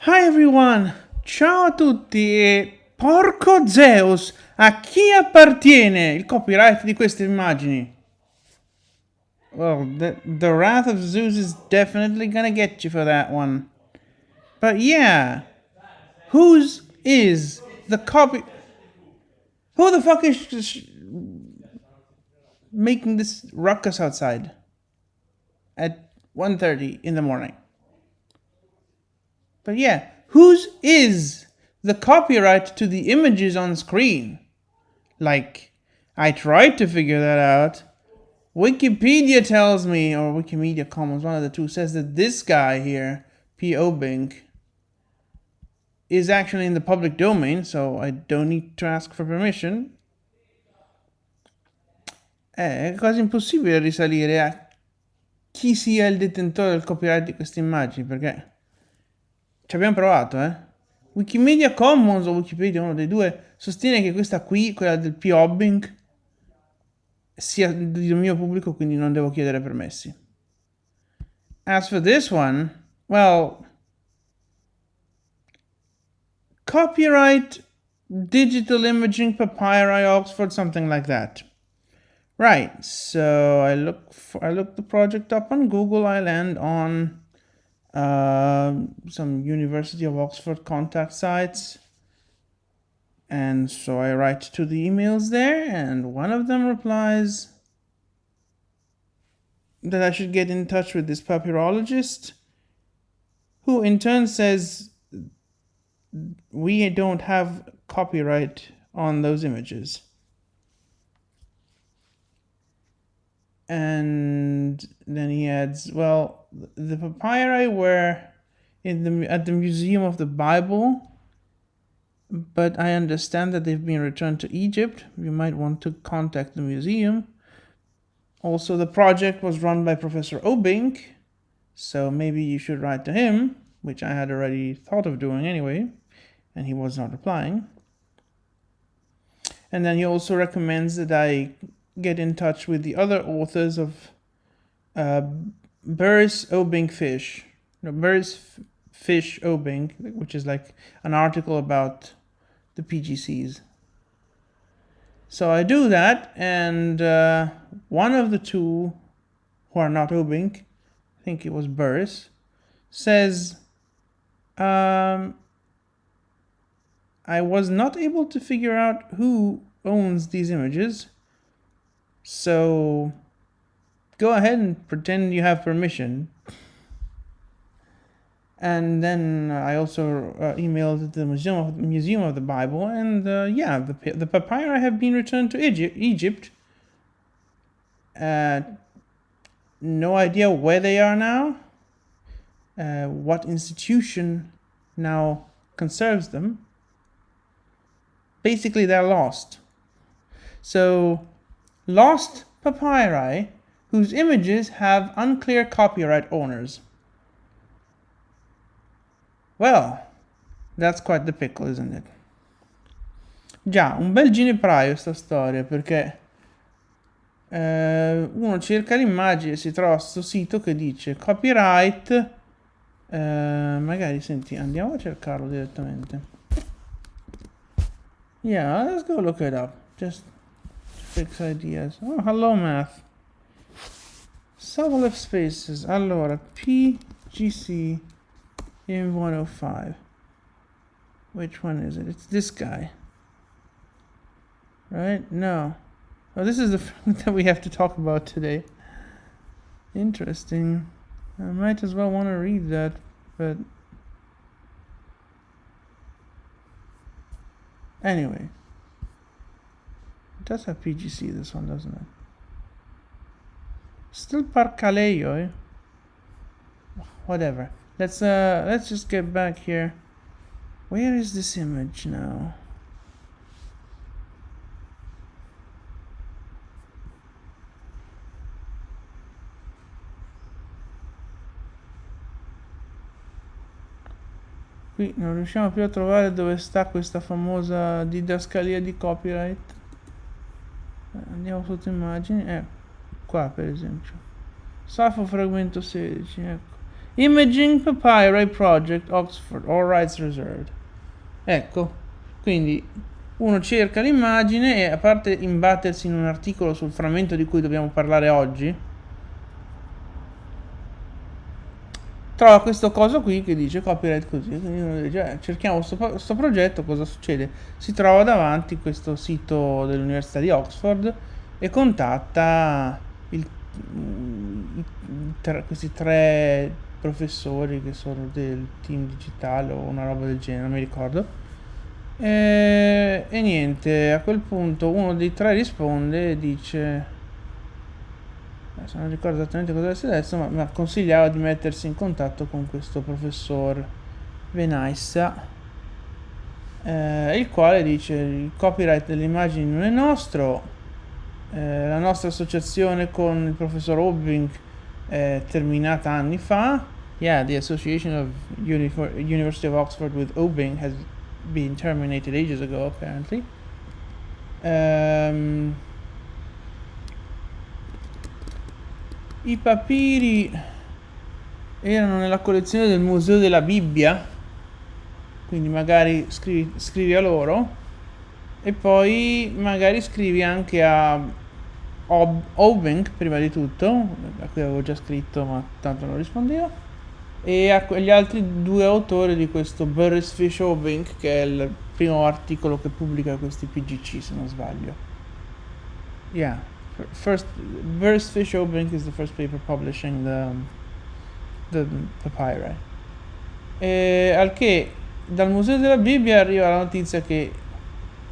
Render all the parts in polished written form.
Hi everyone! Ciao a tutti e porco Zeus! A chi appartiene il copyright di queste immagini? Well, the wrath of Zeus is definitely gonna get you for that one. But yeah, whose is the copy? Who the fuck is making this ruckus outside at 1:30 in the morning? But yeah, whose is the copyright to the images on screen? Like, I tried to figure that out. Wikipedia tells me, or Wikimedia Commons, one of the two, says that this guy here, P.O. Bink, is actually in the public domain, so I don't need to ask for permission. È quasi impossibile risalire a chi sia il detentore del copyright di queste immagini, perché ci abbiamo provato, eh. Wikimedia Commons o Wikipedia, uno dei due, sostiene che questa qui, quella del P.O. Bink, sia di dominio pubblico, quindi non devo chiedere permessi. As for this one, well, copyright digital imaging papyri Oxford, something like that. Right, so I look the project up on Google. I land on some University of Oxford contact sites. And so I write to the emails there, and one of them replies that I should get in touch with this papyrologist, who in turn says we don't have copyright on those images. And then he adds, well, the papyri were at the Museum of the Bible, but I understand that they've been returned to Egypt. You might want to contact the museum. Also, the project was run by Professor Obink, so maybe you should write to him, which I had already thought of doing anyway, and he was not replying. And then he also recommends that I get in touch with the other authors of Burris Obink Fish. No, Burris Fish Obink, which is like an article about the PGCs. So I do that, and one of the two, who are not Obink, I think it was Burris, says, I was not able to figure out who owns these images, so go ahead and pretend you have permission. And then I also emailed the Museum of the Bible, and the papyri have been returned to Egypt. No idea where they are now, what institution now conserves them. Basically, they're lost. So, lost papyri whose images have unclear copyright owners. Well, that's quite the pickle, isn't it? Già, un bel ginepraio sta storia, perché uno cerca l'immagine e si trova questo sito che dice copyright, magari, senti, andiamo a cercarlo direttamente. Yeah, let's go look it up, just to fix ideas. Oh, hello math. Sublet spaces, allora, PGC in 105. Which one is it? It's this guy. Right? No. Oh, this is the fragment that we have to talk about today. Interesting. I might as well want to read that, but anyway. It does have PGC, this one, doesn't it? Still Parcaleio, eh? Whatever. Let's just get back here. Where is this image now? Qui non riusciamo più a trovare dove sta questa famosa didascalia di copyright. Andiamo sotto immagini. Qua per esempio. Sappho fragmento 16, ecco. Imaging Papyri Project Oxford, all rights reserved. Ecco, quindi uno cerca l'immagine e, a parte imbattersi in un articolo sul frammento di cui dobbiamo parlare oggi, trova questo coso qui che dice copyright così, quindi uno dice cerchiamo sto progetto, cosa succede? Si trova davanti questo sito dell'Università di Oxford e contatta questi 3 professori che sono del team digitale o una roba del genere, non mi ricordo. E niente, a quel punto uno dei 3 risponde e dice, adesso non ricordo esattamente cosa avesse detto, ma consigliava di mettersi in contatto con questo professor Venaissa, il quale dice il copyright delle immagini non è nostro, la nostra associazione con il professor Obbing è terminata anni fa. Yeah, the association of University of Oxford with Obbing has been terminated ages ago, apparently. I papiri erano nella collezione del Museo della Bibbia, quindi magari scrivi a loro e poi magari scrivi anche a Obbing prima di tutto, a cui avevo già scritto ma tanto non rispondeva, e agli altri 2 autori di questo Burris Fish Obbing, che è il primo articolo che pubblica questi PGC, se non sbaglio. Yeah, first Burris Fish Obbing is the first paper publishing the papyri. Al che dal Museo della Bibbia arriva la notizia che,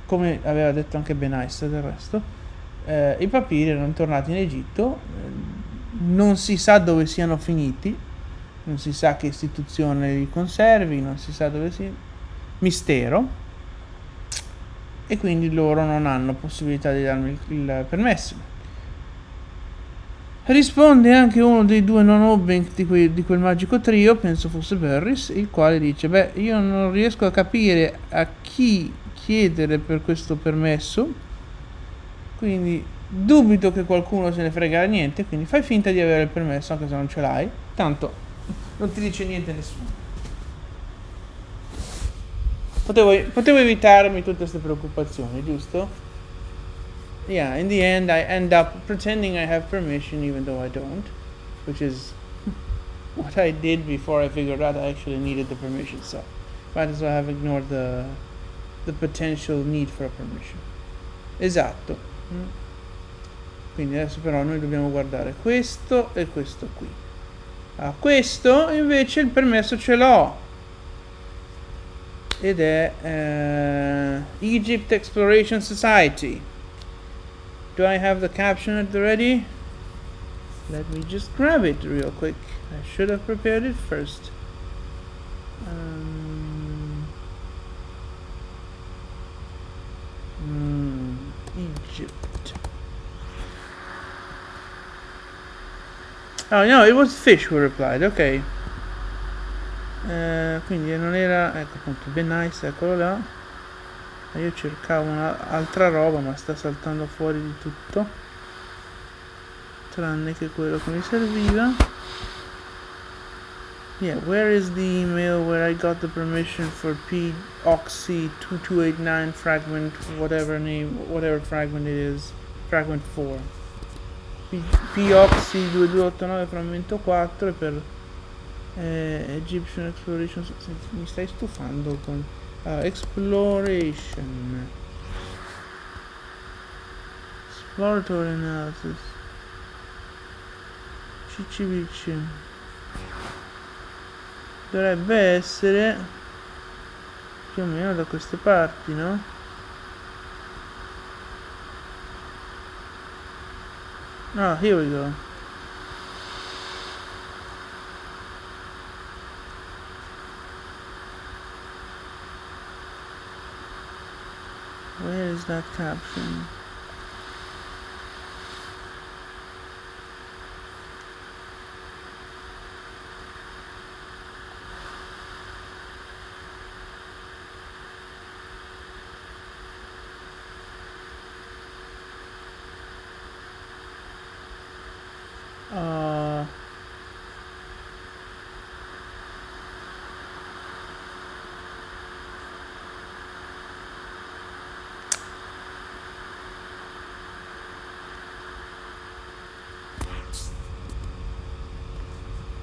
come aveva detto anche Benais del resto, i papiri erano tornati in Egitto, non si sa dove siano finiti, non si sa che istituzione li conservi, non si sa dove sia, mistero, e quindi loro non hanno possibilità di darmi il permesso. Risponde anche uno dei 2 non Obbing di quel magico trio, penso fosse Burris, il quale dice, beh, io non riesco a capire a chi chiedere per questo permesso, quindi dubito che qualcuno se ne frega niente, quindi fai finta di avere il permesso anche se non ce l'hai, tanto non ti dice niente nessuno. Potevo evitarmi tutte queste preoccupazioni, giusto? Yeah, in the end I end up pretending I have permission even though I don't, which is what I did before I figured out I actually needed the permission, so might as well have ignored the potential need for a permission. Esatto. Quindi adesso però noi dobbiamo guardare questo e questo qui. Questo invece il permesso ce l'ho, ed è Egypt Exploration Society. Do I have the caption at the ready? Let me just grab it real quick. I should have prepared it first. Egypt. Oh no, it was fish who replied, ok. Quindi non era, ecco appunto, ben nice, eccolo là. Io cercavo un'altra roba, ma sta saltando fuori di tutto, tranne che quello che mi serviva. Yeah, where is the email where I got the permission for POXC2289 fragment, whatever fragment it is, fragment 4. POXC2289 frammento 4 per Egyptian Exploration. Senti, mi stai stufando con Exploration, Exploratory Analysis, CCBC. Dovrebbe essere più o meno da queste parti, no? Ah, here we go. Where is that caption?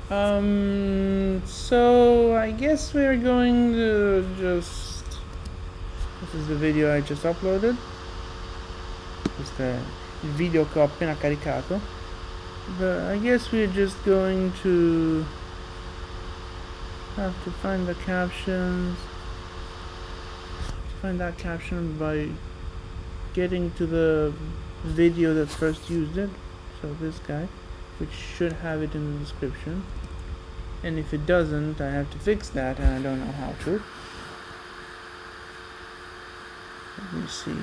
So I guess we're going to just... This is the video I just uploaded. Questo è il video che ho appena caricato. But I guess we're just going to have to find the captions. Find that caption by getting to the video that first used it. So this guy, which should have it in the description. And if it doesn't, I have to fix that, and I don't know how to. Let me see.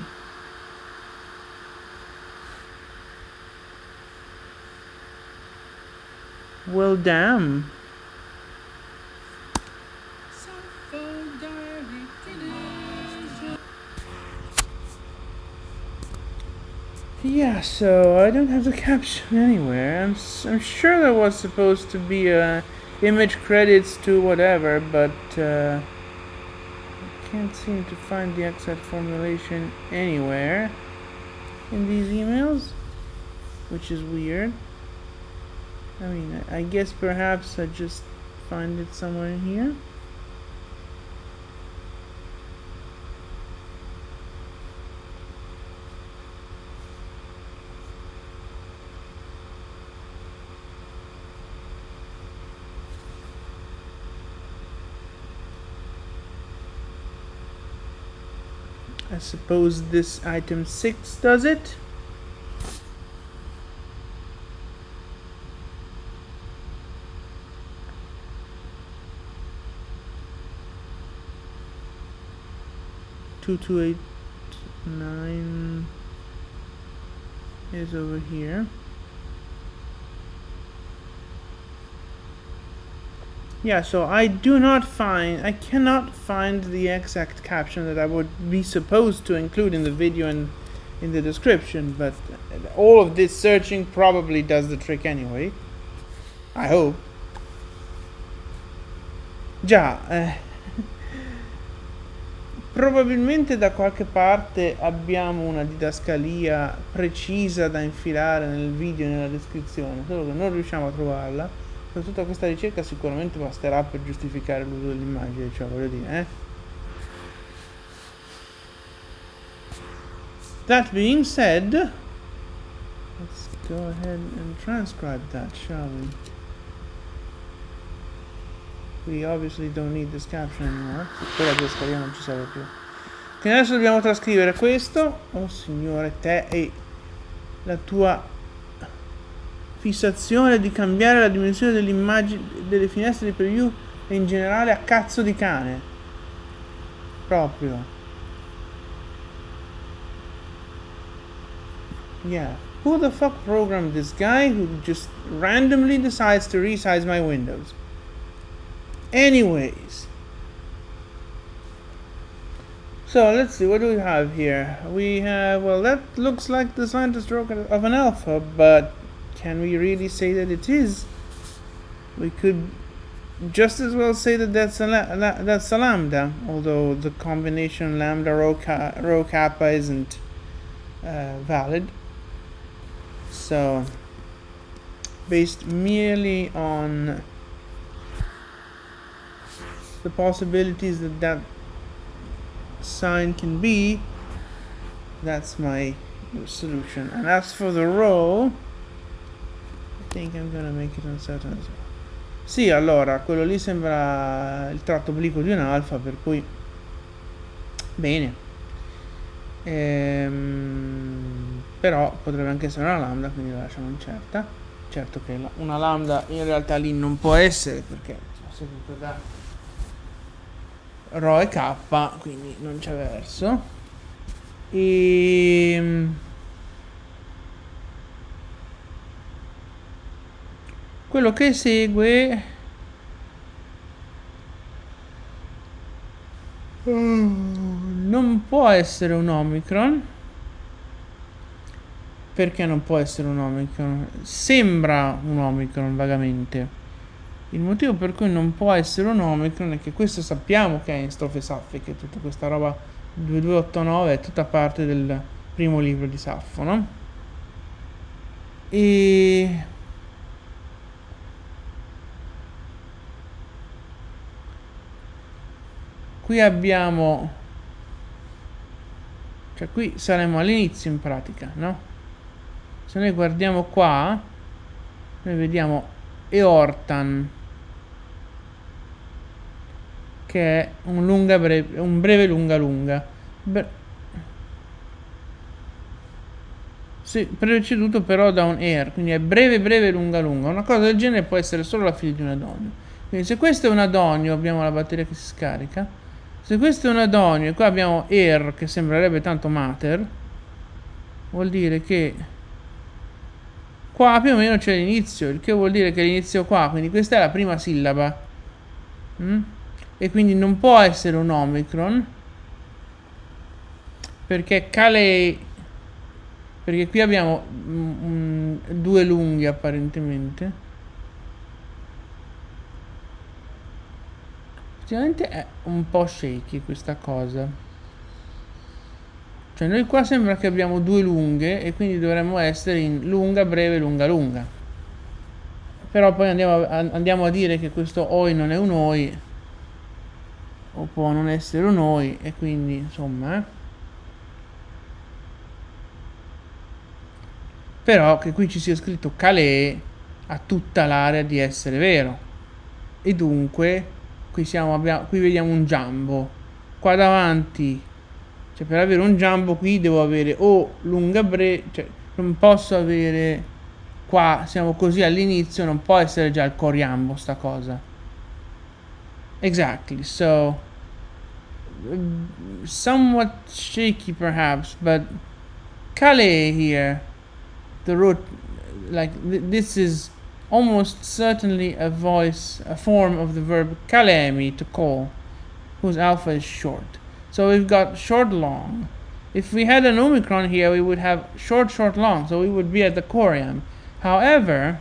Well, damn. Yeah, so I don't have the caption anywhere. I'm sure there was supposed to be image credits to whatever, but I can't seem to find the exact formulation anywhere in these emails, which is weird. I mean, I guess perhaps I just find it somewhere in here. I suppose this item 6 does it. Two 289 is over here. Yeah, so I cannot find the exact caption that I would be supposed to include in the video and in the description, but all of this searching probably does the trick anyway. I hope. Già, probabilmente da qualche parte abbiamo una didascalia precisa da infilare nel video e nella descrizione, solo che non riusciamo a trovarla. Tutta questa ricerca sicuramente basterà per giustificare l'uso dell'immagine, cioè voglio dire, That being said, let's go ahead and transcribe that, shall we? We obviously don't need this caption anymore, quella che scriviamo non ci serve più. Quindi adesso dobbiamo trascrivere questo. Oh signore, te e la tua fissazione di cambiare la dimensione delle immagini delle finestre di preview e in generale a cazzo di cane proprio. Yeah, who the fuck programmed this guy who just randomly decides to resize my windows? Anyways, so let's see, what do we have here? We have, well, that looks like the slanted stroke of an alpha, but can we really say that it is? We could just as well say that that's a lambda, although the combination lambda rho kappa isn't valid. So, based merely on the possibilities that sign can be, that's my solution. And as for the rho, I think I'm gonna make it uncertain as well. Sì, allora, quello lì sembra il tratto obliquo di un alfa, per cui bene. Però potrebbe anche essere una lambda, quindi la lasciamo incerta. Certo che una lambda in realtà lì non può essere, perché si da rho e k, quindi non c'è verso. Quello che segue non può essere un omicron. Perché non può essere un omicron? Sembra un omicron vagamente. Il motivo per cui non può essere un omicron è che questo sappiamo che è in strofe Sapphic, che tutta questa roba 2289 è tutta parte del primo libro di Sappho, no? qui abbiamo, cioè qui saremo all'inizio in pratica, no? Se noi guardiamo qua, noi vediamo eortan, che è un lunga breve, un breve lunga lunga. Sì, preceduto però da un quindi è breve breve lunga lunga. Una cosa del genere può essere solo la fine di un adonio. Quindi se questo è un adonio, abbiamo la batteria che si scarica. Se questo è un adonio e qua abbiamo che sembrerebbe tanto mater, vuol dire che qua più o meno c'è l'inizio, il che vuol dire che l'inizio qua, quindi questa è la prima sillaba. E quindi non può essere un omicron, perché perché qui abbiamo due lunghi apparentemente. Effettivamente è un po' shaky questa cosa. Cioè noi qua sembra che abbiamo due lunghe e quindi dovremmo essere in lunga, breve, lunga, lunga. Però poi andiamo a dire che questo oi non è un oi, o può non essere un oi, e quindi insomma però che qui ci sia scritto Calais ha tutta l'area di essere vero, e dunque qui vediamo un jumbo qua davanti, cioè per avere un jumbo qui devo avere o lunga breve, cioè non posso avere, qua siamo così all'inizio, non può essere già il coriambo sta cosa. Exactly, so somewhat shaky perhaps, but Calais here, the root, like this is almost certainly a form of the verb kalemi, to call, whose alpha is short. So we've got short long. If we had an omicron here, we would have short long, so we would be at the coriam. However,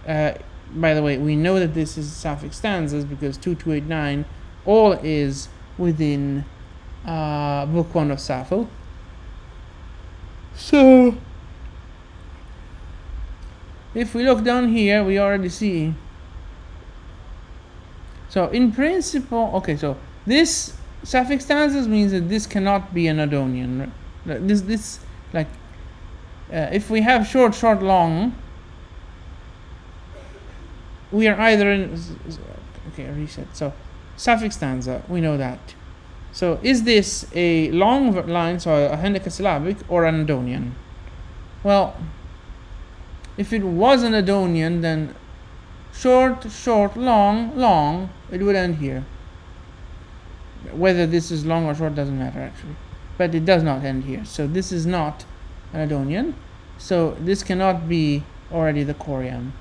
by the way, we know that this is Sapphic stanzas because 2289 all is within book 1 of Sappho. So if we look down here, we already see. So in principle, okay, so this Sapphic stanzas means that this cannot be an Adonian. This like if we have short long, we are either in, okay, reset. So Sapphic stanza, we know that. So is this a long line, so a hendecasyllabic, or an Adonian? Well, if it was an Adonian, then short, long, it would end here. Whether this is long or short doesn't matter actually, but it does not end here. So this is not an Adonian. So this cannot be already the coriam,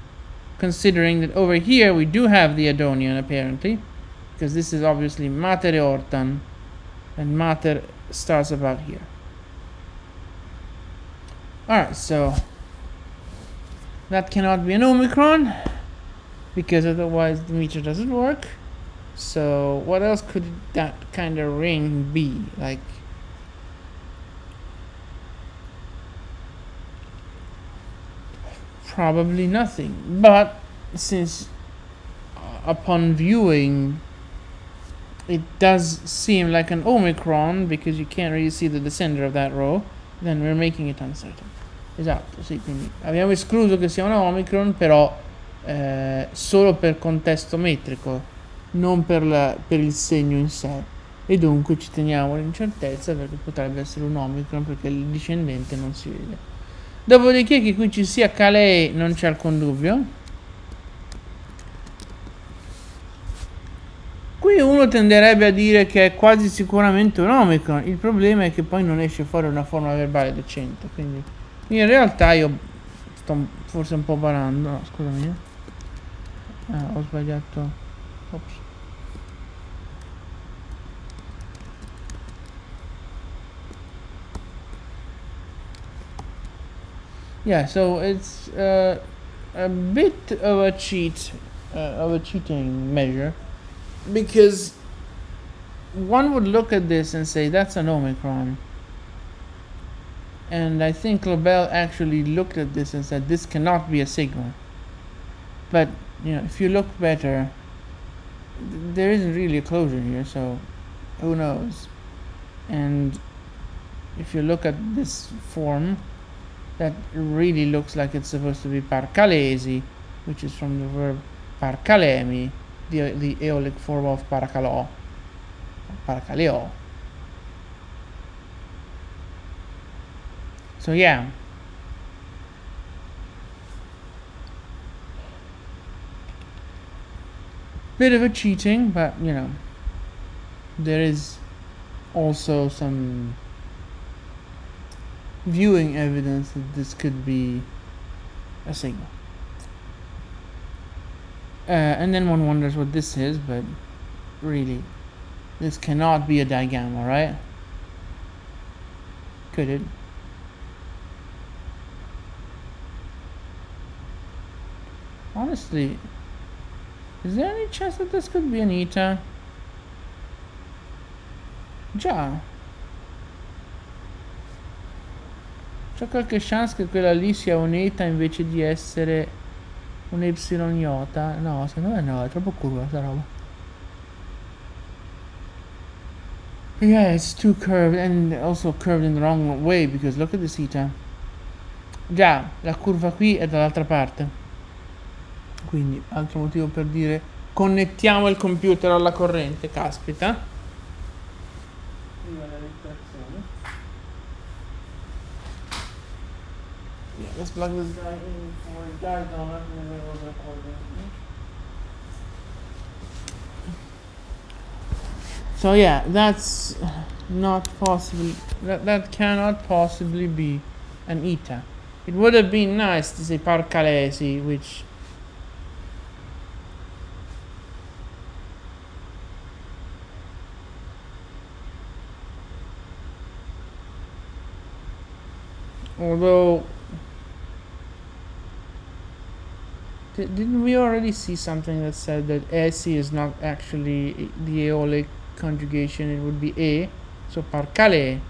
considering that over here we do have the Adonian apparently, because this is obviously mater eortan, and mater starts about here. Alright, so that cannot be an omicron, because otherwise the meter doesn't work. So what else could that kind of ring be? Like, probably nothing. But since upon viewing it does seem like an omicron, because you can't really see the descender of that row, then we're making it uncertain. Esatto, sì, quindi abbiamo escluso che sia un omicron, però solo per contesto metrico, non per il segno in sé, e dunque ci teniamo l'incertezza perché potrebbe essere un omicron perché il discendente non si vede. Dopodiché che qui ci sia Calais non c'è alcun dubbio. Qui uno tenderebbe a dire che è quasi sicuramente un omicron, il problema è che poi non esce fuori una forma verbale decente, quindi in realtà io sto forse un po' barando, no, scusami, ho sbagliato. Ops. Yeah, so it's a bit of a cheating measure, because one would look at this and say that's an omicron, and I think Lobel actually looked at this and said this cannot be a sigma. But if you look better, there isn't really a closure here, so Who knows? And if you look at this form, that really looks like it's supposed to be parcalesi, which is from the verb parcalemi, the Aeolic form of paracalò, paracaleo. So yeah. Bit of a cheating, but you know, there is also some viewing evidence that this could be a signal. And then one wonders what this is, but really, this cannot be a digamma, right? Could it? Honestly, is there any chance that this could be an eta? Già. C'è qualche chance che quella lì sia un eta invece di essere un epsilon iota? No, secondo me no, è troppo curva sta roba. Yeah, it's too curved and also curved in the wrong way because look at this eta. Già, la curva qui è dall'altra parte. Quindi, altro motivo per dire connettiamo il computer alla corrente, caspita. Yeah, let's plug this guy in for a guy donut and then we'll record it. So yeah, that's not possible. That cannot possibly be an eta. It would have been nice to say parcalesi, which although didn't we already see something that said that esi is not actually the Aeolic conjugation, it would be e, so parcale,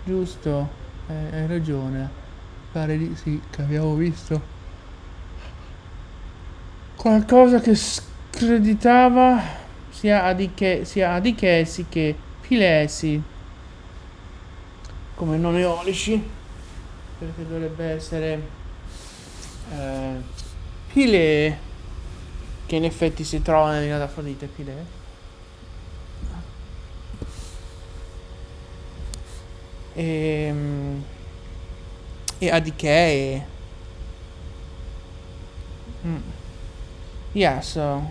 giusto, hai ragione, pare di sì che abbiamo visto qualcosa che screditava sia adichesi che pilesi come non eolici, perché dovrebbe essere pile, che in effetti si trova nell'Iliade Afrodite, pile, e adichee. Yeah, so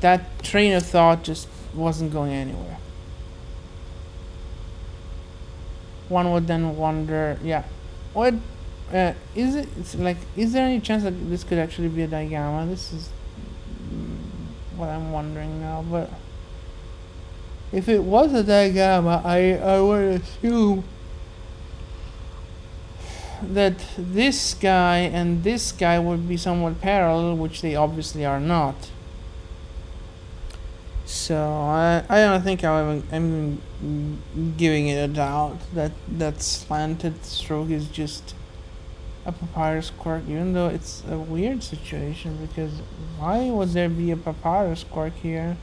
that train of thought just wasn't going anywhere. One would then wonder, yeah, what is it? It's like, is there any chance that this could actually be a digamma? This is what I'm wondering now. But if it was a digamma, I would assume that this guy and this guy would be somewhat parallel, which they obviously are not. So I don't think I'm giving it a doubt that that slanted stroke is just a papyrus quark, even though it's a weird situation, because why would there be a papyrus quark here?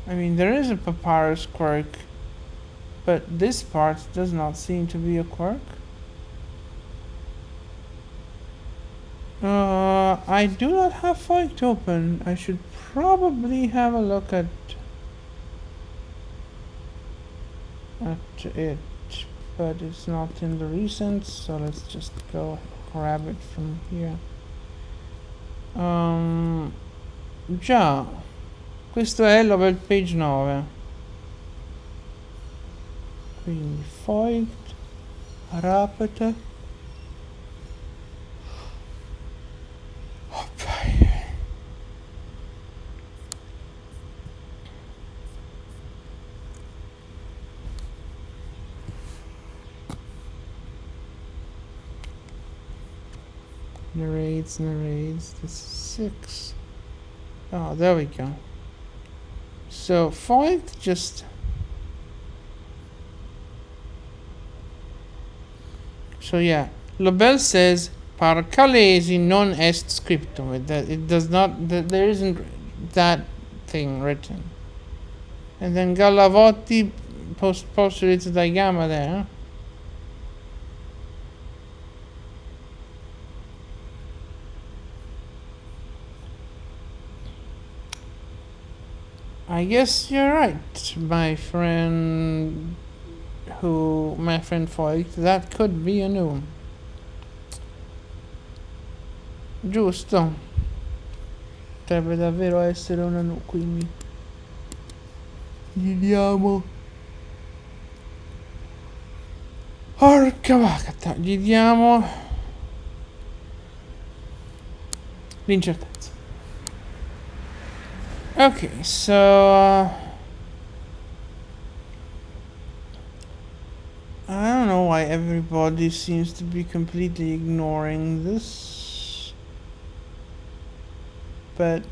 I mean, there is a papyrus quark, but this part does not seem to be a quark. I do not have Fight open. I should probably have a look at it, but it's not in the recent, so let's just go grab it from here. Già, questo è l'over page 9. Quindi Fight, Rapid. Narrates, this is 6. Oh, there we go. So Fight just, so yeah, Lobel says Parcalesi non est scriptum. It does not. There isn't that thing written. And then Gallavotti postulates the gamma there. I guess you're right, my friend Foyt. That could be a nu. Giusto. Potrebbe davvero essere una nu, quindi gli diamo. Porca vacca, gli diamo l'incertezza. Okay, so I don't know why everybody seems to be completely ignoring this, but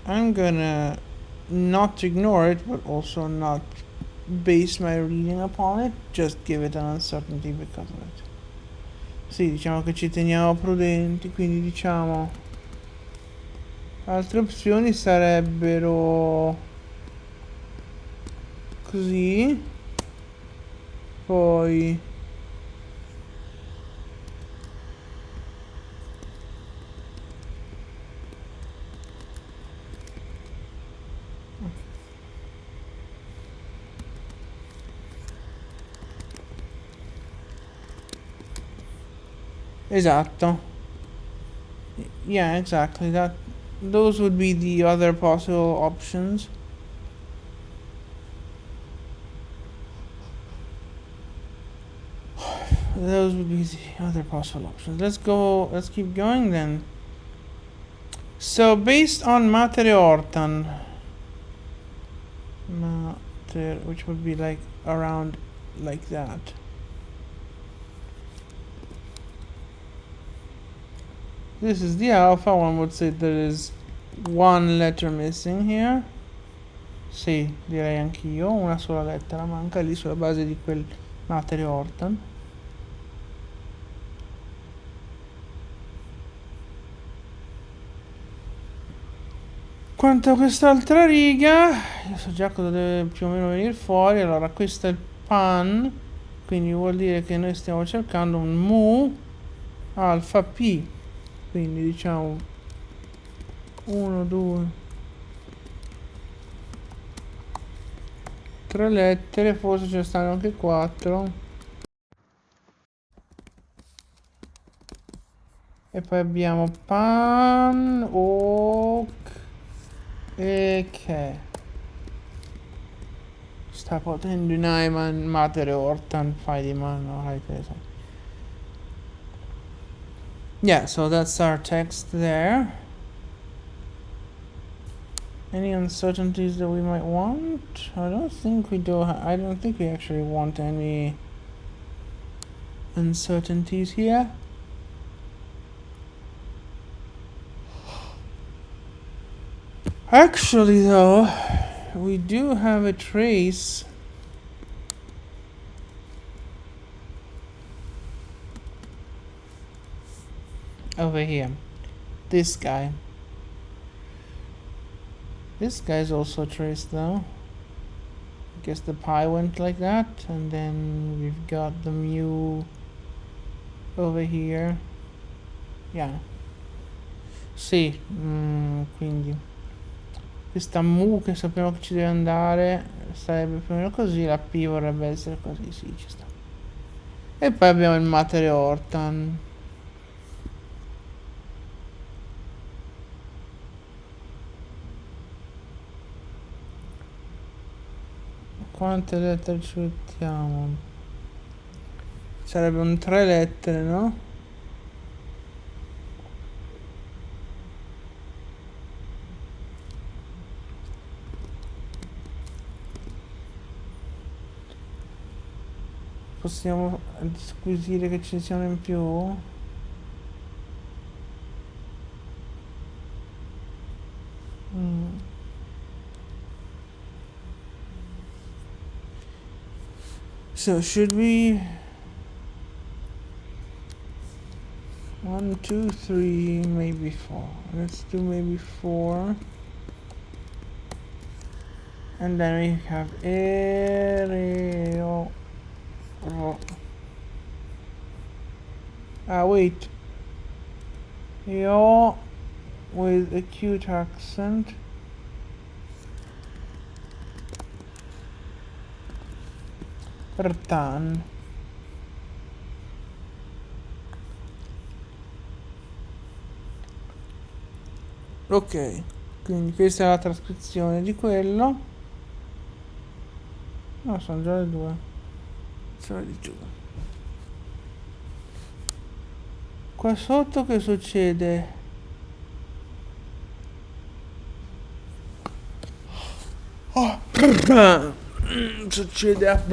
I'm gonna not ignore it, but also not base my reading upon it, just give it an uncertainty because of it. Sì, diciamo che ci teniamo prudenti, quindi diciamo altre opzioni sarebbero così, poi esatto. Yeah, exactly. Those would be the other possible options. Those would be the other possible options. Let's keep going then. So based on Mater Hortan, which would be like around like that. This is the alpha. One would say there is one letter missing here. Sì, direi anch'io. Una sola lettera manca lì sulla base di quel Mater Hortan. Quanto a quest'altra riga, io so già cosa deve più o meno venire fuori. Allora, questo è il pan, quindi vuol dire che noi stiamo cercando un mu alfa p, quindi diciamo 1, 2, 3 lettere, forse ce ne stanno anche 4. E poi abbiamo pan, ok e che sta potendo in Ayman, Mater Hortan, fai di mano, yeah, so that's our text there. Any uncertainties that we might want? I don't think we do. I don't think we actually want any uncertainties here. Actually, though, we do have a trace over here. This guy. This guy's also traced though. I guess the pi went like that, and then we've got the mu over here. Yeah. Sì, quindi questa mu che sappiamo che ci deve andare sarebbe più o meno così, la p vorrebbe essere così, sì, ci sta. E poi abbiamo il Mater Hortan. Quante lettere ci mettiamo? Sarebbe un 3 lettere, no? Possiamo squisire che ci siano in più? So should we 1, 2, 3, maybe 4. Let's do maybe 4. And then we have aereo. Wait. Yo with acute accent. Rtan. Ok, quindi questa è la trascrizione di quello. No, sono già le 2. Sono di giù. Qua sotto che succede? Oh, succede.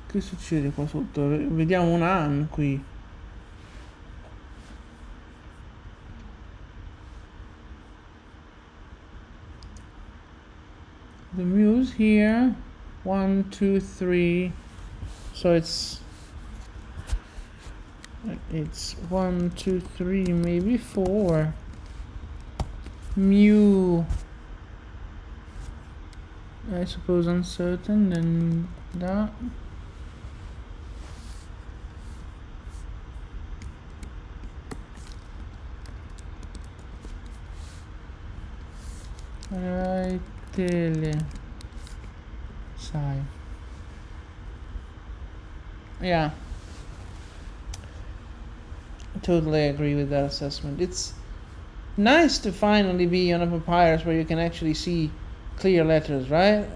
Che succede qua sotto? Vediamo un an qui. The muse here. 1, 2, 3. So it's 1, 2, 3, maybe 4. Mu. I suppose uncertain, then that. Right, tele. Sai. Yeah. I totally agree with that assessment. It's nice to finally be on a papyrus where you can actually see clear letters, right?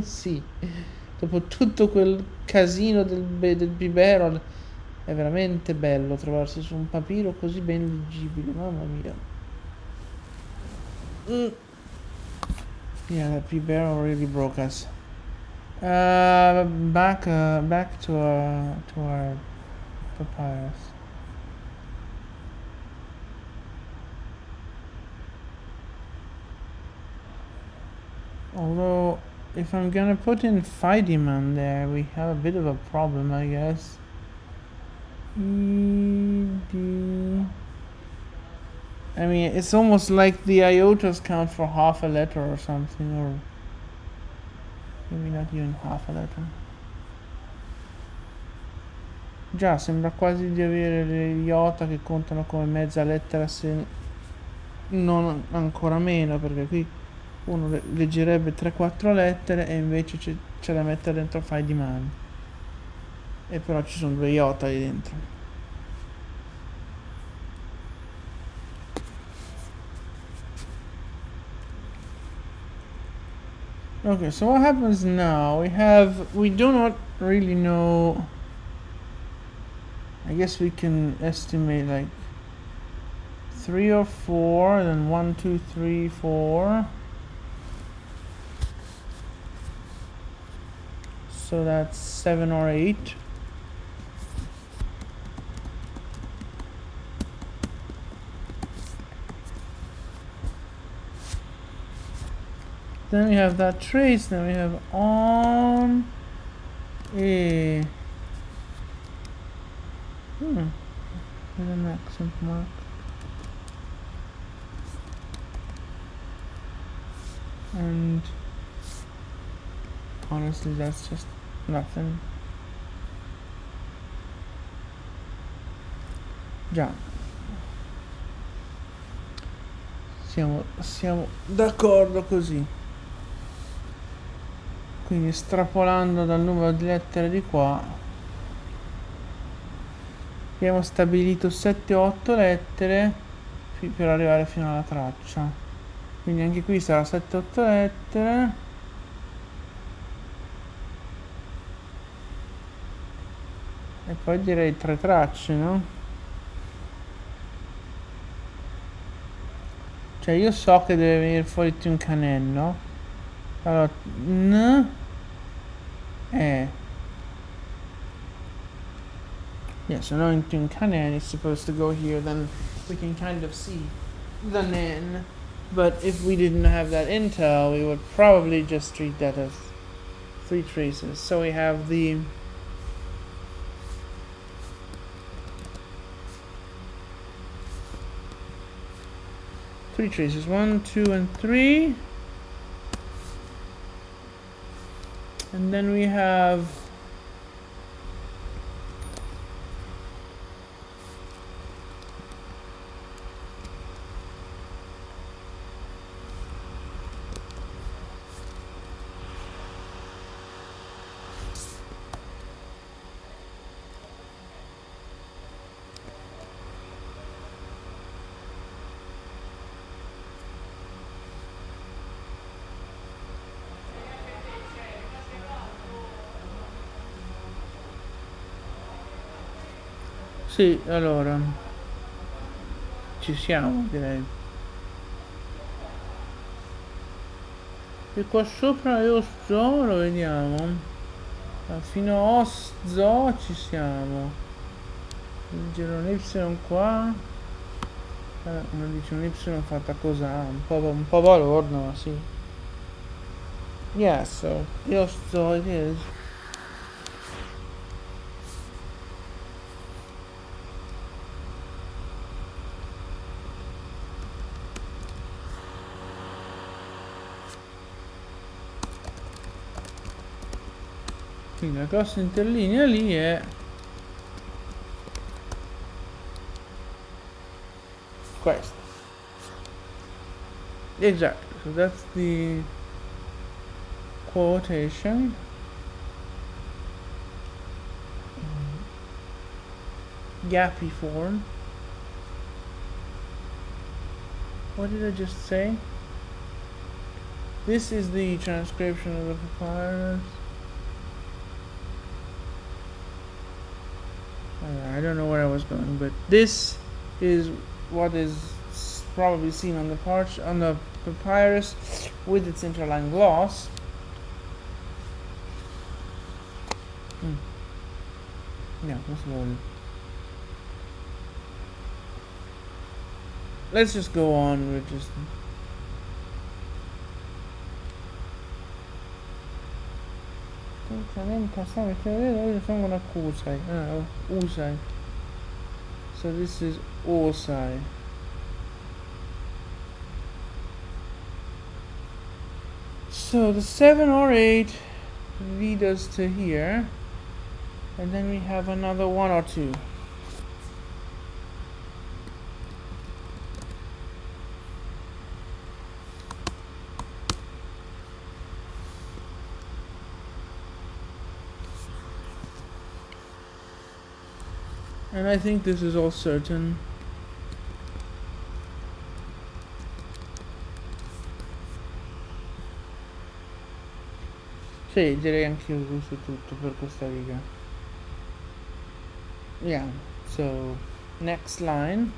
Sì. Dopo tutto quel casino del bibero, è veramente bello trovarsi su un papiro così ben leggibile, mamma mia. Yeah, that bibero really broke us. Back to our papyrus. Although, if I'm gonna put in Feidemann there, we have a bit of a problem, I guess. I mean, it's almost like the iotas count for half a letter or something, or maybe not even half a letter. Già, sembra quasi di avere le iota che contano come mezza lettera, se non ancora meno, perché qui uno leggerebbe 3-4 lettere e invece c'è da mettere dentro Feidemann. E però ci sono 2 iota lì dentro. Okay, so what happens now? We do not really know. I guess we can estimate like 3 or 4, then 1, 2, 3, 4. So that's 7 or 8. Then we have that trace, then we have on a with an accent mark. And honestly, that's just nothing. Già. Siamo d'accordo così. Quindi estrapolando dal numero di lettere di qua abbiamo stabilito 7-8 lettere per arrivare fino alla traccia. Quindi anche qui sarà 7-8 lettere. E poi direi 3 tracce, no? Cioè io so che deve venire fuori un canello. Allora, yeah, so now in Tunkanen is supposed to go here, then we can kind of see the nen. But if we didn't have that intel, we would probably just treat that as 3 traces. So we have the 3 traces, 1, 2, and 3. And then we have sì, allora ci siamo, direi. E qua sopra io sto, lo vediamo. Fino a Osto ci siamo. Giro un Y qua. Uno dice un Y fatta cos'ha? Un po' balordo, ma sì. Yeah, so Osto it is. Quindi la grossa interlinea lì è questa. Exactly, so that's the quotation. Gappy form. What did I just say? This is the transcription of the papyrus. I don't know where I was going, but this is what is probably seen on the papyrus with its interline gloss. Yeah, that's about it. Let's just go on with just Usai. So this is Osai. So the 7 or 8 lead us to here, and then we have another 1 or 2. And I think this is all certain. Sì, direi anch'io su tutto per questa riga. Yeah, so next line.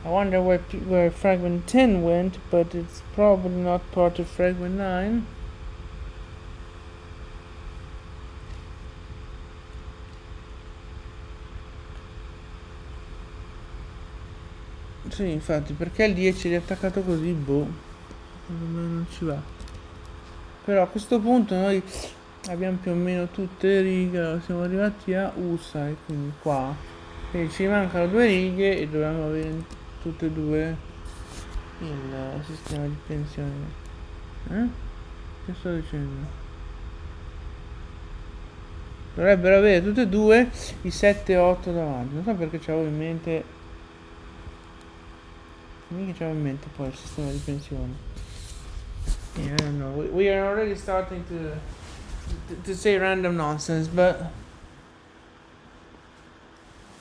I wonder where fragment 10 went, but it's probably not part of fragment 9. Sì, infatti, perché il 10 è attaccato così, boh, secondo me non ci va. Però a questo punto noi abbiamo più o meno tutte le righe, siamo arrivati a Usai, quindi qua. Quindi ci mancano 2 righe e dobbiamo avere tutte e 2 il sistema di pensione. Che sto dicendo? Dovrebbero avere tutte e 2 i 7 e 8 davanti. Non so perché c'avevo in mente. Mica c'avevo in mente poi il sistema di pensione. Yeah, I don't know. We are already starting to say random nonsense, but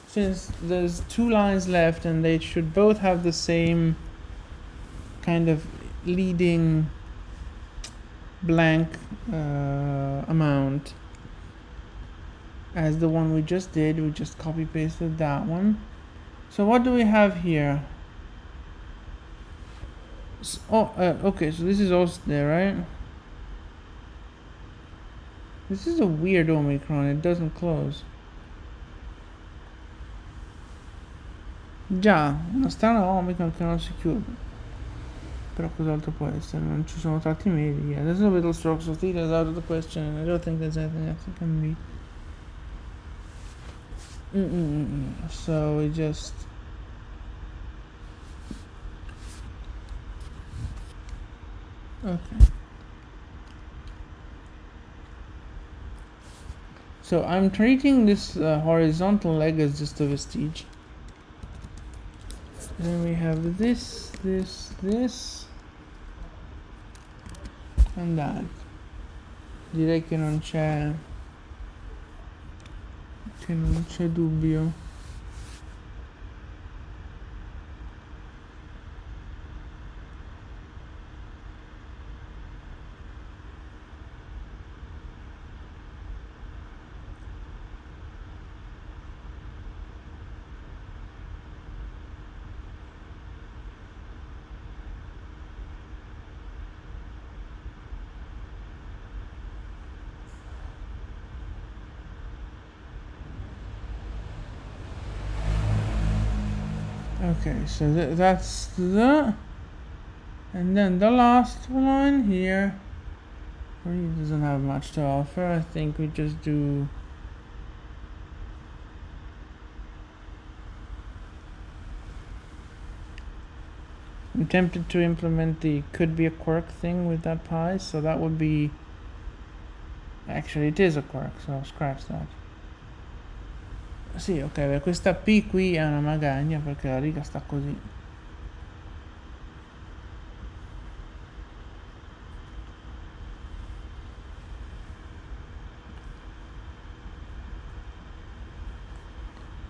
since there's 2 lines left and they should both have the same kind of leading blank amount as the one we just did, we just copy pasted that one. So what do we have here? Okay, so this is also there, right? This is a weird Omicron, it doesn't close. Già, una strana Omicron che non si chiude. Però cos'altro può essere? Non ci sono tratti medi. Yeah, there's no little strokes of theta out of the question. I don't think there's anything else it can be. So we just okay. So I'm treating this horizontal leg as just a vestige. Then we have this, and that. Direi che non c'è dubbio. Okay, so that's the, and then the last line here really doesn't have much to offer. I think we just do I'm tempted to implement the could be a quirk thing with that pi, so that would be, actually it is a quirk, so scratch that. Sì, ok, beh, questa P qui è una magagna perché la riga sta così.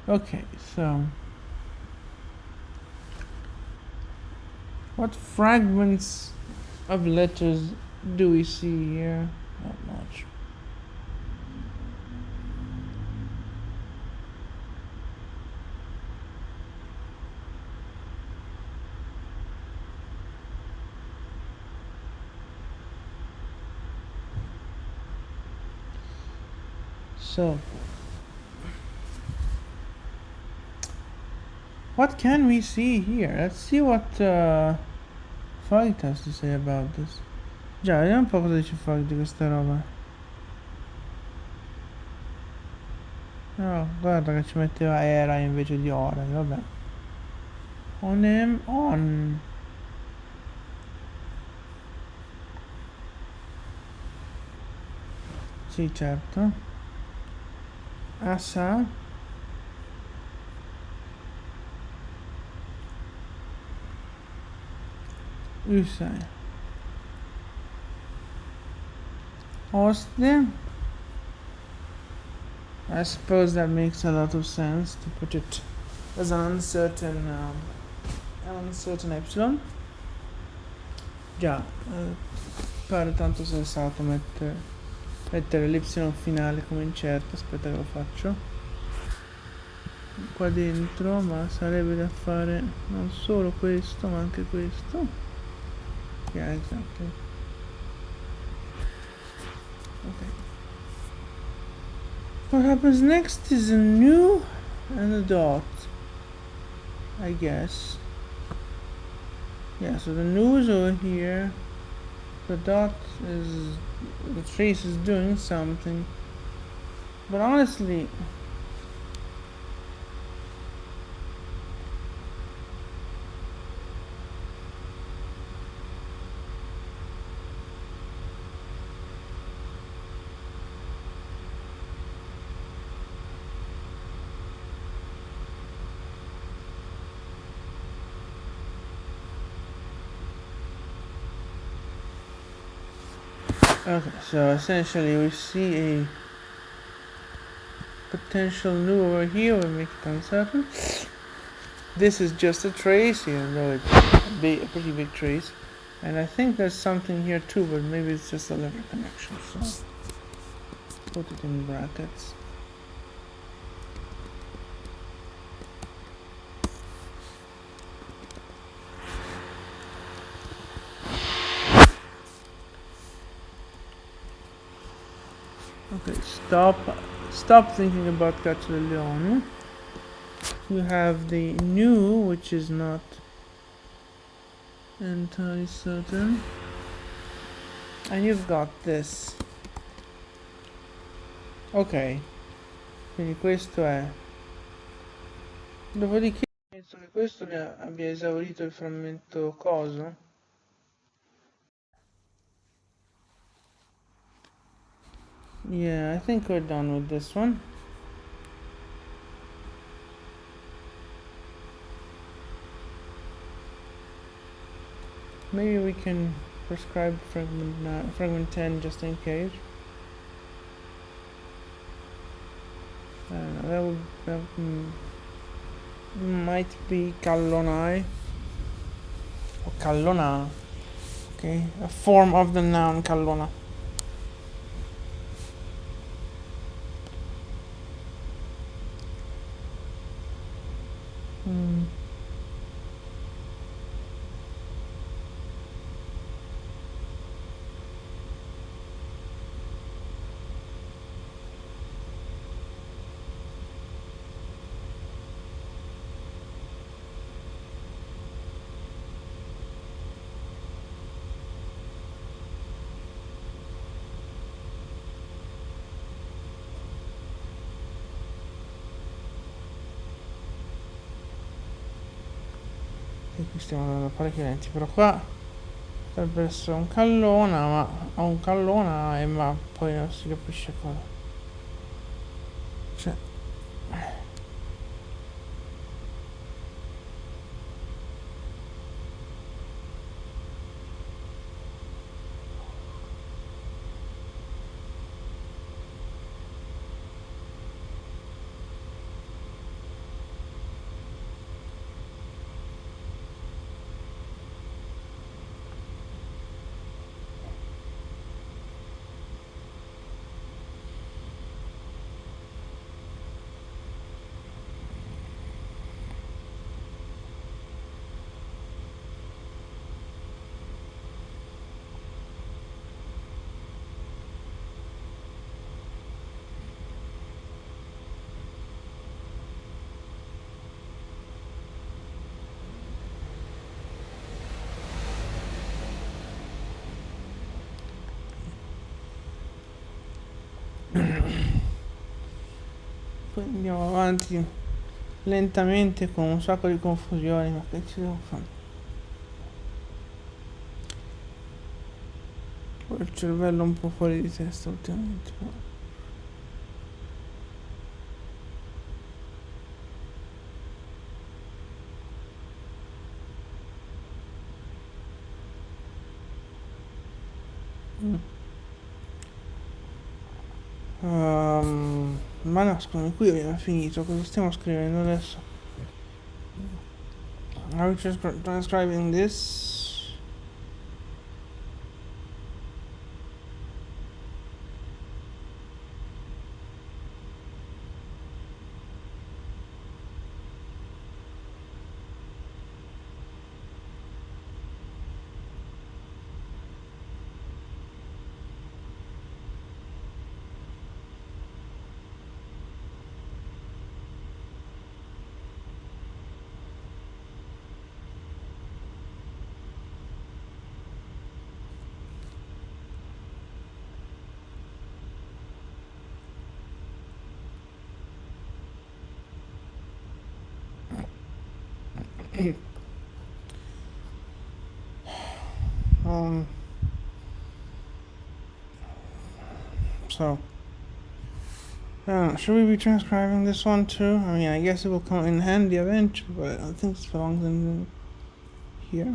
Okay, so what fragments of letters do we see here? Not much. So, what can we see here? Let's see what Fogg has to say about this. Già, vediamo un po' cosa dice Fogg di questa roba. No, guarda che ci metteva era invece di ora, vabbè. On. Sì, certo. Asa. Usai. Oste. I suppose that makes a lot of sense to put it as an uncertain epsilon. Già, pare tanto sensato mettere l'epsilon finale come incerto. Aspetta che lo faccio qua dentro, ma sarebbe da fare non solo questo ma anche questo. Yeah, exactly. Okay. What happens next is a nu and a dot, I guess. Yeah, so the nu is over here, the dot is, the trace is doing something, but honestly, okay, so essentially we see a potential nu over here. We'll make it uncertain. This is just a trace, even though it's a pretty big trace. And I think there's something here too, but maybe it's just a lever connection, so put it in brackets. Okay, stop thinking about Caccialeone. You have the nu, which is not entirely certain, and you've got this. Ok, quindi questo è Dopodiché penso che questo abbia esaurito il frammento coso. Yeah, I think we're done with this one. Maybe we can prescribe fragment 10 just in case. I don't know, that might be Callonai or Callona. Okay, a form of the noun Callona. Mm. E qui stiamo andando parecchi lenti, però qua dovrebbe essere un Callona, ma ha un Callona e ma poi non si capisce cosa. Cioè, poi andiamo avanti lentamente con un sacco di confusioni, ma che ci devo fare? Ho il cervello un po' fuori di testa ultimamente. Però. Ma no, scusami, qui abbiamo finito. Cosa stiamo scrivendo adesso? Are we just transcribing this? So, should we be transcribing this one too? I mean, I guess it will come in handy eventually, but I think it belongs in here.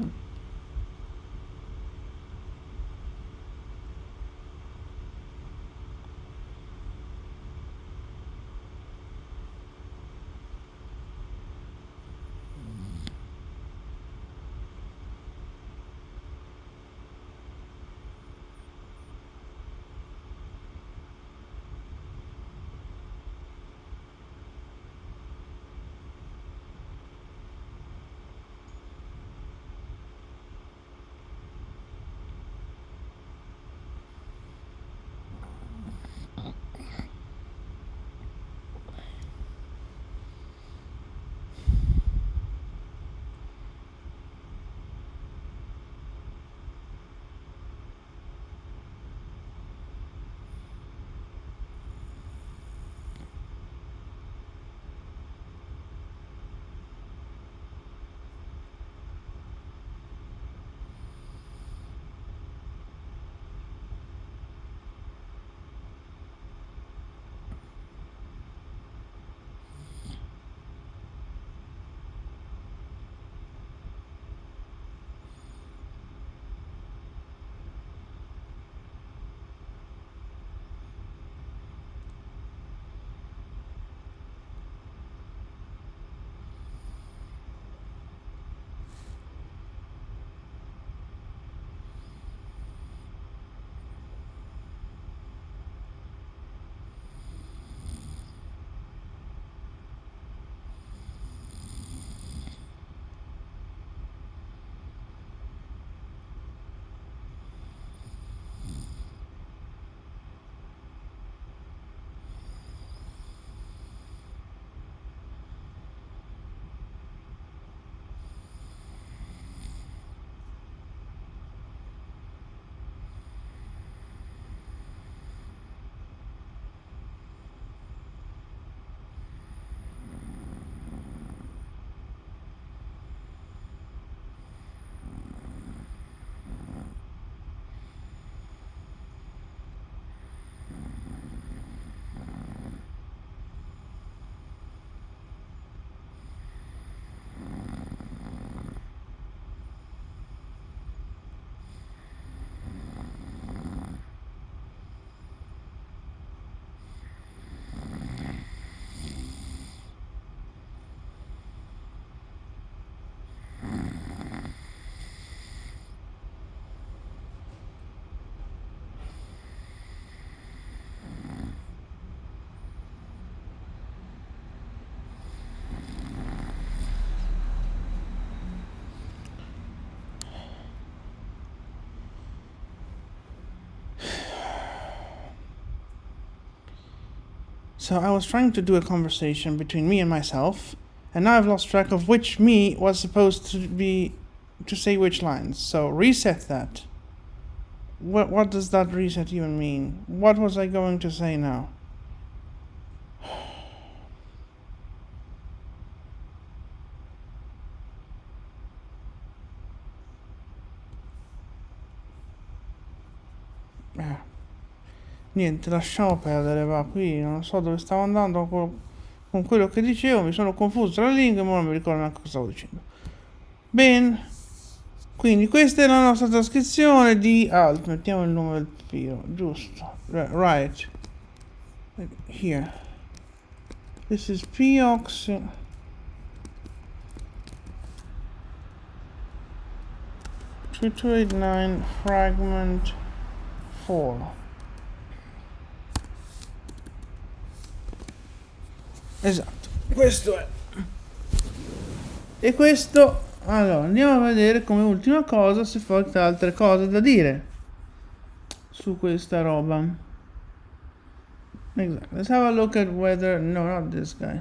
So I was trying to do a conversation between me and myself, and now I've lost track of which me was supposed to say which lines. So reset that. What does that reset even mean? What was I going to say now? Niente, lasciamo perdere, va, qui non so dove stavo andando con quello che dicevo, mi sono confuso tra le lingue, ma non mi ricordo neanche cosa stavo dicendo. Bene, quindi questa è la nostra trascrizione di alt, mettiamo il nome del papiro, giusto, right, here, this is Piox 2289 fragment 4. Esatto, questo è. E questo, allora, andiamo a vedere come ultima cosa se forse altre cose da dire su questa roba. Exactly. Let's have a look at whether, no, not this guy.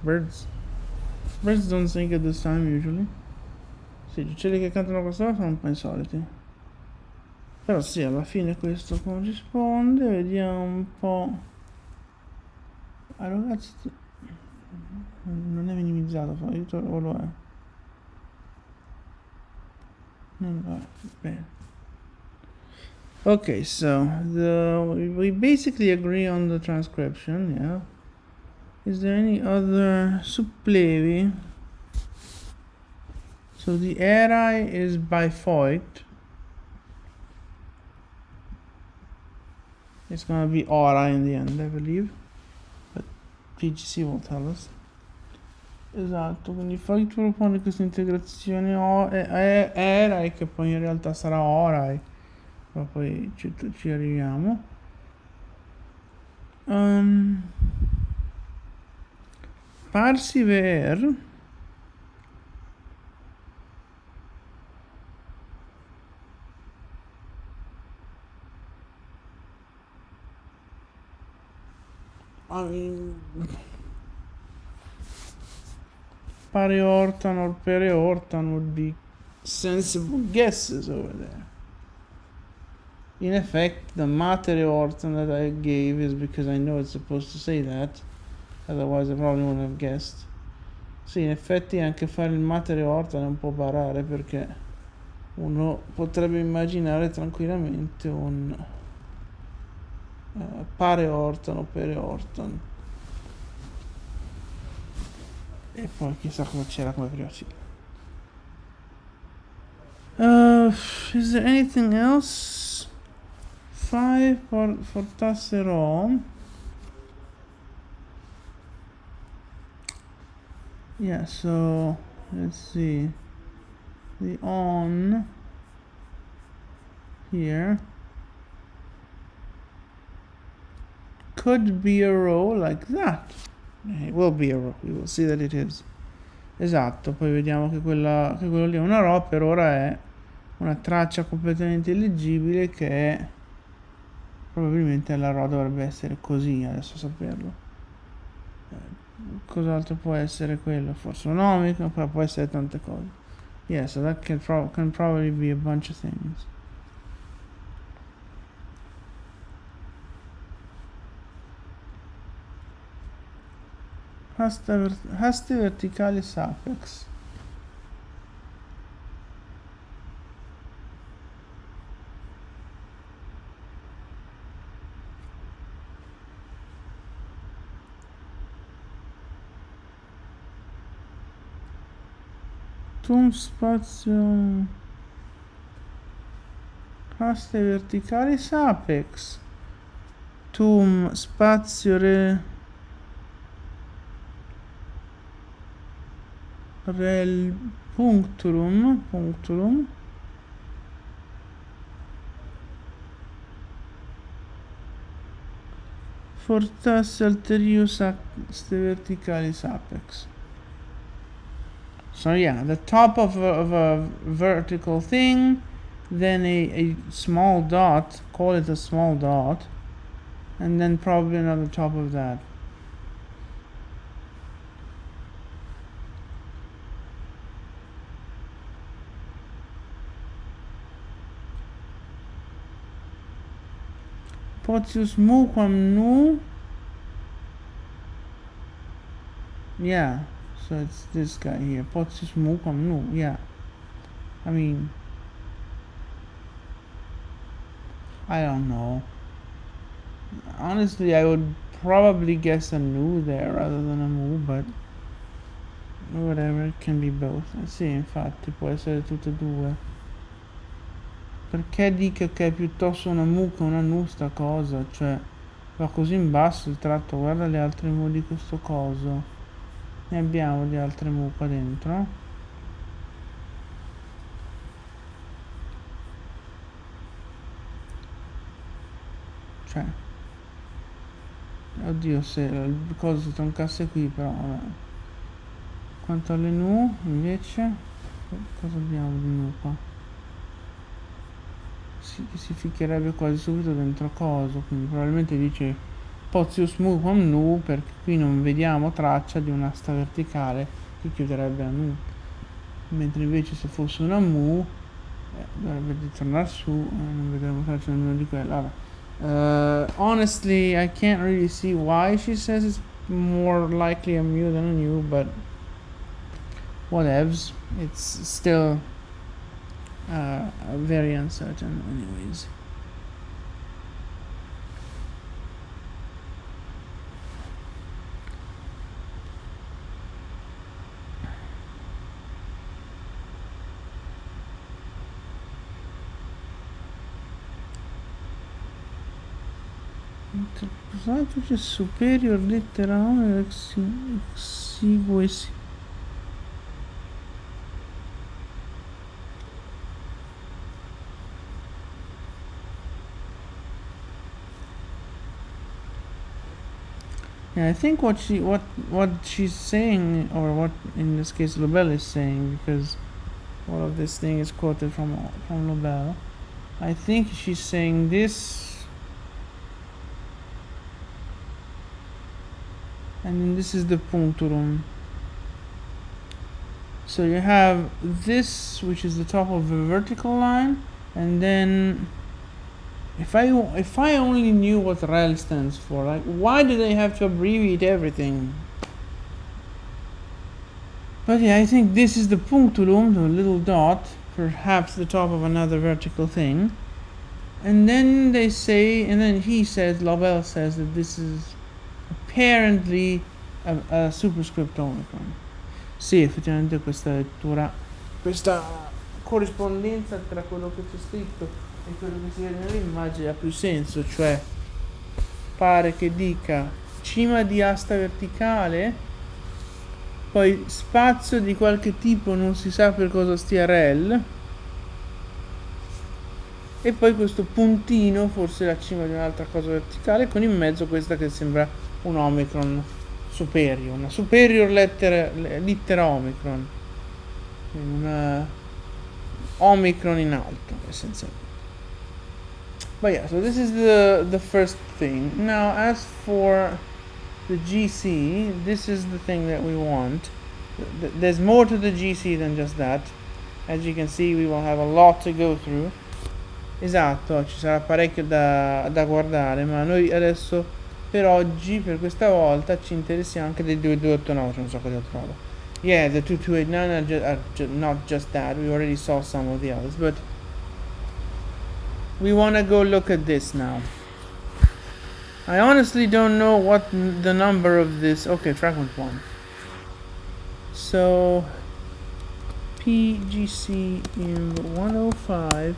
Birds don't sing at this time usually. Sì, gli uccelli che cantano questa cosa sono un po' insoliti. Però sì, alla fine questo corrisponde, vediamo un po'. Ah, ragazzi, non è minimizzato, aiuto o lo è? Non lo è, bene. Okay, so we basically agree on the transcription, yeah. Is there any other supplevi? So the erai is bifoict. It's gonna be ora in the end, I believe. But PGC will tell us. Esatto, quindi foict propone questa integrazione erai, che poi in realtà sarà orai. Ma poi ci arriviamo. Parsi ver. I mean, Pareortan or Pereortan would be sensible guesses over there. In effect, the Matereortan that I gave is because I know it's supposed to say that. Otherwise I probably wouldn't have guessed. Sì, in effetti anche fare il Matereortan è un po' barare, perché uno potrebbe immaginare tranquillamente un Pareortan o Pereortan. E poi chissà cosa c'era come prima sigla. Is there anything else? 5 portassero. Yeah, so let's see. The on here could be a row like that. It will be a row. We will see that it is. Esatto, poi vediamo che quello lì è una row, per ora è una traccia completamente illeggibile, che è probabilmente la row dovrebbe essere così, adesso saperlo. Cos'altro può essere quello? Forse un omico, però può essere tante cose. Yeah, so that can probably be a bunch of things. Haste verticali Sapphic. Tum spazio. Haste verticali Sapphic. Tum spazio rel punctulum fortasse alterius haste verticalis apex. So yeah, the top of a vertical thing then a small dot, call it a small dot, and then probably another top of that. Potius mu quam nu. Yeah, so it's this guy here. Potius mu quam nu. Yeah, I mean, I don't know. Honestly, I would probably guess a nu there rather than a mu, but whatever, it can be both. Sì, infatti, può essere tutte e due. Perché dica che è piuttosto una mu che una nu sta cosa? Cioè, va così in basso il tratto, guarda le altre mu di questo coso. Ne abbiamo di altre mu qua dentro. Cioè, oddio, se il coso si troncasse qui, però vabbè. Quanto alle nu, invece, cosa abbiamo di nu qua? Si ficcherebbe quasi subito dentro coso, quindi probabilmente dice Potius mu quam nu, perché qui non vediamo traccia di un'asta verticale che chiuderebbe a nu, mentre invece se fosse una mu dovrebbe ritornare su, non vedremo traccia nemmeno di quella. Honestly, I can't really see why she says it's more likely a mu than a nu, but whatevs, it's still very uncertain anyways. Interpretato superior letterale exiguesi. Yeah, I think what she's saying, or what in this case Lobel is saying, because all of this thing is quoted from Lobel. I think she's saying this, and then this is the puncturum. So you have this, which is the top of the vertical line, and then if I only knew what rel stands for, like, why do they have to abbreviate everything? But yeah, I think this is the punctulum, the little dot, perhaps the top of another vertical thing. And then they say, and then he says, Lobel says that this is apparently a superscript omicron. Sì, effettivamente questa lettura, questa corrispondenza tra quello che c'è scritto e quello che si vede nell'immagine ha più senso, cioè pare che dica cima di asta verticale, poi spazio di qualche tipo, non si sa per cosa stia rel, e poi questo puntino, forse la cima di un'altra cosa verticale, con in mezzo questa che sembra un omicron superior, una superior lettera omicron, una omicron in alto essenzialmente. But yeah, so this is the first thing. Now as for the GC, this is the thing that we want. There's more to the GC than just that. As you can see, we will have a lot to go through. Esatto, ci sarà parecchio da guardare, ma noi adesso per oggi, per questa volta, ci interessiamo anche del 2289, non so cosa trovo. Yeah, the 2289 are not just that, we already saw some of the others, but we want to go look at this now. I honestly don't know what the number of this. Okay, fragment 1. So PGC in 105,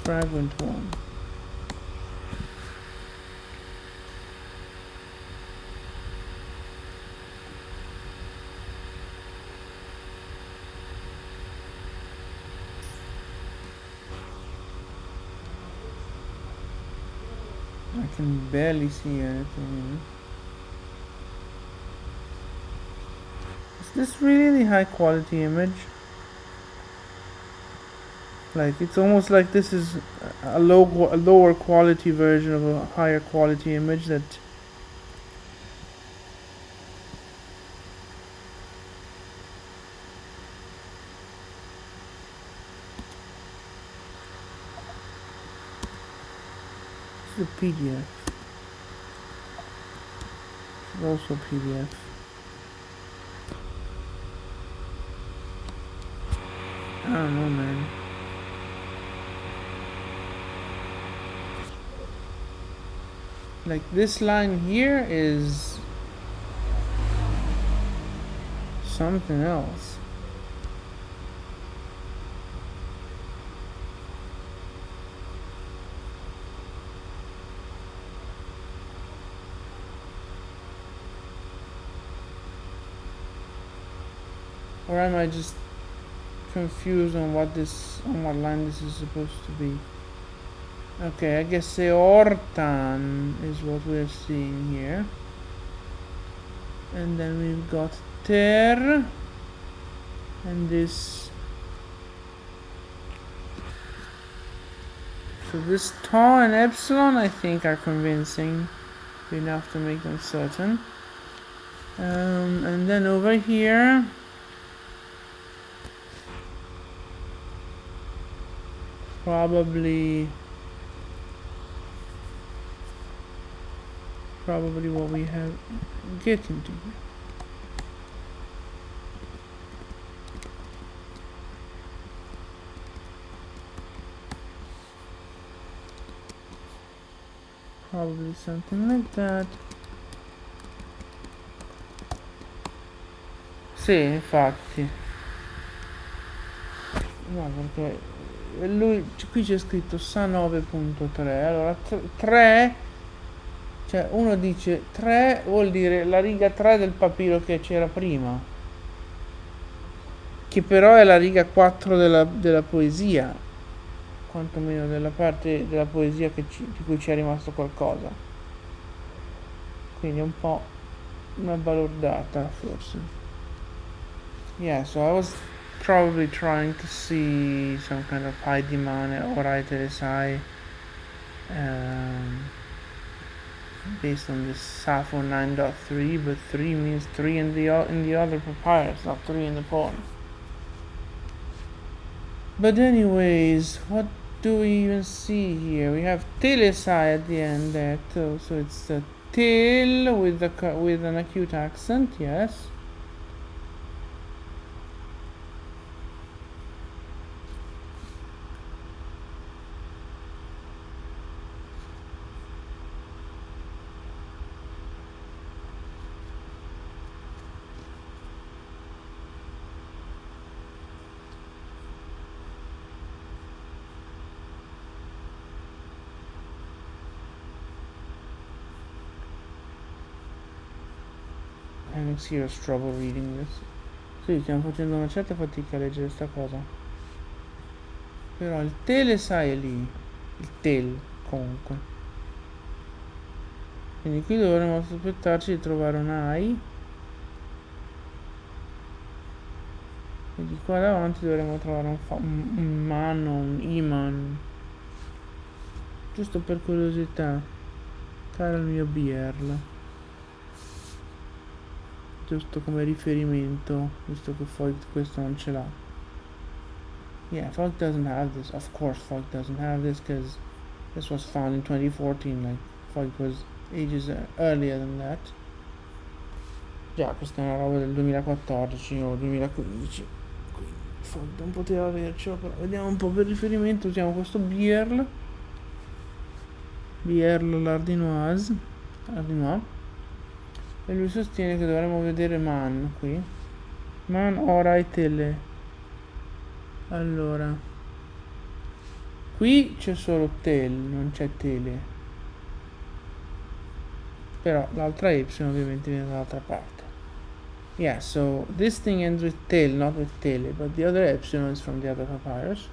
fragment 1. I can barely see anything. Is this really the high quality image? Like, it's almost like this is a lower quality version of a higher quality image that is a PDF. It's also a PDF. I don't know, man. Like, this line here is something else. Or am I just confused on what line this is supposed to be? Okay, I guess Seortan is what we're seeing here. And then we've got Ter. And this. So this Ta and Epsilon, I think, are convincing enough to make them certain. And then over here, probably what we have getting to. Probably something like that. Sì, infatti. No, perché qui c'è scritto SA 9.3. Allora 3, cioè uno dice 3 vuol dire la riga 3 del papiro che c'era prima, che però è la riga 4 della poesia, quantomeno della parte della poesia di cui ci è rimasto qualcosa, quindi è un po' una balordata forse. Yeah, so I was probably trying to see some kind of high demand or ITSI based on this Sappho 9.3, but 3 means 3 in the other papyrus, not 3 in the poem. But anyways, what do we even see here? We have Telesai at the end there too, so it's a til with an acute accent, yes. Having serious trouble reading this. Sì, stiamo facendo una certa fatica a leggere sta cosa. Però il tele sai è lì. Il tel comunque. Quindi qui dovremmo aspettarci di trovare un I. E di qua davanti dovremmo trovare un man o un iman. Giusto per curiosità. Caro il mio BRL. Giusto come riferimento, visto che Foyt questo non ce l'ha. Yeah, Foyt doesn't have this. Of course Foyt doesn't have this, because this was found in 2014, like Foyt was ages earlier than that. Già, questa è una roba del 2014 o 2015, quindi Foyt non poteva avercelo, però vediamo un po' per riferimento. Usiamo questo Bierl l'Ardinois, e lui sostiene che dovremmo vedere man qui. Man ora e tele. Allora, qui c'è solo tel, non c'è tele, però l'altra y ovviamente viene dall'altra parte. Yeah, so this thing ends with tel, not with tele, but the other epsilon is from the other papyrus.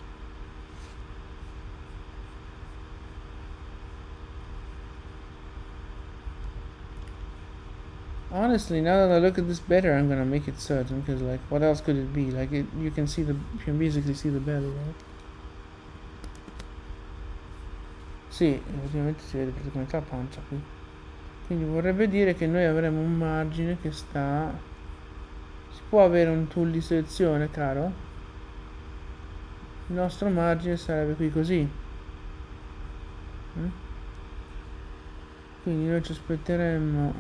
Honestly, now that I look at this better, I'm gonna make it certain, because like, what else could it be? Like, you can basically see the belly, right? Sì, effettivamente si vede praticamente la pancia qui. Quindi vorrebbe dire che noi avremo un margine che sta... Si può avere un tool di selezione, caro? Il nostro margine sarebbe qui così. Mm? Quindi noi ci aspetteremmo...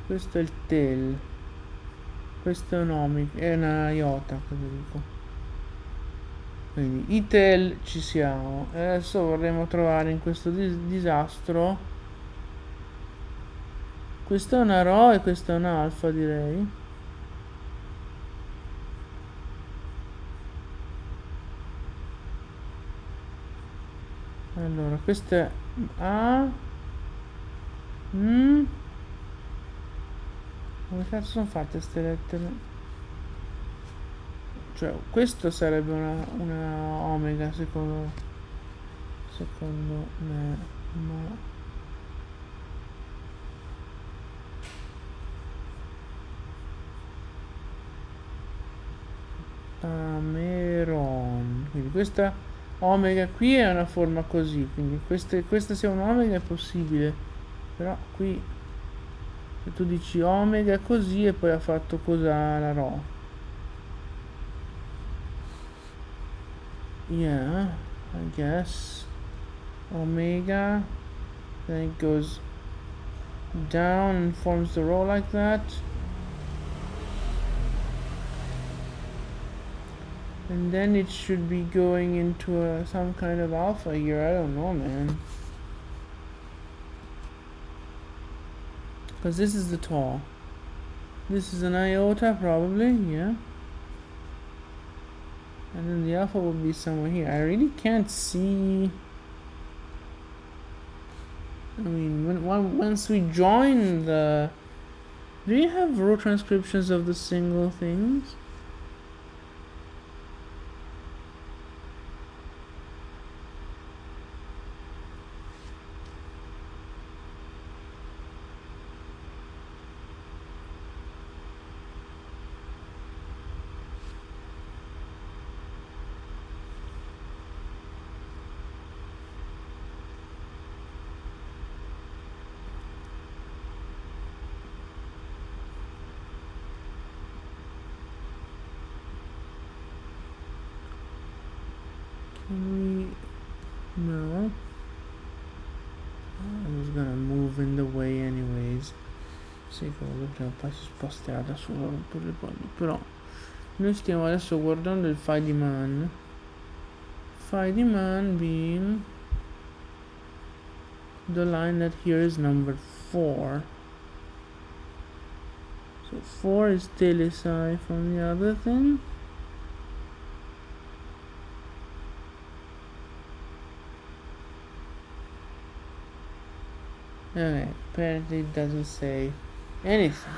Questo è il tail. Questo è un omic, è una iota, cosa dico. Quindi i tail ci siamo. E adesso vorremmo trovare in questo disastro. Questa è una rho e questa è un'alfa, direi. Allora, questa è A. Come cazzo sono fatte queste lettere? Cioè, questo sarebbe una omega secondo me, ma Tameron. Quindi questa omega qui è una forma così, quindi questa sia un omega è possibile, però qui se tu dici omega così e poi ha fatto cosa la rho. Yeah, I guess. Omega, then it goes down and forms the row like that. And then it should be going into some kind of alpha here. I don't know, man. Because this is the tau. This is an iota, probably, yeah. And then the alpha will be somewhere here. I really can't see. I mean, once we join the... Do you have row transcriptions of the single things? Can we... No. I was gonna move in the way anyways. Sì, comunque prima o poi si sposterà da solo per le palle. Però noi stiamo adesso guardando il file di man. File di man being the line that here is number 4. So 4 is teleciph from the other thing. Okay, apparently it doesn't say anything.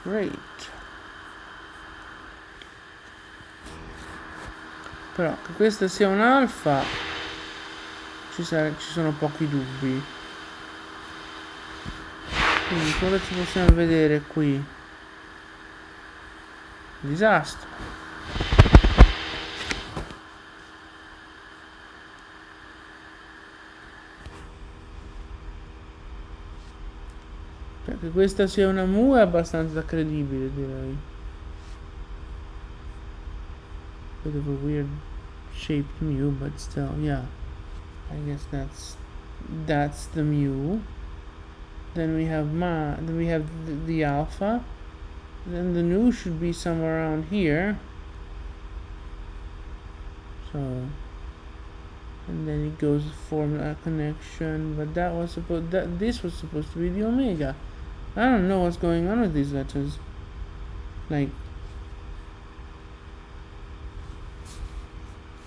Great. Però che questa sia un'alfa ci sono pochi dubbi. Quindi cosa ci possiamo vedere qui? Disastro. Cioè, che questa sia una mu è abbastanza credibile, direi. Bit of a weird shaped mu, but still, yeah. I guess that's the mu. Then we have the alpha. Then the nu should be somewhere around here. So, and then it goes to form a connection, but this was supposed to be the omega. I don't know what's going on with these letters. Like,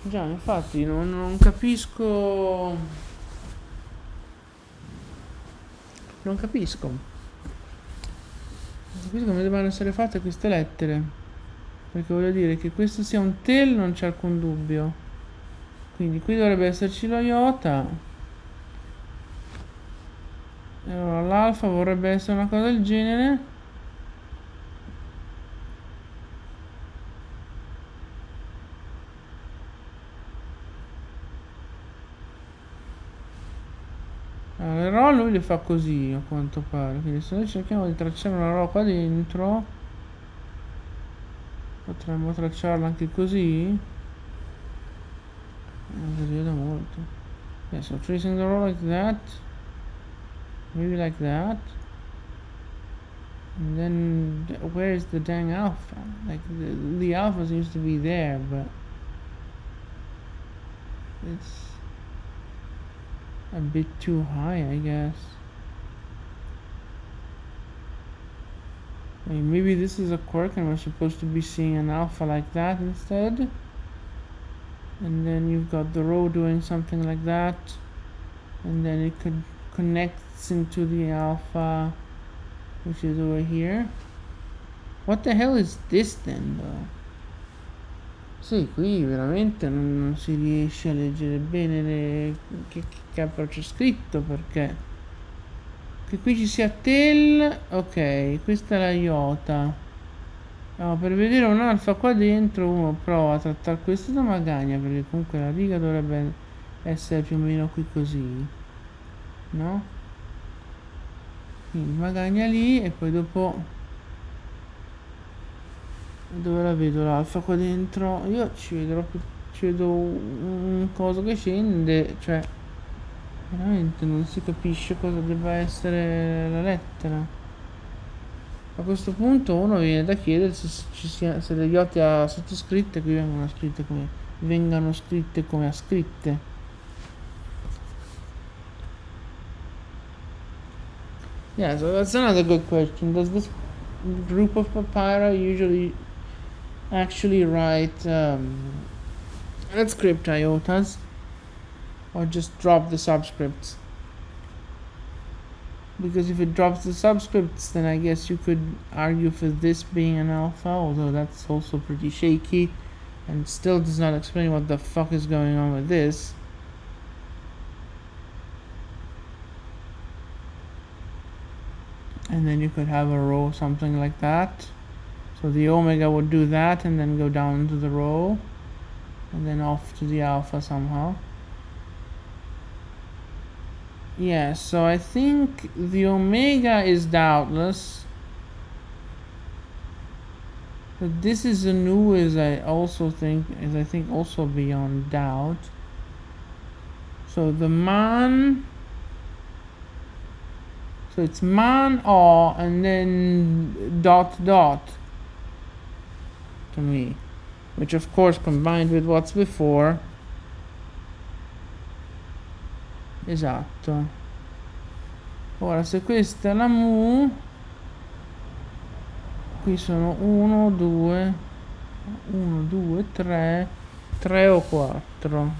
già, infatti non capisco. Non capisco come devono essere fatte queste lettere. Perché voglio dire che questo sia un tel non c'è alcun dubbio. Quindi qui dovrebbe esserci lo iota. E allora l'alfa vorrebbe essere una cosa del genere. Allora, le RAW lui le fa così a quanto pare, quindi se noi cerchiamo di tracciare una RAW qua dentro potremmo tracciarla anche così. Non vedo molto. Yeah, so tracing the RAW like that, maybe like that. And then where is the dang alpha? Like the alpha seems to be there, but it's a bit too high, I guess. I mean, maybe this is a quirk and we're supposed to be seeing an alpha like that instead. And then you've got the row doing something like that. And then it could connects into the alpha, which is over here. What the hell is this then, though? Sì, qui veramente non si riesce a leggere bene che cavolo c'è scritto, perché che qui ci sia tel. Ok, questa è la iota. No, per vedere un alfa qua dentro uno prova a trattare questo da magagna, perché comunque la riga dovrebbe essere più o meno qui così, no? Quindi magagna lì e poi dopo dove la vedo l'alfa qua dentro? Io ci vedo un coso che scende, cioè veramente non si capisce cosa debba essere la lettera. A questo punto uno viene da chiedersi se le iote ha sottoscritte qui vengano scritte come ha scritte. Yeah, so that's another good question. Does this group of papyri usually actually write script iotas, or just drop the subscripts? Because if it drops the subscripts, then I guess you could argue for this being an alpha, although that's also pretty shaky and still does not explain what the fuck is going on with this. And then you could have a row something like that. So the omega would do that and then go down into the row and then off to the alpha somehow. Yeah, so I think the omega is doubtless. But this is a nu is I think also beyond doubt. So the man, so it's man o and then dot dot to me, which of course combined with what's before. Esatto. Ora se questa è la mu, qui sono 1, 2, 3, 3 o 4.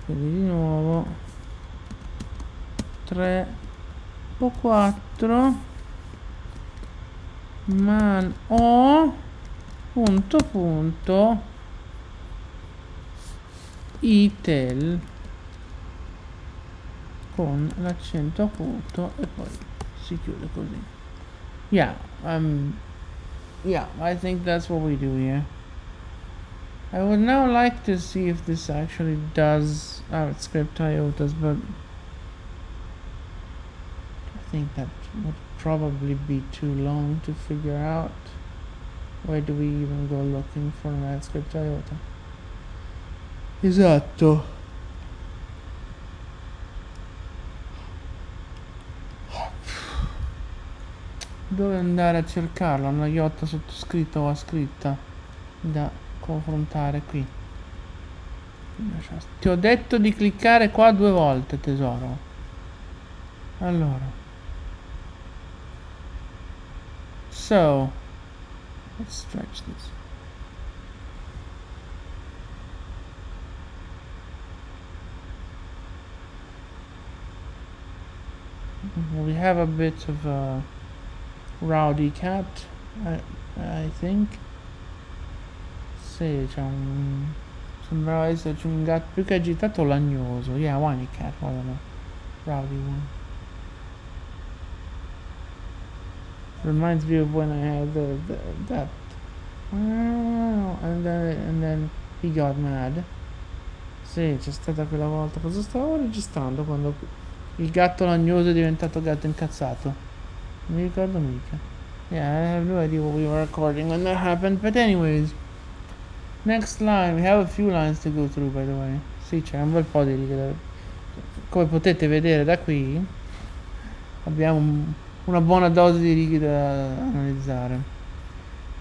Quindi di nuovo 3 o 4 man o punto itel con l'accento a punto e poi si chiude così. Yeah, I think that's what we do here. I would now like to see if this actually does script iotas, but I think that would probably be too long to figure out. Where do we even go looking for an script iota? Esatto. Dove andare a cercarla? Una iota sottoscritta o ascritta da confrontare qui. Ti ho detto di cliccare qua 2 volte, tesoro. Allora, so let's stretch this. We have a bit of a rowdy cat, I think. Sì, c'è sembrava esserci un gatto più che agitato, lagnoso. Yeah, whiny cat, more than a rowdy one. Reminds me of when I had that and then he got mad. Sì, c'è stata quella volta. Cosa stavo registrando quando il gatto lagnoso è diventato gatto incazzato? Non mi ricordo mica. Yeah, I have no idea what we were recording when that happened. But anyways, next line. We have a few lines to go through, by the way. Sì, c'è un bel po' di righe. Come potete vedere da qui, abbiamo una buona dose di righe da analizzare.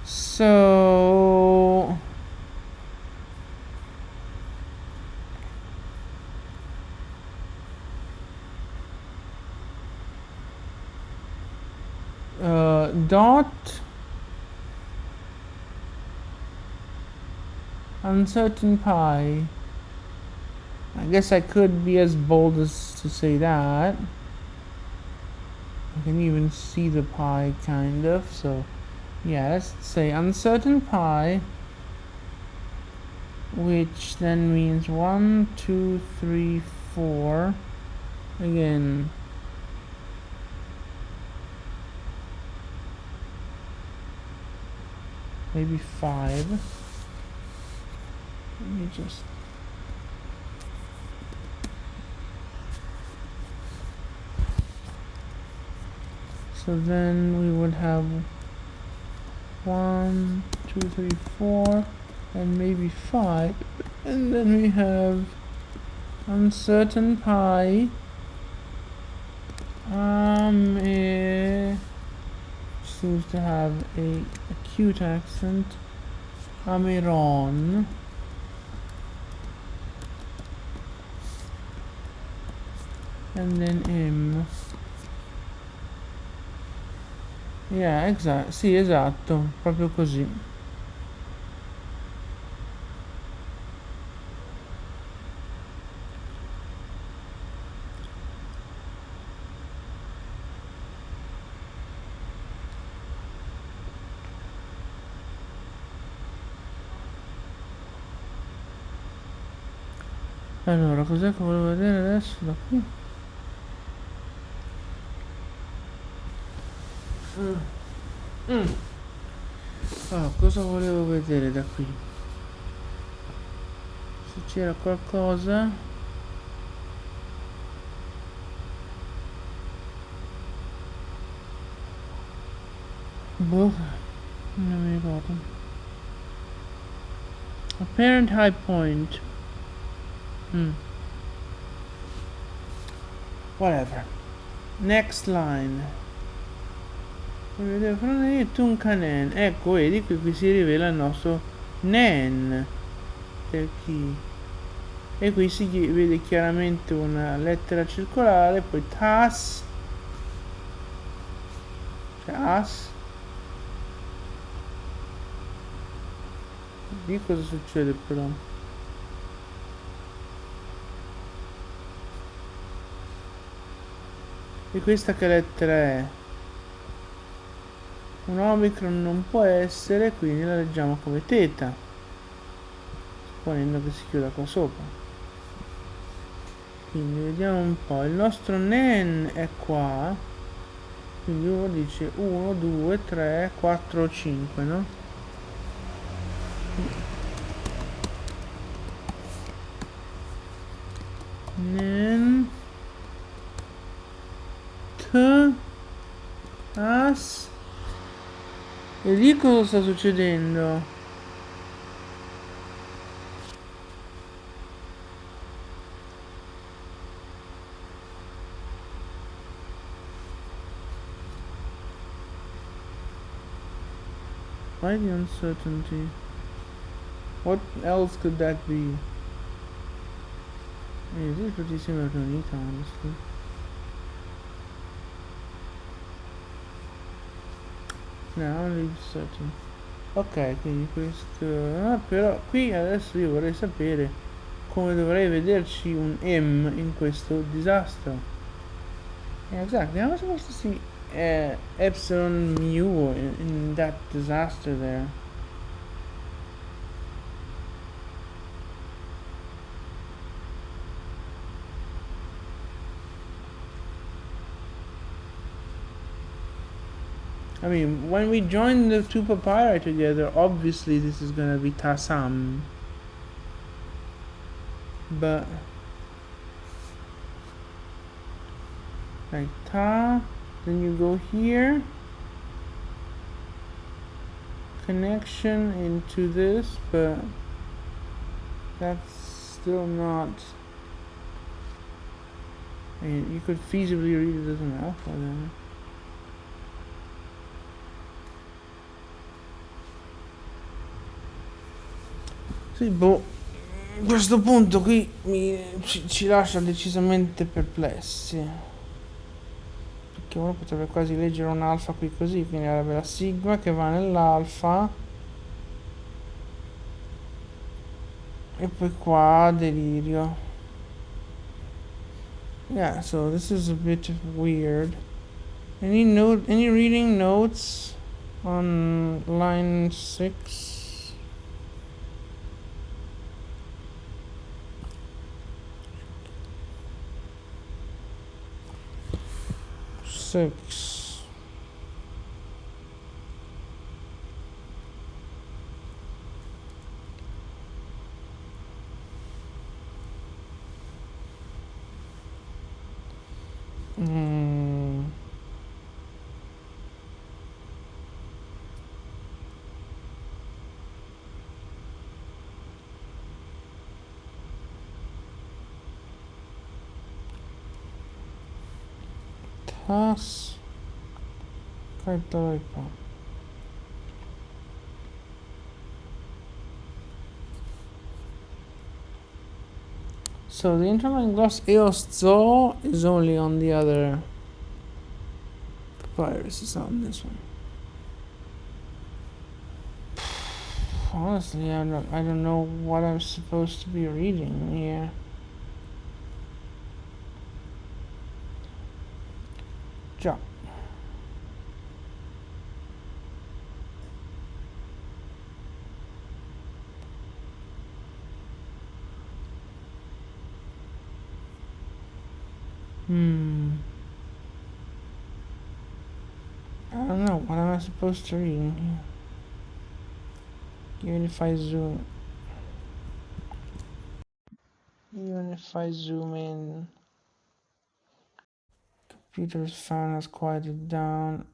So... dot uncertain pi. I guess I could be as bold as to say that. I can even see the pi kind of, so yeah, let's say uncertain pi, which then means 1, 2, 3, 4. Again, maybe 5. Let me just... So then we would have 1, 2, 3, 4, and maybe 5. And then we have uncertain pi. Seems to have a acute accent. Ameron. And then M. Yeah, sì, esatto, proprio così. Allora, cos'è che volevo vedere adesso da qui? Cosa volevo vedere da qui? Se c'era qualcosa. Boh, non mi ricordo. Apparent high point. Whatever. Next line. Tuncanen. Ecco, vedi qui si rivela il nostro nen. Per chi? E qui si vede chiaramente una lettera circolare, poi tas, cioè as. Di cosa succede però? E questa che lettera è? Un omicron non può essere, quindi la leggiamo come teta, supponendo che si chiuda qua sopra. Quindi vediamo un po', il nostro nen è qua, quindi uno dice 1, 2, 3, 4, 5, no? Nen t as. E lì cosa sta succedendo? Why the uncertainty? What else could that be? This is pretty similar to Anita, honestly. No, only certain. Ok, quindi questo... però qui adesso io vorrei sapere come dovrei vederci un M in questo disastro. Yeah, exactly. How am I supposed to see epsilon mu in that disaster there? I mean, when we join the two papyri together, obviously this is gonna be Tasam. but like ta, then you go here, connection into this, but that's still not. I mean, you could feasibly read it as an alpha then. Sì, boh, questo punto qui ci lascia decisamente perplessi. Perché uno potrebbe quasi leggere un alfa qui così, quindi avrebbe la sigma che va nell'alfa. E poi qua delirio. Yeah, so this is a bit weird. Any reading notes on line 6? 6. Tas Cartoipa. So the interline gloss eos zo is only on the other papyrus, it's not on this one. Honestly, I don't know what I'm supposed to be reading here. Già. I don't know, what am I supposed to read in here? Even if I zoom in, computer's fan has quieted down.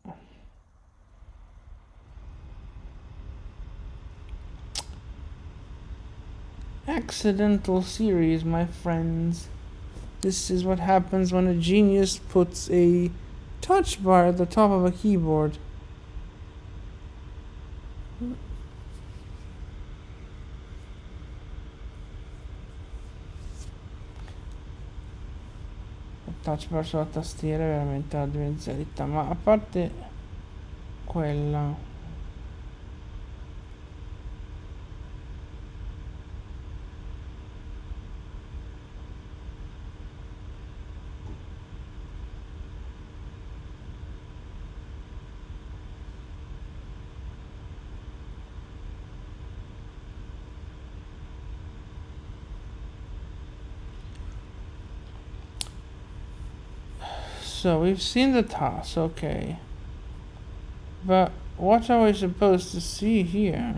Accidental series, my friends. This is what happens when a genius puts a touch bar at the top of a keyboard. Touch bar sulla tastiera è veramente la demenzialità, ma a parte quella, so we've seen the toss, okay, but what are we supposed to see here?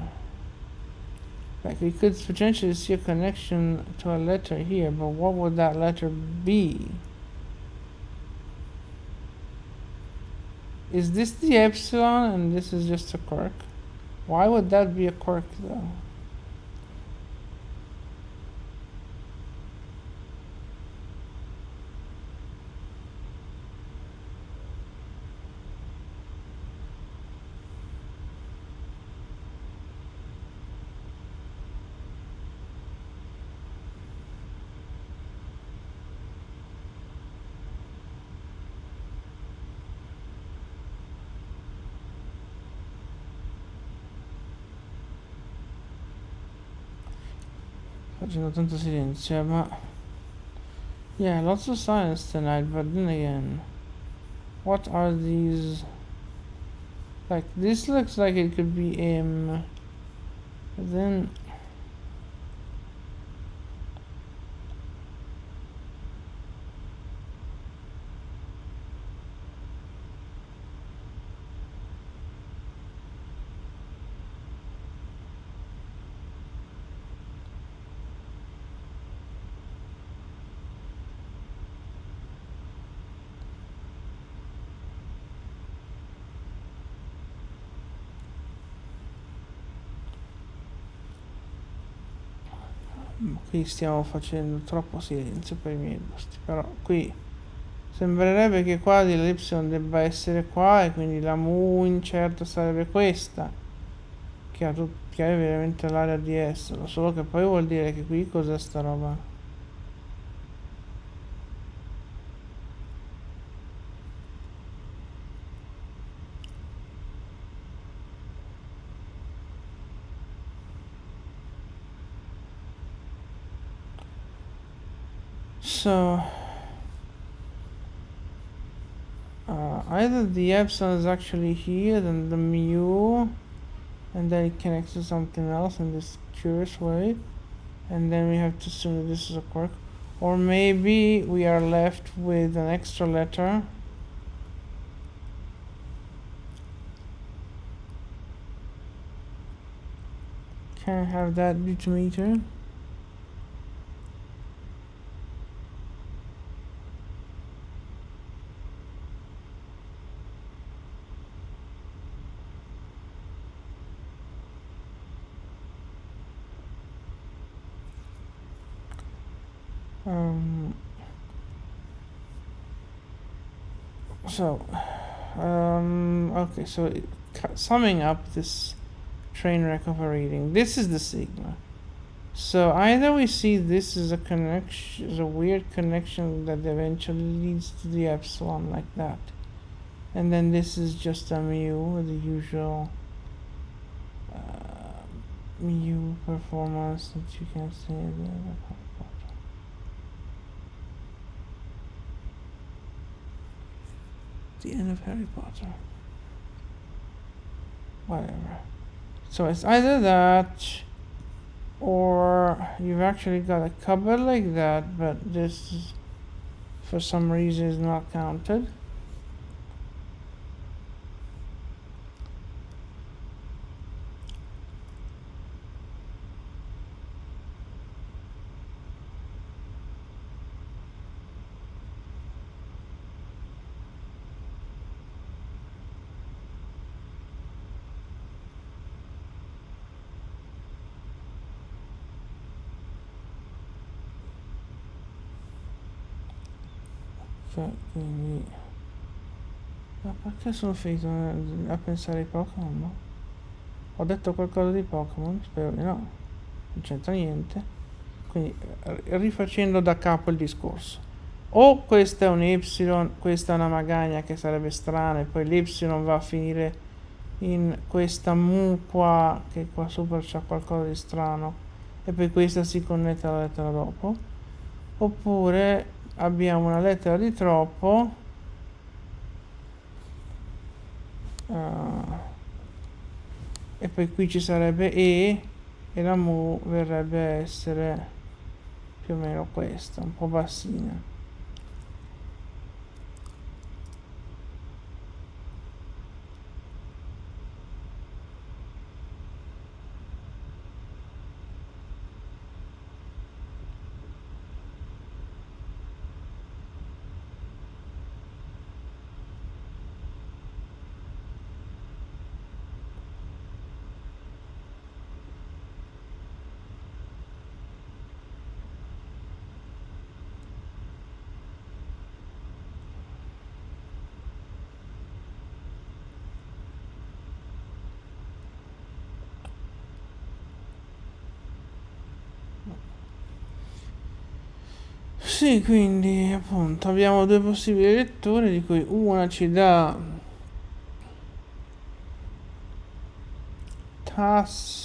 Like, we could potentially see a connection to a letter here, but what would that letter be? Is this the epsilon and this is just a quirk? Why would that be a quirk though? Facendo tanto silenzio, ma yeah, lots of silence tonight, but then again, what are these? Like, this looks like it could be M, but then Qui stiamo facendo troppo silenzio per i miei gusti, però qui sembrerebbe che qua l'Y debba essere qua e quindi la mu incerta sarebbe questa, che ha veramente l'area di essere, solo che poi vuol dire che qui cos'è sta roba? So, either the epsilon is actually here, then the mu, and then it connects to something else in this curious way, and then we have to assume that this is a quark. Or maybe we are left with an extra letter. Can I have that Butmeter? Okay, so summing up this train wreck of a reading, this is the sigma. So either we see this is a connection, is a weird connection that eventually leads to the epsilon like that, and then this is just a mu, the usual mu performance that you can see there. The end of Harry Potter. Whatever. So it's either that, or you've actually got a cupboard like that, but this is, for some reason is not counted. Quindi ma perché sono finito a pensare ai Pokémon, no? Ho detto qualcosa di Pokémon? Spero di no, non c'entra niente. Quindi rifacendo da capo il discorso, o questa è un Y, questa è una magagna che sarebbe strana, e poi l'Y va a finire in questa mu qua, che qua sopra c'è qualcosa di strano, e poi questa si connette alla lettera dopo, oppure abbiamo una lettera di troppo e poi qui ci sarebbe e la mu verrebbe a essere più o meno questa, un po' bassina. Sì, quindi appunto abbiamo due possibili letture, di cui una ci dà tas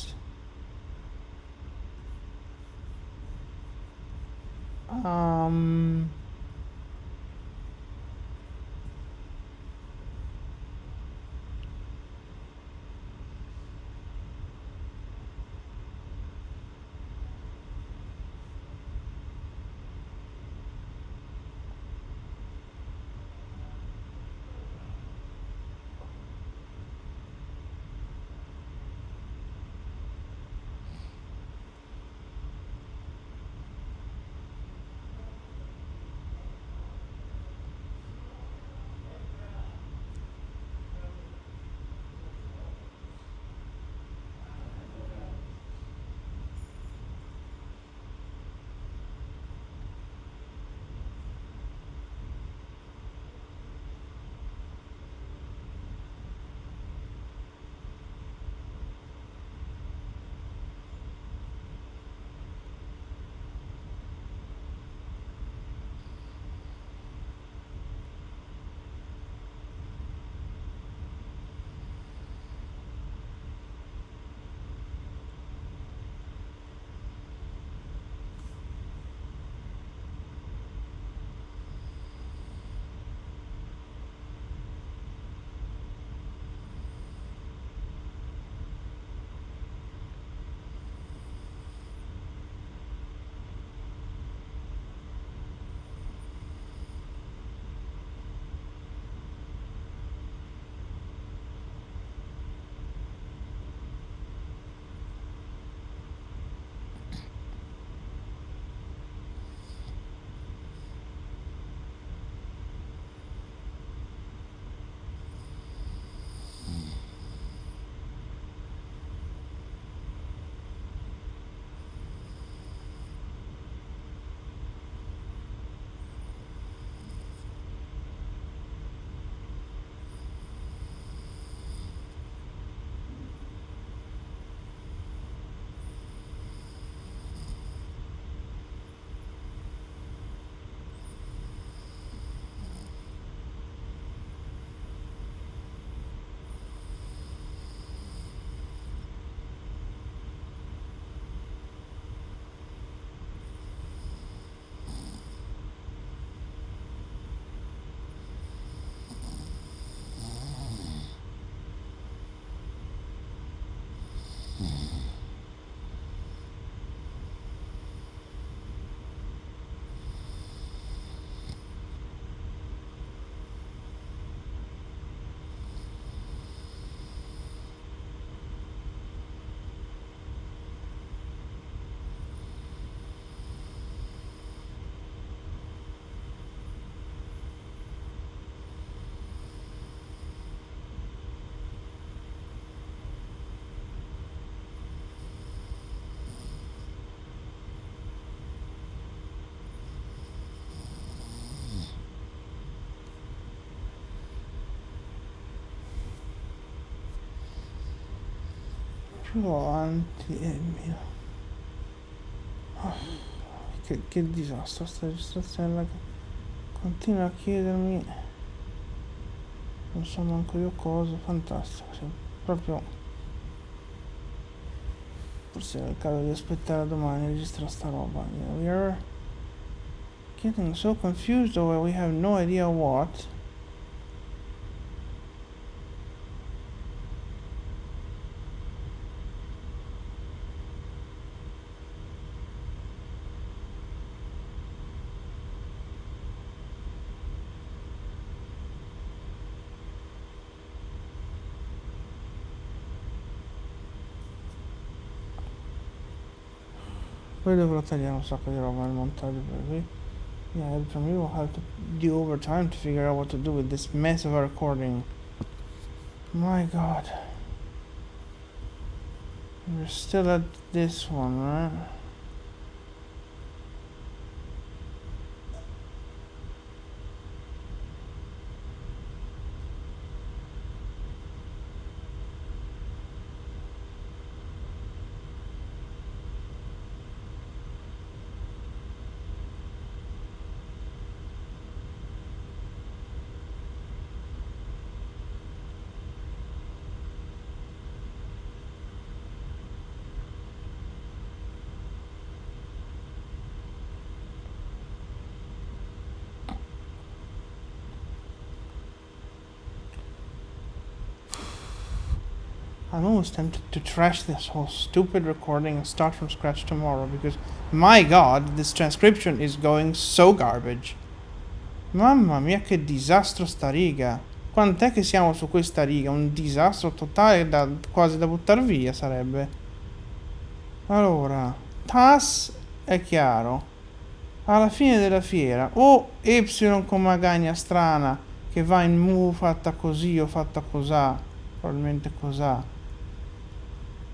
più avanti, mio. Oh, che disastro sta registrazione, che continua a chiedermi non so manco io cosa. Fantastico, cioè, proprio forse era il caso di aspettare domani a registrare sta roba. We are getting so confused over we have no idea what. Poi dovrò tagliare un sacco di roba nel montaggio, per cui yeah, from you will have to do overtime to figure out what to do with this mess of a recording. My god. We're still at this one, right? I'm almost tempted to trash this whole stupid recording and start from scratch tomorrow because, my god, this transcription is going so garbage. Mamma mia, che disastro sta riga. Quant'è che siamo su questa riga? Un disastro totale, quasi da buttar via sarebbe. Allora, TAS è chiaro. Alla fine della fiera, o Y con magagna strana che va in mu fatta così o fatta cosà, probabilmente cosà,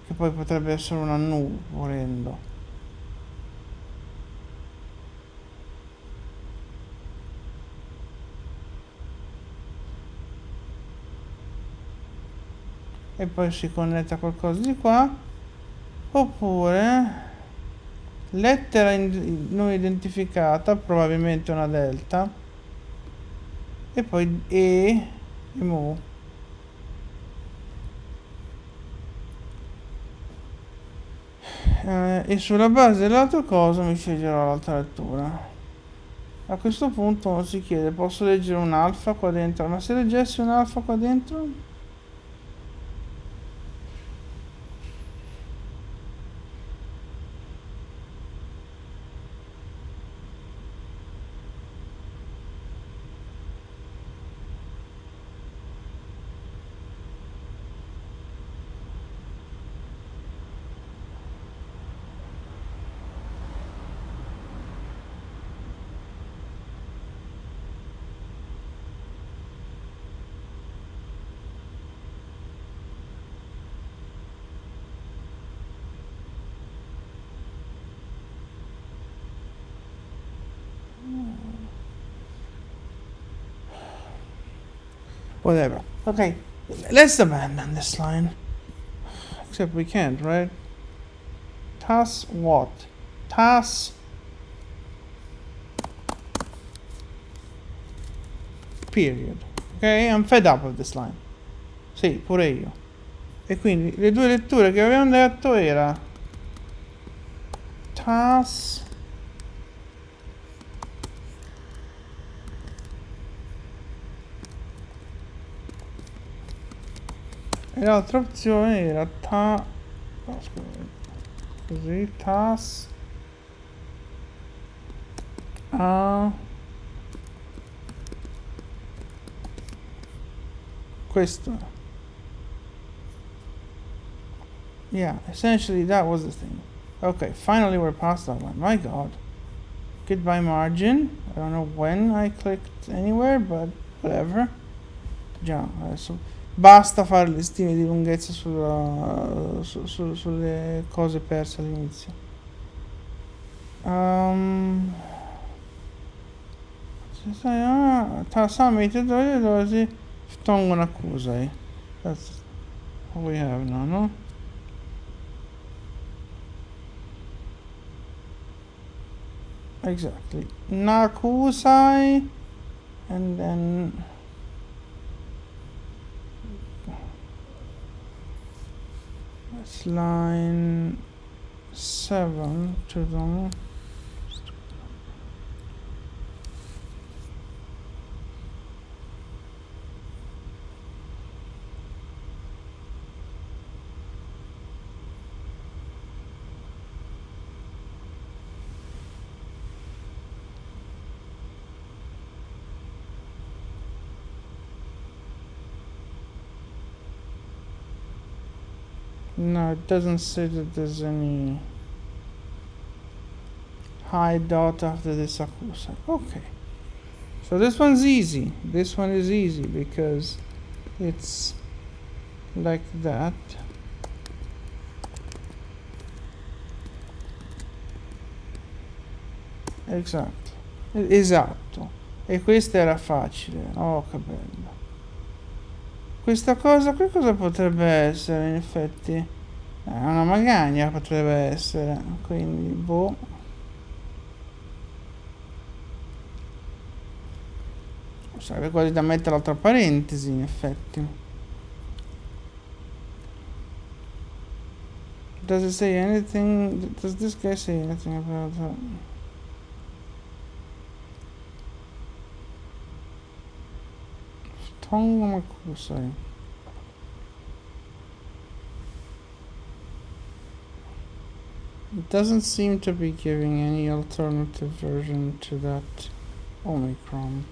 che poi potrebbe essere una nu volendo. E poi si connette a qualcosa di qua, oppure lettera non identificata, probabilmente una delta, e poi e mu. E sulla base dell'altro cosa mi sceglierò l'altra lettura. A questo punto uno si chiede, posso leggere un alfa qua dentro? Ma se leggessi un alfa qua dentro? Whatever. Okay, let's abandon this line. Except we can't, right? TAS what? TAS period. Ok, I'm fed up with this line. Sì, pure io. E quindi le due letture che avevamo detto era TAS e l'altra opzione era così TAS a questo. Yeah, essentially that was the thing. Okay, finally we're past that one. My god. Goodbye margin. I don't know when I clicked anywhere, but whatever. Già, adesso basta fare le stime di lunghezza sulle cose perse all'inizio. Summit dosi wtongo na kuzai. That's all we have now, no? exactly. Nakusai, and then it's line 7 to them. No, it doesn't say that there's any high dot after this akusai. Okay. So this one's easy. This one is easy because it's like that. Esatto. E questa era facile. Oh, che bello. Questa cosa qui cosa potrebbe essere, in effetti? Una magagna potrebbe essere. Quindi, boh. Sarebbe quasi da mettere l'altra parentesi, in effetti. Does it say anything? Does this guy say anything about that? Tongue Makusai. It doesn't seem to be giving any alternative version to that Omicron.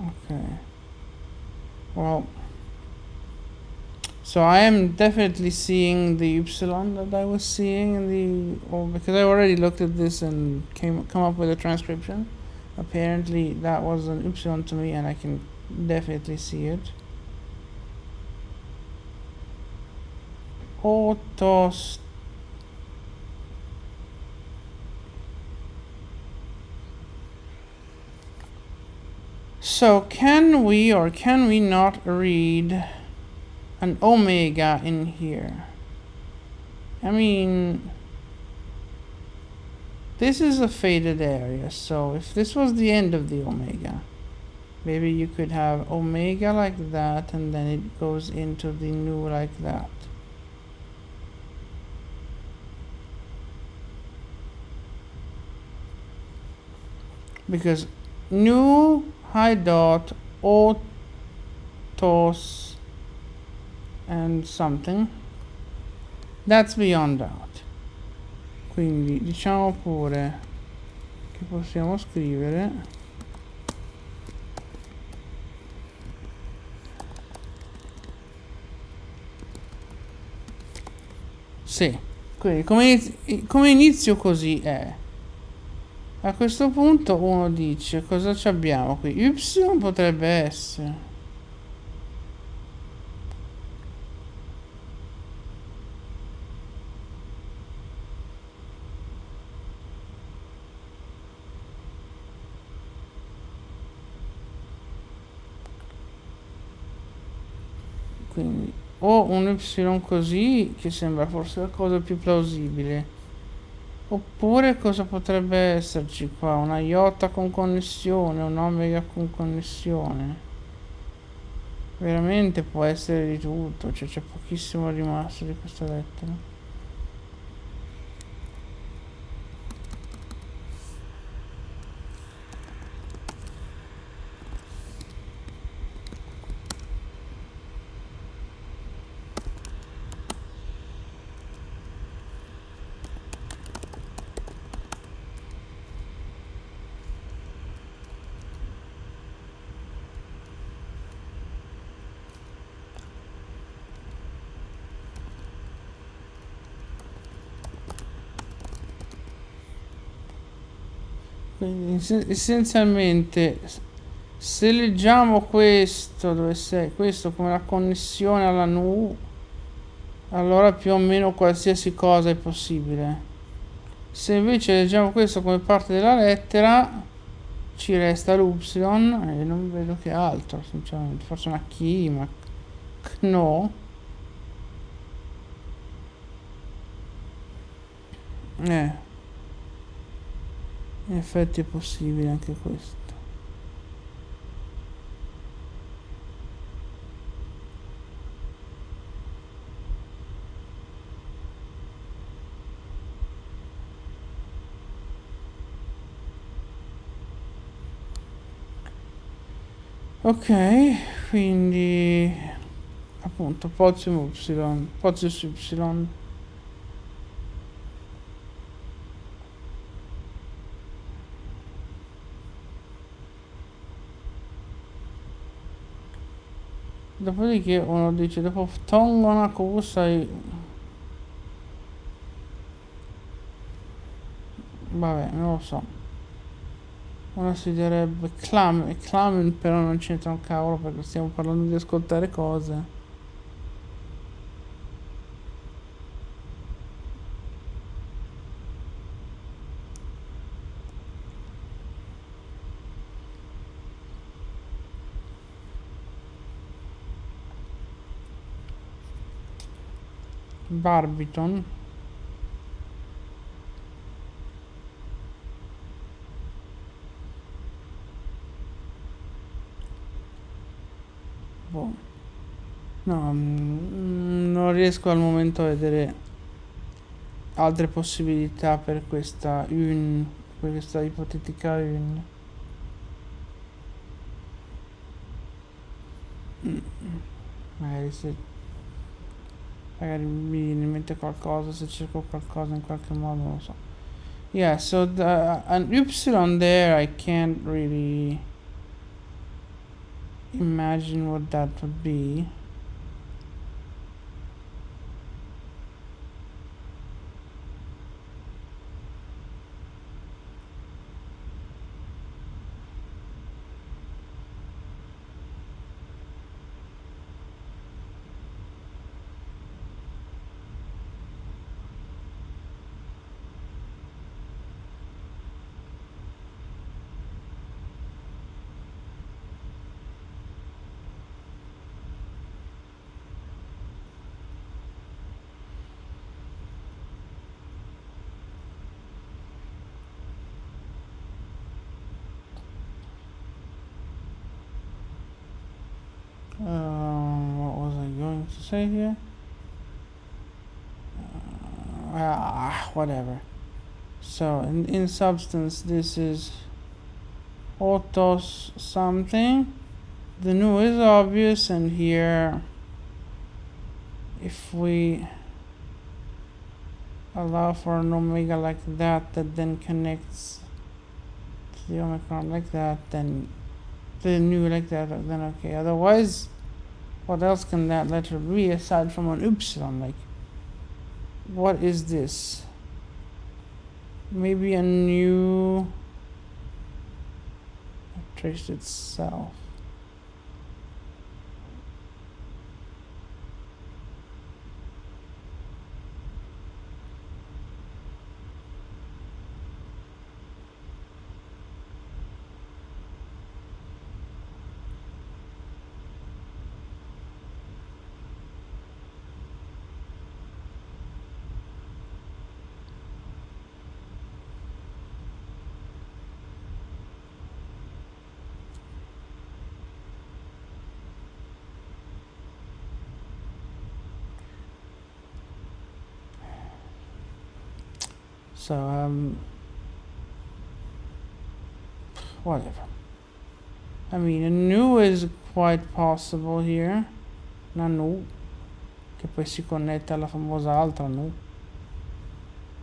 Okay. Well, so I am definitely seeing the Ypsilon that I was seeing in the, because I already looked at this and come up with a transcription. Apparently that was an Ypsilon to me, and I can definitely see it. Otos. So can we or can we not read an omega in here? I mean, this is a faded area, so if this was the end of the omega, maybe you could have omega like that, and then it goes into the nu like that. Because nu, high dot, otos, and something, that's beyond doubt. Quindi diciamo pure che possiamo scrivere sì, quindi come inizio così è. A questo punto uno dice, cosa ci abbiamo qui? Y potrebbe essere. Quindi o un Y così, che sembra forse la cosa più plausibile. Oppure cosa potrebbe esserci qua? Una iota con connessione, un omega con connessione. Veramente può essere di tutto, cioè c'è pochissimo rimasto di questa lettera. Quindi essenzialmente se leggiamo questo, dove sei, questo come la connessione alla nu, allora più o meno qualsiasi cosa è possibile. Se invece leggiamo questo come parte della lettera, ci resta l'upsilon e non vedo che altro, sinceramente. Forse una chi, ma no. In effetti è possibile anche questo. Ok, quindi appunto Pozium Y, Pozius Y. Dopodiché uno dice, dopo ftongo una cosa e... Vabbè, non lo so. Uno si direbbe clamen, però non c'entra un cavolo perché stiamo parlando di ascoltare cose. Barbiton. Boh. No, non riesco al momento a vedere altre possibilità per per questa ipotetica un. Magari se magari mi viene in mente qualcosa, se cerco qualcosa in qualche modo, non lo so. Yeah, so an Y there, I can't really imagine what that would be. What was I going to say here? Whatever. So, in substance, this is autos something. The nu is obvious, and here, if we allow for an omega like that then connects to the omicron like that, then the nu like that, then okay. Otherwise, what else can that letter be aside from an upsilon? Like, what is this? Maybe a new trace itself. So, whatever. I mean, a nu is quite possible here. Una nu, che poi si connette alla famosa altra nu.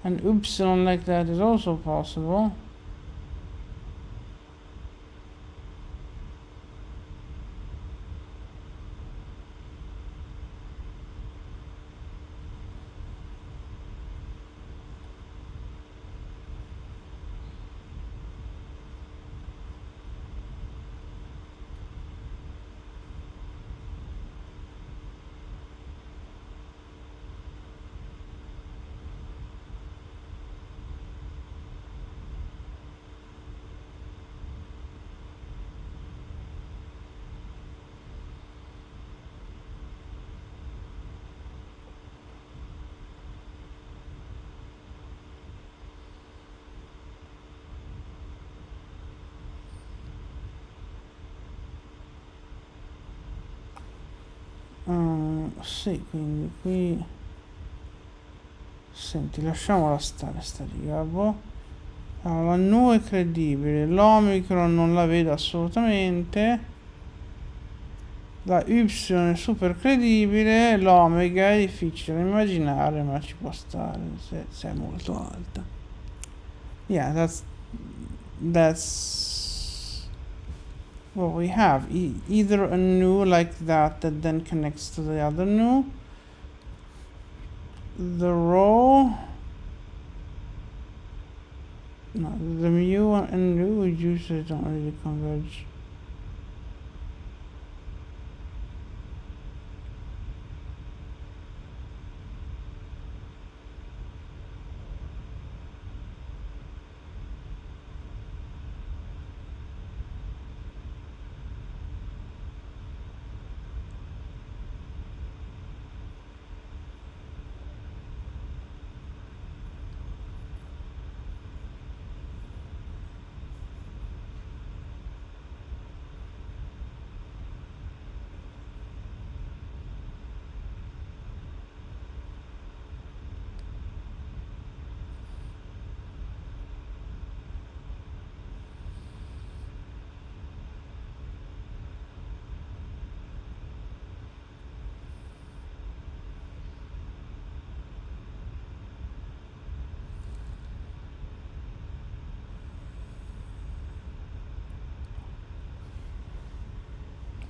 An upsilon like that is also possible. Sì, quindi qui... Senti, lasciamola stare sta riga, boh. Allora, la nu è credibile, l'omicron non la vedo assolutamente. La Y è super credibile, l'omega è difficile da immaginare, ma ci può stare se è molto alta. Yeah, that's what we have. Either a nu like that then connects to the other nu. The row, no, the mu and nu usually don't really converge.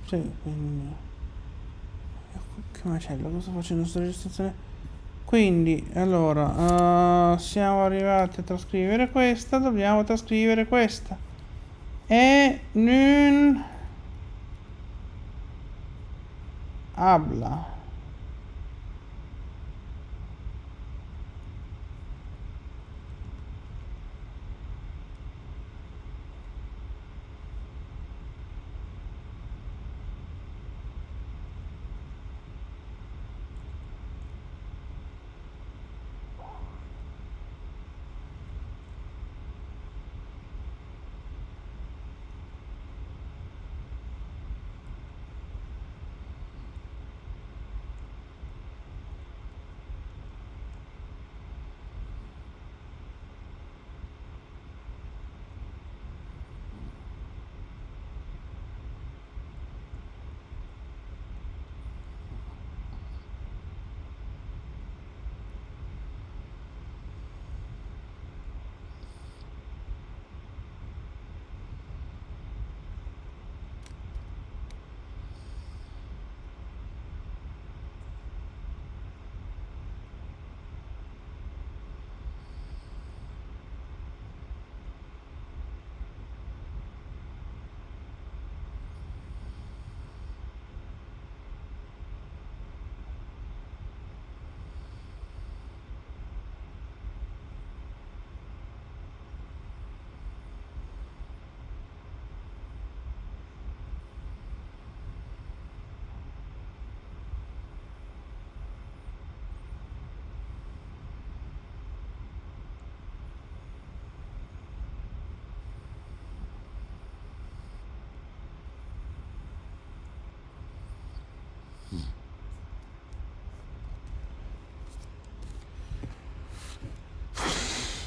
Sì, quindi... Che macello, cosa sto facendo sta registrazione? Quindi, allora, siamo arrivati a trascrivere questa, dobbiamo trascrivere questa. E nun habla.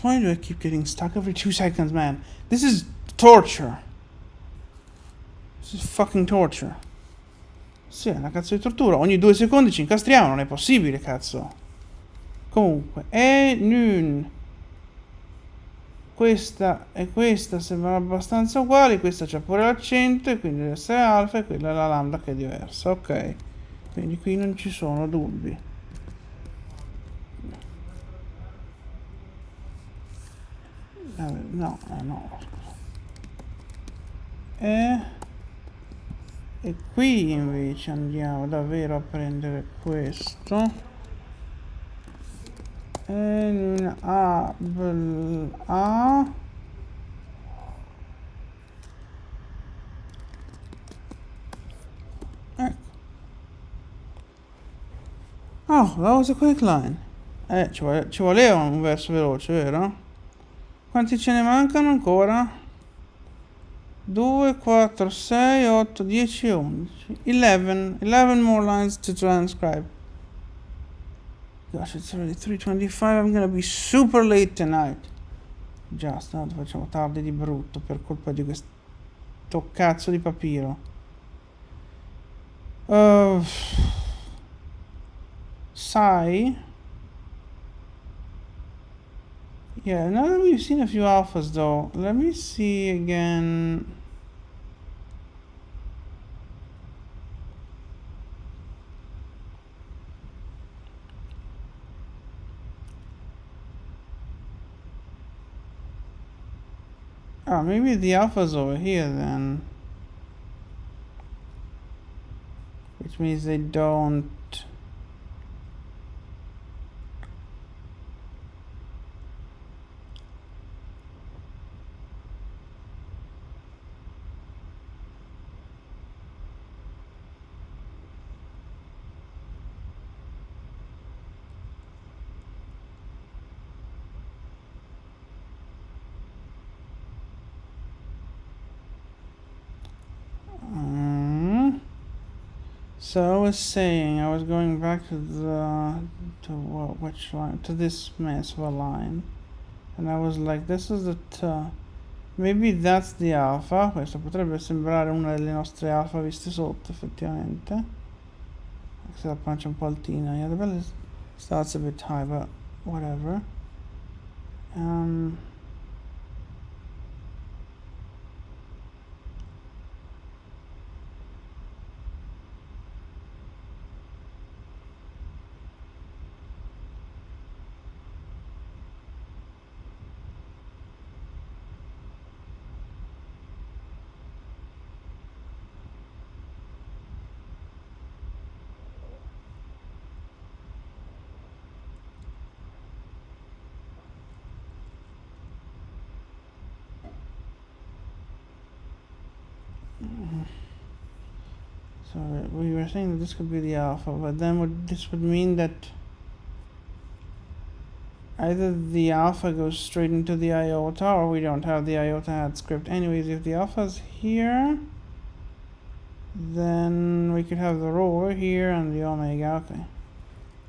Why do I keep getting stuck every 2 seconds, man? This is torture. This is fucking torture. Sì, è una cazzo di tortura. Ogni 2 secondi ci incastriamo, non è possibile, cazzo. Comunque, e nun. Questa e questa sembrano abbastanza uguali, questa c'ha pure l'accento e quindi deve essere alfa e quella è la lambda che è diversa, ok. Quindi qui non ci sono dubbi. No, no. E qui invece andiamo davvero a prendere questo. E A, A. Ecco. Oh, that was a quick line. Ci voleva un verso veloce, vero? Quanti ce ne mancano ancora? 2, 4, 6, 8, 10, 11. 11 more lines to transcribe. Gosh, it's already 3:25. I'm gonna be super late tonight. Già, stanotte facciamo tardi di brutto per colpa di questo cazzo di papiro. Sai. Yeah, now that we've seen a few alphas though, let me see again. Oh, maybe the alpha's over here then. Which means they don't. So I was saying, I was going back to which line? To this mess of a line. And I was like, this is the maybe that's the alpha. Questo potrebbe sembrare una delle nostre alpha viste sotto, effettivamente. Anche se la pancia è un po' altina. Yeah, the bell starts a bit high, but whatever. So we were saying that this could be the alpha, but then this would mean that either the alpha goes straight into the iota, or we don't have the iota add script. Anyways, if the alpha's here, then we could have the rho over here and the omega, ok.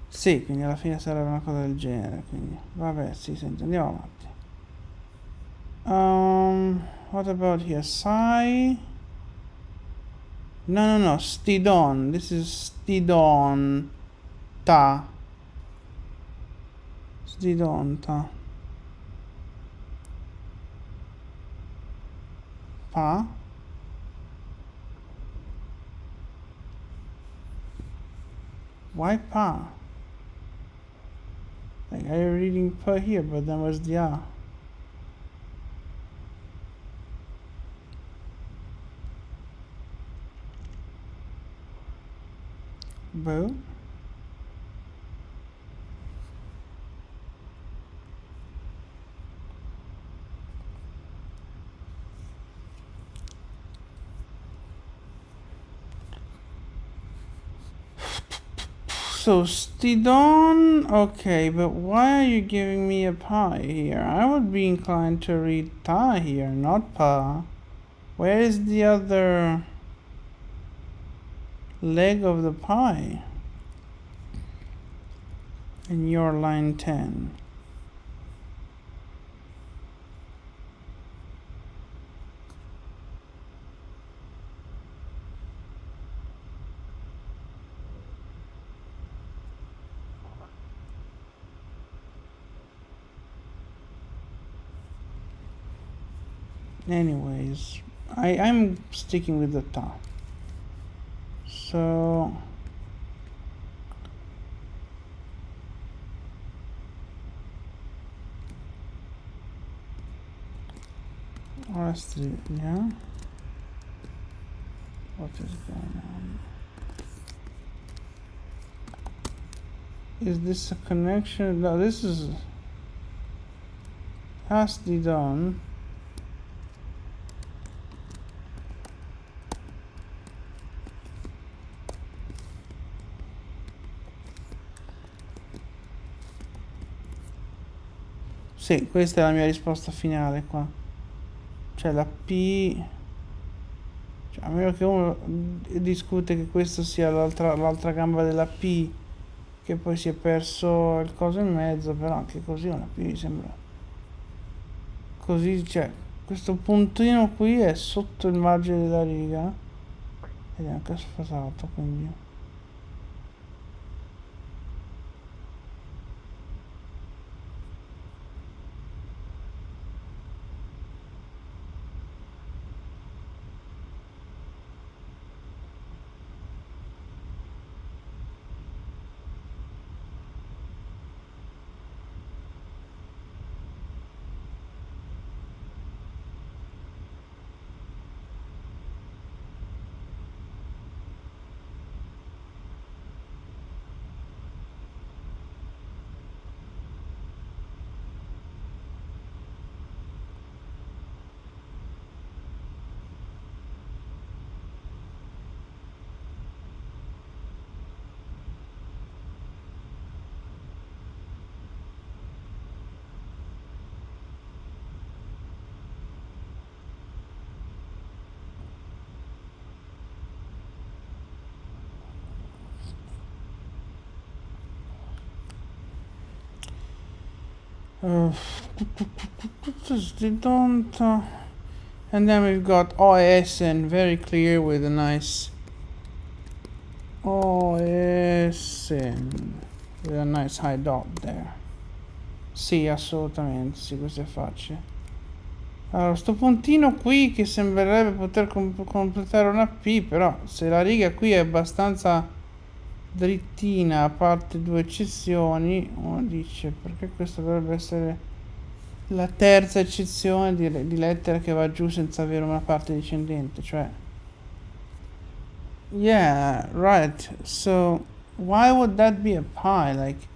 Sì, quindi alla fine sarebbe una cosa del genere, quindi vabbè, sì, senti, andiamo avanti. What about here? Psi? No, stidon. This is stidon. Ta. Stidon ta. Pa. Why pa? Like, I'm reading pa here, but then where's the a? Boo. So stidon, okay, but why are you giving me a pi here? I would be inclined to read ta here, not pa. Where is the other leg of the pi in your line 10? Anyways, I'm sticking with the ta. So honestly, yeah. What is going on? Is this a connection? No, this is has to be done. Sì, questa è la mia risposta finale qua. Cioè la P Cioè, a meno che uno discute che questo sia l'altra gamba della P, che poi si è perso il coso in mezzo, però anche così una P mi sembra. Così, cioè, questo puntino qui è sotto il margine della riga ed è anche sfasato, quindi. Don't. And then we've got OSN very clear with a nice OSN with a nice high dot there. Sì, assolutamente, sì, questo è facile. Allora, sto puntino qui che sembrerebbe poter completare una P, però se la riga qui è abbastanza drittina, a parte due eccezioni, uno dice perché questa dovrebbe essere la terza eccezione di lettera che va giù senza avere una parte discendente, cioè. Yeah, right. So why would that be a pi? Like,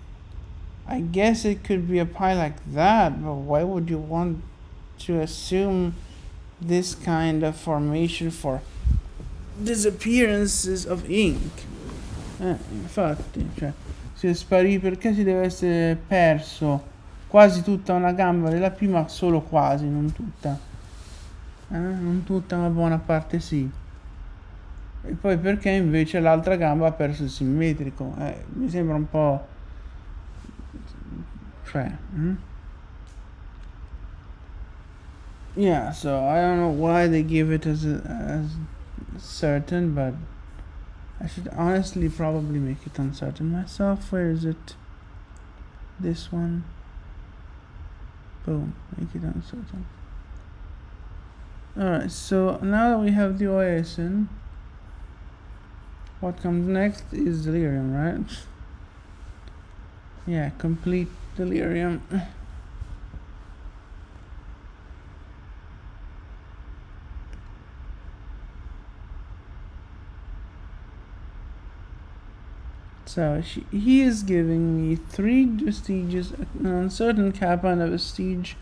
I guess it could be a pi like that, but why would you want to assume this kind of formation for disappearances of ink? Infatti, cioè, se sparì perché si deve essere perso quasi tutta una gamba della P, ma solo quasi, non tutta. Non tutta, ma buona parte sì. E poi perché invece l'altra gamba ha perso il simmetrico? Mi sembra un po'. Cioè. Yeah, so I don't know why they give it as certain, but I should honestly probably make it uncertain myself. Where is it? This one. Boom, make it uncertain. Alright, so now that we have the OSN, what comes next is delirium, right? Yeah, complete delirium. So he is giving me 3 vestiges, an uncertain kappa and a vestige.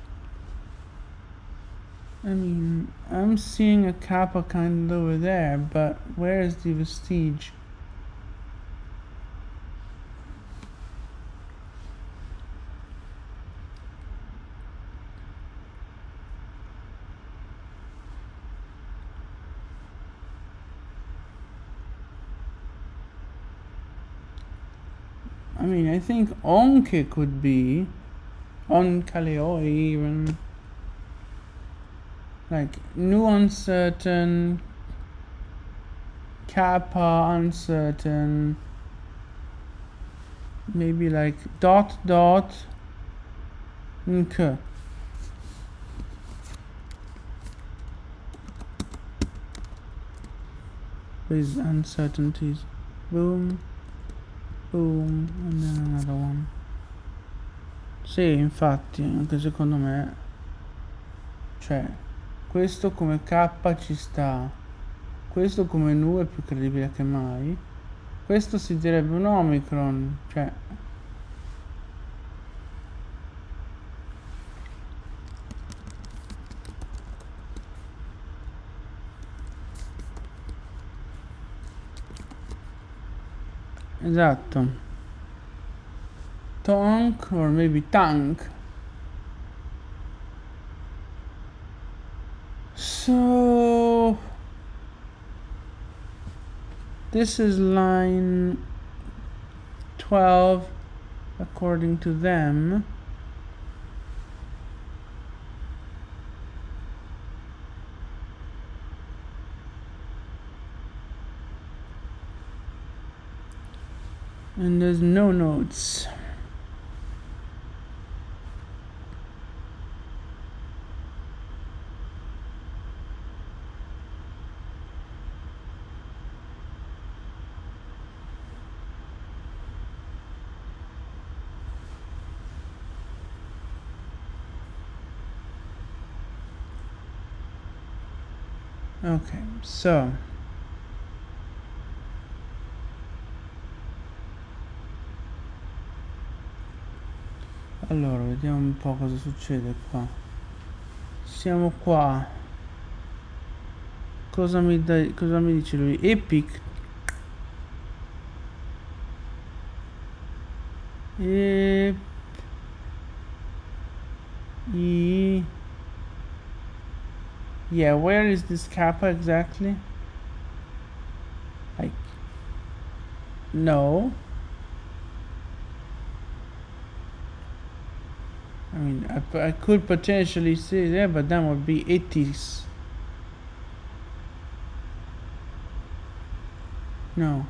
I mean, I'm seeing a kappa kind of over there, but where is the vestige? I mean, I think onke could be onkaleoi even. Like nu uncertain, kappa uncertain, maybe like dot dot nk. With uncertainties. Boom, boom, and then another one. Sì, infatti, anche secondo me. Cioè, questo come K ci sta. Questo come nu è più credibile che mai. Questo si direbbe un omicron. Cioè. Esatto. Tonk or maybe tank. So This is line 12 according to them. And there's no notes. Okay, so allora vediamo un po' cosa succede qua. Siamo qua. Cosa mi dice lui? Epic. Yeah, where is this kappa exactly? Like, no. I mean, I could potentially say there, but that would be 80s. No.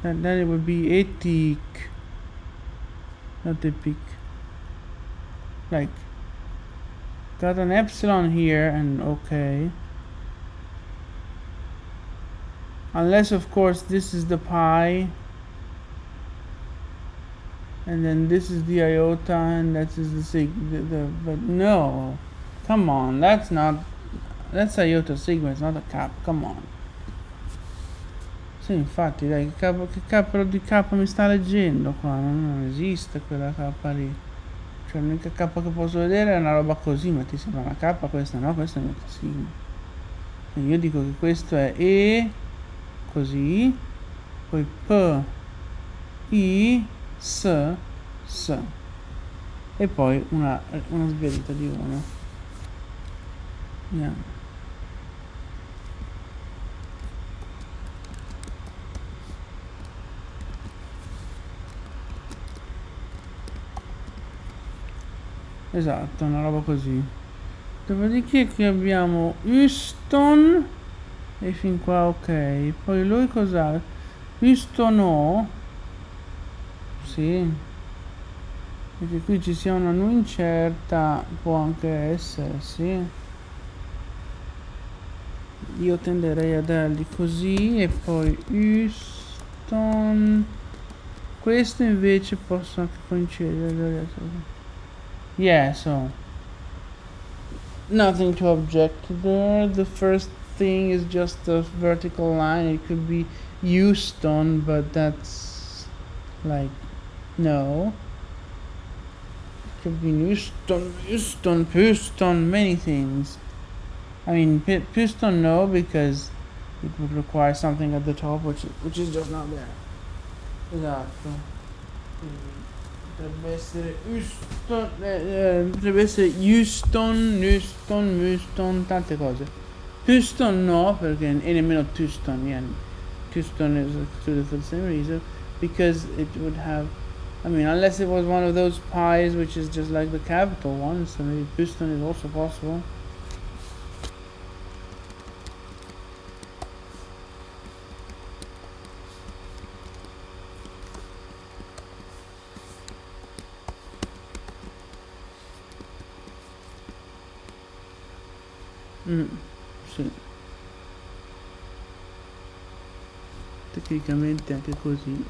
Then it would be epic, not epic. Like, got an epsilon here, and okay. Unless, of course, this is the pi, and then this is the iota, and that is the sig. But no, come on, that's iota sigma, it's not a kappa. Come on. Sì, infatti, dai, che capo di K mi sta leggendo qua? Non esiste quella K lì. Cioè, l'unica K che posso vedere è una roba così, ma ti sembra una K questa? No, questa è una sigma. E io dico che questo è E, così, poi P, I, S, e poi una sbiadita di 1. Yeah. Esatto, una roba così. Dopodiché qui abbiamo Houston e fin qua ok. Poi lui cos'ha? Houston no. Sì. Perché qui ci sia una nu incerta, può anche essere, sì. Io tenderei a dargli così e poi Houston. Questo invece posso anche coincidere. Yeah, so nothing to object there. The first thing is just a vertical line. It could be Houston, but that's like no. It could be Houston, many things. I mean, piston no, because it would require something at the top, which is just not there. Esatto. Potrebbe essere Houston, tante cose. Houston no, perché, e nemmeno Houston, yeah. Houston is excluded for the same reason, because it would have, I mean, unless it was one of those pies, which is just like the capital one, so maybe Houston is also possible. Sì. Tecnicamente anche così.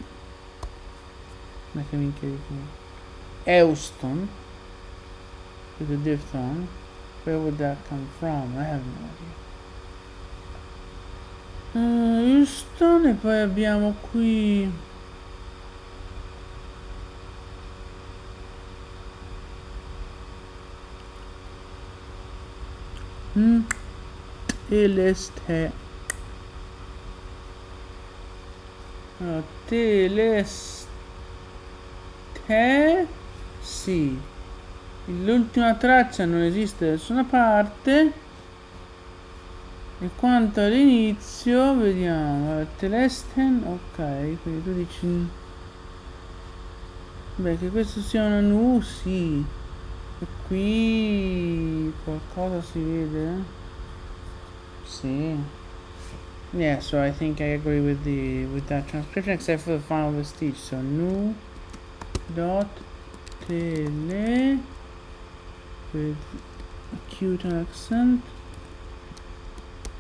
Ma che minchia di Euston. With a diphthong. Where would that come from? I have no idea. Houston, e poi abbiamo qui Teleste. No, Teleste. Sì. L'ultima traccia non esiste da nessuna parte. E quanto all'inizio, vediamo, Telesten, ok, quindi tu dici... Beh, che questo sia una nu, sì. E qui qualcosa si vede? Sì. Yeah, so I think I agree with that transcription except for the final vestige. So nu dot tele with acute accent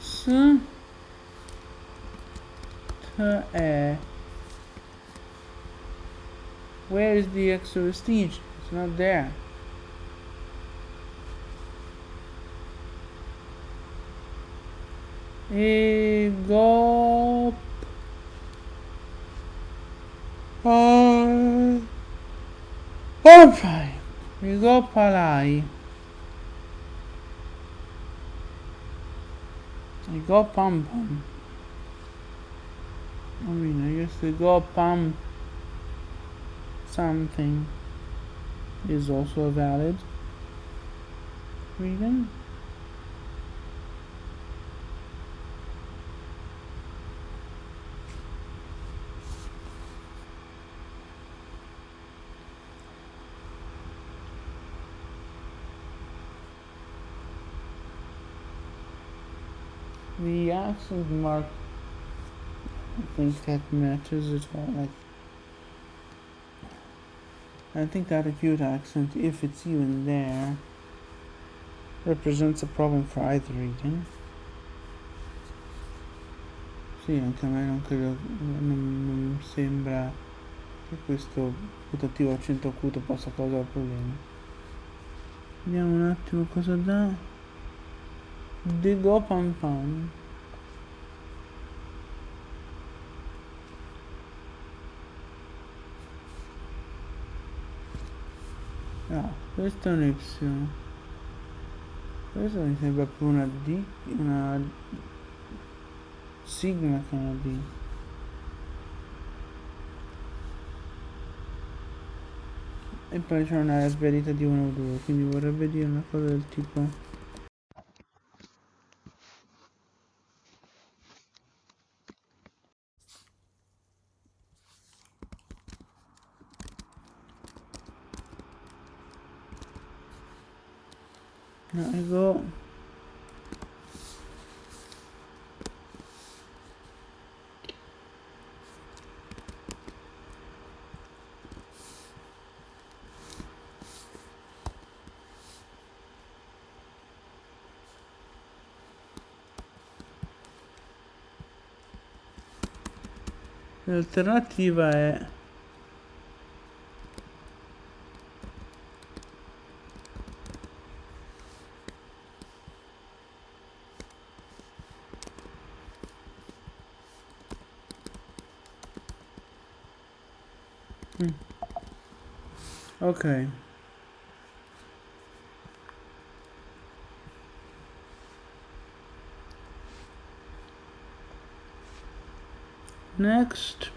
s t e. Where is the extra vestige? It's not there. Ego Orpai. Ego palai. Ego pam pam. I mean, I guess the go pam something is also a valid reason. The accent mark, I think that matches it all. Like, I think that acute accent, if it's even there, represents a problem for either reading. Sì, anche a me non credo, non sembra che questo putativo accento acuto possa causare problemi. Vediamo un attimo cosa dà. De go pam pam. No, questo è un Y. Questo mi sembra più una D, una sigma che una D. E poi c'è una sbiadita di 1 o 2, quindi vorrebbe dire una cosa del tipo... No, ego... L'alternativa è... Ok. Next.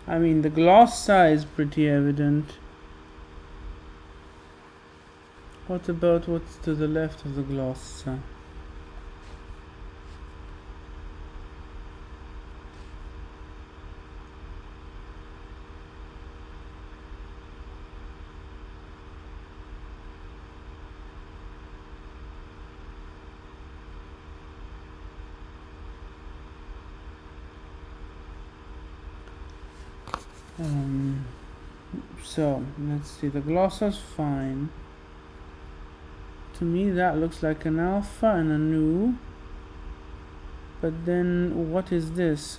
I mean, the glossa is pretty evident. What about what's to the left of the glossa? So, let's see, the glossa's fine. To me that looks like an alpha and a nu. But then, what is this?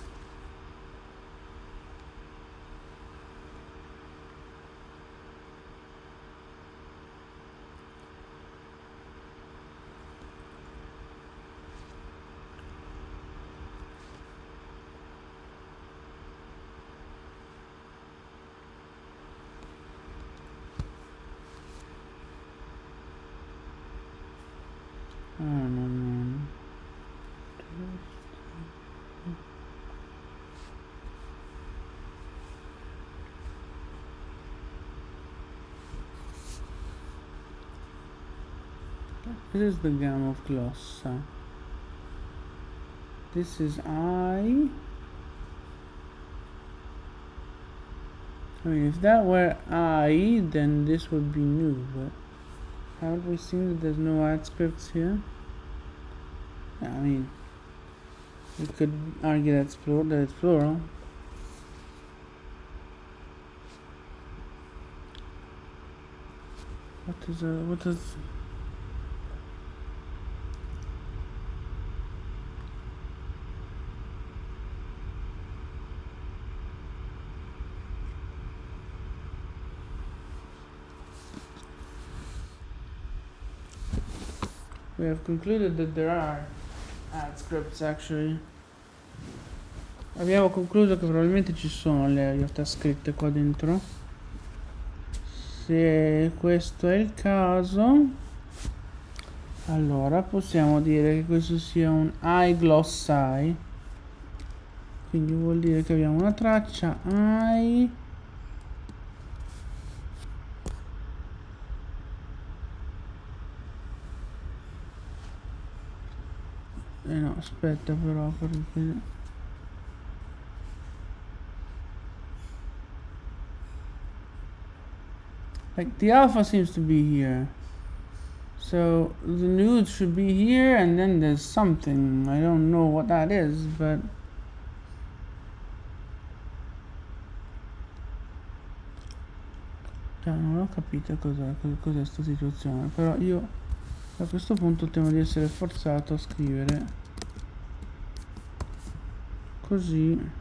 Oh, no. This is the gum of glossa. This is I. I mean, if that were I, then this would be new, but haven't we seen that there's no adscripts here? I mean, we could argue that it's plural. What is we have concluded that there are adscripts actually. Abbiamo concluso che probabilmente ci sono le realtà scritte qua dentro. Se questo è il caso, allora possiamo dire che questo sia un I glossai, quindi vuol dire che abbiamo una traccia I no, aspetta però, perché like the alpha seems to be here, so the nude should be here, and then there's something, I don't know what that is, but non ho capito cos'è sta situazione, però io a questo punto temo di essere forzato a scrivere così.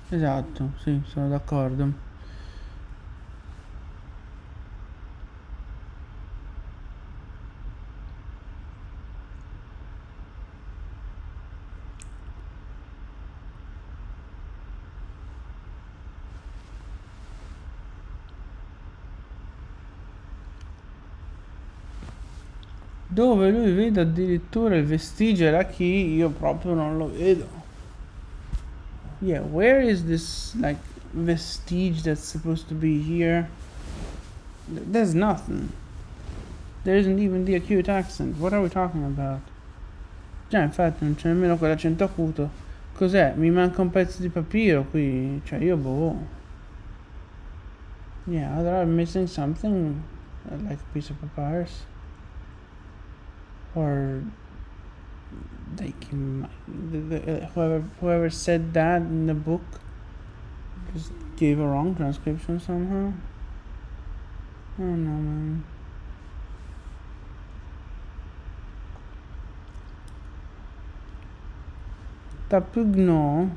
Esatto, sì, sono d'accordo. Dove lui vede addirittura il vestigio era chi, io proprio non lo vedo. Yeah, where is this like vestige that's supposed to be here? There's nothing. There isn't even the acute accent. What are we talking about? Già, infatti non c'è nemmeno quell'accento acuto. Cos'è? Mi manca un pezzo di papiro qui. Cioè io boh. Yeah, either I'm missing something, like a piece of papyrus, or like whoever said that in the book just gave a wrong transcription somehow. I don't know, man. Tapugno.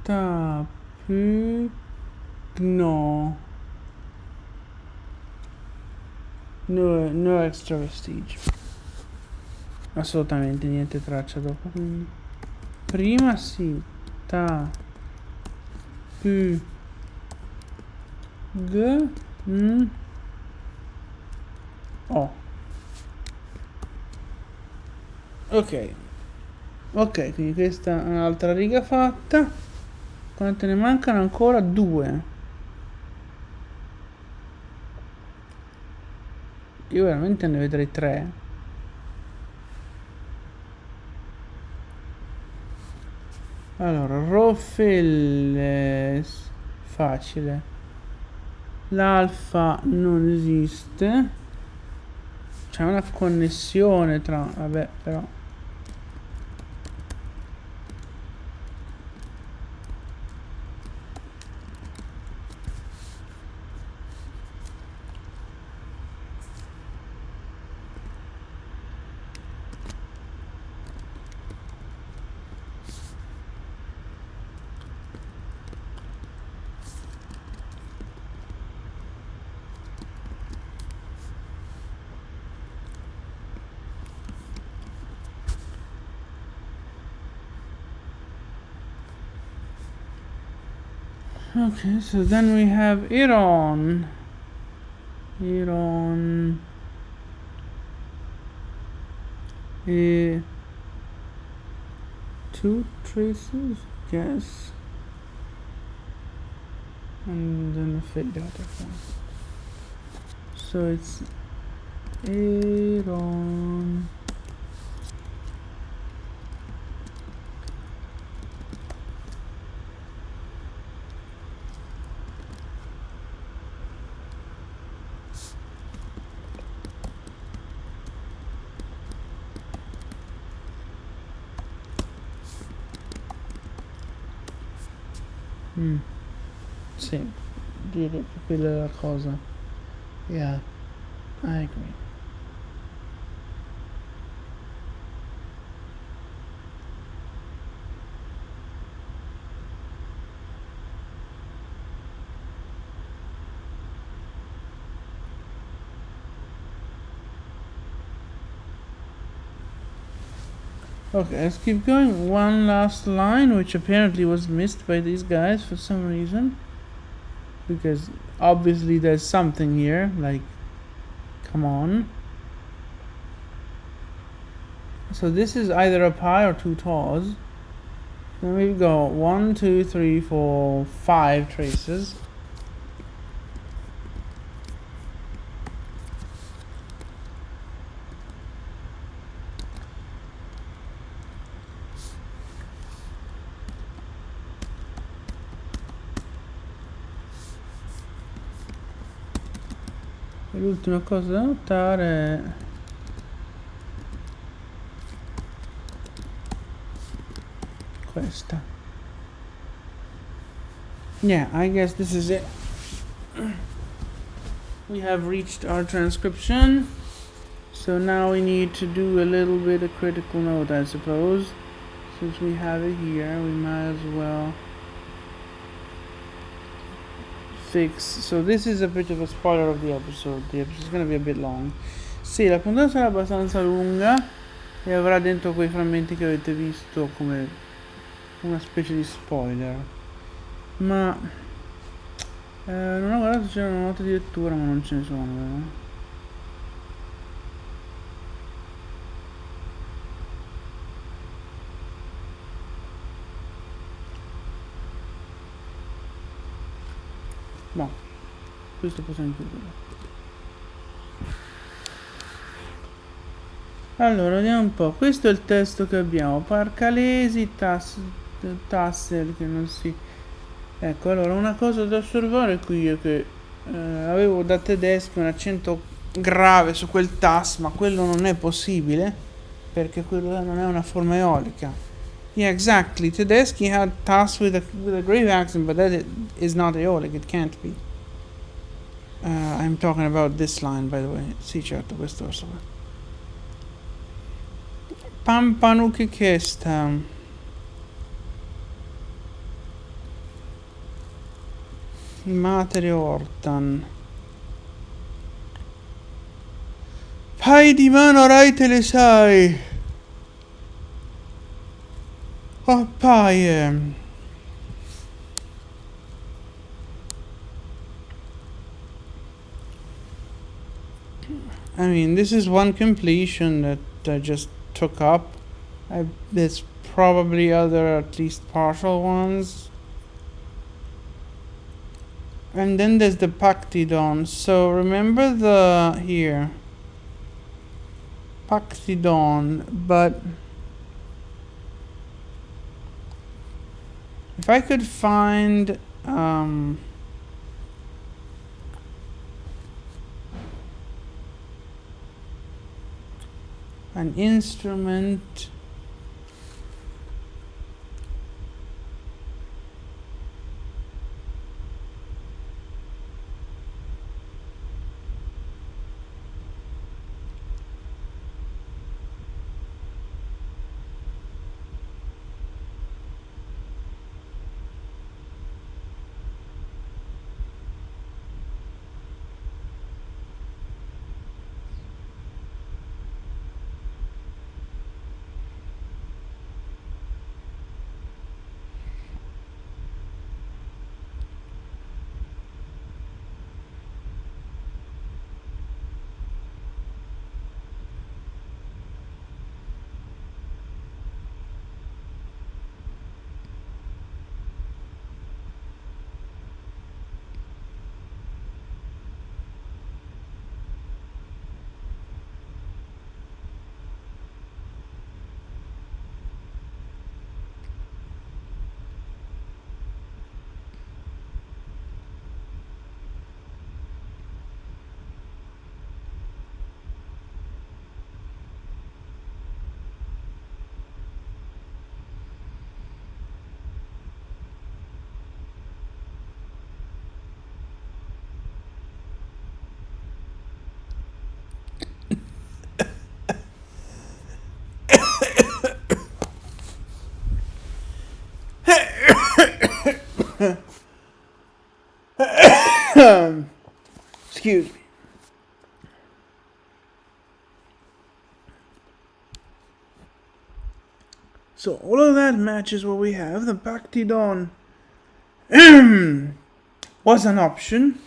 Tapugno. No extra vestige. Assolutamente niente traccia dopo. Quindi prima sì. Ta. Pu. G. O. Ok, quindi questa è un'altra riga fatta. Quante ne mancano? Ancora 2. Io veramente ne vedrei 3. Allora, Rofelles facile. L'alfa non esiste. C'è una connessione tra... vabbè, però... Okay, so then we have Iran. Two traces, yes, and then a fade out of one. So it's Aaron. Sì, direi che quella è la cosa. Yeah, I agree. Okay, let's keep going. One last line, which apparently was missed by these guys for some reason. Because obviously there's something here, like, come on. So this is either a pi or two taws. Then we go 1, 2, 3, 4, 5 traces. E l'ultima cosa da notare è questa. Yeah, I guess this is it. We have reached our transcription. So now we need to do a little bit of critical note, I suppose. Since we have it here, we might as well fix. So this is a bit of a spoiler of the episode. The episode is going to be a bit long. Sì, la puntata sarà abbastanza lunga e avrà dentro quei frammenti che avete visto come una specie di spoiler. Ma non ho guardato se c'erano note di lettura, ma non ce ne sono, vero? No, questo possiamo chiudere. Allora, vediamo un po'. Questo è il testo che abbiamo. Parcalesi, Tassel, che non si... Ecco, allora, una cosa da osservare qui è che avevo da tedesco un accento grave su quel tas, ma quello non è possibile, perché quello non è una forma eolica. Yeah, exactly. Tedeschi had tas with a grave accent, but that is not aeolic, it can't be. I'm talking about this line, by the way. Sì, certo, questo lo so. Pampanu che chesta. Matere ortan. Pai di mano rai te le sai. Oh, pai. I mean, this is one completion that I just took up. There's probably other, at least partial ones. And then there's the Pactidon. So remember the here. Pactidon, but if I could find an instrument Excuse me. So all of that matches what we have. The Bhakti-Don was an option.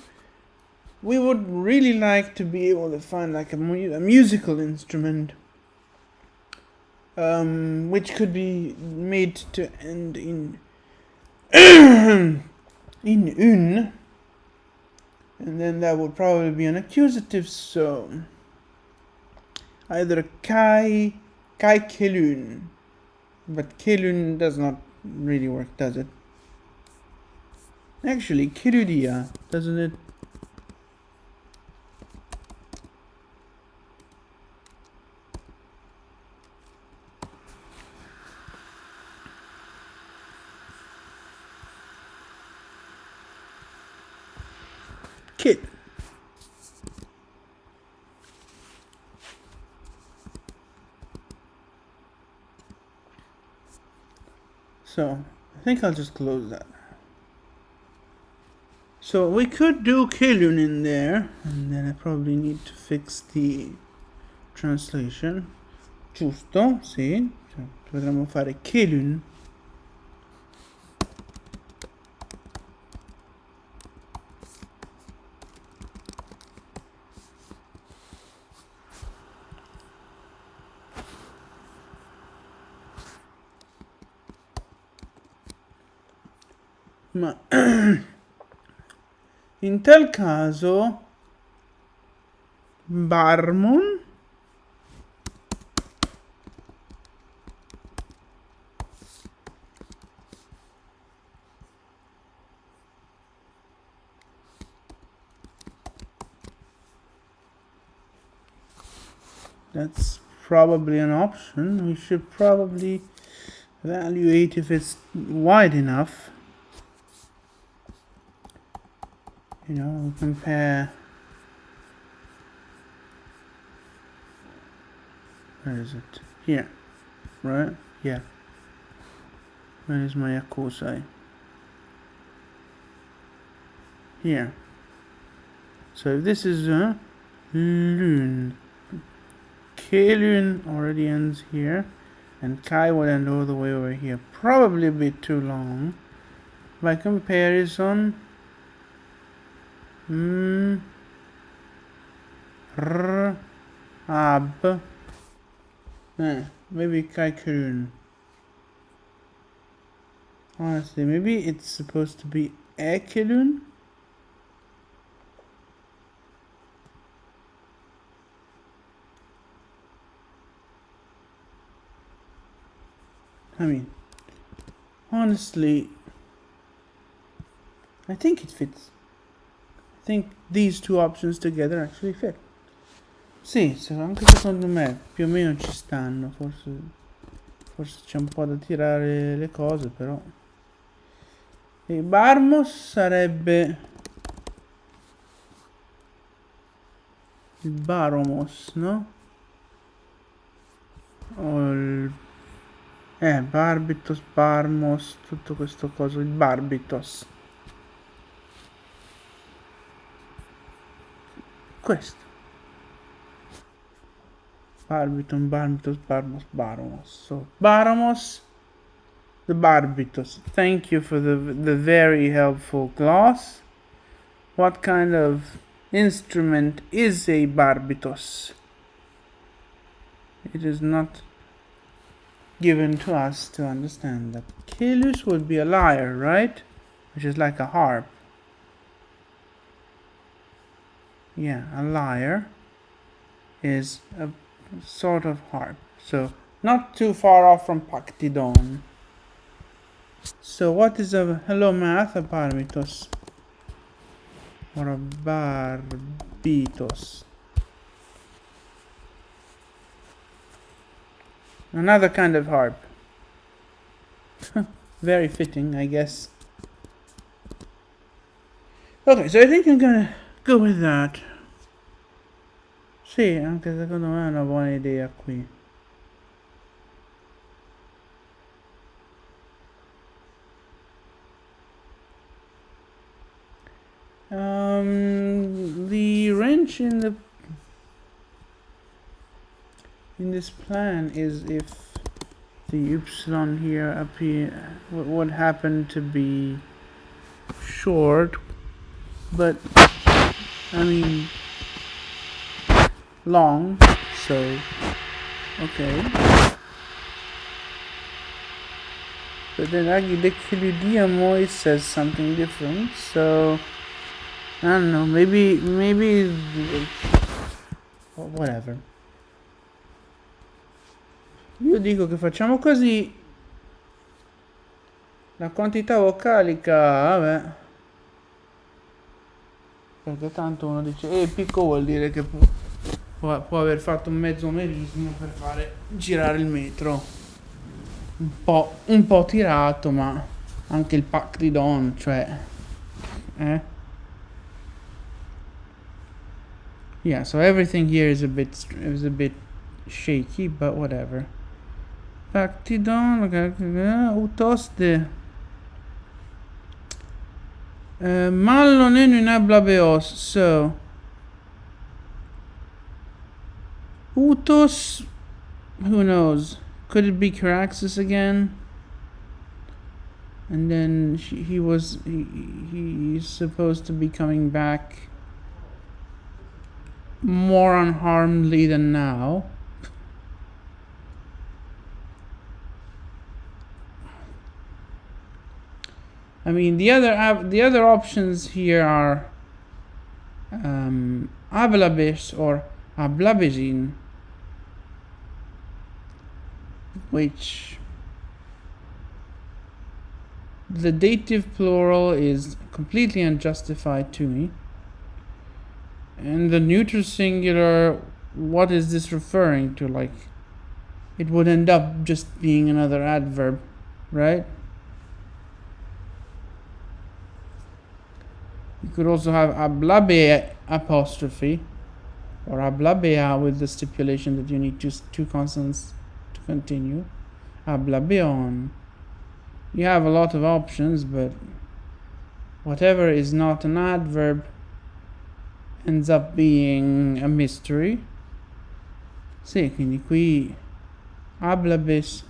We would really like to be able to find like a musical instrument, which could be made to end in in un, and then that would probably be an accusative. So either kai kelun, but kelun does not really work, does it? Actually, kirudia, doesn't it? Kid. So I think I'll just close that. So we could do Kelun in there, and then I probably need to fix the translation. Giusto, sì. Cioè, potremmo fare Kelun. Ma in tal caso Barmon that's probably an option. We should probably evaluate if it's wide enough. You know, compare. Where is it? Here, right? Yeah. Where is my Akusai? Here. So if this is Lun, K-Lun already ends here, and Kai will end all the way over here. Probably a bit too long. By comparison, Ab, maybe Kai Kurun. Honestly, maybe it's supposed to be Ekelun? I mean, honestly, I think it fits. I think these two options together actually fit. Sì, anche secondo me più o meno ci stanno, forse c'è un po' da tirare le cose, però. E Barmos sarebbe il Baromos, no? O il Barbitos, Barmos, tutto questo coso, il Barbitos. Questo. Barbiton, Barbitos, Barmos, Baromos. So, Baromos, the Barbitos. Thank you for the very helpful gloss. What kind of instrument is a Barbitos? It is not given to us to understand that. Kelus would be a lyre, right? Which is like a harp. Yeah, a lyre is a sort of harp. So, not too far off from Pactidon. So, what is a hello math? A barbitos or a barbitos? Another kind of harp. Very fitting, I guess. Okay, so I think I'm gonna go with that. Sì, anche secondo me è una buona idea qui. The wrench in this plan is if the epsilon here would happen to be short, but I mean long, so okay. But then Agilicidiamo, it says something different, so I don't know, maybe whatever. Io dico che facciamo così, la quantità vocalica, vabbè, perché tanto uno dice epico vuol dire che può aver fatto un mezzo merismo per fare girare il metro, un po' tirato, ma anche il pack di Don, cioè yeah, so everything here is a bit shaky, but whatever. Pactidon, utoste. Mallonenu inablabeos, so. Utos, who knows? Could it be Caraxes again? And then he's supposed to be coming back more unharmedly than now. I mean, the other options here are ablabes or ablabesin, which the dative plural is completely unjustified to me. And the neuter singular, what is this referring to? Like, it would end up just being another adverb, right? You could also have ablabe apostrophe or ablabea with the stipulation that you need two consonants to continue. Ablabeon. You have a lot of options, but whatever is not an adverb ends up being a mystery. Sì, quindi qui ablabesi,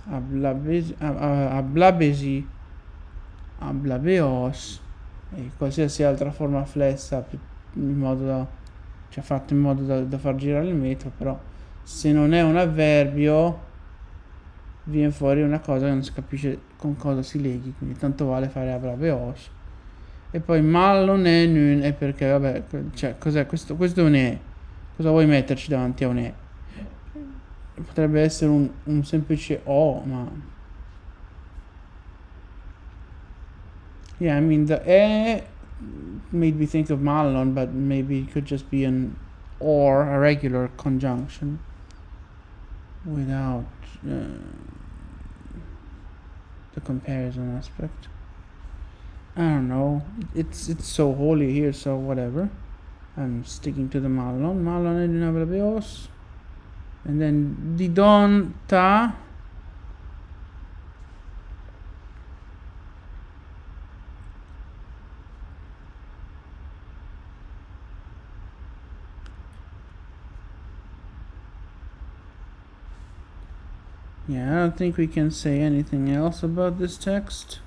ablabeos e qualsiasi altra forma flessa fatto in modo da far girare il metro, però se non è un avverbio viene fuori una cosa che non si capisce con cosa si leghi, quindi tanto vale fare ablabeos. E poi mallonenun è perché vabbè, cioè cos'è questo è un E, cosa vuoi metterci davanti a un E? Potrebbe essere un semplice O, ma yeah, I mean the E made me think of mallon, but maybe it could just be an or, a regular conjunction without the comparison aspect. I don't know. It's so holy here, so whatever. I'm sticking to the mallon. Mallon ed inablabeos. And then didon ta. Yeah, I don't think we can say anything else about this text.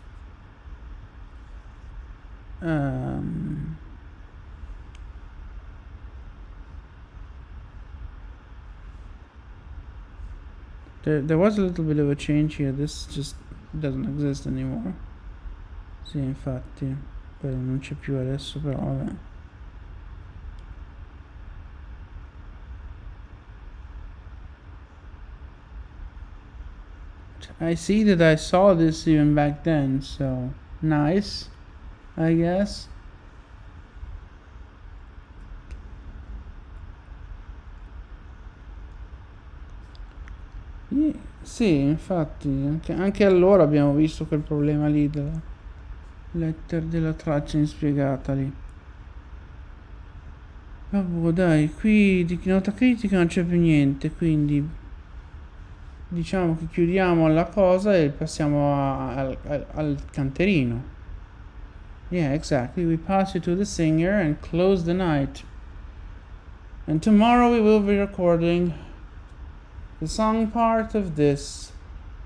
There was a little bit of a change here. This just doesn't exist anymore. Sì, infatti, quello non c'è più adesso, però vabbè. I see that I saw this even back then, so nice, I guess. Sì, infatti, anche allora abbiamo visto quel problema lì della traccia inspiegata lì. Vabbè, dai, qui di nota critica non c'è più niente, quindi diciamo che chiudiamo la cosa e passiamo al canterino. Yeah, exactly. We pass you to the singer and close the night. And tomorrow we will be recording the song part of this,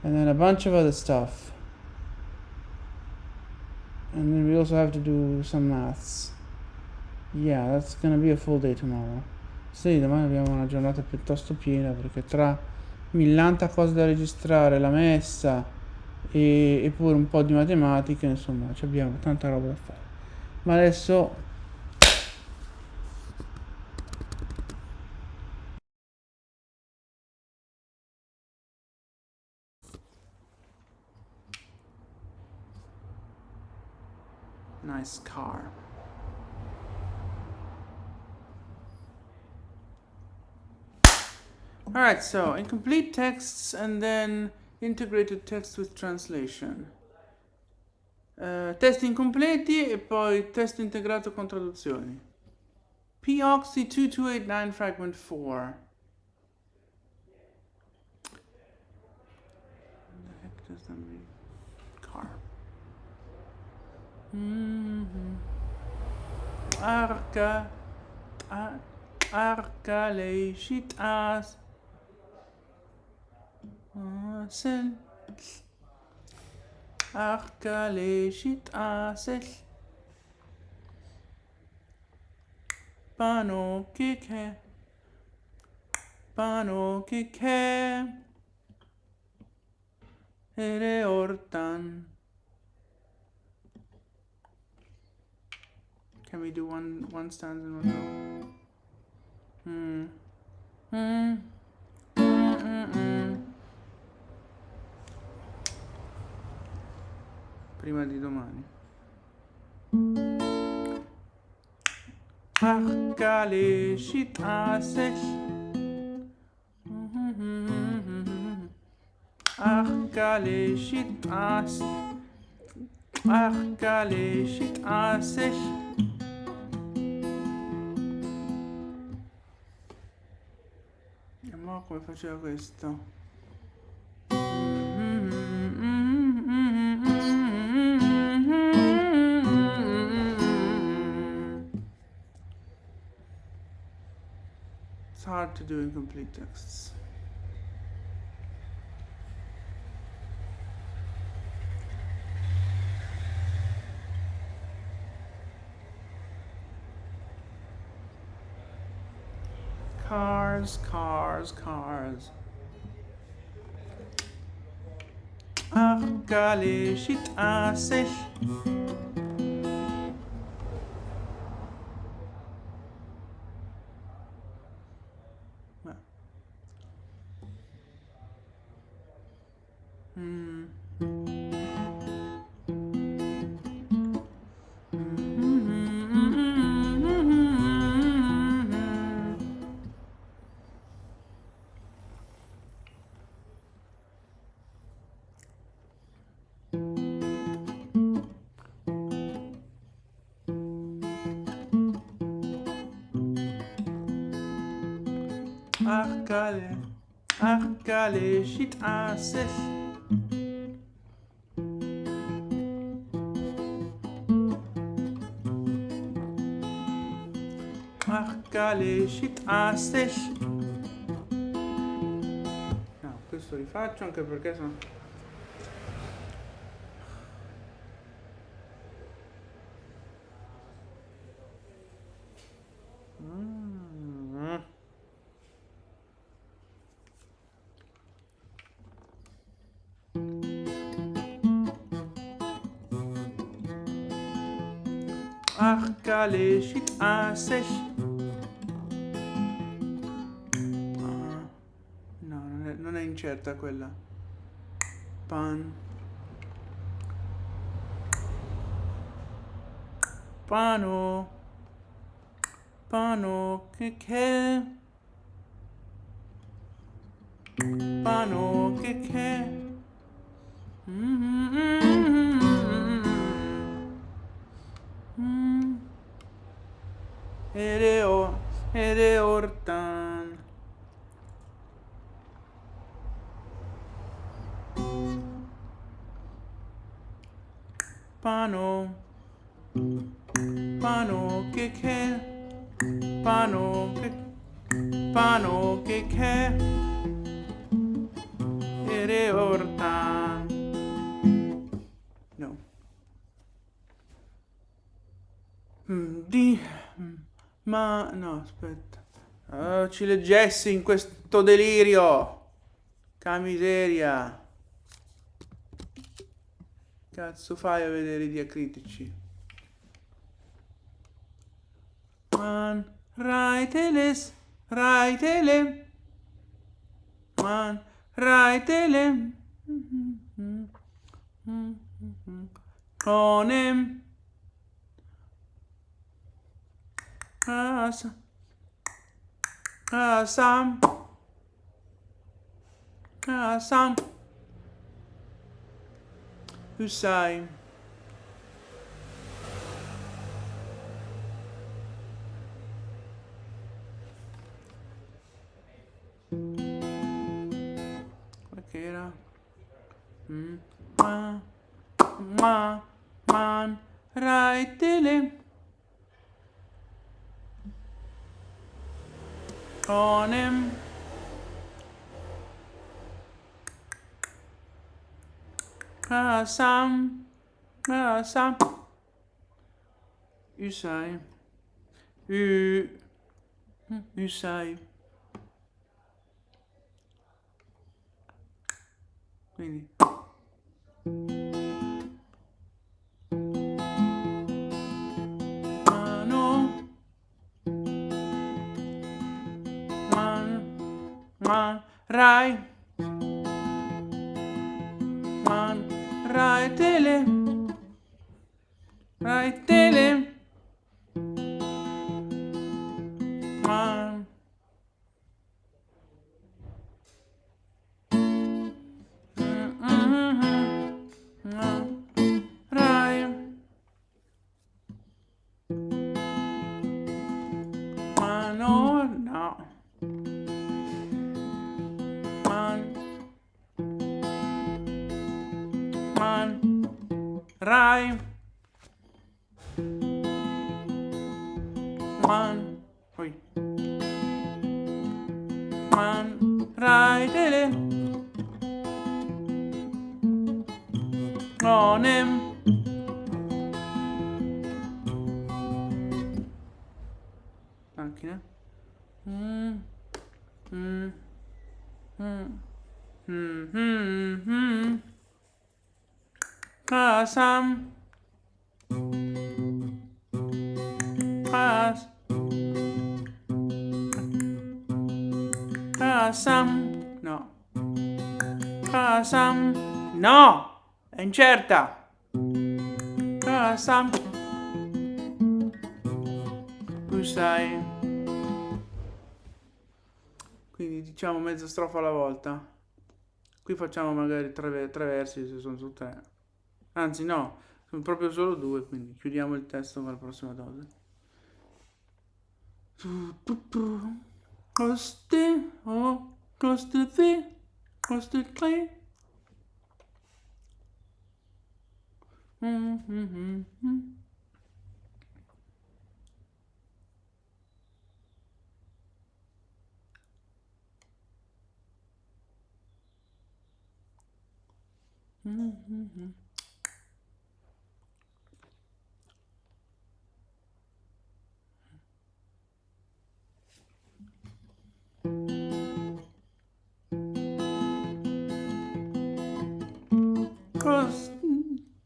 and then a bunch of other stuff. And then we also have to do some maths. Yeah, that's gonna be a full day tomorrow. Sì, domani abbiamo una giornata piuttosto piena perché tra millanta cose da registrare, la messa e pure un po' di matematica, insomma, abbiamo tanta roba da fare. Ma adesso nice car. Alright, so incomplete texts and then integrated text with translation. Testi incompleti e poi testo integrato con traduzioni. P-Oxy 2289 fragment 4. What the heck does that mean? Car. Arca leishit as sel arca leishit asel pano kike ere ortan. Can we do one stanza and one song? Prima di domani. Arcale shitase. Arcale shitase. Arcale shitase. E mo come faceva questo? It's hard to do incomplete texts. Cars. Arcale shit asel. Arcale shit asel. Arcale shit asel. No, questo rifaccio anche perché sono... Arcale shit asel. No, non è incerta quella. Pano che pano che ere ortan. Pano che pano che ere ortan. No. Ma no, aspetta. Ci leggessi in questo delirio. Che miseria. Cazzo fai a vedere i diacritici? Man, raiteles, raitele. Man, raitele. Conem. Asam. Usai. Che era? Man, raitele. Conem. Asam. Usai. Usai. Quindi mano, man, rai, man, raitele, man. Rai, mano, no. Man, rai, man, oi, man, rai, tele, onem. Macchina. Kasam. Kasam. No. Kasam. No! È incerta. Kasam. Usai. Quindi diciamo mezza strofa alla volta. Qui facciamo magari tre versi se sono su tre. Anzi no, sono proprio solo due, quindi chiudiamo il testo con la prossima dose. Coste, oh, coste te, coste tre.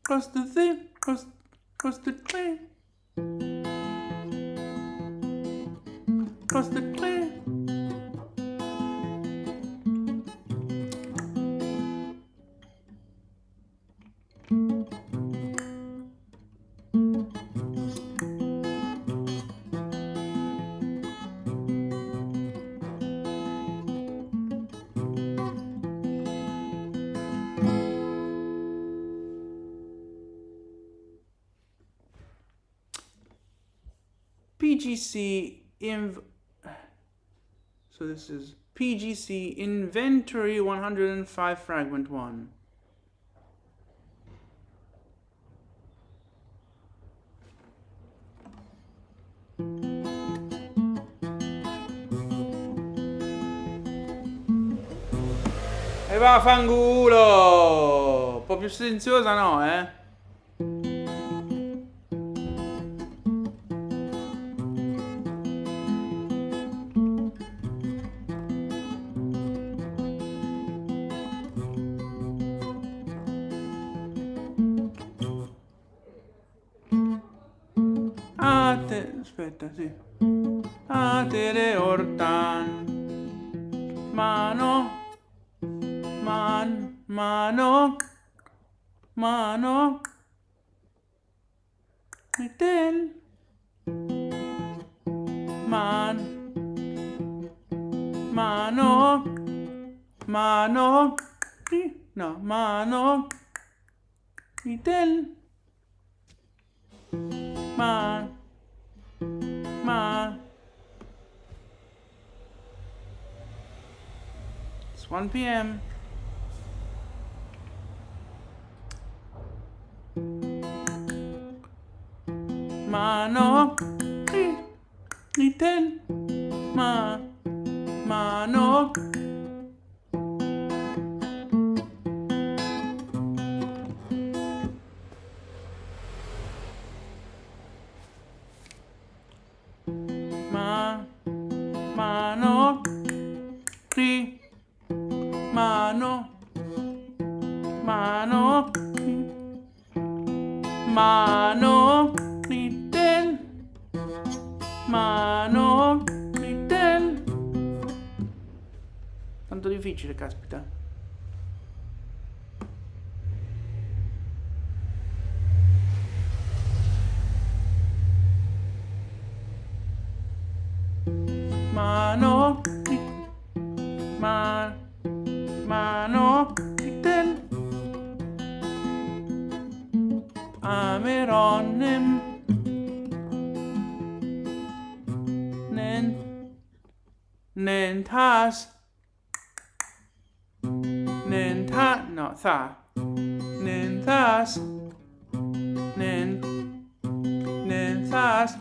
Coste te, coste tre. Coste tre. PGC so this is PGC Inventory 105 Fragment 1. E vaffanculo! Un po' più silenziosa no, eh? Aspetta, sì. A te le ortan. Mano. Mano. Metel. Mano. No, mano. Metel. It's 1 p.m. Mano. Nitel. Mano. Mano. Ri. Mano. Nitel. Nitel. Tanto difficile, caspita. Mano. Nitel. Ameronem. Nentas. No, tha. Nentas. Nentas.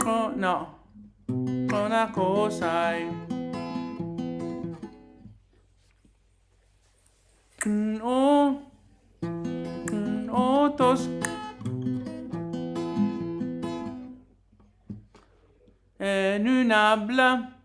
Oh, no. Una cosa è. Otos. En un habla.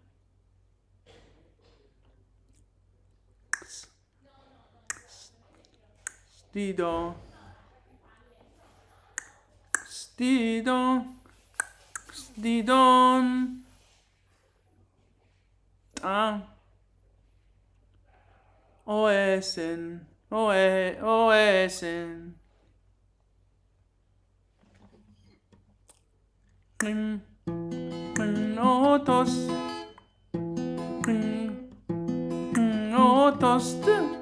Stidon. Ah. Oesen. Otos.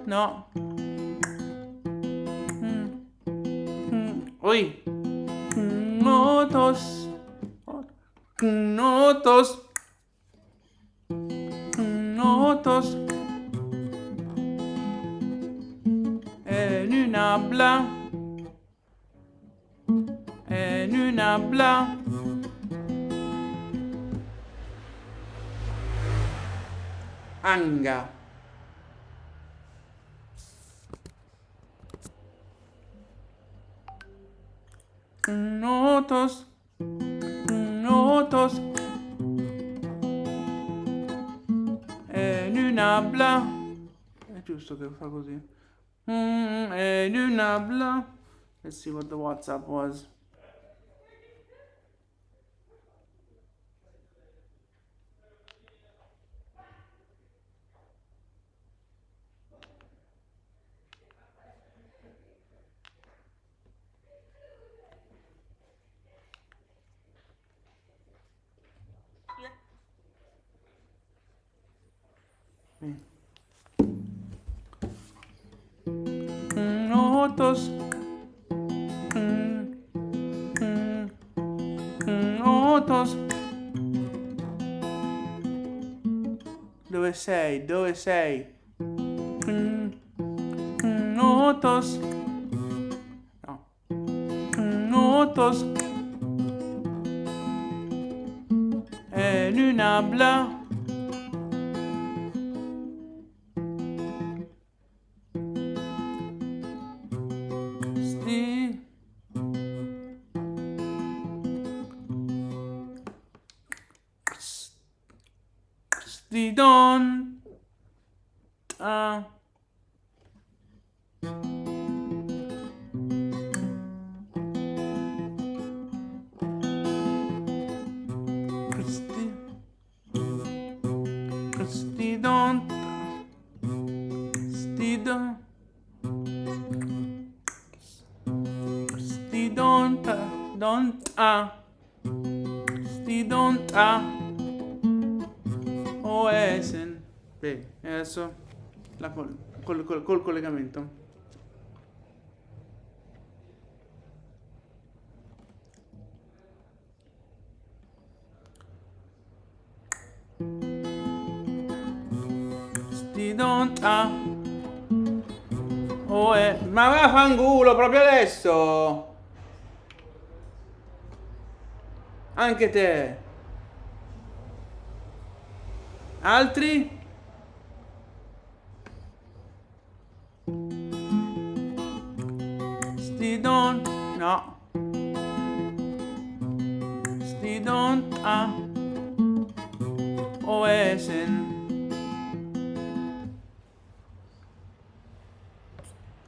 No. Oi. Otos. En un habla. Anga. Notos. En un habla. È giusto che fa così. En un habla. Let's see what the WhatsApp was. Notos. Dove sei? Notos. No. Notos. En un habla. Sti don ta. Sti don ta. Sti don. Sti don ta. Sti don ta. O esen. Bene, adesso col collegamento. Sti don ta. O è. Ma vaffanculo proprio adesso. Anche te. Altri? Sti don. No. Sti don ta. O esen.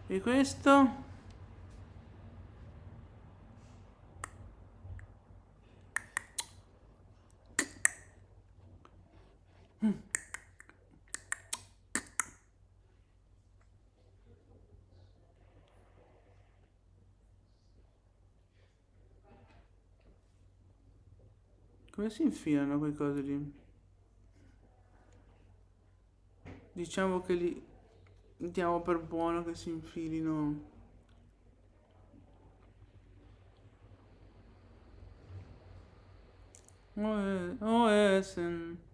E questo? Come si infilano quelle cose lì? Diciamo che li diamo per buono che si infilino. O esen.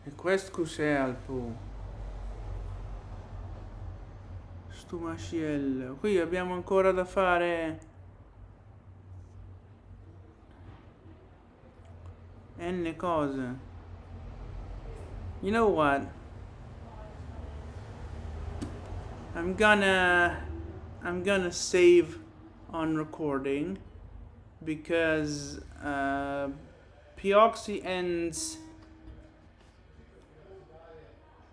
E questo cos'è al po'? Sto masciello. Qui abbiamo ancora da fare n cose. You know what? I'm gonna save on recording because Pioxy ends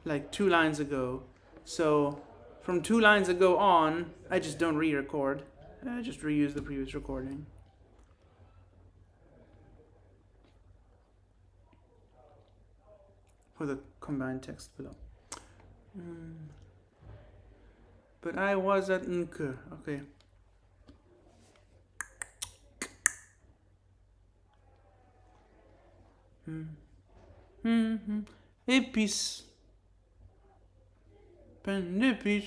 like 2 lines ago. So from 2 lines ago on, I just don't re-record. I just reuse the previous recording. For the combined text below. But I was at Nk. Okay. Epis. Pendepis.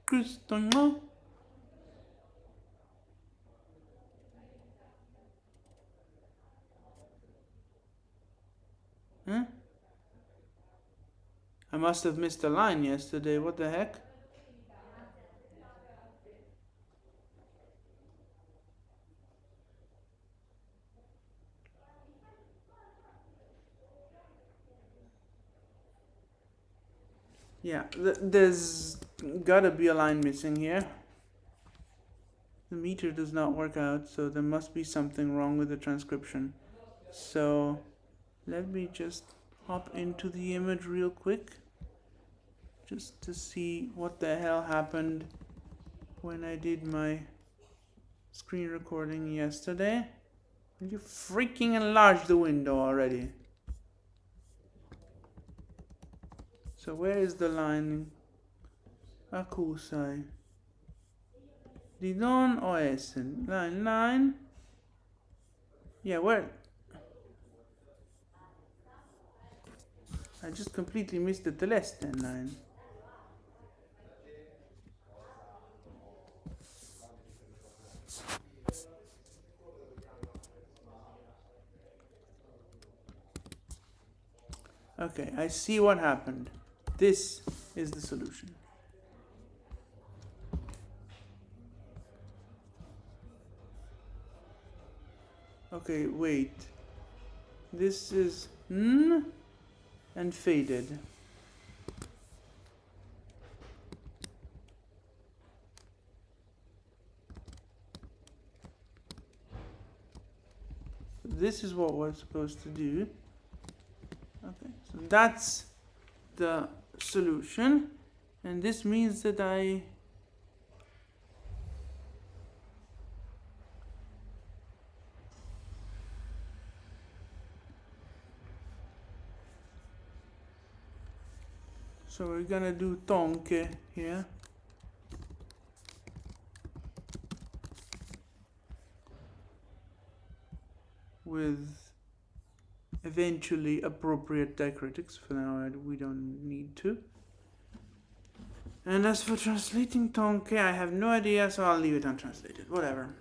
Cristono. Huh? I must have missed a line yesterday. What the heck? Yeah, there's gotta be a line missing here. The meter does not work out, so there must be something wrong with the transcription. So let me just hop into the image real quick, just to see what the hell happened when I did my screen recording yesterday. Will you freaking enlarge the window already? So where is the line? Accusai. Di non o essen. Line. Yeah, where? I just completely missed the Telesten line. Okay, I see what happened. This is the solution. Okay, wait. This is N and faded. This is what we're supposed to do. Okay, so that's the solution, and this means that so we're gonna do tonke here. With eventually appropriate diacritics. For now, we don't need to. And as for translating tonke, I have no idea, so I'll leave it untranslated. Whatever.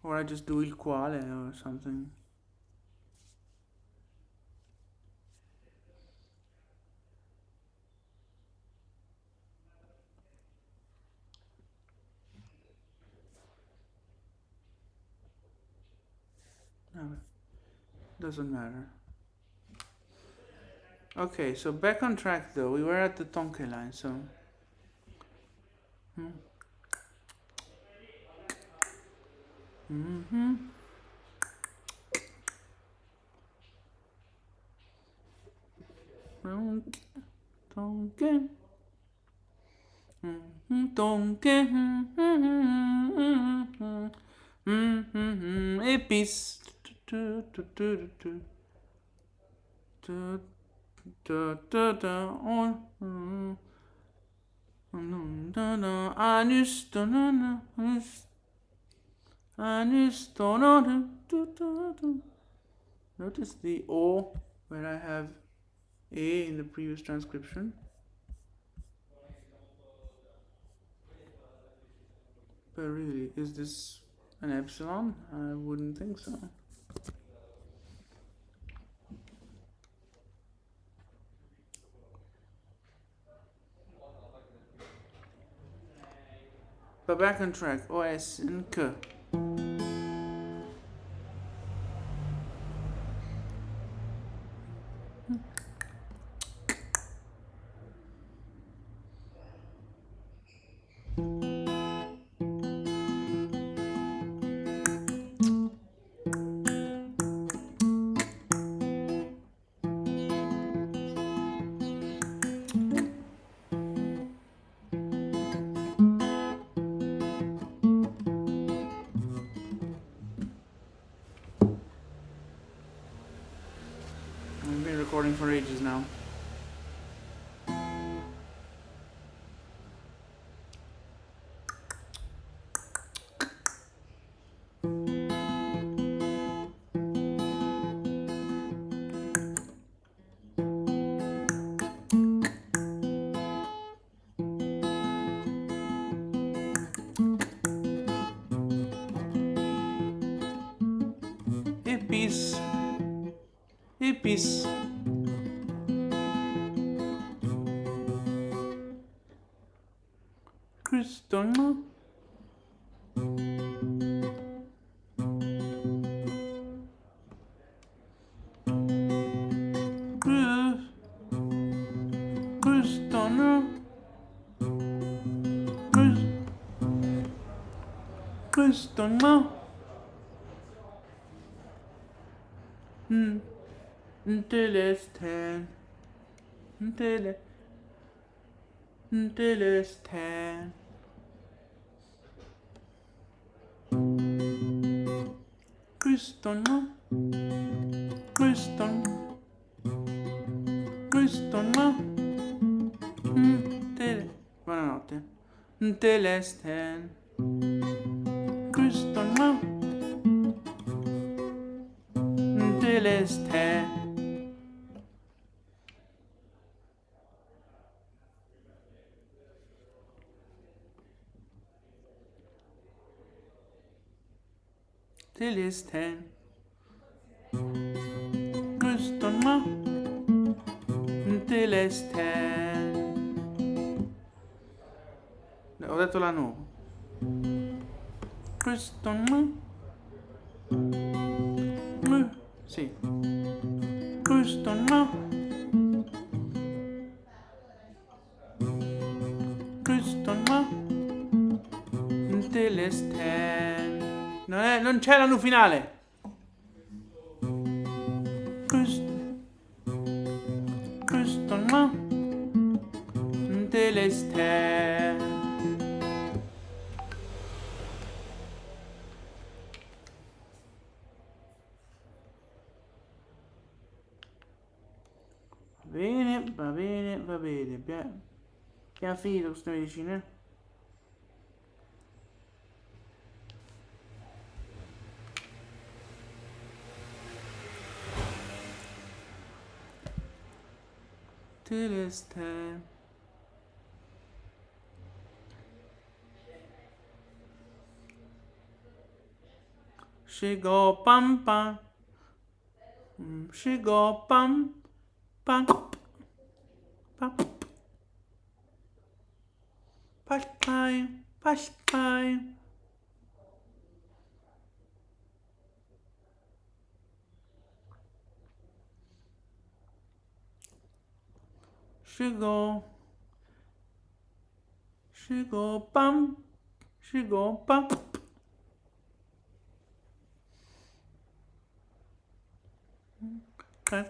Or I just do il quale or something. No, doesn't matter. Okay, so back on track though. We were at the tonke line, so. Tonke. Tonke. Epis. Anus. Notice the O where I have A in the previous transcription. But really, is this an epsilon? I wouldn't think so. But back on track. OS and K. I've been recording for ages now. Epis. Epis. Christona. Christona. Christona. Telestan. Telestan. Christona. Christona. Christona. Buonanotte. Telestan. Christona. till it's 10. Till it's 10. Questo no. Till it's 10. Ho detto la no. Questo no. Sì. Questo no. Questo no. Till it's 10. Non c'è la nu finale. Questo no. Till it's 10. Va bene. Abbiamo finito queste medicine. Till it's 10. She go pam pam. She go pam pam pam. Pastime. She go pam. She go pam. Okay.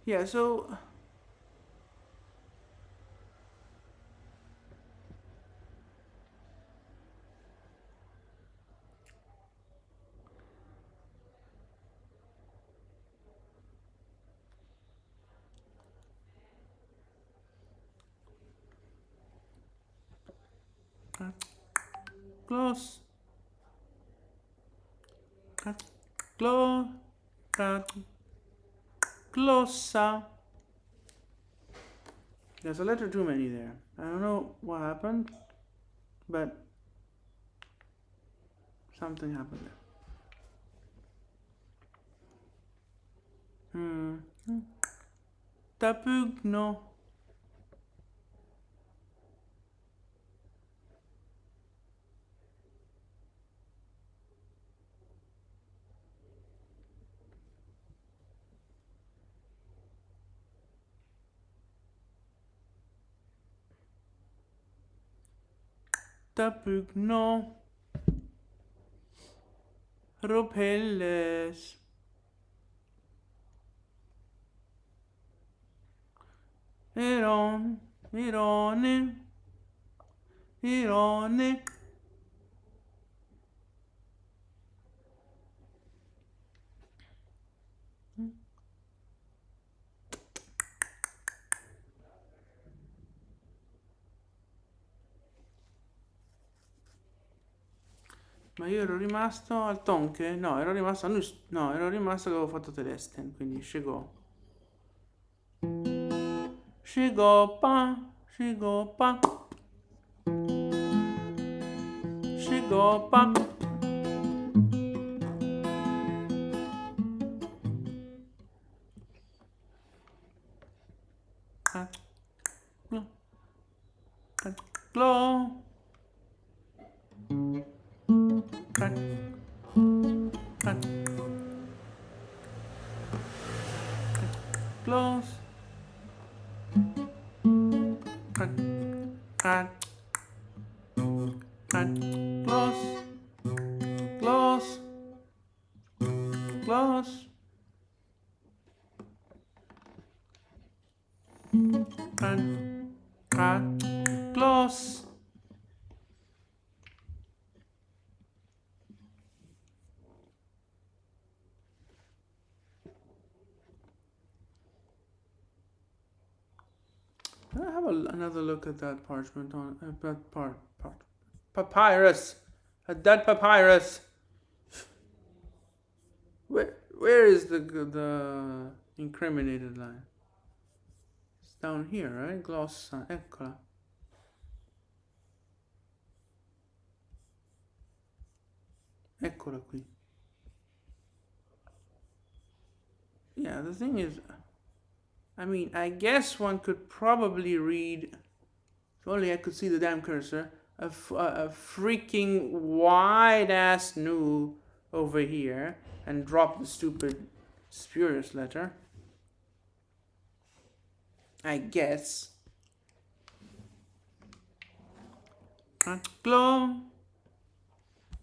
Yeah, so close. Closer. There's a letter too many there. I don't know what happened, but something happened there. Tapugno. Tapugno. Ropelles. Irone. Ma io ero rimasto al tonche? No, ero rimasto no, ero rimasto che avevo fatto Telesten, quindi scegò. Scegò pa. Scegò pa. Glow. Close. Close. Close. Can I have another look at that parchment on that part papyrus? At that papyrus. Where is the incriminated line? It's down here, right? Glossa, eccola. Eccola qui. Yeah, the thing is, I mean, I guess one could probably read, if only I could see the damn cursor, a freaking wide-ass nu over here and drop the stupid spurious letter. I guess. Glow.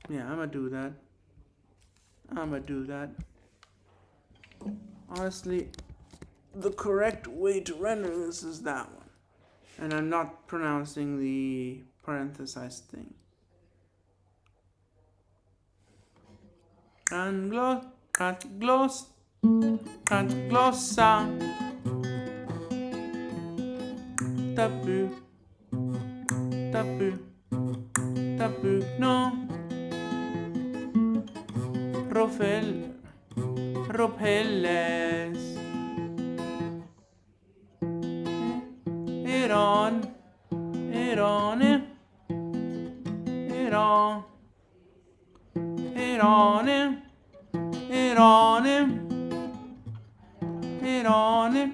Yeah, I'm gonna do that. Honestly, the correct way to render this is that one. And I'm not pronouncing the parenthesized thing. Glossa, tapu, tapu, tapu, no, ropelles, eron, erone, eron, erone, erone, erone.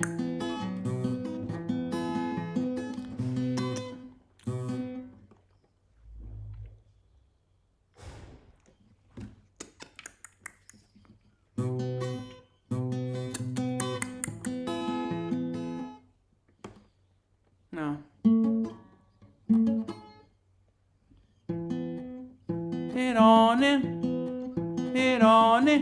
No. Erone, erone.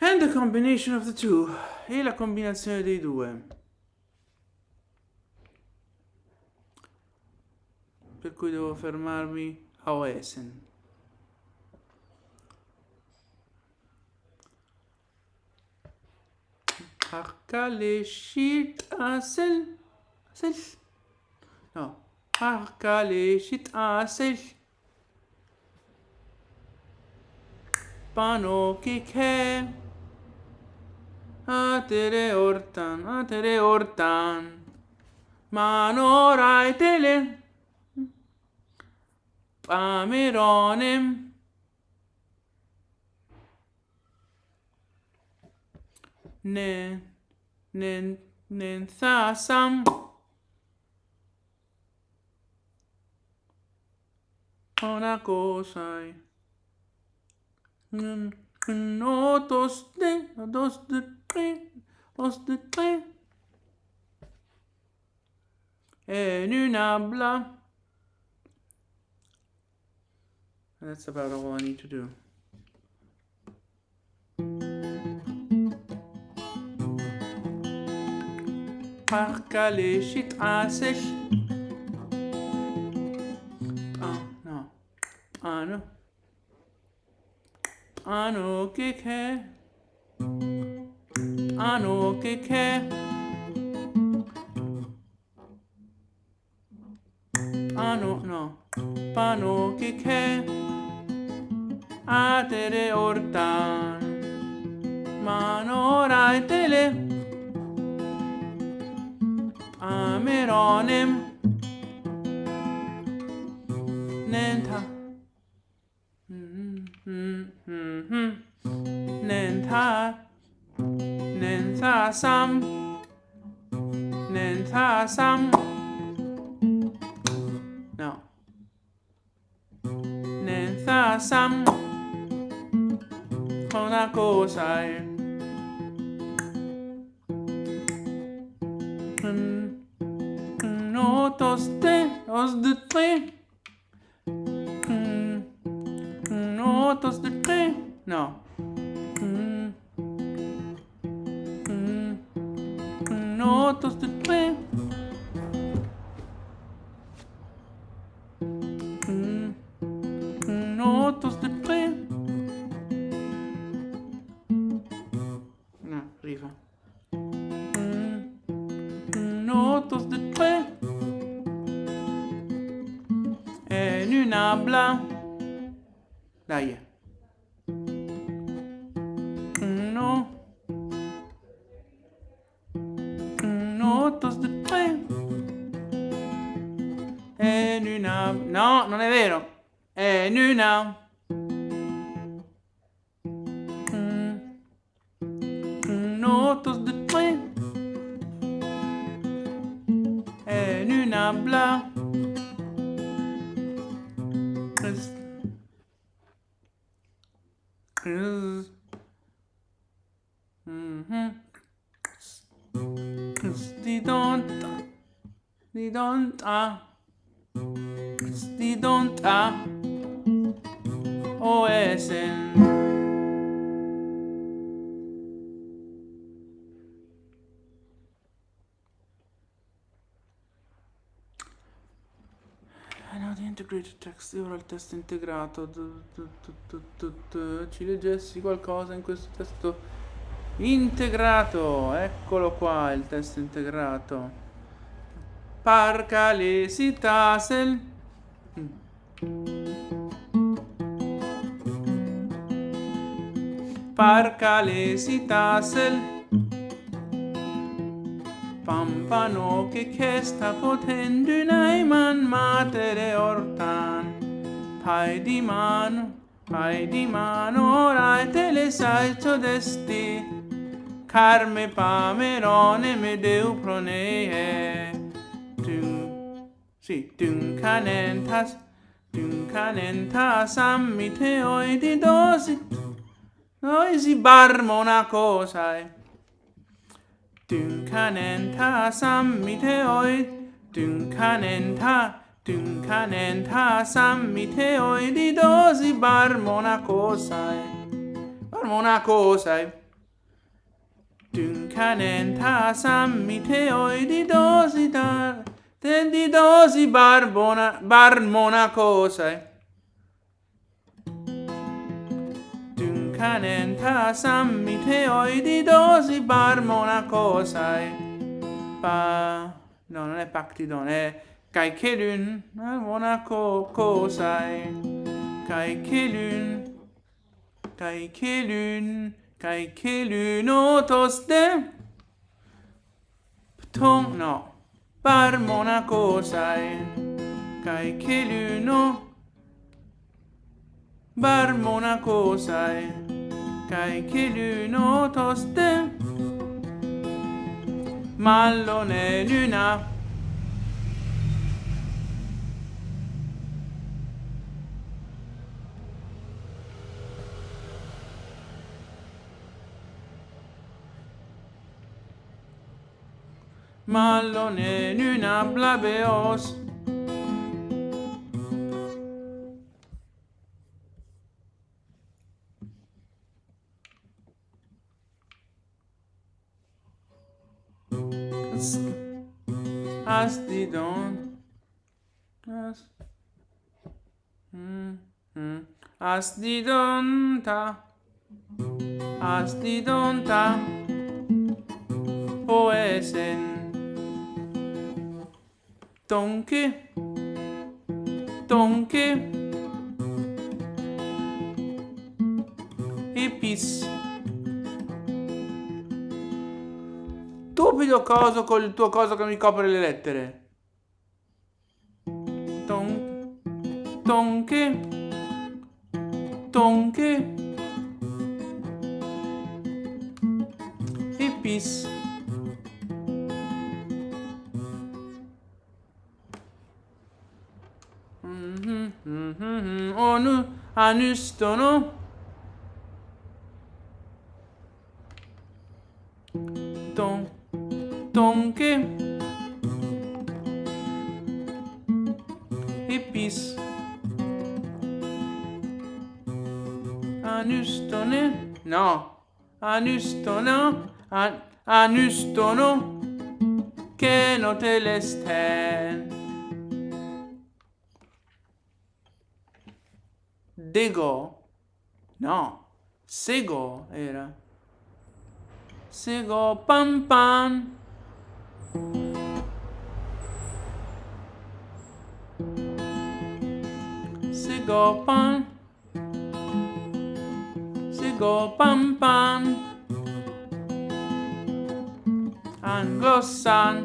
And the combination of the two, e la combinazione dei due. Per cui devo fermarmi a Oesen. Harkaleshit asel. No. Harkaleshit asel. Pano kikhe. Atere ortan. Mano raitele. Pameronem. Nen thasam. Una cosa. No, dos de tre. En una bla. That's about all I need to do. Harkaleshit asel. No. Ano. Ano kikhe. Ano kikhe. Ano, no. Pano kikhe. Atere ortan. Mano raitele. Ameronem. Nenta. Nenthasam. No. Nenthasam. Una cosa. No, dos de tre. No, dos de tre. No. No, dos de tre. Arriva. Notos de tre. En una bla. Dai. No. Notos de tre. En una. No, non è vero. En una. Notos de tre. En una bla. Stidonta OSN. Now the integrated text, ora il testo integrato. Ci leggessi qualcosa in questo testo integrato? Eccolo qua, il testo integrato. Parca lesitasel. Parca lesitasel. Pampano che sta potendo naiman matere ortan. Pai di mano, ora e te le sai desti. Carme pamerone me deu pronee. Duncanentas ammite di dosit. Noi si barmona cosa. Duncanentas ammite Duncanentas ammite di dosi barmona cosa. Duncanentas ammite di dosi di dosi barmona cosa. Duncanentas ammite di dosi barmona cosa. No, non è pactidon, è Kaikelun, Monaco cosai. Kaikelun, otos de. Pton, no. Bar Monaco sai. Kaikelun, Bar Monaco sai. Kaikelun, otos de. Mallone luna. Mallone luna blabeos. Astidon. Astidonta. Poesen. Tonke. Epis. Stupido coso col tuo coso che mi copre le lettere. Tonke. Epis. Anustono. Tonke. Epis. Anustone. No. Anustono. Che no te le sten. Dego? No. Sego era. Sigo pam pam. Sigo pam. Sigo pam pam. Anglo-san.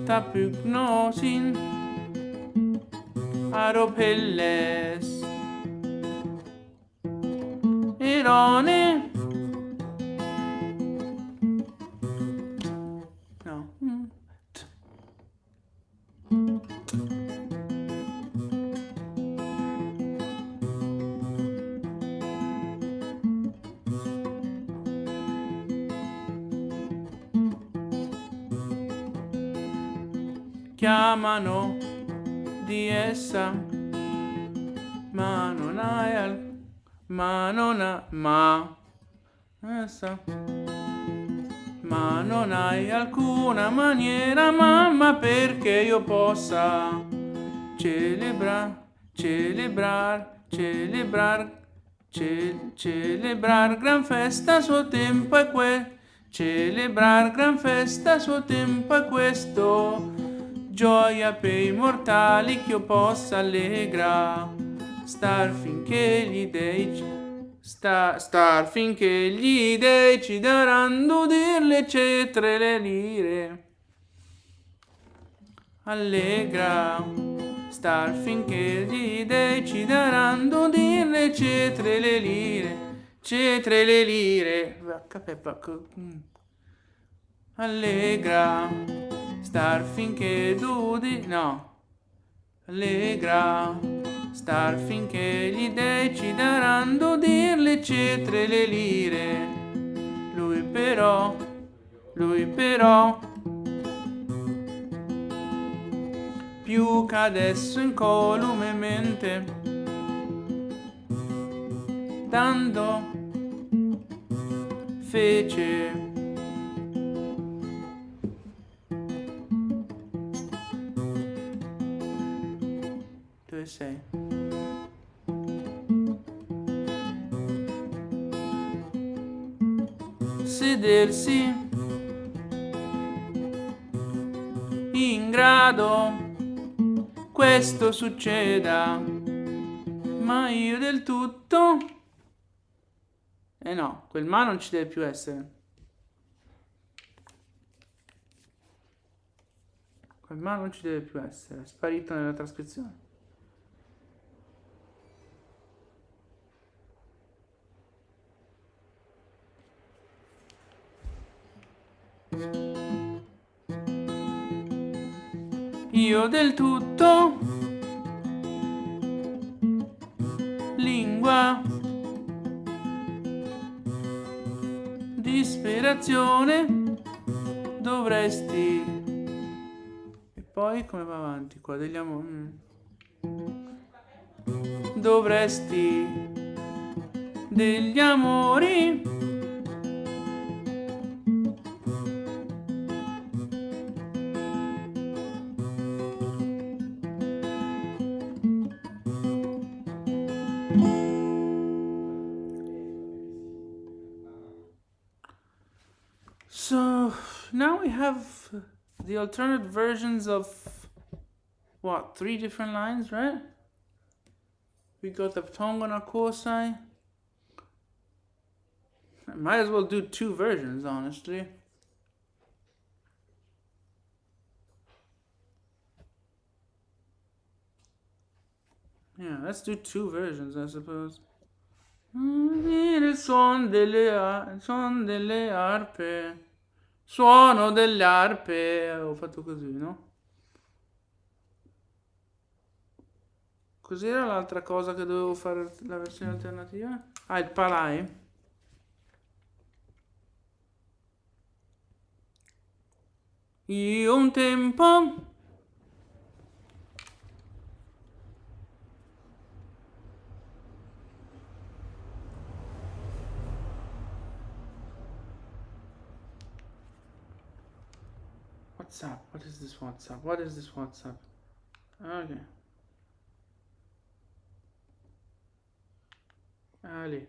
Tapugnosin. Aropelles. Irone. No. Chiamano di essa, ma non hai ma non hai alcuna maniera, mamma, perché io possa celebrar gran festa, suo tempo è celebrar gran festa, suo tempo è questo. Gioia per i mortali che io possa allegra, star finché gli dei ci daranno udir le cetre le lire. Allegra, star finché gli dei ci daranno udir le cetre le lire. Cetre le lire. Allegra, star finché dudi, no. Allegra, star finché gli dei ci daranno dir le cetre le lire. Lui però, più che adesso incolumemente, dando fece. Dove sei? Sedersi in grado questo succeda, ma io del tutto no, quel ma non ci deve più essere. Quel ma non ci deve più essere, è sparito nella trascrizione. Io del tutto lingua disperazione dovresti. E poi come va avanti qua degli amori? Dovresti degli amori. So now we have the alternate versions of what, 3 different lines, right? We got the Tongana Kosai. I might as well do 2 versions, honestly. Yeah, let's do 2 versions, I suppose. Il suono delle arpe. Suono delle arpe. Ho fatto così, no? Cos'era l'altra cosa che dovevo fare la versione alternativa? Ah, il palai. Io un tempo WhatsApp. What is this WhatsApp? What is this WhatsApp? Okay. Ali.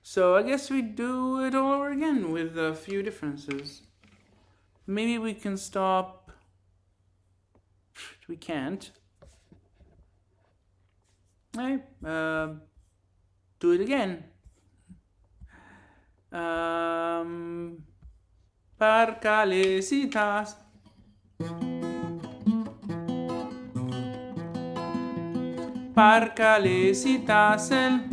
So I guess we do it all over again with a few differences. Maybe we can stop. We can't. Hey, do it again. Parcalesitas. Parcalesitasen.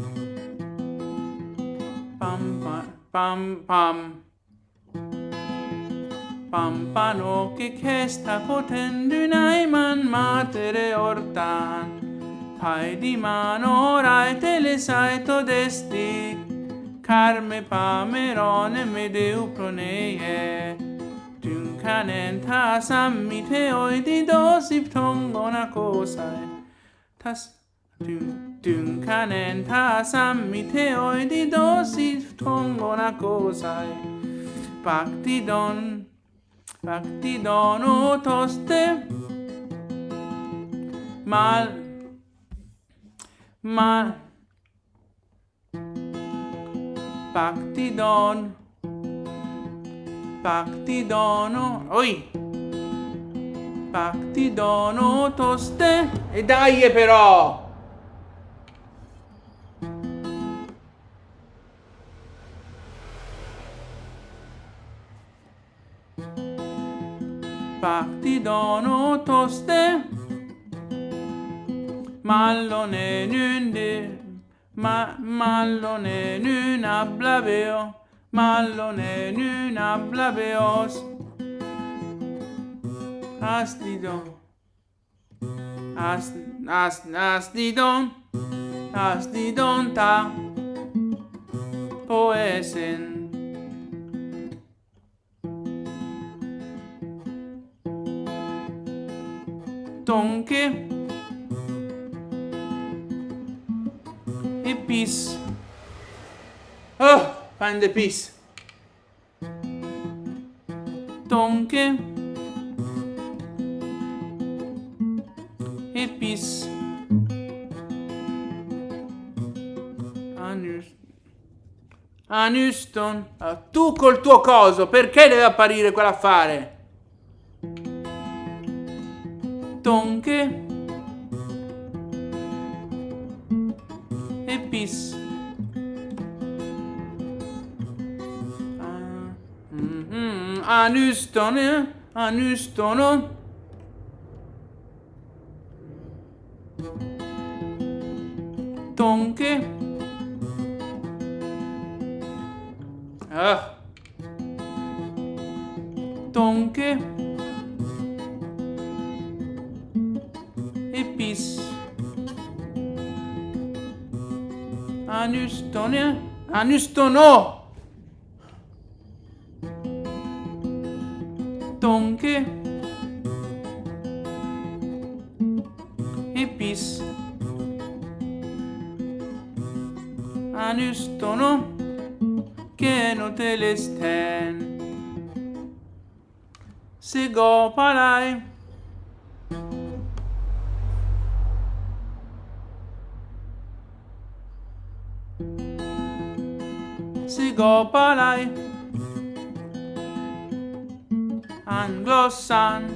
Pam pam pam. Pampano che chesta potendunaiman matere ortan. Pai di mano rai te le sai todesti. Carme pamerone medeu proneie. Duncanen tasammite oidi dosip tongona cosai. Duncanen tasammite oidi dosip tongona cosai. Pactidon toste mal Pactidono toste e dai però Pactidono toste mallone nunde mallone nuna blaveo mallone nuna blaveos astidon ta poesen tonke e peace. Oh, find the peace. Tonke e peace. Anuston. Tu col tuo coso, perché deve apparire quell'affare? Tonke e peace. Anustono tonke tonke e peace. Anustono tonke e peace. Anustono che non te le sten se go palai se go palai anglosan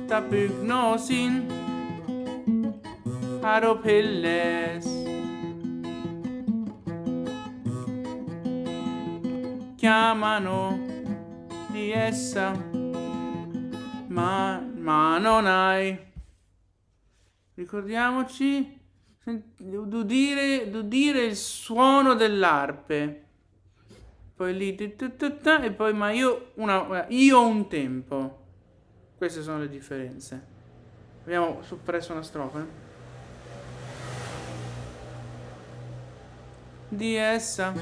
tapugnosin aropelles chiamano di essa ma non hai. Ricordiamoci d'udire il suono dell'arpe, poi lì e poi ma io ho un tempo. Queste sono le differenze. Abbiamo soppresso una strofa di essa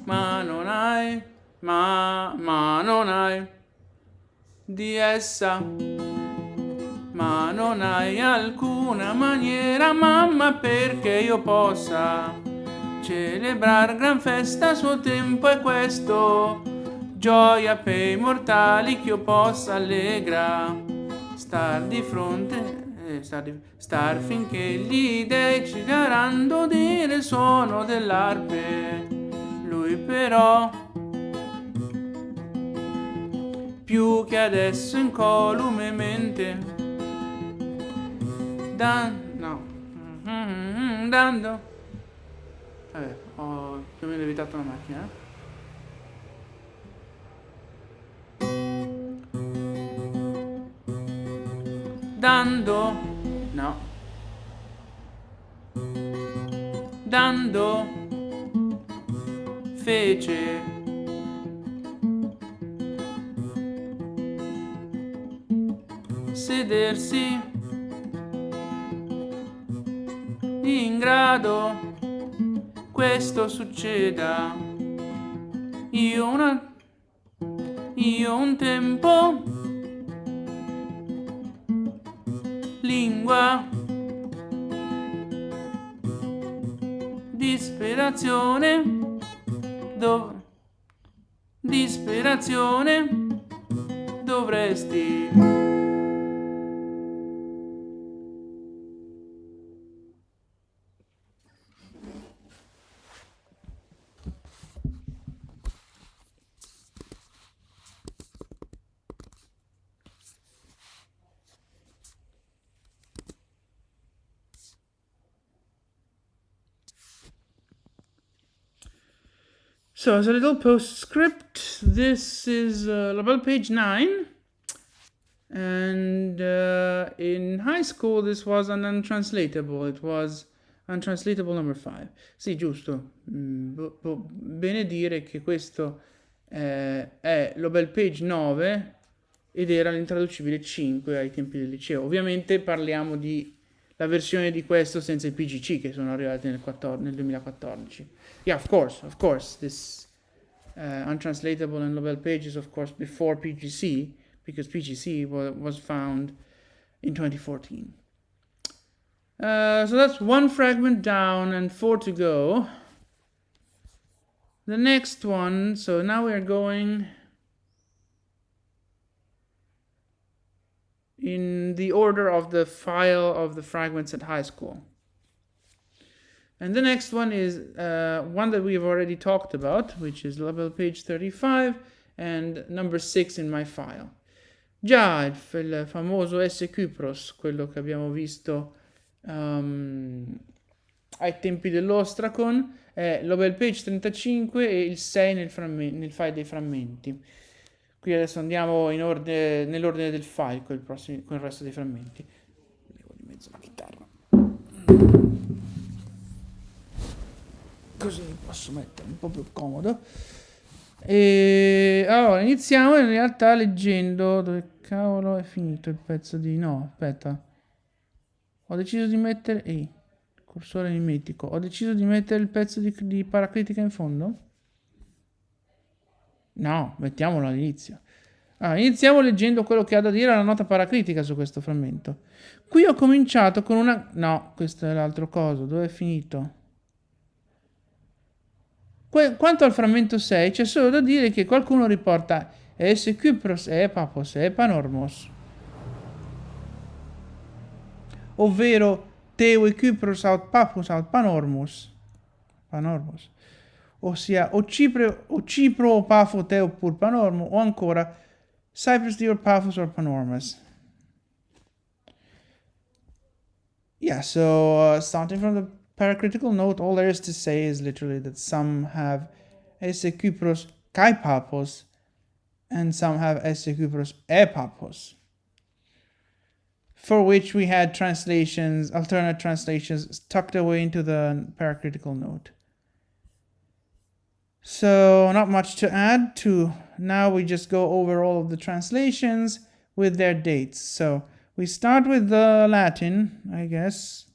ma non hai ma non hai di essa ma non hai alcuna maniera, mamma, perché io possa celebrar gran festa, suo tempo è questo, gioia per i mortali, che io possa allegra star di fronte, star finché gli dei ci daranno udire il suono dell'arpe. Lui però, più che adesso incolumemente, dando, vabbè, ho più o meno evitato la macchina, dando, no, dando, fece sedersi in grado questo succeda. Io un tempo, lingua, disperazione, disperazione, dovresti. So as a little postscript, this is about page 9, and in high school this was an untranslatable, it was untranslatable number 5. Sì, giusto, bene dire che questo è l'Obel page 9 ed era l'intraducibile 5 ai tempi del liceo. Ovviamente parliamo di la versione di questo senza i PGC che sono arrivati nel 2014. Yeah, of course, this untranslatable and Nobel page is of course before PGC, because PGC was found in 2014. So that's one fragment down and 4 to go. The next one, so now we are going in the order of the file of the fragments at high school. And the next one is one that we've already talked about, which is level page 35 and number 6 in my file. Già il famoso S. Kypros, quello che abbiamo visto ai tempi dell'Ostracon, è l'Obel page 35 e il 6 nel file dei frammenti. Qui adesso andiamo in nell'ordine del file con il resto dei frammenti. Levo di mezzo la chitarra, così mi posso mettere un po' più comodo. E allora iniziamo in realtà leggendo. Dove cavolo è finito il pezzo di... No, aspetta, ho deciso di mettere il cursore mimetico, ho deciso di mettere il pezzo di paracritica in fondo. No, mettiamolo all'inizio. Iniziamo leggendo quello che ha da dire la nota paracritica su questo frammento. Qui ho cominciato con una... No, questo è l'altro coso. Dove è finito? Quanto al frammento 6, c'è solo da dire che qualcuno riporta es Kypros e Paphos e Panormos, ovvero Teo e Kypros aut Paphos aut Panormos, ossia o Cipro o Papho Teo pur Panormo, o ancora Cyprus Dio Paphos or Panormus. Yeah, so starting from the paracritical note, all there is to say is literally that some have esse Kypros kai Paphos and some have esse Kypros e Paphos, for which we had translations, alternate translations tucked away into the paracritical note. So not much to add to. Now we just go over all of the translations with their dates. So we start with the Latin, I guess,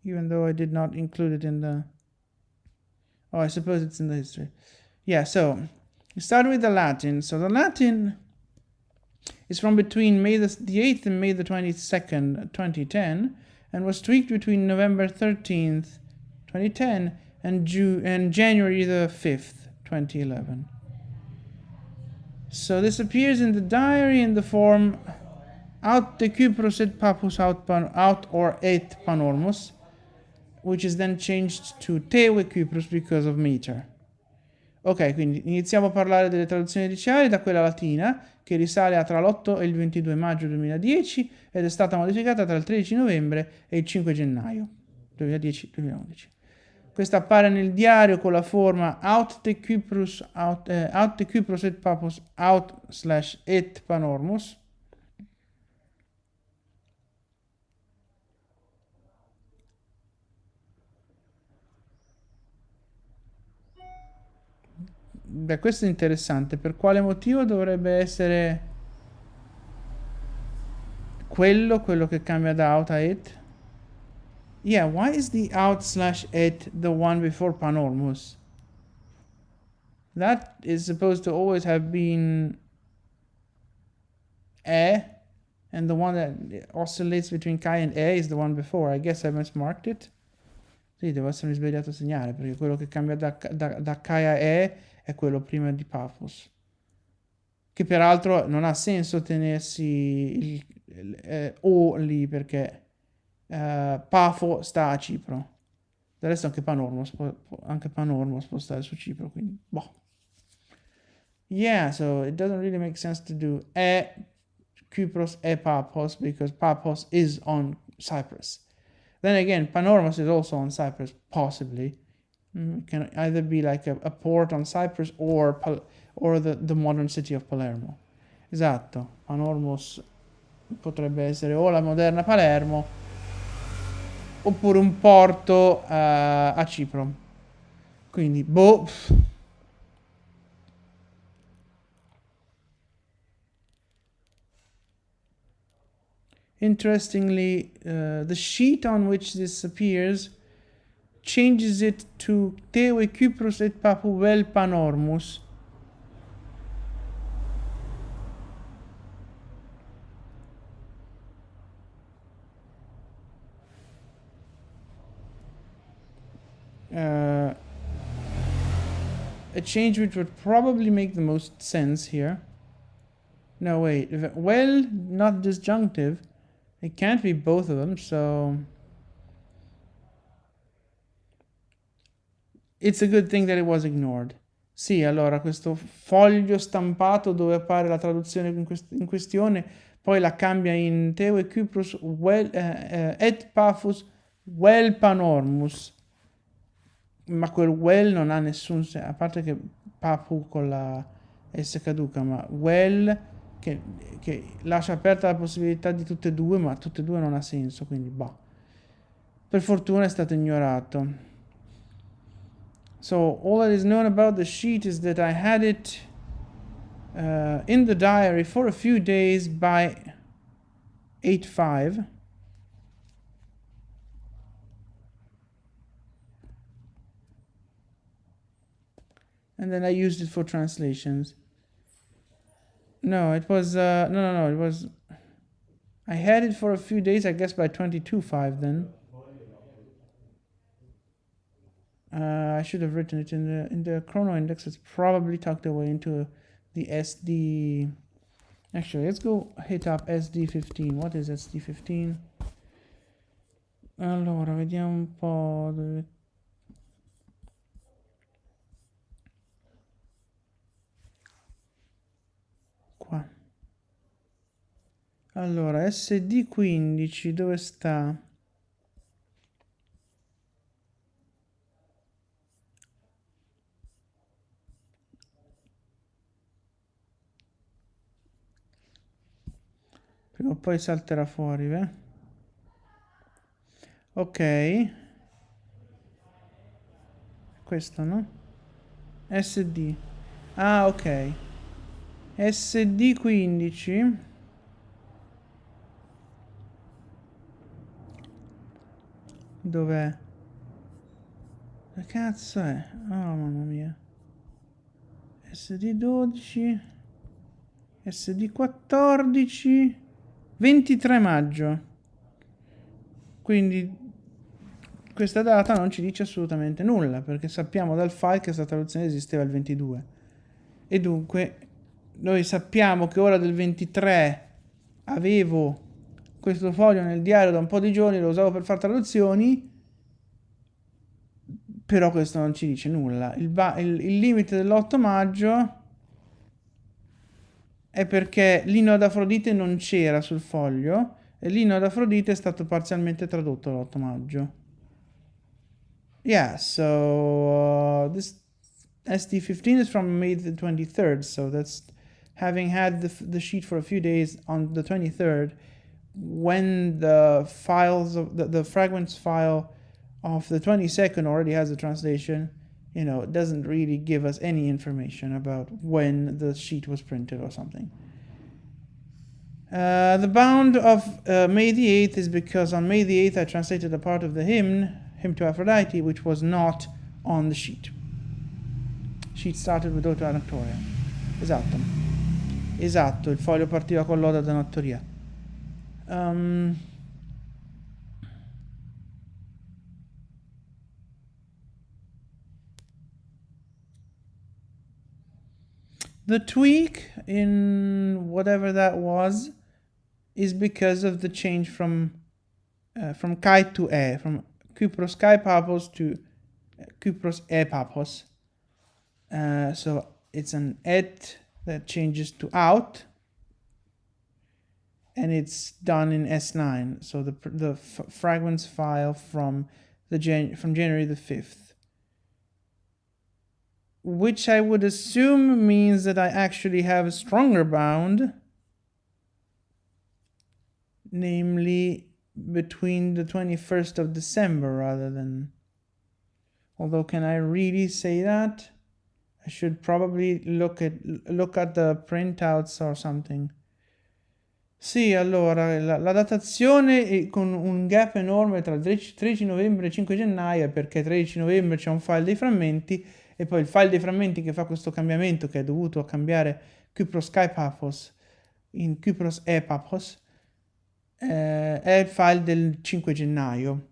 even though I did not include it in the... Oh, I suppose it's in the history. Yeah, so we start with the Latin. So the Latin It's from between May the 8th and May the 22nd, 2010, and was tweaked between November 13th, 2010, and January the 5th, 2011. So this appears in the diary in the form aut de Kypros et papus aut or et panormus, which is then changed to Tewe Kypros because of meter. Ok, quindi iniziamo a parlare delle traduzioni iniziali da quella latina, che risale a tra l'8 e il 22 maggio 2010 ed è stata modificata tra il 13 novembre e il 5 gennaio 2010-2011. Questa appare nel diario con la forma aut de Kypros et papus aut / et panormus. Beh, questo è interessante. Per quale motivo dovrebbe essere quello che cambia da out a et? Yeah, why is the out / et the one before panormus? That is supposed to always have been e, and the one that oscillates between kai and e is the one before. I guess I mismarked it. Sì, devo essermi sbagliato a segnare, perché quello che cambia da kai a e è quello prima di papus. Che peraltro non ha senso tenersi il o lì, perché Pafo sta a Cipro. Del resto anche Panormos può stare su Cipro, quindi boh. Yeah, so it doesn't really make sense to do Kypros e Paphos because Paphos is on Cyprus. Then again, Panormos is also on Cyprus, possibly. It can either be like a port on Cyprus or the modern city of Palermo. Esatto, Panormos potrebbe essere o la moderna Palermo oppure un porto a Cipro. Quindi, boh. Interestingly, the sheet on which this appears changes it to Tewe Kypros et Papu vel Panormus. A change which would probably make the most sense here. No, wait. Well, not disjunctive. It can't be both of them, so it's a good thing that it was ignored. Sì, allora, questo foglio stampato dove appare la traduzione in questione, poi la cambia in Tewe Kypros et Paphos vel Panormus. Ma quel well non ha nessun senso, a parte che Papu con la S caduca, ma well che lascia aperta la possibilità di tutte e due, ma tutte e due non ha senso, quindi boh. Per fortuna è stato ignorato. So all that is known about the sheet is that I had it in the diary for a few days by 8/5. And then I used it for translations. No, it was no. It was I had it for a few days, I guess by 22/5 then. I should have written it in the chrono index. It's probably tucked away into the SD. Actually, let's go hit up SD15. What is SD15? Allora, vediamo un po' dove. Qua. Allora, SD15 dove sta? Prima o poi salterà fuori, beh. Ok. Questo, no? SD. Ah, ok. SD15. Dov'è? Che cazzo è? Oh, mamma mia. SD12. SD 14, 23 maggio. Quindi questa data non ci dice assolutamente nulla, perché sappiamo dal file che questa traduzione esisteva il 22. E dunque noi sappiamo che ora del 23 avevo questo foglio nel diario da un po' di giorni, lo usavo per fare traduzioni, però questo non ci dice nulla. Il limite dell'8 maggio è perché l'inno ad Afrodite non c'era sul foglio e l'inno ad Afrodite è stato parzialmente tradotto l'8 maggio. Yeah, so this SD15 is from May the 23rd, so that's having had the sheet for a few days on the 23rd, when the files of the fragments file of the 22nd already has a translation, you know, it doesn't really give us any information about when the sheet was printed or something. The bound of May the 8th is because on May the 8th I translated a part of the hymn to Aphrodite, which was not on the sheet. Sheet started with Ode Anactoria. Esatto, il foglio partiva con l'Oda ad Anactoria. The tweak in whatever that was is because of the change from Kai to E, from Kypros Kai Papos to Kypros E Papos. So it's an et that changes to out, and it's done in S9. So the fragments file from January the 5th, which I would assume means that I actually have a stronger bound, namely between the 21st of December rather than... Although, can I really say that? I should probably look at the printouts or something. Sì, allora, la datazione è con un gap enorme tra 13 novembre e 5 gennaio, perché 13 novembre c'è un file dei frammenti, e poi il file dei frammenti che fa questo cambiamento, che è dovuto a cambiare Kypros Kai Paphos in Kypros E Paphos, è il file del 5 gennaio.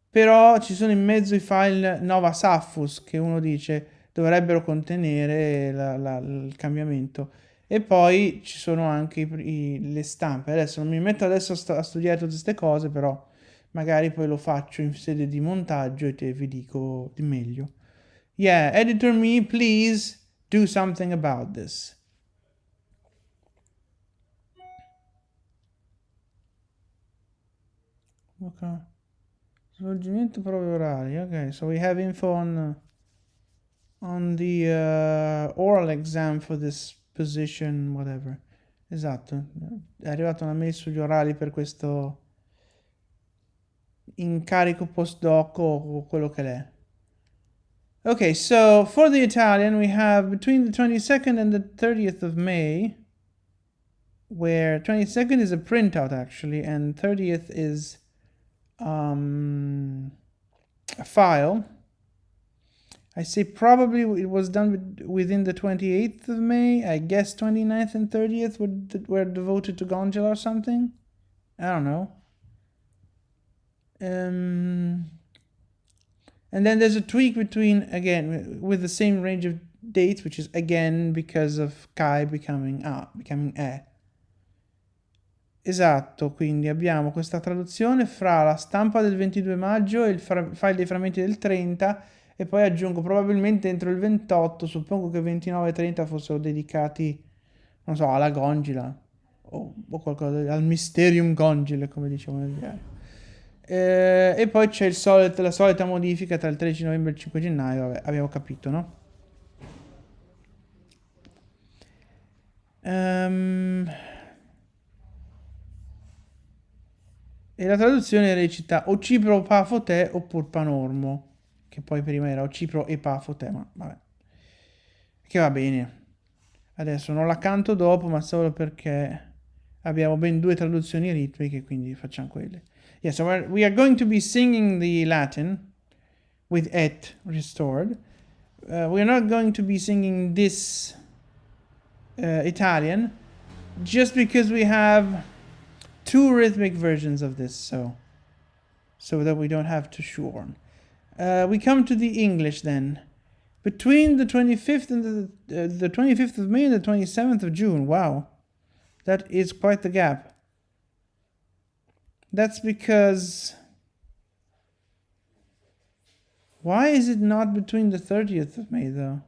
Però ci sono in mezzo i file Nova Sappho, che uno dice dovrebbero contenere il cambiamento, e poi ci sono anche le stampe. Adesso non mi metto adesso a studiare tutte queste cose, però magari poi lo faccio in sede di montaggio e vi dico di meglio. Yeah, editor me, please do something about this. Okay. Svolgimento prove orali. Okay, so we have info on the oral exam for this position, whatever. Esatto, è arrivata una mail sugli orali per questo incarico postdoc o quello che l'è. Okay, so for the Italian we have between the 22nd and the 30th of May, where 22nd is a printout actually, and 30th is a file. I say probably it was done within the 28th of May. I guess 29th and 30th were devoted to Gondola or something. I don't know. And then there's a tweak between, again, with the same range of dates, which is again because of Kai becoming E. Esatto, quindi abbiamo questa traduzione fra la stampa del 22 maggio e il file dei frammenti del 30, e poi aggiungo probabilmente entro il 28, suppongo che 29 e 30 fossero dedicati, non so, alla Gongila o qualcosa, al Mysterium Gongile, come diciamo nel diario. E poi c'è la solita modifica tra il 13 novembre e il 5 gennaio, vabbè, abbiamo capito, no? E la traduzione recita o Cipro Pafo te oppure Panormo, che poi prima era o Cipro e Pafo te, ma vabbè, che va bene. Adesso non la canto dopo, ma solo perché abbiamo ben 2 traduzioni ritmiche, quindi facciamo quelle. Yeah, so we are going to be singing the Latin with et restored. We are not going to be singing this Italian, just because we have 2 rhythmic versions of this, so that we don't have to shoehorn. We come to the English then. Between the 25th and the 25th of May and the 27th of June. Wow, that is quite the gap. That's because... Why is it not between the 30th of May, though?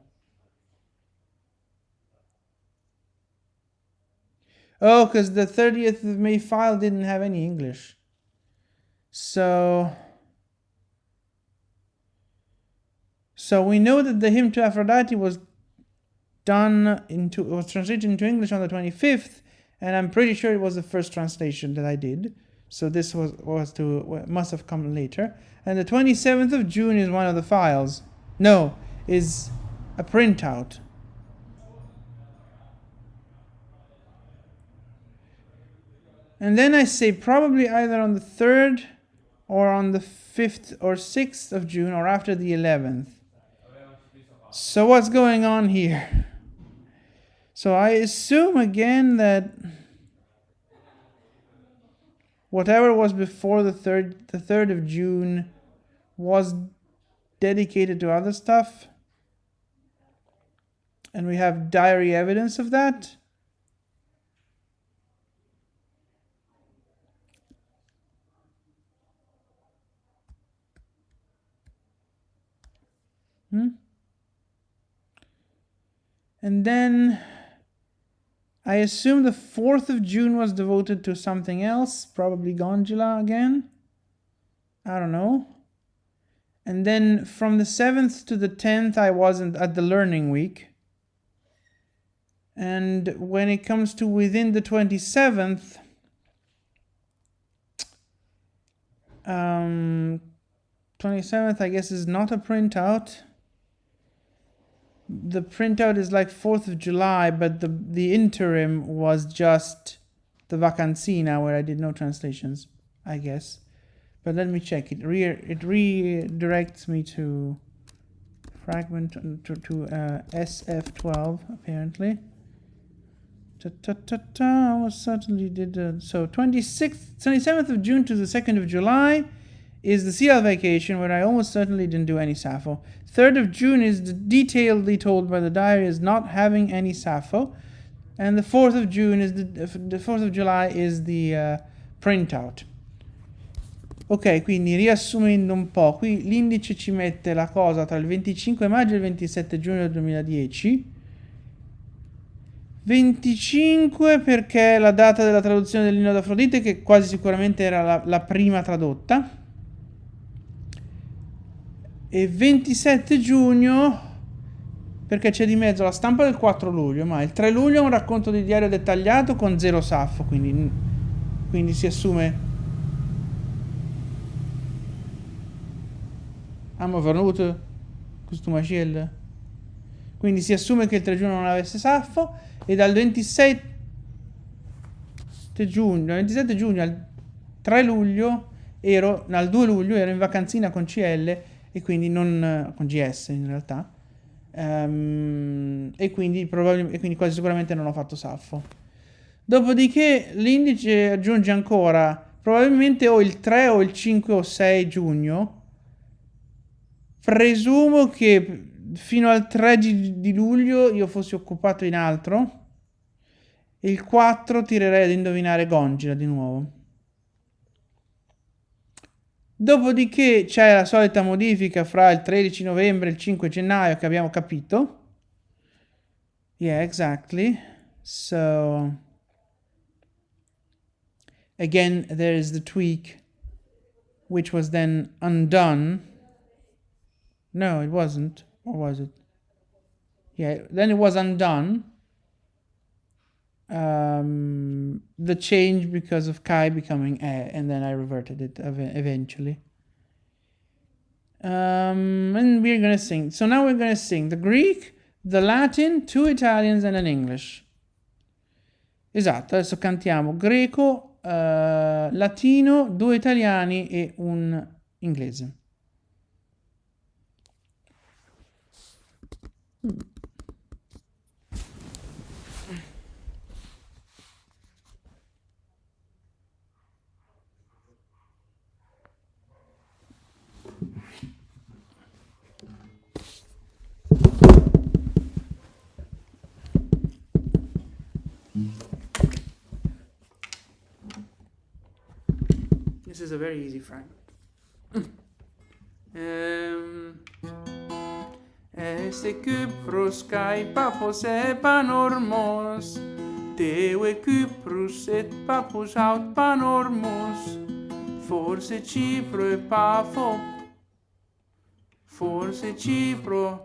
Oh, because the 30th of May file didn't have any English. So we know that the hymn to Aphrodite was translated into English on the 25th, and I'm pretty sure it was the first translation that I did. So this must have come later. And the 27th of June is one of the files. No, is a printout. And then I say probably either on the 3rd or on the 5th or 6th of June or after the 11th. So what's going on here? So I assume again that whatever was before the 3rd of June was dedicated to other stuff. And we have diary evidence of that. And then I assume the 4th of June was devoted to something else, probably Gondola again. I don't know. And then from the 7th to the 10th, I wasn't at the learning week. And when it comes to within the 27th, 27th, I guess, is not a printout. The printout is like 4th of July, but the interim was just the vacanzina where I did no translations, I guess. But let me check. It redirects me to fragment to SF12 apparently. I certainly did. So 27th of June to the 2nd of July is the CL vacation, where I almost certainly didn't do any Sappho. 3rd of June is detailedly told by the diary as not having any Sappho, and the 4th of June is the 4th of July is the printout. Ok, quindi riassumendo un po', qui l'indice ci mette la cosa tra il 25 maggio e il 27 giugno del 2010. 25 perché è la data della traduzione dell'inno d'Afrodite, che quasi sicuramente era la prima tradotta. E 27 giugno perché c'è di mezzo la stampa del 4 luglio, ma il 3 luglio è un racconto di diario dettagliato con 0 Sappho, quindi si assume venuto questo quindi si assume che il 3 giugno non avesse Sappho, e dal 27 giugno al 3 luglio al 2 luglio ero in vacanzina con CL e quindi non con GS in realtà, e quindi quasi sicuramente non ho fatto Sappho. Dopodiché l'indice aggiunge ancora probabilmente o il 3 o il 5 o 6 giugno. Presumo che fino al 3 di luglio io fossi occupato in altro, e il 4 tirerei ad indovinare Gongila di nuovo. Dopodiché c'è la solita modifica fra il 13 novembre e il 5 gennaio che abbiamo capito. Yeah, exactly. So again, there is the tweak which was then undone. No, it wasn't. Or was it? Yeah, then it was undone. The change because of Kai becoming and then I reverted it eventually. And we're gonna sing. So now we're gonna sing the Greek, the Latin, 2 Italians and an English. Esatto, adesso cantiamo greco, latino, 2 italiani e un inglese. is a very easy fragment. Este Kypros kai papos e panormos, Dewe Kyprus et papus aut panormos, forse Cipro e Pafo, forse Cipro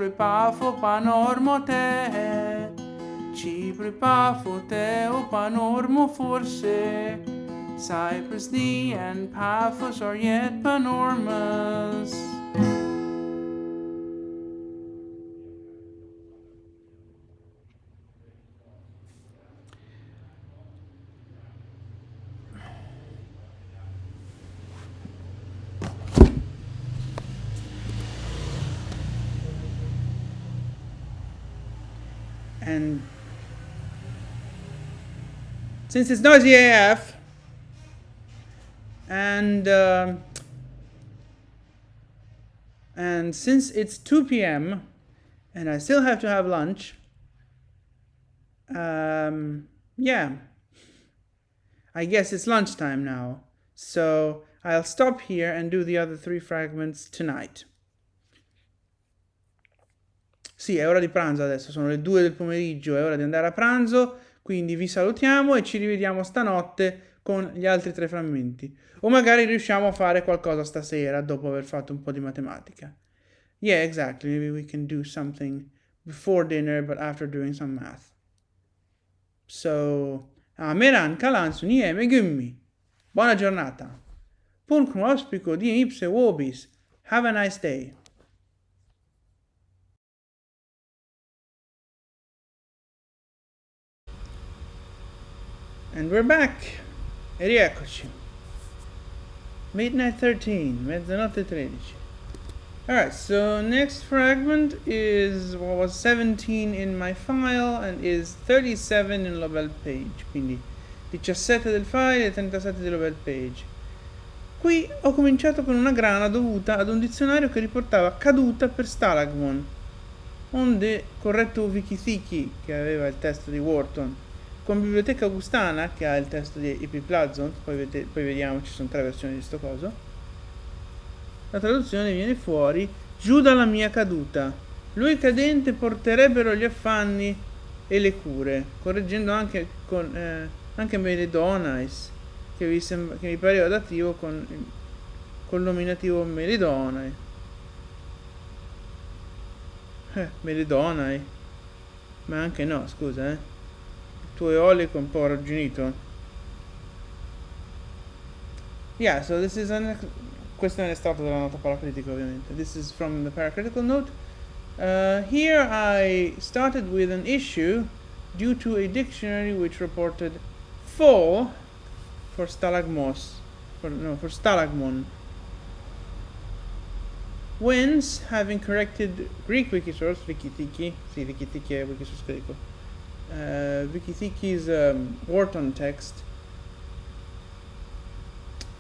e Pafo panormo te, Cipro e Pafo te o panormo forse, Cyprus thee and Paphos are yet panormous. And since it's noisy AF, and since it's 2 p.m. and I still have to have lunch, yeah, I guess it's lunchtime now. So I'll stop here and do the other 3 fragments tonight. Sì, è ora di pranzo adesso, sono le 2 del pomeriggio, è ora di andare a pranzo, quindi vi salutiamo e ci rivediamo stanotte con gli altri 3 frammenti. O magari riusciamo a fare qualcosa stasera dopo aver fatto un po' di matematica. Yeah, exactly. Maybe we can do something before dinner, but after doing some math. So, Meran, Kalan, Sunieme, Gummi. Buona giornata. Pun cum auspico di ipse vobis. Have a nice day. And we're back. E rieccoci. Midnight 13, mezzanotte 13. Alright, so next fragment is what was 17 in my file and is 37 in Lobel page. Quindi 17 del file e 37 di Lobel page. Qui ho cominciato con una grana dovuta ad un dizionario che riportava caduta per Stalagmon, onde corretto Wikithiki, che aveva il testo di Wharton, con Biblioteca Augustana, che ha il testo di E.P. Plazzont, poi vediamo, ci sono 3 versioni di sto coso. La traduzione viene fuori: giù dalla mia caduta, lui cadente porterebbero gli affanni e le cure, correggendo anche con anche Melidonais, che mi pareva dativo col nominativo Melidonai. Melidonai, ma anche no, scusa, tuo eolico un po' arrugginito. Yeah, so this is questo è stato della nota paracritica, ovviamente. This is from the paracritical note. Here I started with an issue due to a dictionary which reported fall for stalagmos, for stalagmon. Whence, having corrected Greek Wikisource, Wikithiki, sì, Wikithiki è Wikisource greco, Wikithiki's Wharton text,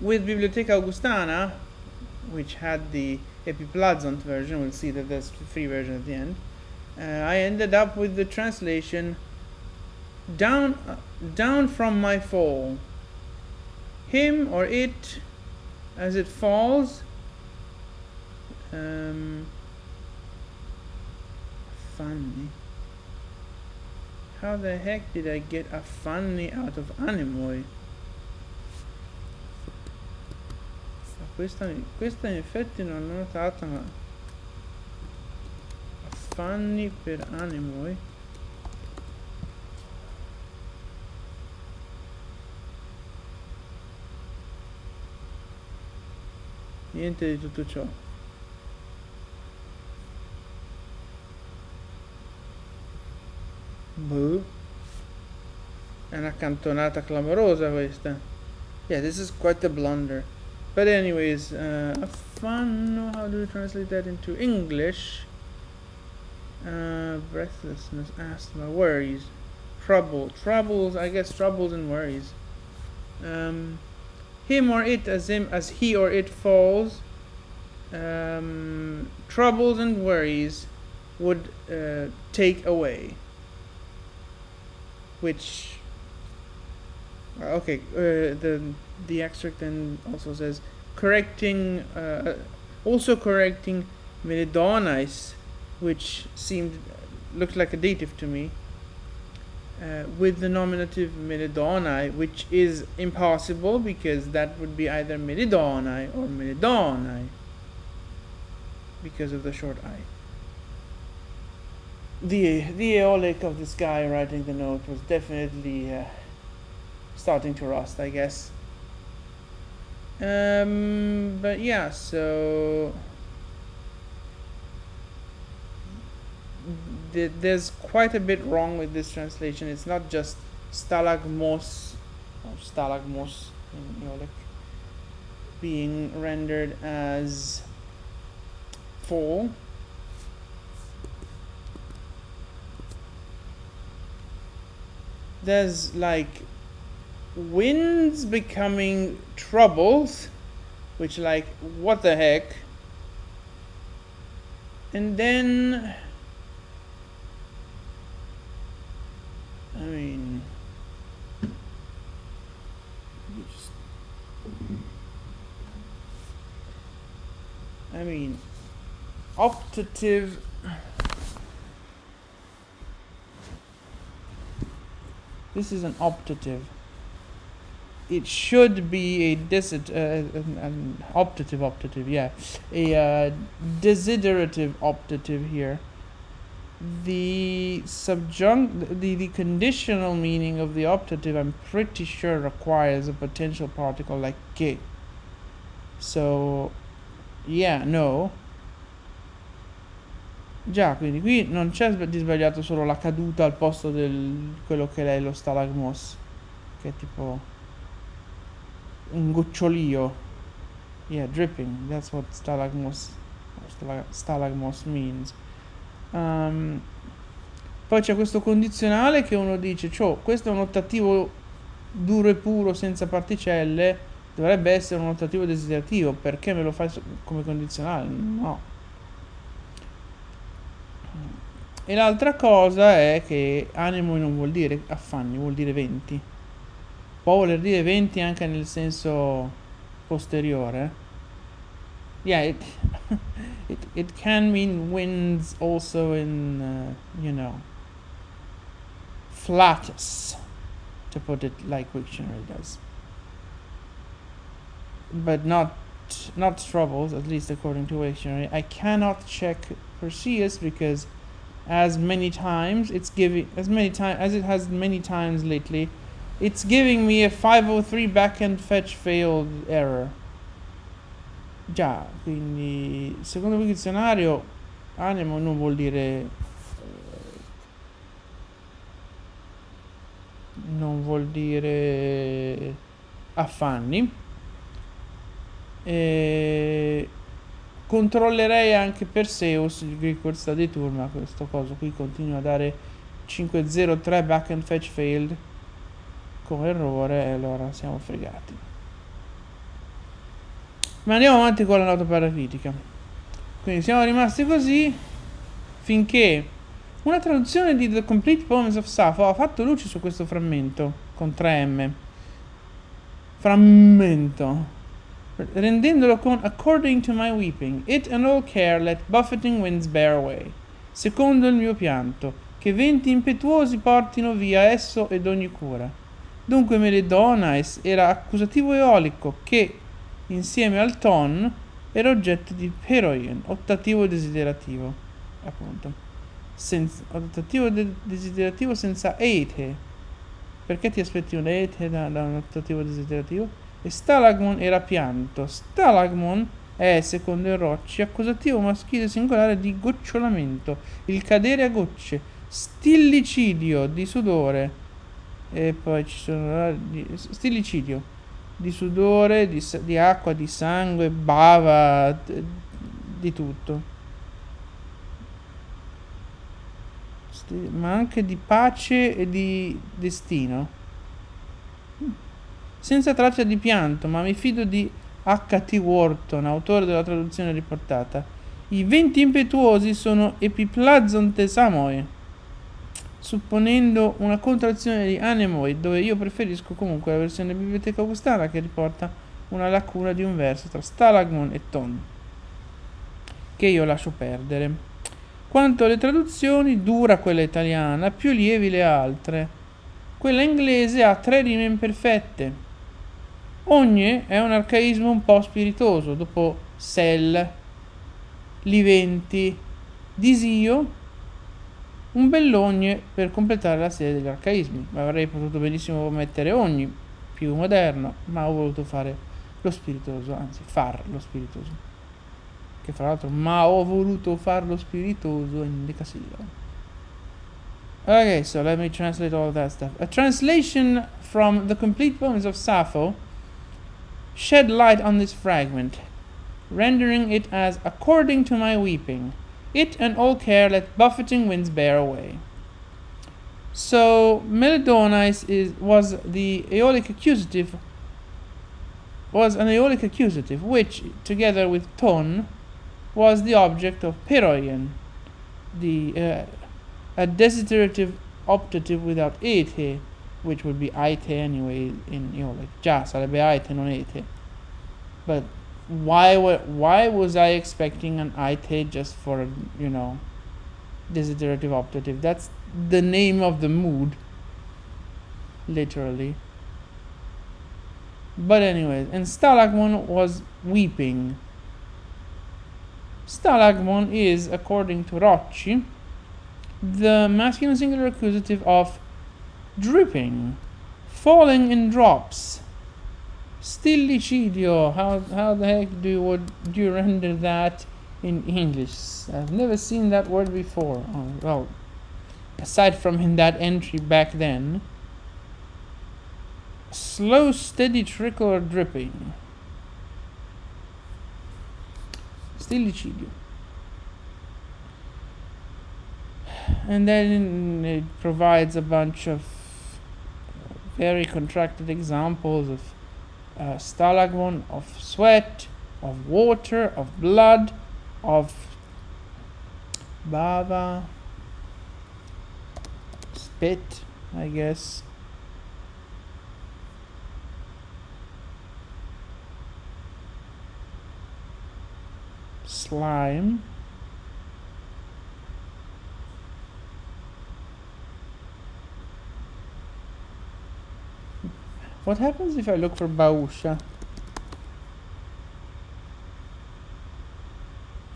with Biblioteca Augustana, which had the E.P. Plazzont version, we'll see that there's a free version at the end, I ended up with the translation down from my fall, him or it as it falls, funny. How the heck did I get a funny out of anemoi? Questa in effetti non l'ho notata, ma affanni per anemoi. Niente di tutto ciò. Boh. È una cantonata clamorosa questa. Yeah, this is quite a blunder. But anyways, affanno, how do we translate that into English? Breathlessness, asthma, worries, troubles, I guess troubles and worries. Him or it as he or it falls, troubles and worries would take away. Which, okay, the extract then also says correcting, also correcting melodonais, which looked like a dative to me, with the nominative melodonai, which is impossible because that would be either melodonai or melodonai because of the short I. The aeolic of this guy writing the note was definitely starting to rust, I guess. But yeah, so there's quite a bit wrong with this translation. It's not just stalagmos or stalagmos in aeolic being rendered as fall. There's like winds becoming troubles, which like what the heck. And then optative. This is an optative. It should be an optative, yeah. A desiderative optative here. The the conditional meaning of the optative, I'm pretty sure, requires a potential particle like che. So, yeah, no. Già, quindi qui non c'è di sbagliato solo la caduta al posto del quello che è lo stalagmos, che è tipo un gocciolio. Yeah, dripping. That's what stalagmos means. Poi c'è questo condizionale che uno dice, questo è un ottativo duro e puro senza particelle, dovrebbe essere un ottativo desiderativo, perché me lo fai come condizionale? No. E l'altra cosa è che animo non vuol dire affanni, vuol dire venti. Può voler dire venti anche nel senso posteriore. Yeah, it can mean winds also in, flatus, to put it like Wiktionary does. But not troubles, at least according to Wiktionary. I cannot check Perseus because as it has many times lately, it's giving me a 503 backend fetch failed error. Già, quindi secondo il dizionario animo non vuol dire affanni. E controllerei anche Perseus, il Greek Word Study Tool, ma questo coso qui continua a dare 503 backend fetch failed come errore, e allora siamo fregati. Ma andiamo avanti con la nota paracritica. Quindi siamo rimasti così finché una traduzione di The Complete Poems of Sappho ha fatto luce su questo frammento con 3M. Frammento. Rendendolo con according to my weeping, it and all care let buffeting winds bear away. Secondo il mio pianto, che venti impetuosi portino via esso ed ogni cura. Dunque melodonais era accusativo eolico che, insieme al ton, era oggetto di peroien, ottativo desiderativo, appunto. Ottativo desiderativo senza eite. Perché ti aspetti un eite da un ottativo desiderativo? E stalagmon era pianto. Stalagmon è, secondo il Rocci, accusativo maschile singolare di gocciolamento, il cadere a gocce, stillicidio di sudore, e poi ci sono stillicidio di sudore, di acqua, di sangue, bava, di tutto, ma anche di pace e di destino. Senza traccia di pianto, ma mi fido di H.T. Wharton, autore della traduzione riportata. I venti impetuosi sono epiplazzonte samoi. supponendo una contrazione di anemoid, dove io preferisco comunque la versione biblioteca augustana che riporta una lacuna di un verso tra stalagmon e ton, che io lascio perdere. Quanto alle traduzioni, dura quella italiana, più lievi le altre. Quella inglese ha 3 rime imperfette. Ogne è un arcaismo un po' spiritoso, dopo sel, liventi, disio, un bell'ogne per completare la serie degli arcaismi. Avrei potuto benissimo mettere ogni, più moderno, ma ho voluto fare lo spiritoso, anzi far lo spiritoso. Che fra l'altro, ma ho voluto farlo spiritoso in decasillabo. Okay, so let me translate all that stuff. A translation from the complete poems of Sappho shed light on this fragment, rendering it as according to my weeping. It and all care let buffeting winds bear away. So Melodonice was an Aeolic accusative, which, together with ton, was the object of Peroian, a desiderative optative without ete, which would be aite anyway in Aeolic. Già sarebbe aite, non ete. But why was I expecting an aite just for, desiderative optative? That's the name of the mood, literally. But anyways, and Stalagmon was weeping. Stalagmon is, according to Rocci, the masculine singular accusative of dripping, falling in drops. Stillicidio. How the heck do you render that in English? I've never seen that word before. Oh, well, aside from in that entry back then. Slow, steady trickle or dripping. Stillicidio. And then it provides a bunch of very contracted examples of stalagmon, of sweat, of water, of blood, of bava, spit, I guess. Slime. What happens if I look for Bausha?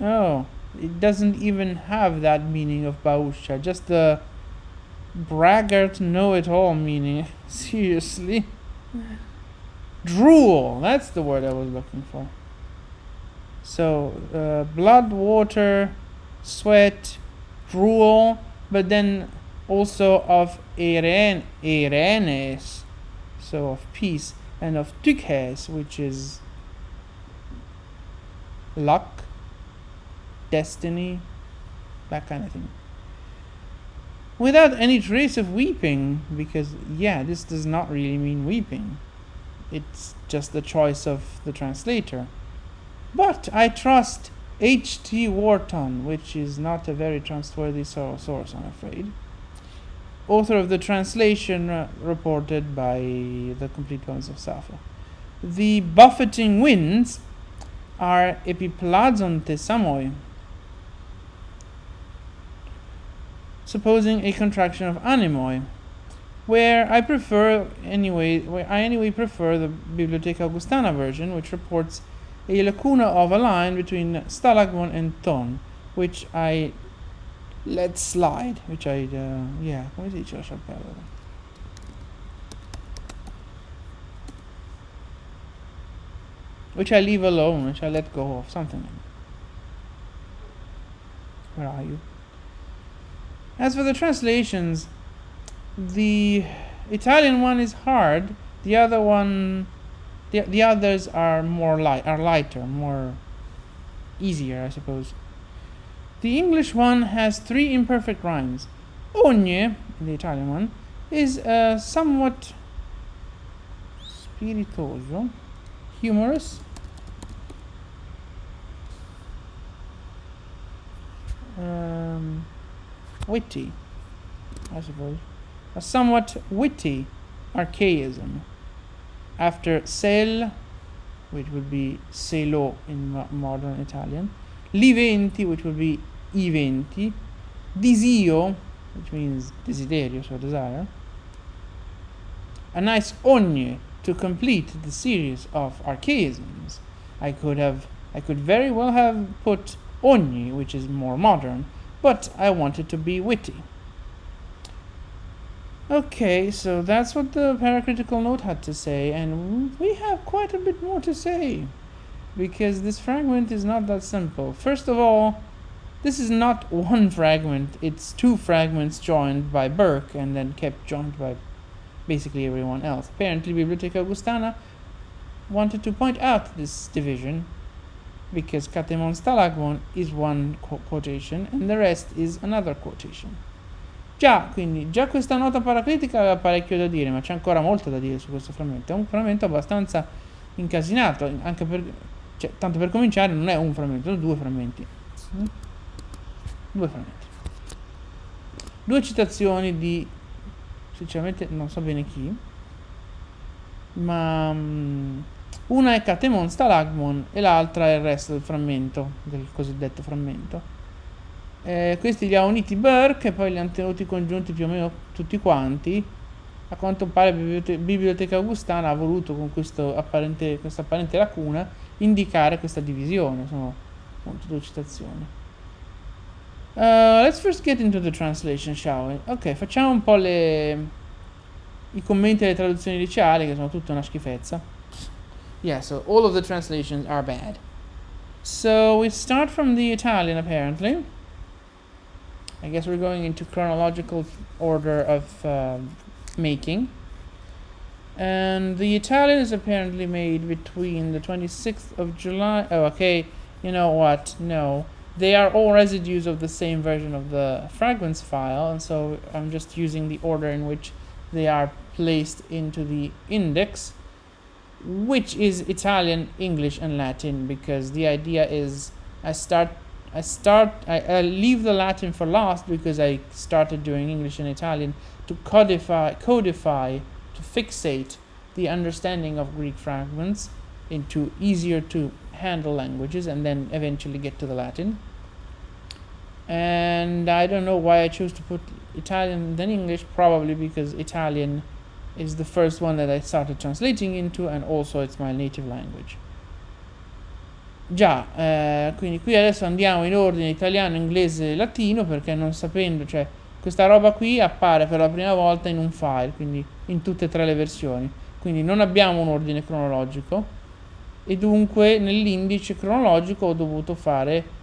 Oh, it doesn't even have that meaning of Bausha, just the braggart know-it-all meaning. Seriously? Drool, that's the word I was looking for. So, blood, water, sweat, drool, but then also of erenes, so of peace, and of tykhes, which is luck, destiny, that kind of thing. Without any trace of weeping, because, this does not really mean weeping. It's just the choice of the translator. But I trust H.T. Wharton, which is not a very trustworthy source, I'm afraid. Author of the translation reported by the complete poems of Sappho. The buffeting winds are epiplazonte samoi, supposing a contraction of anemoi, where I prefer the Biblioteca Augustana version, which reports a lacuna of a line between stalagmon and ton, which I let slide, which I, come si dice lasciar perdere? Which I leave alone, which I let go of, something like that. Where are you? As for the translations, the Italian one is hard, the other one, the others are lighter, more easier, I suppose. The English one has 3 imperfect rhymes. Ogne, the Italian one, is somewhat spiritoso, humorous, witty, I suppose, a somewhat witty archaism. After sel, which would be selo in modern Italian, liventi, which would be i venti, disio, which means desiderio, so desire, a nice ogni to complete the series of archaisms. I could very well have put ogni, which is more modern, but I wanted to be witty. Okay, so that's what the paracritical note had to say, and we have quite a bit more to say, because this fragment is not that simple. First of all, this is not one fragment, it's two fragments joined by Burke and then kept joined by basically everyone else. Apparently, Biblioteca Augustana wanted to point out this division, because Catemon Stalagmon is one quotation and the rest is another quotation. Quindi già questa nota paracritica aveva parecchio da dire, ma c'è ancora molto da dire su questo frammento. È un frammento abbastanza incasinato, anche tanto per cominciare non è un frammento, sono due frammenti. Due citazioni di, sinceramente non so bene chi, ma una è Catemon Stalagmon e l'altra è il resto del frammento, del cosiddetto frammento. Questi li ha uniti Burke e poi li hanno tenuti congiunti più o meno tutti quanti. A quanto pare Biblioteca Augustana ha voluto con questa apparente lacuna indicare questa divisione. Sono appunto due citazioni. Let's first get into the translation, shall we? Ok, facciamo un po' i commenti alle traduzioni liceali, che sono tutta una schifezza. Yeah, so all of the translations are bad. So we start from the Italian, apparently. I guess we're going into chronological order of making. And the Italian is apparently made between the 26th of July. Oh, okay. You know what? No. They are all residues of the same version of the fragments file, and so I'm just using the order in which they are placed into the index, which is Italian, English, and Latin, because the idea is I leave the Latin for last because I started doing English and Italian to codify, to fixate the understanding of Greek fragments into easier to handle languages, and then eventually get to the Latin. And I don't know why I chose to put Italian than English, probably because Italian is the first one that I started translating into, and also it's my native language. Quindi qui adesso andiamo in ordine italiano, inglese e latino, perché non sapendo, cioè questa roba qui appare per la prima volta in un file, quindi in tutte e tre le versioni, quindi non abbiamo un ordine cronologico, e dunque nell'indice cronologico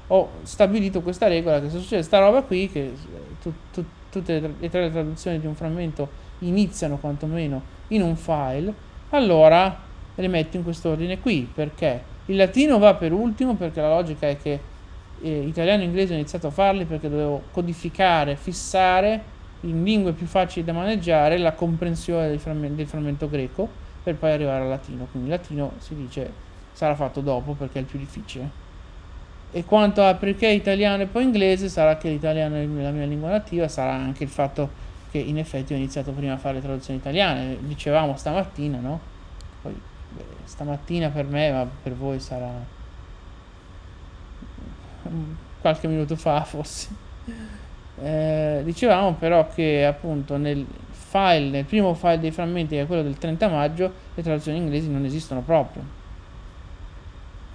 ho stabilito questa regola, che se succede sta roba qui, che tutte e tre le traduzioni di un frammento iniziano quantomeno in un file, allora le metto in quest'ordine qui. Perché il latino va per ultimo, perché la logica è che italiano e inglese ho iniziato a farli perché dovevo codificare, fissare in lingue più facili da maneggiare la comprensione del frammento greco, per poi arrivare al latino. Quindi il latino si dice sarà fatto dopo perché è il più difficile. E quanto a perché italiano e poi inglese, sarà che l'italiano è la mia lingua nativa, sarà anche il fatto che in effetti ho iniziato prima a fare le traduzioni italiane. Dicevamo stamattina, no? Poi stamattina per me, ma per voi sarà qualche minuto fa forse. Dicevamo però che appunto nel primo file dei frammenti, che è quello del 30 maggio, le traduzioni inglesi non esistono proprio.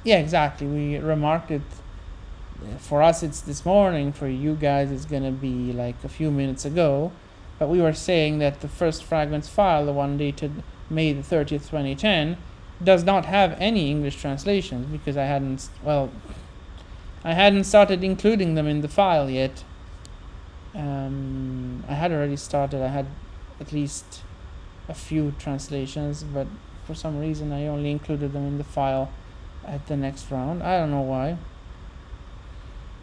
Yeah, exactly. We remarked it. For us it's this morning, for you guys it's gonna be like a few minutes ago, but we were saying that the first fragments file, the one dated May the 30th, 2010, does not have any English translations, because I hadn't started including them in the file yet. I had already started. I had at least a few translations, but for some reason I only included them in the file at the next round. I don't know why.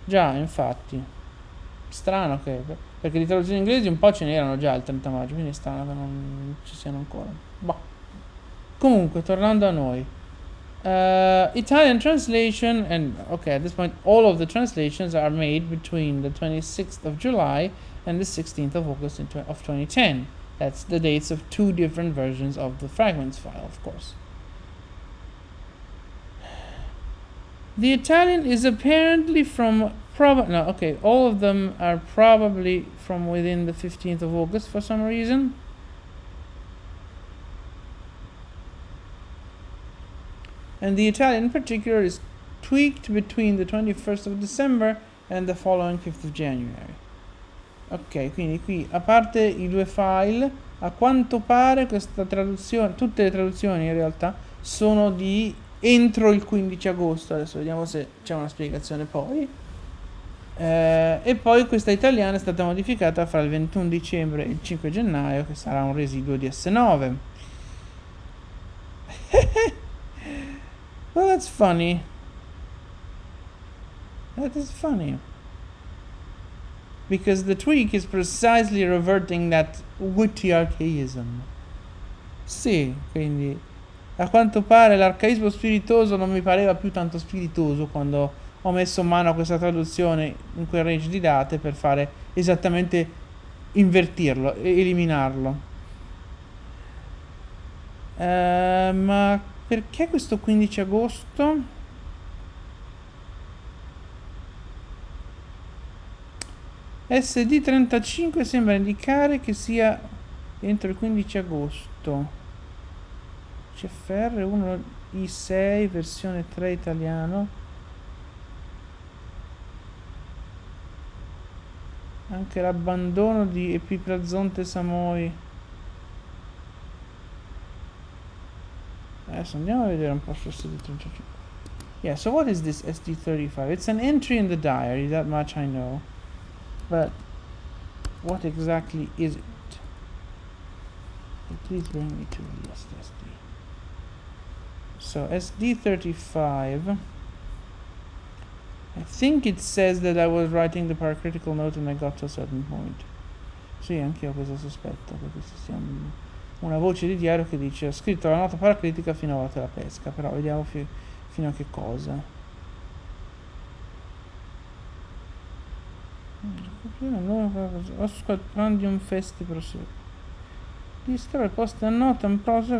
Già, infatti. Strano che... perché di traduzioni inglesi un po' ce n'erano già il 30 maggio, quindi è strano che non ci siano ancora. Boh. Comunque, tornando a noi. Italian translation, and okay, at this point all of the translations are made between the 26th of July and the 16th of August of 2010. That's the dates of two different versions of the fragments file, of course. The Italian is apparently from all of them are probably from within the 15th of August for some reason. And the Italian in particular is tweaked between the 21st of December and the following 5th of January. Ok, quindi qui, a parte i due file, a quanto pare questa traduzione, tutte le traduzioni in realtà sono di entro il 15 agosto, adesso vediamo se c'è una spiegazione poi. E poi questa italiana è stata modificata fra il 21 dicembre e il 5 gennaio, che sarà un residuo di S9. Well, that's funny. That is funny. Because the tweak is precisely reverting that witty archaism. Sì, quindi a quanto pare l'arcaismo spiritoso non mi pareva più tanto spiritoso quando ho messo mano a questa traduzione in quel range di date per fare esattamente invertirlo, eliminarlo. Ma perché questo 15 agosto? SD35 sembra indicare che sia entro il 15 agosto. CFR 1 I6 versione 3 italiano. Anche l'abbandono di Epiprazonte Samoi. Adesso andiamo a vedere un po' su SD35. Yeah, so what is this SD35? It's an entry in the diary, that much I know. But what exactly is it? Please bring me to the SD. So SD35, I think it says that I was writing the paracritical note and I got to a certain point. Sì, anche io ho questo sospetto, che questo sia una voce di diario che dice ho scritto la nota paracritica fino a volta la pesca, però vediamo fino a che cosa. Oscar Prandium Festi Prosecco. Distro posta nota in prosa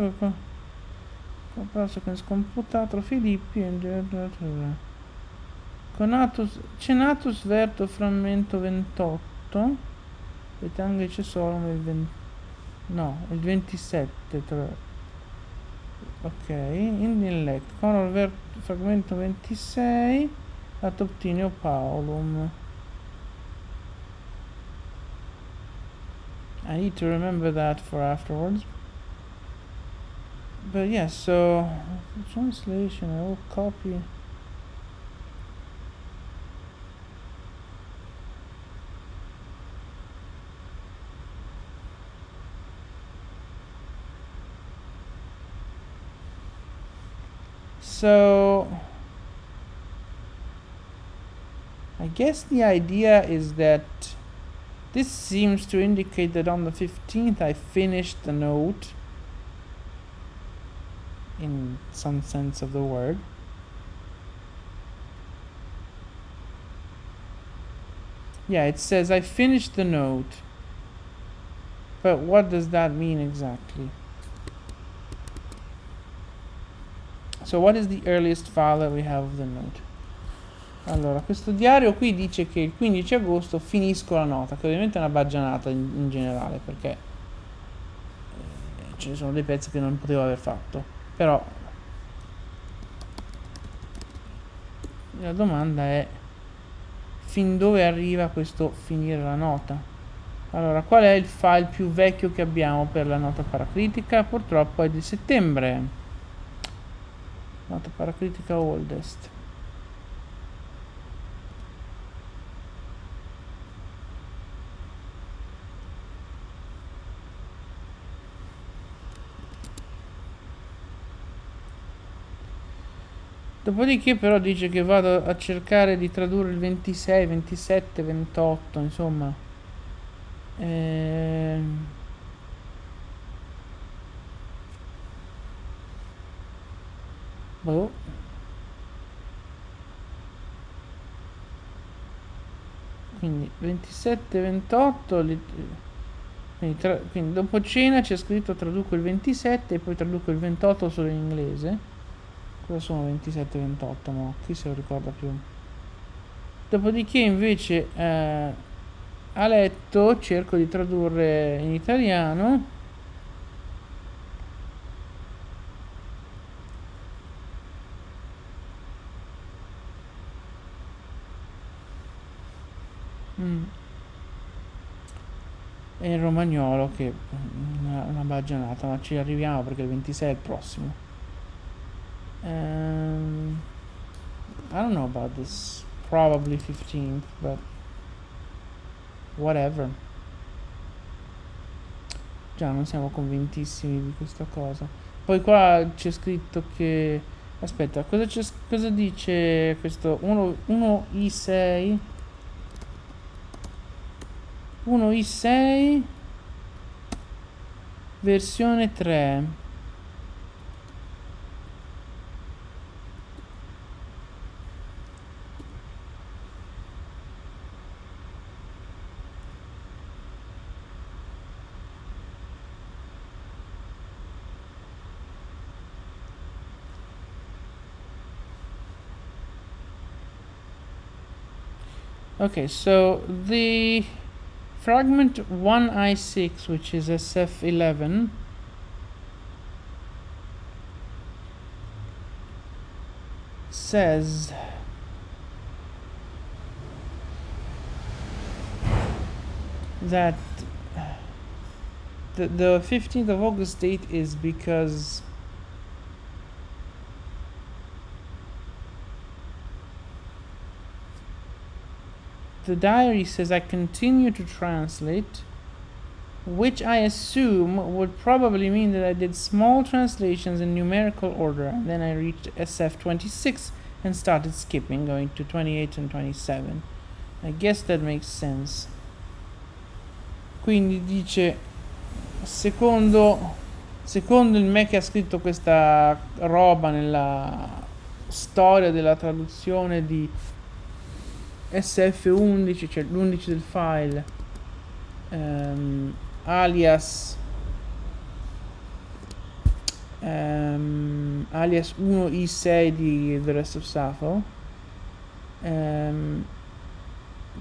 con scomputato Filippi Conatus Cenatus Verto frammento 28 e Tanga Cesorum il 27 ok, Indilect Conor Verto fragmento 26 Atoptinio Paulum. I need to remember that for afterwards. But yes, so translation, I will copy. So I guess the idea is that this seems to indicate that on the 15th I finished the note in some sense of the word. Yeah, it says I finished the note. But what does that mean exactly? So what is the earliest file that we have of the note? Allora, questo diario qui dice che il 15 agosto finisco la nota, che ovviamente è una baggianata in generale, perché ce ne sono dei pezzi che non potevo aver fatto. Però la domanda è fin dove arriva questo finire la nota. Allora, qual è il file più vecchio che abbiamo per la nota paracritica? Purtroppo è di settembre. Nota paracritica oldest. Dopodiché però dice che vado a cercare di tradurre il 26, 27, 28, insomma. Boh. quindi 27-28, quindi dopo cena c'è scritto traduco il 27 e poi traduco il 28 solo in inglese. Cosa sono 27-28? Ma chi se lo ricorda più? Dopodiché invece a letto cerco di tradurre in italiano. E in romagnolo, che una baggianata, ma ci arriviamo perché il 26 è il prossimo. I don't know about this. Probably 15th, but whatever. Già non siamo convintissimi di questa cosa. Poi qua c'è scritto che... Aspetta, cosa dice questo 1i6? 1i6 versione 3. Okay, so the fragment 1i6, which is SF11, says that the 15th of August date is because the diary says I continue to translate, which I assume would probably mean that I did small translations in numerical order, and then I reached SF26 and started skipping, going to 28 and 27. I guess that makes sense. Quindi dice, secondo il me che ha scritto questa roba nella storia della traduzione di SF11, cioè l'11 del file, alias 1i6 di The Rest of Sappho,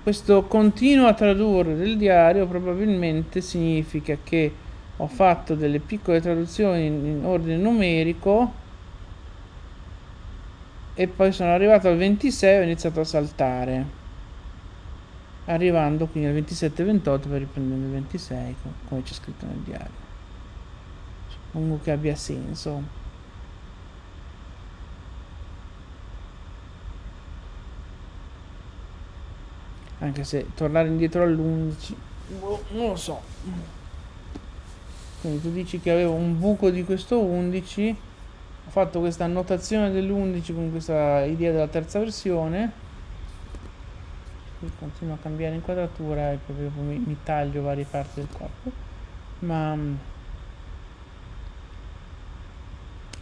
questo continuo a tradurre del diario probabilmente significa che ho fatto delle piccole traduzioni in ordine numerico e poi sono arrivato al 26 e ho iniziato a saltare, arrivando quindi al 27-28 per riprendere il 26 come c'è scritto nel diario. Suppongo che abbia senso. Anche se tornare indietro all'11 non lo so. Quindi tu dici che avevo un buco di questo 11, ho fatto questa annotazione dell'11 con questa idea della terza versione. Qui continuo a cambiare inquadratura e proprio mi taglio varie parti del corpo, ma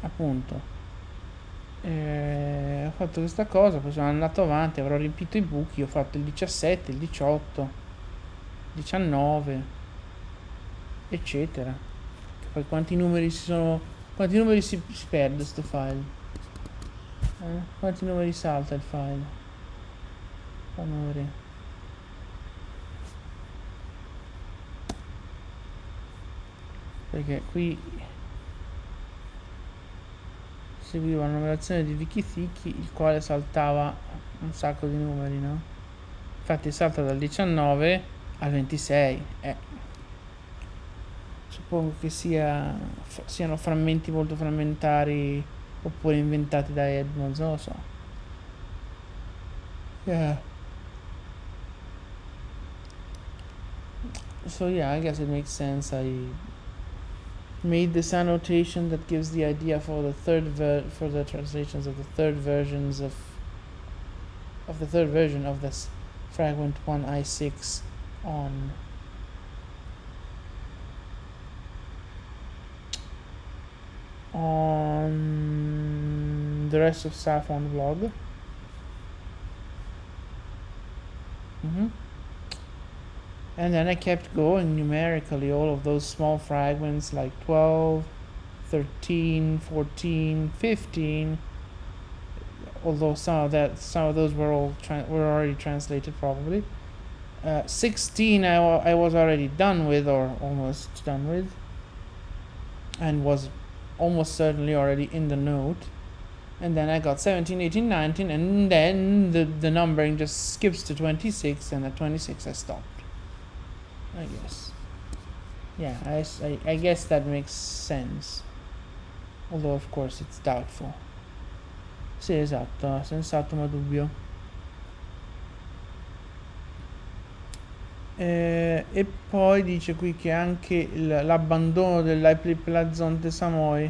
appunto ho fatto questa cosa, poi sono andato avanti, avrò riempito i buchi, ho fatto il 17, il 18, il 19 eccetera. Poi quanti numeri si perde sto file, quanti numeri salta il file, fammi vedere. Perché qui seguiva la numerazione di Wikithiki, il quale saltava un sacco di numeri, no? Infatti salta dal 19 al 26. Suppongo che siano frammenti molto frammentari oppure inventati da Edmonds, non lo so. Yeah. So yeah, I guess it makes sense. I made this annotation that gives the idea for the for the translations of the third versions of the third version of this fragment 1i6 on the Rest of Sappho on the blog. And then I kept going numerically, all of those small fragments like 12, 13, 14, 15. Although some of those were already translated probably. 16 I was already done with, or almost done with, and was almost certainly already in the note. And then I got 17, 18, 19, and then the numbering just skips to 26, and at 26 I stopped, I guess. Yeah, I guess that makes sense. Although of course it's doubtful. Sì, esatto, sensato ma dubbio. E poi dice qui che anche l'abbandono dell'epiplazonte Samoi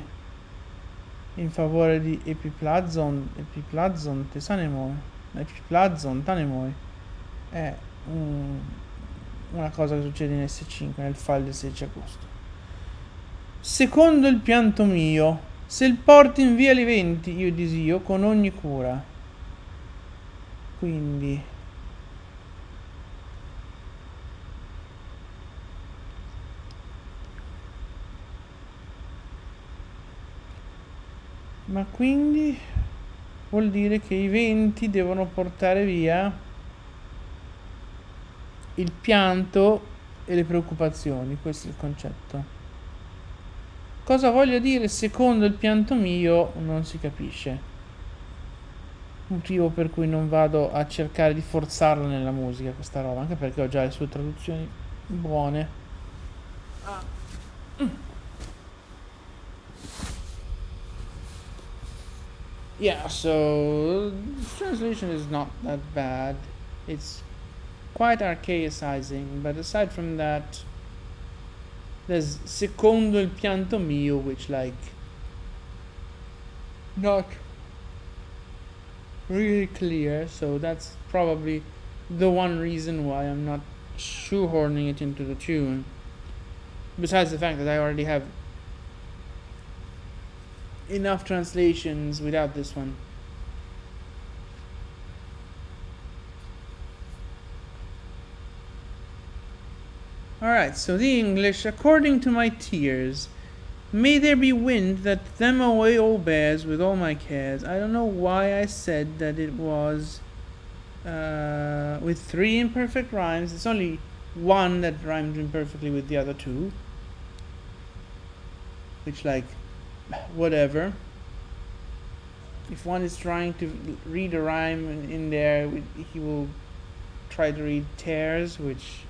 in favore di epiplazonte Sanemoi, epiplazon Tanemoi, è una cosa che succede in S5 nel file del 16 agosto. Secondo il pianto mio, se il porti in via Liventi, io disio con ogni cura. Quindi ma quindi vuol dire che i venti devono portare via il pianto e le preoccupazioni, questo è il concetto. Cosa voglio dire secondo il pianto mio non si capisce, motivo per cui non vado a cercare di forzarla nella musica questa roba, anche perché ho già le sue traduzioni buone. Yeah, so the translation is not that bad. It's quite archaicizing, but aside from that, there's secondo il pianto mio, which like not really clear, so that's probably the one reason why I'm not shoehorning it into the tune. Besides the fact that I already have enough translations without this one. Alright, so the English, according to my tears, may there be wind that them away all bears with all my cares. I don't know why I said that it was with 3 imperfect rhymes. It's only one that rhymed imperfectly with the other 2. Which, like, whatever. If one is trying to read a rhyme in there, he will try to read tears, which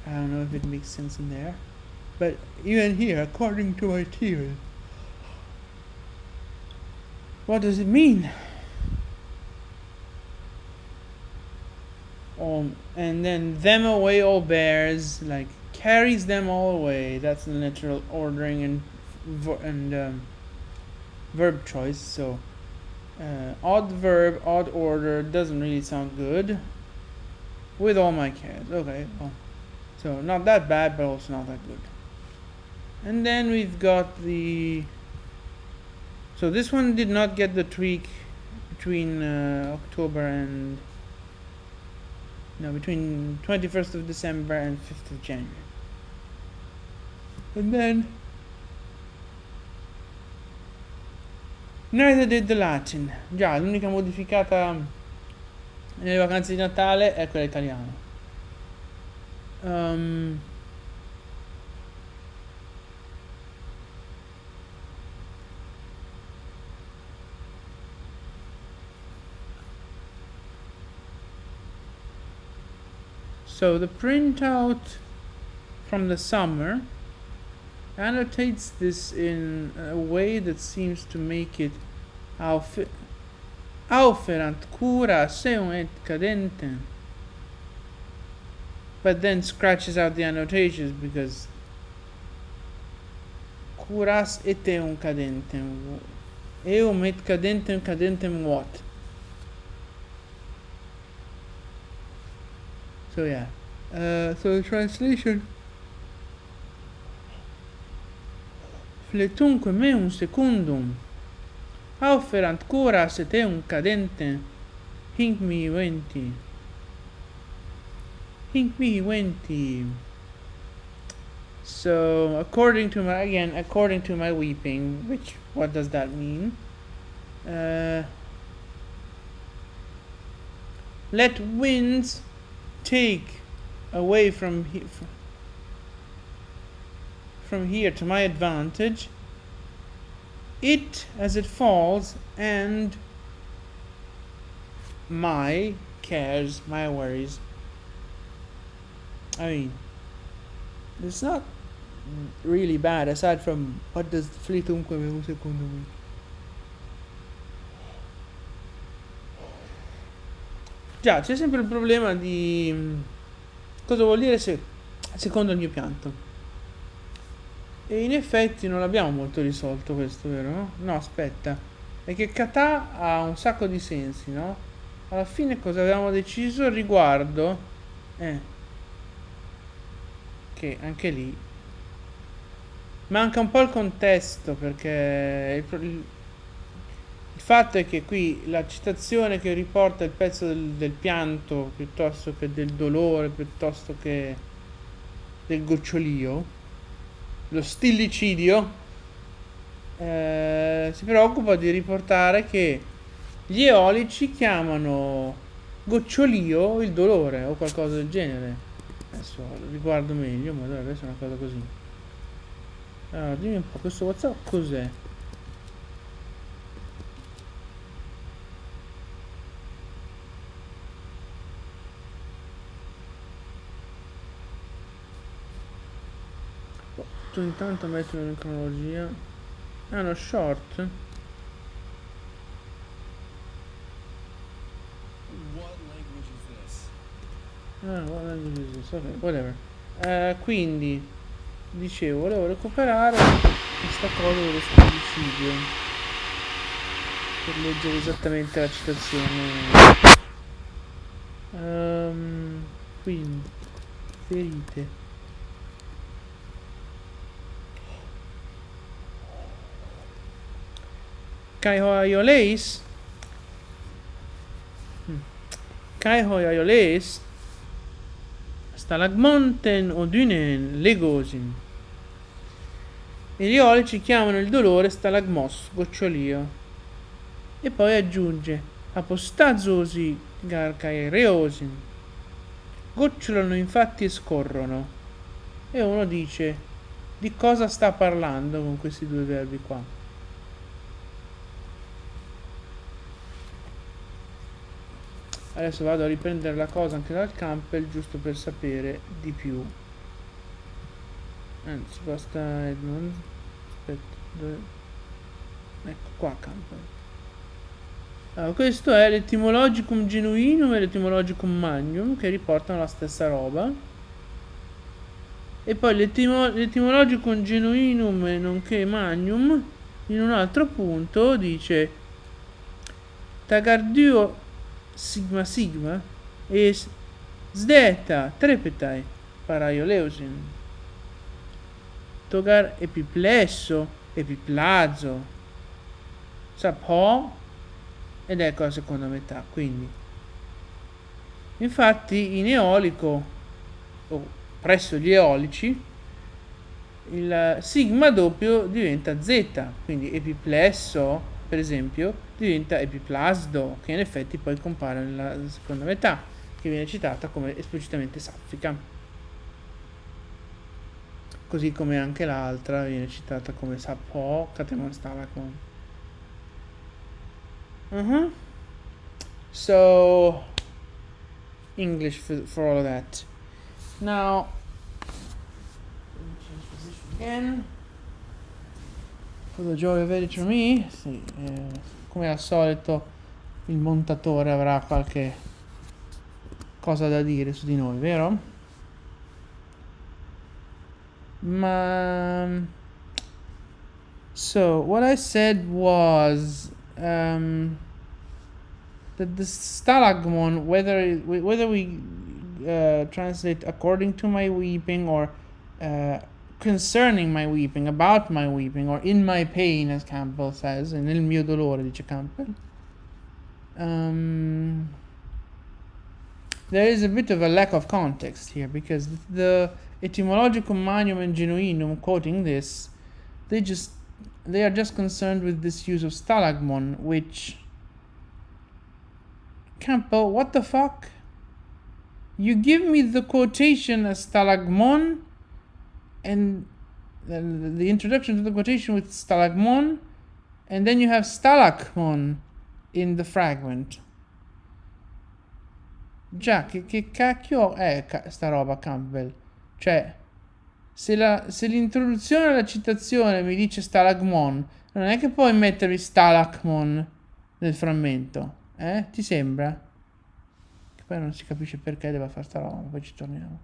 I don't know if it makes sense in there. But even here, according to my tears, what does it mean? And then them away all bears, like carries them all away. That's the literal ordering and verb choice. So odd verb, odd order doesn't really sound good. With all my cares. Okay, well, so not that bad, but also not that good. And then we've got the... So this one did not get the tweak between October and... No, between 21st of December and 5th of January. And then... Neither did the Latin. Già, l'unica modificata nelle vacanze di Natale è quella italiana. So the printout from the summer annotates this in a way that seems to make it auferant cura seum et cadente, but then scratches out the annotations because curas eteum cadentem, eum et cadentem what? So yeah, so the translation fletunque meum secundum auferant curas et eum cadente hinc mi venti. Hinc mihi venti. So according to my weeping, which what does that mean? Let winds take away from here to my advantage it as it falls, and my cares, my worries. I mean, it's not really bad, aside from what does flitunque avevo secondo me. Già, c'è sempre il problema di cosa vuol dire secondo il mio pianto. E in effetti non l'abbiamo molto risolto questo, vero? No, aspetta. È che kata ha un sacco di sensi, no? Alla fine cosa avevamo deciso riguardo? Che anche lì manca un po' il contesto, perché il fatto è che qui la citazione che riporta il pezzo del pianto piuttosto che del dolore, piuttosto che del gocciolio, lo stillicidio, si preoccupa di riportare che gli eolici chiamano gocciolio il dolore o qualcosa del genere. Adesso lo riguardo meglio, ma dovrebbe essere una cosa così. Allora, dimmi un po', questo WhatsApp cos'è? Tu intanto mettilo in cronologia. Ah, uno short. What language is this? Ah, what language is this? Ok, whatever. Quindi, dicevo, volevo recuperare questa cosa dello stillicidio per leggere esattamente la citazione. Quindi, ferite. Kai hoioleis stalagmonten odynen legosin. E gli eolici chiamano il dolore stalagmos, gocciolio. E poi aggiunge apostazosi garkai reosin. Gocciolano infatti e scorrono. E uno dice: di cosa sta parlando con questi due verbi qua? Adesso vado a riprendere la cosa anche dal Campbell, giusto per sapere di più. Anzi, basta Edmund. Aspetta, dove? Ecco qua Campbell. Allora, questo è l'etymologicum genuinum e l'etymologicum magnum, che riportano la stessa roba. E poi l'etymologicum genuinum e nonché magnum, in un altro punto, dice tagarduo sigma sigma es sdeta trepetai paraioleosin togar epiplesso epiplazo Sappho, ed ecco la seconda metà. Quindi infatti in eolico o presso gli eolici il sigma doppio diventa z, quindi epiplesso per esempio diventa epiplasdo, che in effetti poi compare nella seconda metà, che viene citata come esplicitamente sapfica, così come anche l'altra viene citata come Sappho catemon stalacon. So English for all of that. Now again, for the joy of editor me, sì, come al solito il montatore avrà qualche cosa da dire su di noi, vero? Ma so what I said was that the stalagmon, whether we translate according to my weeping or concerning my weeping, about my weeping, or in my pain, as Campbell says, nel mio dolore, dice Campbell, there is a bit of a lack of context here, because the etymologicum magnum and genuinum quoting this, they are just concerned with this use of stalagmon, which, Campbell, what the fuck? You give me the quotation as stalagmon, and the introduction to the quotation with stalagmon, and then you have stalagmon in the fragment. Già, che cacchio è sta roba, Campbell? Cioè, se l'introduzione alla citazione mi dice stalagmon, non è che puoi mettermi stalagmon nel frammento, Ti sembra? Che poi non si capisce perché deve fare sta roba, poi ci torniamo.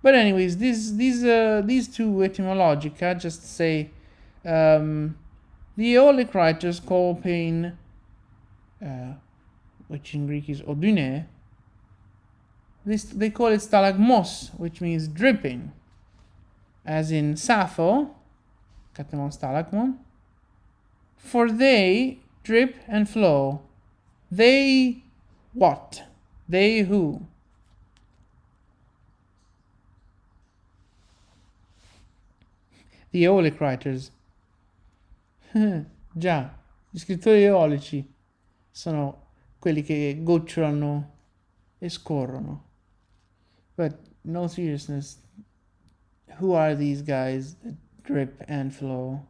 But anyways, these two etymologica just say the Aeolic writers call pain, which in Greek is odyne. They call it stalagmos, which means dripping, as in Sappho, katemon stalagmon. For they drip and flow. They what? They who? The Aeolic writers. Già, gli scrittori eolici sono quelli che gocciolano e scorrono. But no seriousness, who are these guys that drip and flow?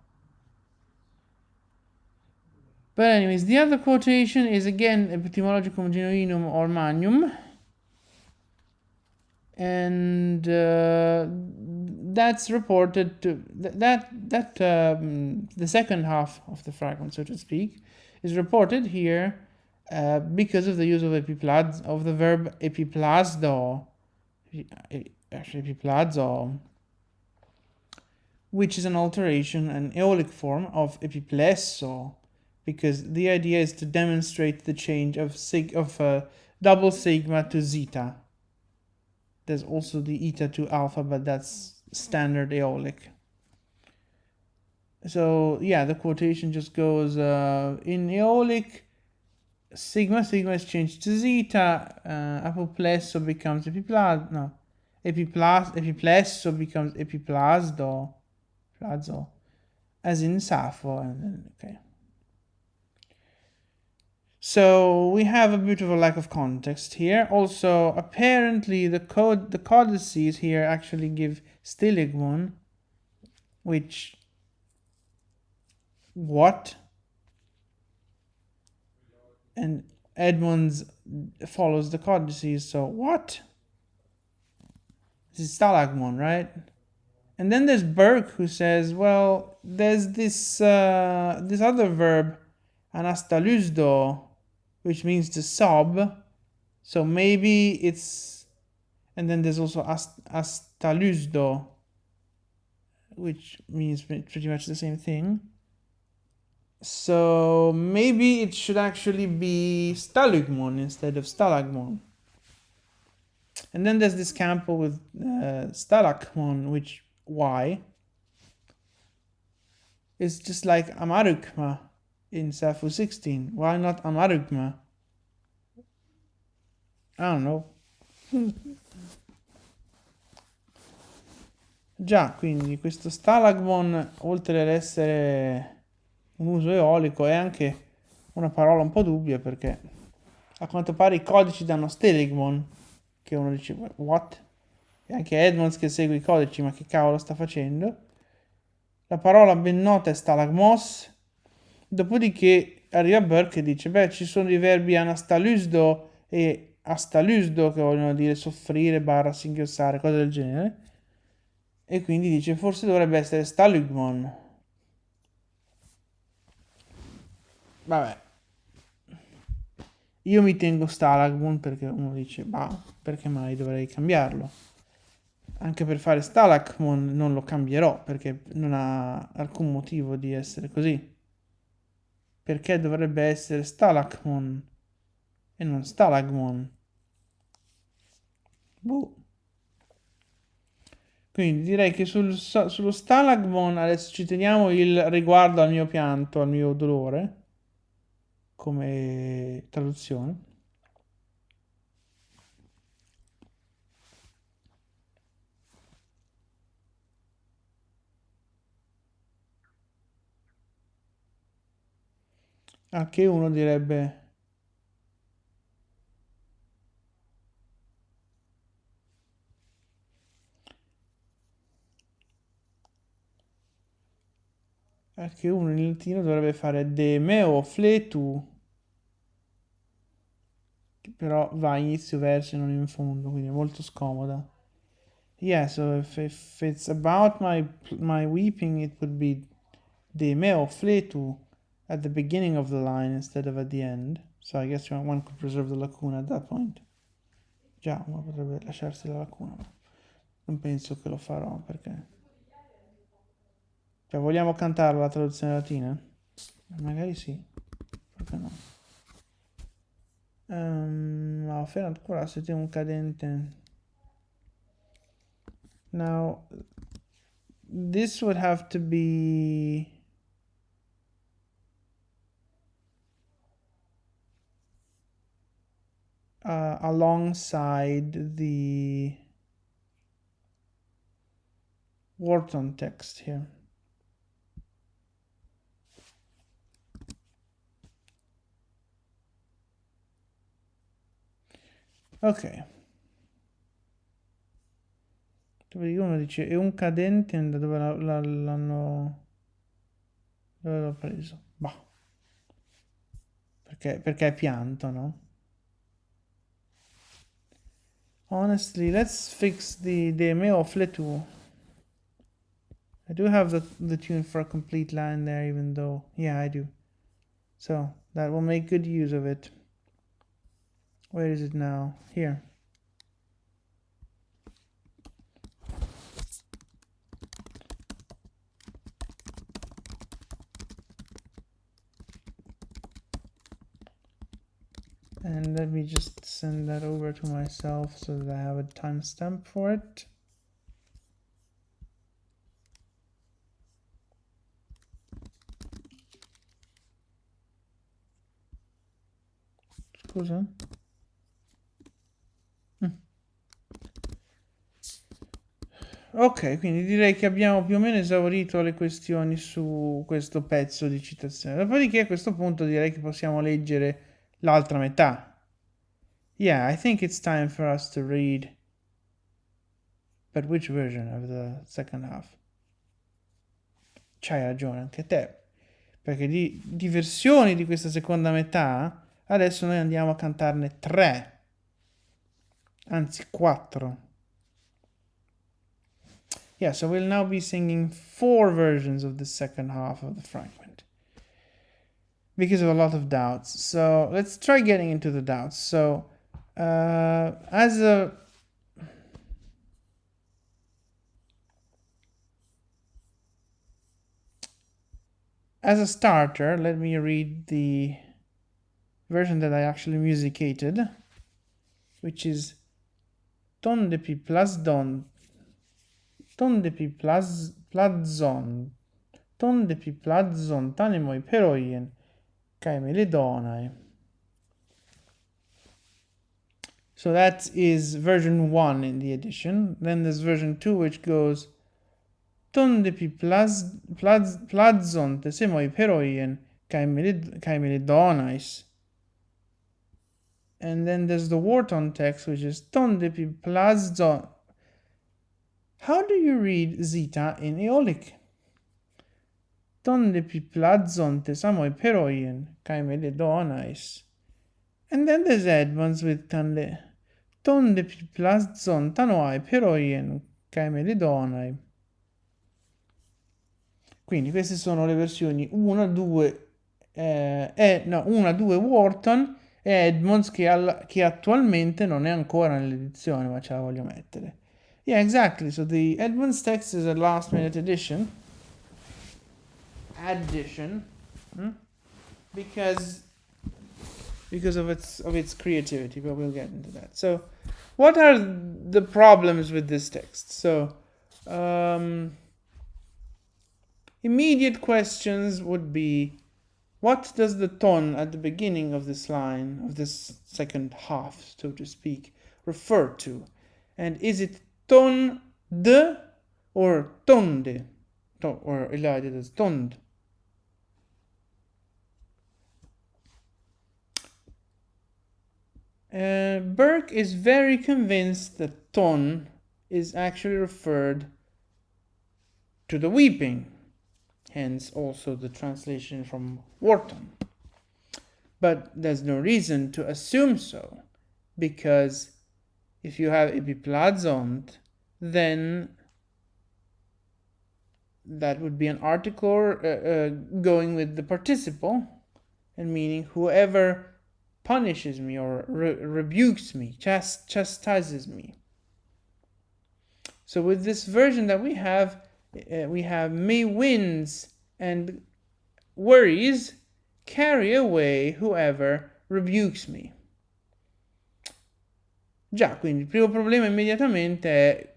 But anyways, the other quotation is again etymologicum genuinum or magnum, and that's reported to the second half of the fragment, so to speak, is reported here because of the use of the verb epiplasdo, actually epiplazo, which is an alteration, an Aeolic form of epiplesso, because the idea is to demonstrate the change of double sigma to zeta. There's also the eta to alpha, but that's standard Aeolic. So yeah, the quotation just goes in Aeolic, sigma is changed to zeta, apoplesso becomes epiplesso becomes epiplasdo, as in Sappho, and then okay. So we have a bit of a lack of context here. Also, apparently the codices here actually give stiligmon, which what? And Edmonds follows the codices, so what? This is stalagmon, right? And then there's Burke, who says, well, there's this other verb, anastalusdo, which means to sob. So maybe it's... And then there's also astalusdo, which means pretty much the same thing. So maybe it should actually be stalagmon instead of stalagmon. And then there's this Campo with stalagmon, which, why? It's just like amarugma in Sappho 16. Why not amarugma? I don't know. Già, quindi questo stalagmon, oltre ad essere un uso eolico, è anche una parola un po' dubbia, perché a quanto pare i codici danno staligmon, che uno dice what? E anche Edmonds che segue i codici, ma che cavolo sta facendo? La parola ben nota è stalagmos. Dopodiché arriva Burke e dice, beh, ci sono i verbi anastalusdo e astalusdo, che vogliono dire soffrire, singhiozzare, cose del genere, e quindi dice forse dovrebbe essere stalagmon. Vabbè, io mi tengo stalagmon, perché uno dice, bah, perché mai dovrei cambiarlo? Anche per fare stalagmon non lo cambierò, perché non ha alcun motivo di essere così. Perché dovrebbe essere stalagmon e non stalagmon? Boh. Quindi direi che sullo stalagmon adesso ci teniamo il riguardo al mio pianto, al mio dolore, come traduzione. Anche uno direbbe... Anche uno in latino dovrebbe fare de me o fletu, che però va a inizio verso e non in fondo, quindi è molto scomoda. Yeah, so if it's about my weeping, it would be de me o fletu at the beginning of the line instead of at the end. So I guess one could preserve the lacuna at that point. Già, uno potrebbe lasciarsi la lacuna, ma non penso che lo farò perché... Cioè, vogliamo cantarla la traduzione latina? Magari sì, perché no? No, fino ancora siete un cadente. Now, this would have to be... alongside the Wharton text here. Ok. Dove uno dice è un cadente, da dove l'hanno... Dove l'ho preso? Bah. Perché è pianto, no? Honestly, let's fix the meo fletu. I do have the tune for a complete line there, even though... Yeah, I do. So, that will make good use of it. Where is it now? Here. And let me just send that over to myself so that I have a timestamp for it. Scusa. Ok, quindi direi che abbiamo più o meno esaurito le questioni su questo pezzo di citazione. Dopodiché a questo punto direi che possiamo leggere l'altra metà. Yeah, I think it's time for us to read. But which version of the second half? C'hai ragione anche te. Perché di versioni di questa seconda metà adesso noi andiamo a cantarne 3. Anzi 4. Yeah, so we'll now be singing 4 versions of the second half of the fragment. Because of a lot of doubts. So let's try getting into the doubts. So as a starter, let me read the version that I actually musicated, which is ton de pi plus don, ton de pi plus plazon, ton de pi plazon tanemoi peroien, kai melidonai. So that is version 1 in the edition. Then there's version 2, which goes ton de pi plazon tesemoi peroien, kai melidonais. And then there's the Wharton text, which is ton de pi plazon. How do you read zeta in Aeolic? Ton de pi plazon tesamoi peroien, kai melidonais. And then there's Edmonds with ton de pi plazon tanoai peroien, kai melidonai. Quindi queste sono le versioni 1, 2, 1, 2 Wharton e Edmonds che attualmente non è ancora nell'edizione, ma ce la voglio mettere. Yeah, exactly. So the Edmonds text is a last minute addition. Because of its creativity, but we'll get into that. So what are the problems with this text? So immediate questions would be, what does the ton at the beginning of this line, of this second half, so to speak, refer to? And is it ton de or tonde? Or elided as tond? Burke is very convinced that ton is actually referred to the weeping, hence also the translation from Wharton. But there's no reason to assume so, because if you have epiplazont, then that would be an article going with the participle, and meaning whoever punishes me or rebukes me, chastises me. So with this version that we have may winds and worries carry away whoever rebukes me. Già, quindi il primo problema immediatamente è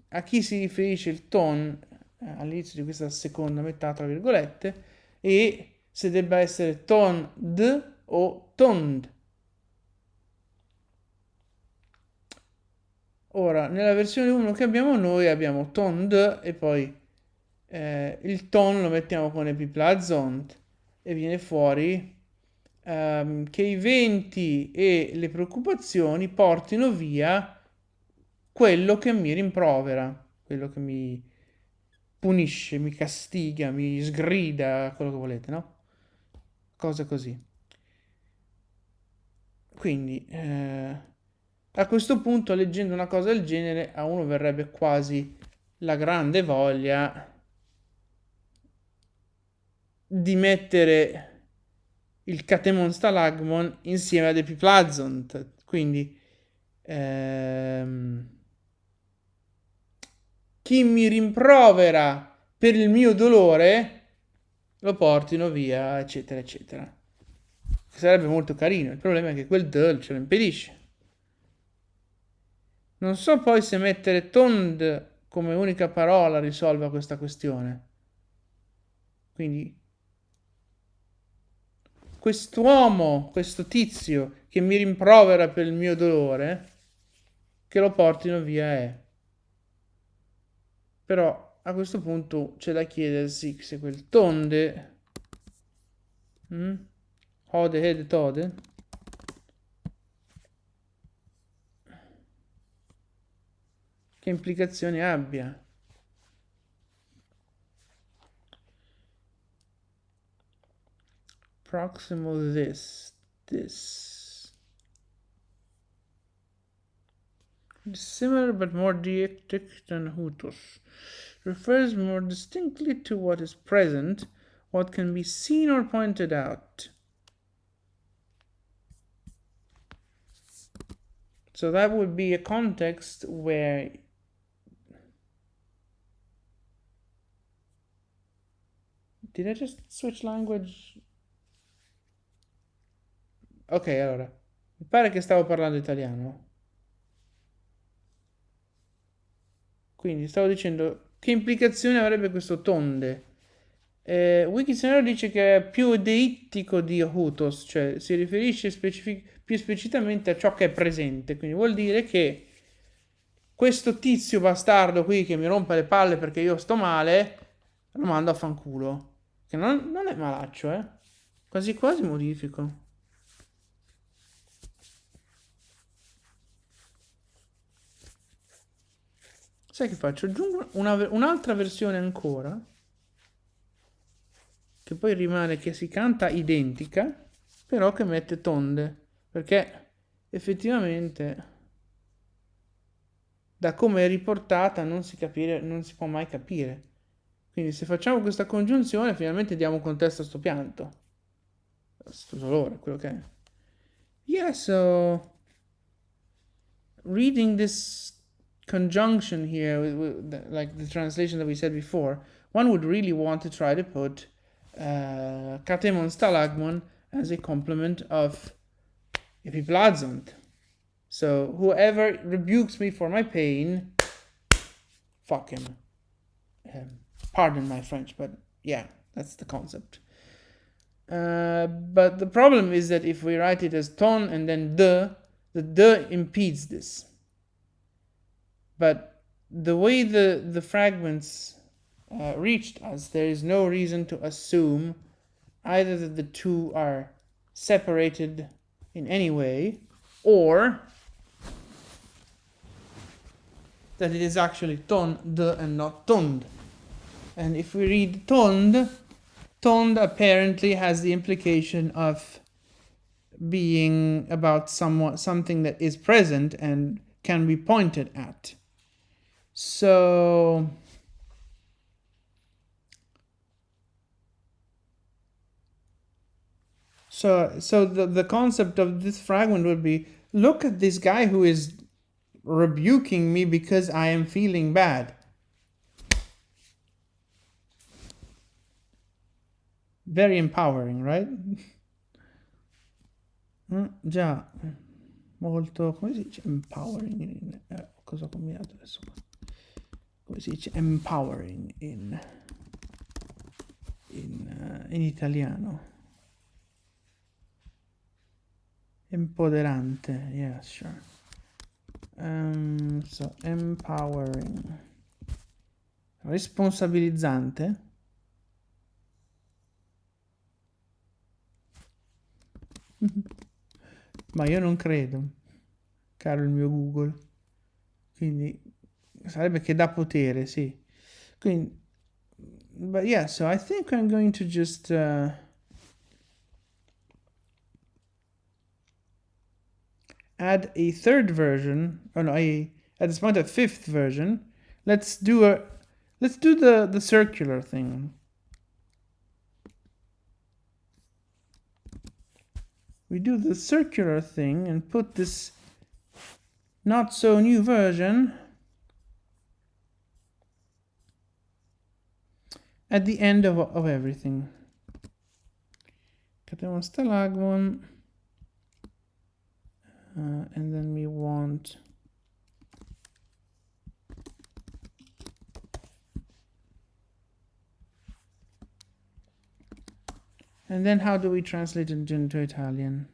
a chi si riferisce il ton all'inizio di questa seconda metà, tra virgolette, e se debba essere ton d o tond. Ora, nella versione 1 che abbiamo noi abbiamo tond e poi il ton lo mettiamo con epiplazont e viene fuori che i venti e le preoccupazioni portino via quello che mi rimprovera, quello che mi punisce, mi castiga, mi sgrida, quello che volete, no? Cose così. Quindi, a questo punto, leggendo una cosa del genere, a uno verrebbe quasi la grande voglia di mettere il catemon stalagmon insieme ad epiplazont. Quindi, chi mi rimprovera per il mio dolore lo portino via, eccetera, eccetera. Sarebbe molto carino. Il problema è che quel del ce lo impedisce. Non so poi se mettere tond come unica parola risolva questa questione. Quindi quest'uomo, questo tizio che mi rimprovera per il mio dolore, che lo portino via è. Però a questo punto c'è da chiedersi se quel tonde Hode, hede, tode, che implicazioni abbia. Proximal this. Similar but more deictic than hutus. Refers more distinctly to what is present, what can be seen or pointed out. So that would be a context where did I just switch language? Ok, allora, mi pare che stavo parlando italiano. Quindi stavo dicendo che implicazione avrebbe questo tonde. Wikidictionary dice che è più deittico di hutos, cioè si riferisce più esplicitamente a ciò che è presente, quindi vuol dire che questo tizio bastardo qui che mi rompe le palle perché io sto male, lo mando a fanculo, che non è malaccio, quasi quasi modifico. Sai che faccio? Aggiungo un'altra versione ancora, che poi rimane che si canta identica, però che mette tonde, perché effettivamente da come è riportata non si può mai capire. Quindi se facciamo questa congiunzione finalmente diamo contesto a sto pianto, a sto dolore, quello che è. Yeah, so reading this conjunction here, like the translation that we said before, one would really want to try to put katemon stalagmon as a complement of epiplazont. So whoever rebukes me for my pain, fuck him. Pardon my French, but yeah, that's the concept. But the problem is that if we write it as ton and then the impedes this. But the way the fragments reached us, there is no reason to assume either that the two are separated in any way, or that it is actually tond and not tond. And if we read tond, tond apparently has the implication of being about something that is present and can be pointed at. So the concept of this fragment would be, look at this guy who is rebuking me because I am feeling bad. Very empowering, right? Già, molto, come si dice empowering cosa ho combinato adesso? Come si dice empowering in italiano? Empoderante, yeah, sure. So empowering, responsabilizzante. Ma io non credo, caro il mio Google. Quindi sarebbe che dà potere, sì. Quindi, but yeah, so I think I'm going to just add a third version. Oh no, at this point a fifth version. Let's do the circular thing. We do the circular thing and put this not so new version at the end of everything. Catena stalagmon. And then we want and then how do we translate it into Italian?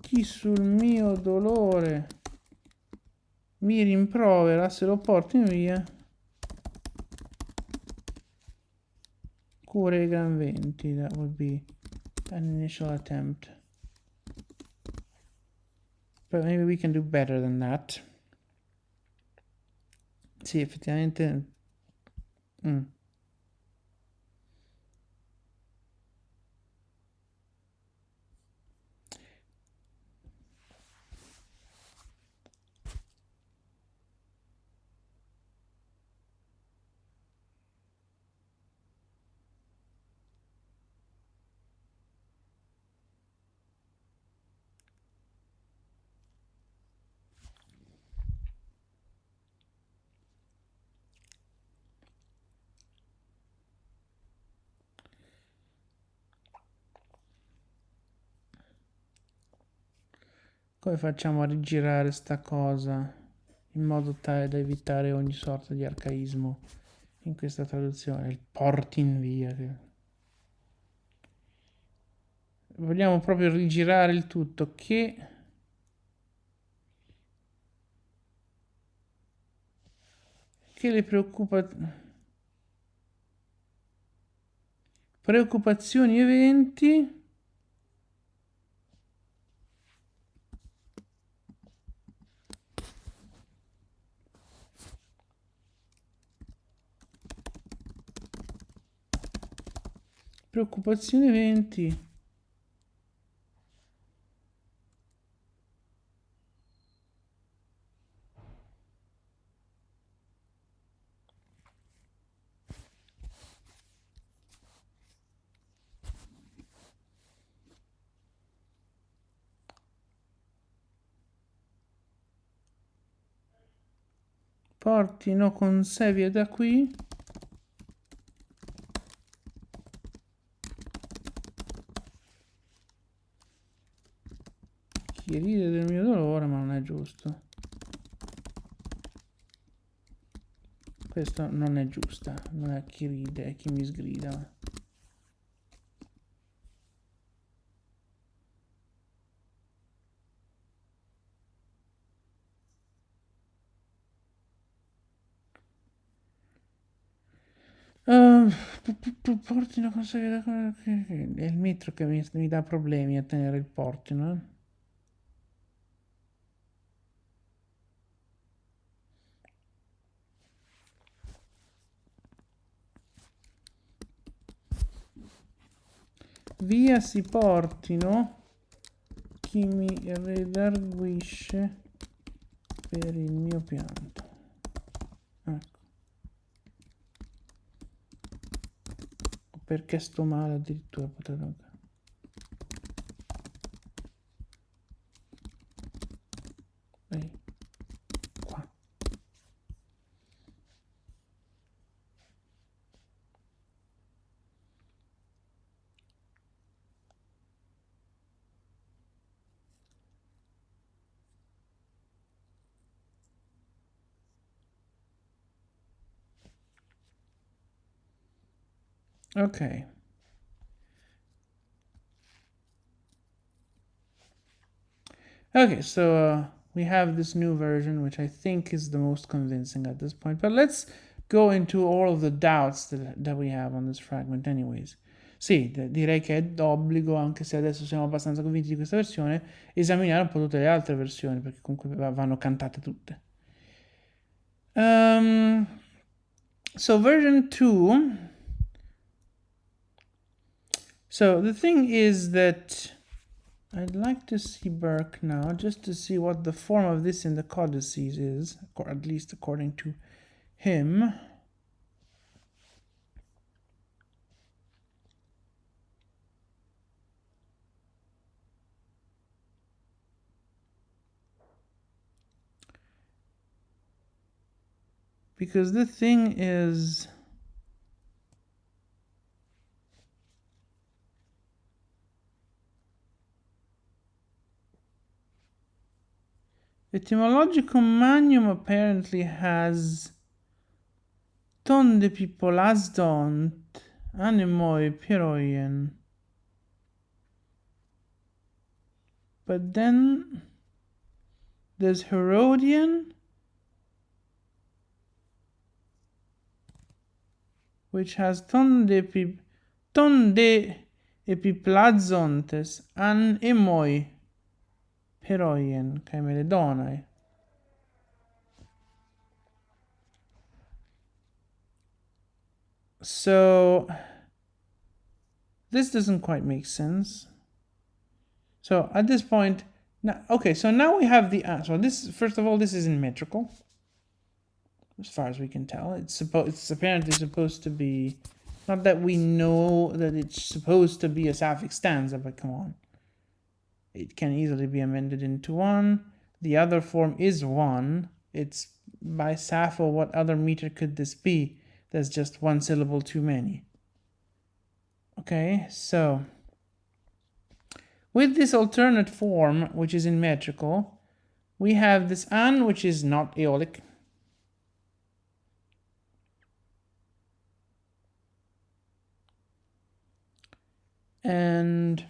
Chi sul mio dolore mi rimprovera, se lo porti via, cura i gran venti. That would be an initial attempt, but maybe we can do better than that. Sì, effettivamente come facciamo a rigirare sta cosa in modo tale da evitare ogni sorta di arcaismo in questa traduzione? Il porti in via. Vogliamo proprio rigirare il tutto, che le preoccupazioni, eventi portino con sé via da qui. Chi ride del mio dolore, ma non è giusto. Questo non è giusta, non è chi ride, è chi mi sgrida. Porti una cosa che è il metro che mi dà problemi a tenere il portino. Via si portino chi mi redarguisce per il mio pianto. Ecco. O perché sto male addirittura potrebbe anche. Ehi, qua. Okay. Okay, so we have this new version, which I think is the most convincing at this point. But let's go into all of the doubts that we have on this fragment anyways. Sì, direi che è d'obbligo, anche se adesso siamo abbastanza convinti di questa versione, esaminare un po' tutte le altre versioni, perché comunque vanno cantate tutte. So version 2. So the thing is that I'd like to see Burke now, just to see what the form of this in the codices is, or at least according to him. Because the thing is, Etymologicum Magnum apparently has ton de pipolasdont anemoi piroien. But then there's Herodian, which has ton de epiplazontes an emoi piroien caemeledonai. So this doesn't quite make sense. So at this point, now, okay, so now we have the so this, first of all, this is in metrical, as far as we can tell. It's apparently supposed to be, not that we know that it's supposed to be a Sapphic stanza, but come on, it can easily be amended into one. The other form is one. It's by Sappho. What other meter could this be? There's just one syllable too many. Okay, so with this alternate form, which is in metrical, we have this an, which is not aeolic. And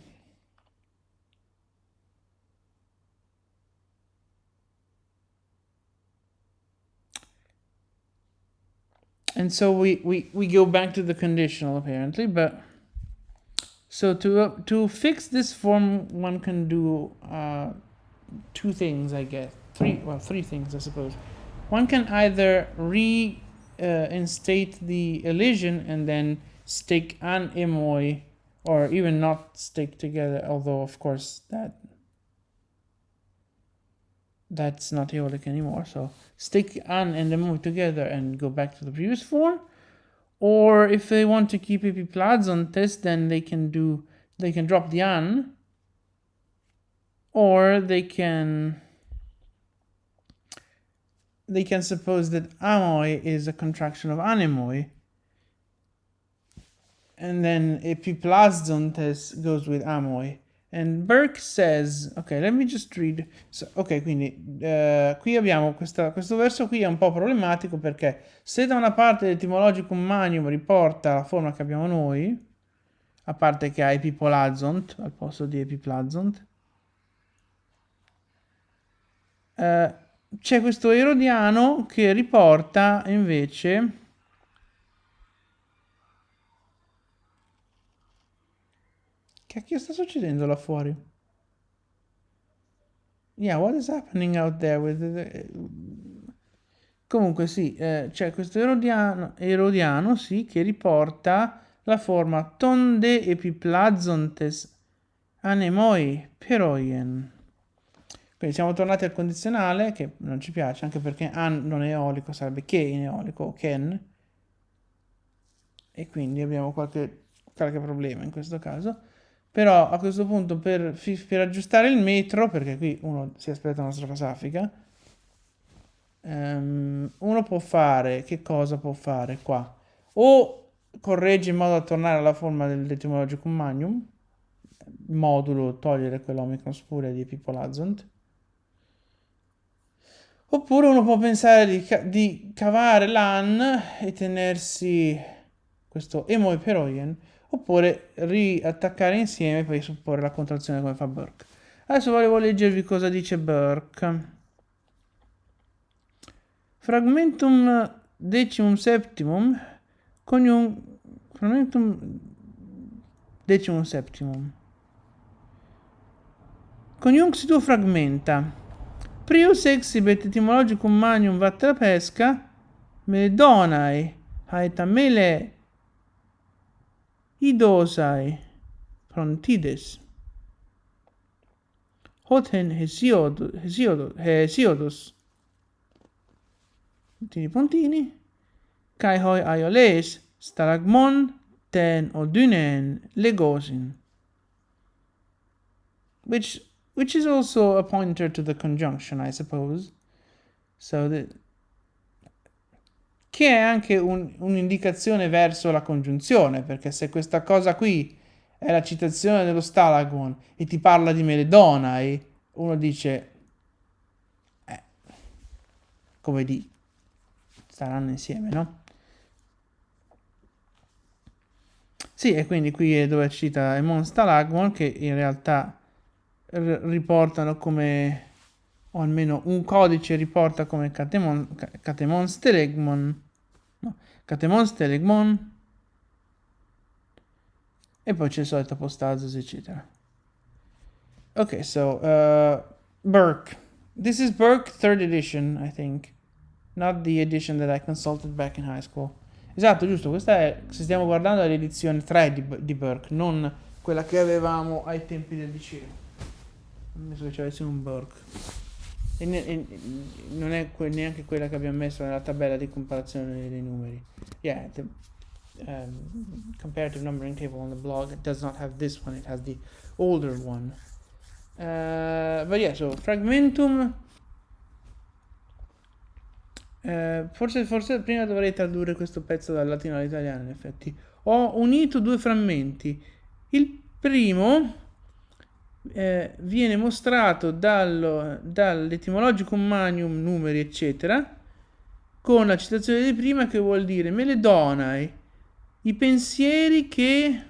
so we go back to the conditional apparently, but so to fix this form, one can do two things, I guess. Three things, I suppose. One can either reinstate the elision and then stick an emoi, or even not stick together, although of course that's not aeolic anymore. So stick an and emoi together and go back to the previous form. Or if they want to keep epiplazontes, then they can drop the an, or they can suppose that amoi is a contraction of anemoi, and then epiplazontes goes with amoi. And Burke says, ok, let me just read. So, ok, quindi qui abbiamo questo verso qui è un po' problematico, perché se da una parte l'etimologicum magnum riporta la forma che abbiamo noi, a parte che ha epiplazont al posto di epiplazont, c'è questo erodiano che riporta invece Cacchio sta succedendo là fuori? Yeah, what is happening out there with Comunque sì, c'è questo erodiano, sì, che riporta la forma tonde epiplazontes anemoi peroien. Quindi siamo tornati al condizionale, che non ci piace, anche perché an non è eolico, sarebbe che in eolico, o ken, e quindi abbiamo qualche problema in questo caso. Però a questo punto per aggiustare il metro, perché qui uno si aspetta una strofa saffica, uno può fare, che cosa può fare qua? O corregge in modo da tornare alla forma dell'etimologicum magnum, modulo, togliere quell'omicron spuria di Epipolazont, oppure uno può pensare di cavare l'an e tenersi questo emoiperoien, oppure riattaccare insieme e poi supporre la contrazione come fa Burke. Adesso volevo leggervi cosa dice Burke. Fragmentum decimum septimum fragmentum decimum septimum conjunxitur fragmenta prius exhibet etymologicum magnum vattera pesca meledonae haetamele idosai frontides hoten Hesiodos puntini kai hoi aioles stalagmon ten odynen legosin, which is also a pointer to the conjunction, I suppose. So che è anche un'indicazione verso la congiunzione, perché se questa cosa qui è la citazione dello Stalagon e ti parla di Meledonai, uno dice, come di, staranno insieme, no? Sì, e quindi qui è dove cita Emon Stalagmon, che in realtà riportano come, o almeno un codice riporta come Catemon Stelegmon, no, Catemon Stelegmon, e poi c'è il solito apostazos, eccetera. Ok, so, Burke. This is Burke 3rd edition, I think. Not the edition that I consulted back in high school. Esatto, giusto, questa è, se stiamo guardando, è l'edizione 3 di Burke, non quella che avevamo ai tempi del liceo. Non penso che ci avessimo un Burke. E non è neanche quella che abbiamo messo nella tabella di comparazione dei numeri. Yeah, the comparative numbering table on the blog does not have this one, it has the older one. But yeah, so fragmentum. Forse prima dovrei tradurre questo pezzo dal latino all'italiano, in effetti. Ho unito due frammenti. Il primo viene mostrato dall'etimologicum magnum, numeri, eccetera, con la citazione di prima che vuol dire Meledonai, i pensieri che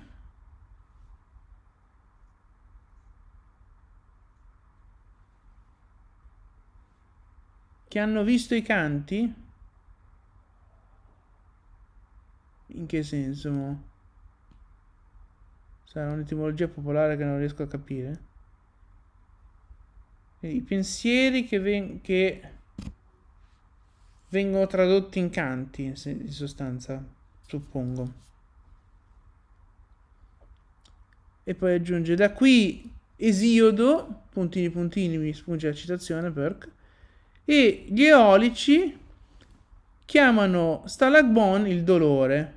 hanno visto i canti? In che senso? Sarà un'etimologia popolare che non riesco a capire. I pensieri che vengono tradotti in canti, in sostanza, suppongo. E poi aggiunge, da qui Esiodo, puntini puntini, mi spunge la citazione, Burke, e gli eolici chiamano Stalagbon il dolore.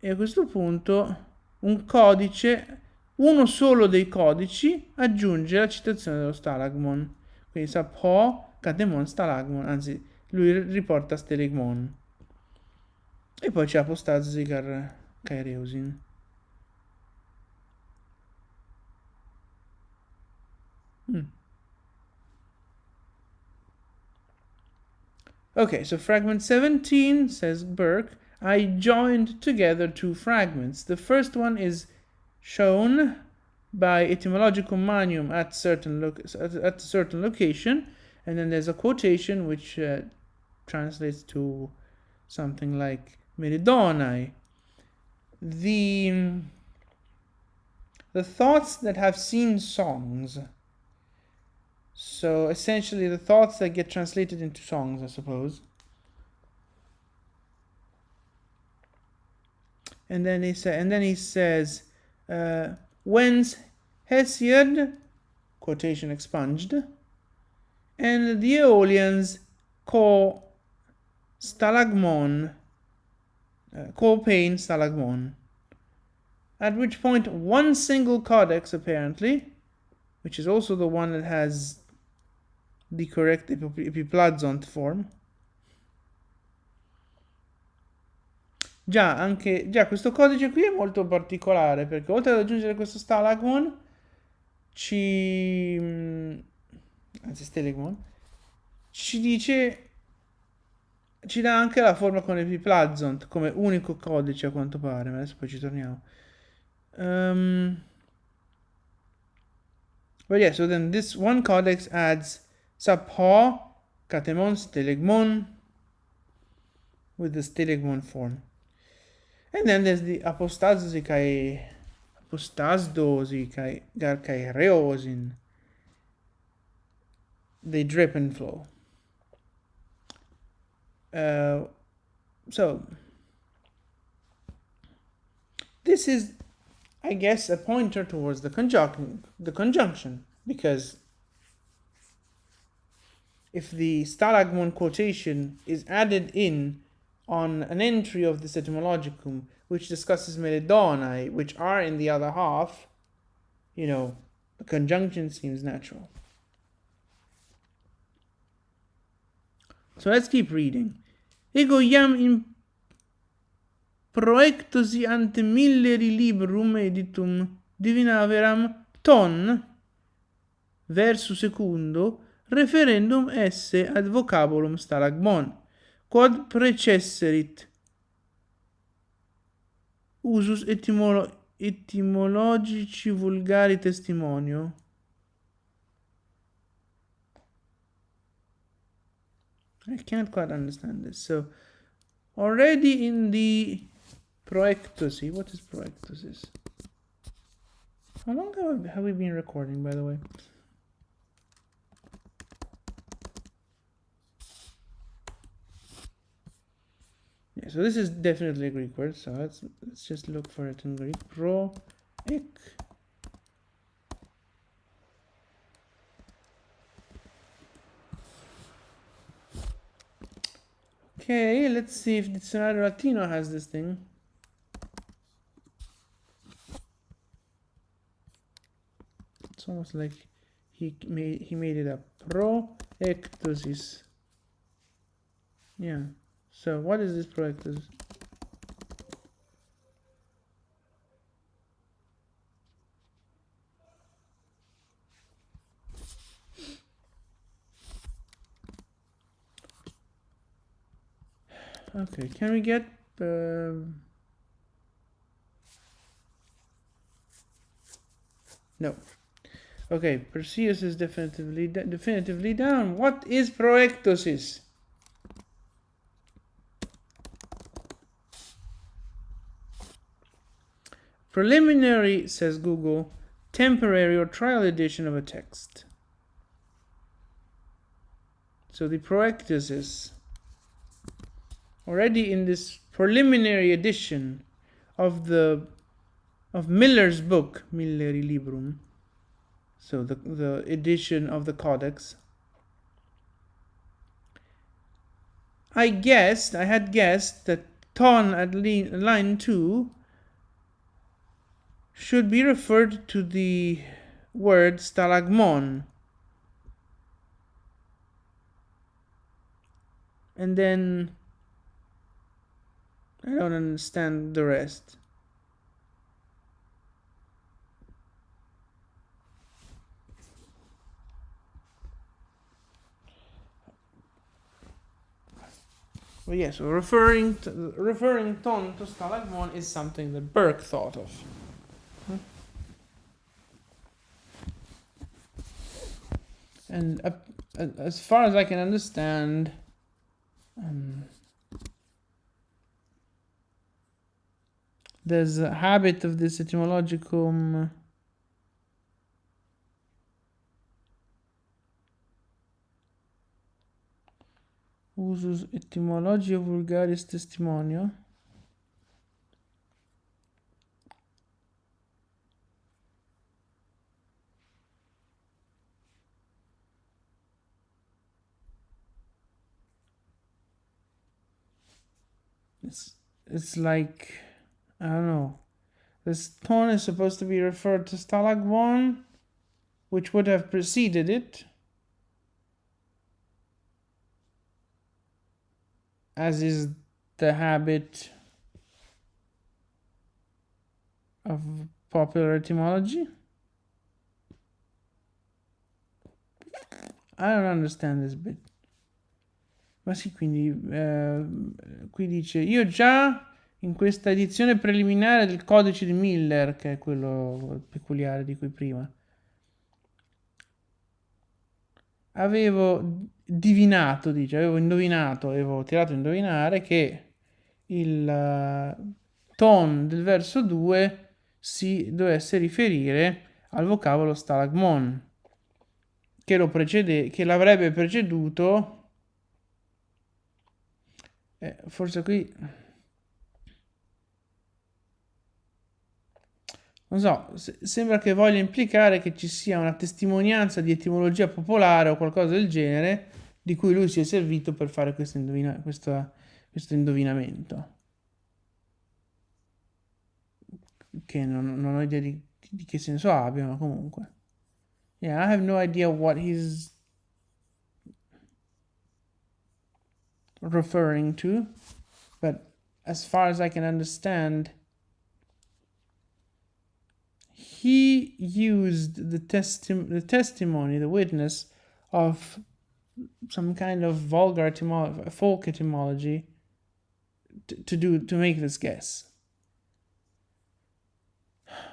E a questo punto un codice, uno solo dei codici, aggiunge la citazione dello Stalagmon. Quindi Sappho, Catemon, Stalagmon, anzi lui riporta Stelegmon. E poi c'è Apostazzi Caireusin. Okay, so fragment 17, says Burke, I joined together two fragments. The first one is shown by etymological manuum at certain location, and then there's a quotation which translates to something like Meridonai. The the thoughts that have seen songs. So essentially the thoughts that get translated into songs, I suppose. And then he says, whence Hesiod, quotation expunged, and the Aeolians call stalagmon, pain stalagmon. At which point one single codex, apparently, which is also the one that has the correct epiplazont form. Già, questo codice qui è molto particolare, perché oltre ad aggiungere questo stalagmon, anzi stalegmon, ci dà anche la forma con epiplazont come unico codice, a quanto pare, ma adesso poi ci torniamo. But yeah, so then this one codex adds Sappho, katemon, stalegmon, with the stalegmon form. And then there's the apostasdosi kai reosin. They drip and flow. So this is, I guess, a pointer towards the conjunction, because if the stalagmon quotation is added in on an entry of this etymologicum which discusses melidonae, which are in the other half, the conjunction seems natural. So let's keep reading. Ego iam in proectosi ante milleri librum editum divina veram ton versu secundo referendum esse ad vocabulum stalagmon quod precesserit usus etymologici vulgari testimonio. I can't quite understand this. So already in the proectosi, what is proectosis? How long have we been recording, by the way? Yeah, so this is definitely a Greek word, so let's just look for it in Greek. Proek. Okay, let's see if Dizionario Latino has this thing. It's almost like he made it up. Proectosis. Yeah. So what is this proectosis? Okay, can we get no. Okay, Perseus is definitively down. What is proectosis? Preliminary, says Google, temporary or trial edition of a text. So the proectosis, already in this preliminary edition of Miller's book, Milleri Librum, so the edition of the Codex, I had guessed that ton at line 2 should be referred to the word stalagmon. And then I don't understand the rest. Well, yeah, so referring ton to stalagmon is something that Burke thought of. And as far as I can understand, there's a habit of this etymologicum Usus etymologia vulgaris testimonio. It's like, I don't know. This tone is supposed to be referred to Stalag 1, which would have preceded it, as is the habit of popular etymology. I don't understand this bit. Ma sì, quindi qui dice: io già in questa edizione preliminare del codice di Miller, che è quello peculiare di cui prima, avevo divinato, dice, avevo indovinato, avevo tirato a indovinare che il ton del verso 2 si dovesse riferire al vocabolo stalagmon, che l'avrebbe preceduto. Forse qui non so, sembra che voglia implicare che ci sia una testimonianza di etimologia popolare o qualcosa del genere di cui lui si è servito per fare questo indovinamento. Che non ho idea di che senso abbia, ma comunque. Yeah, I have no idea what he's referring to, but as far as I can understand, he used the testimony, the witness of some kind of vulgar folk etymology to make this guess.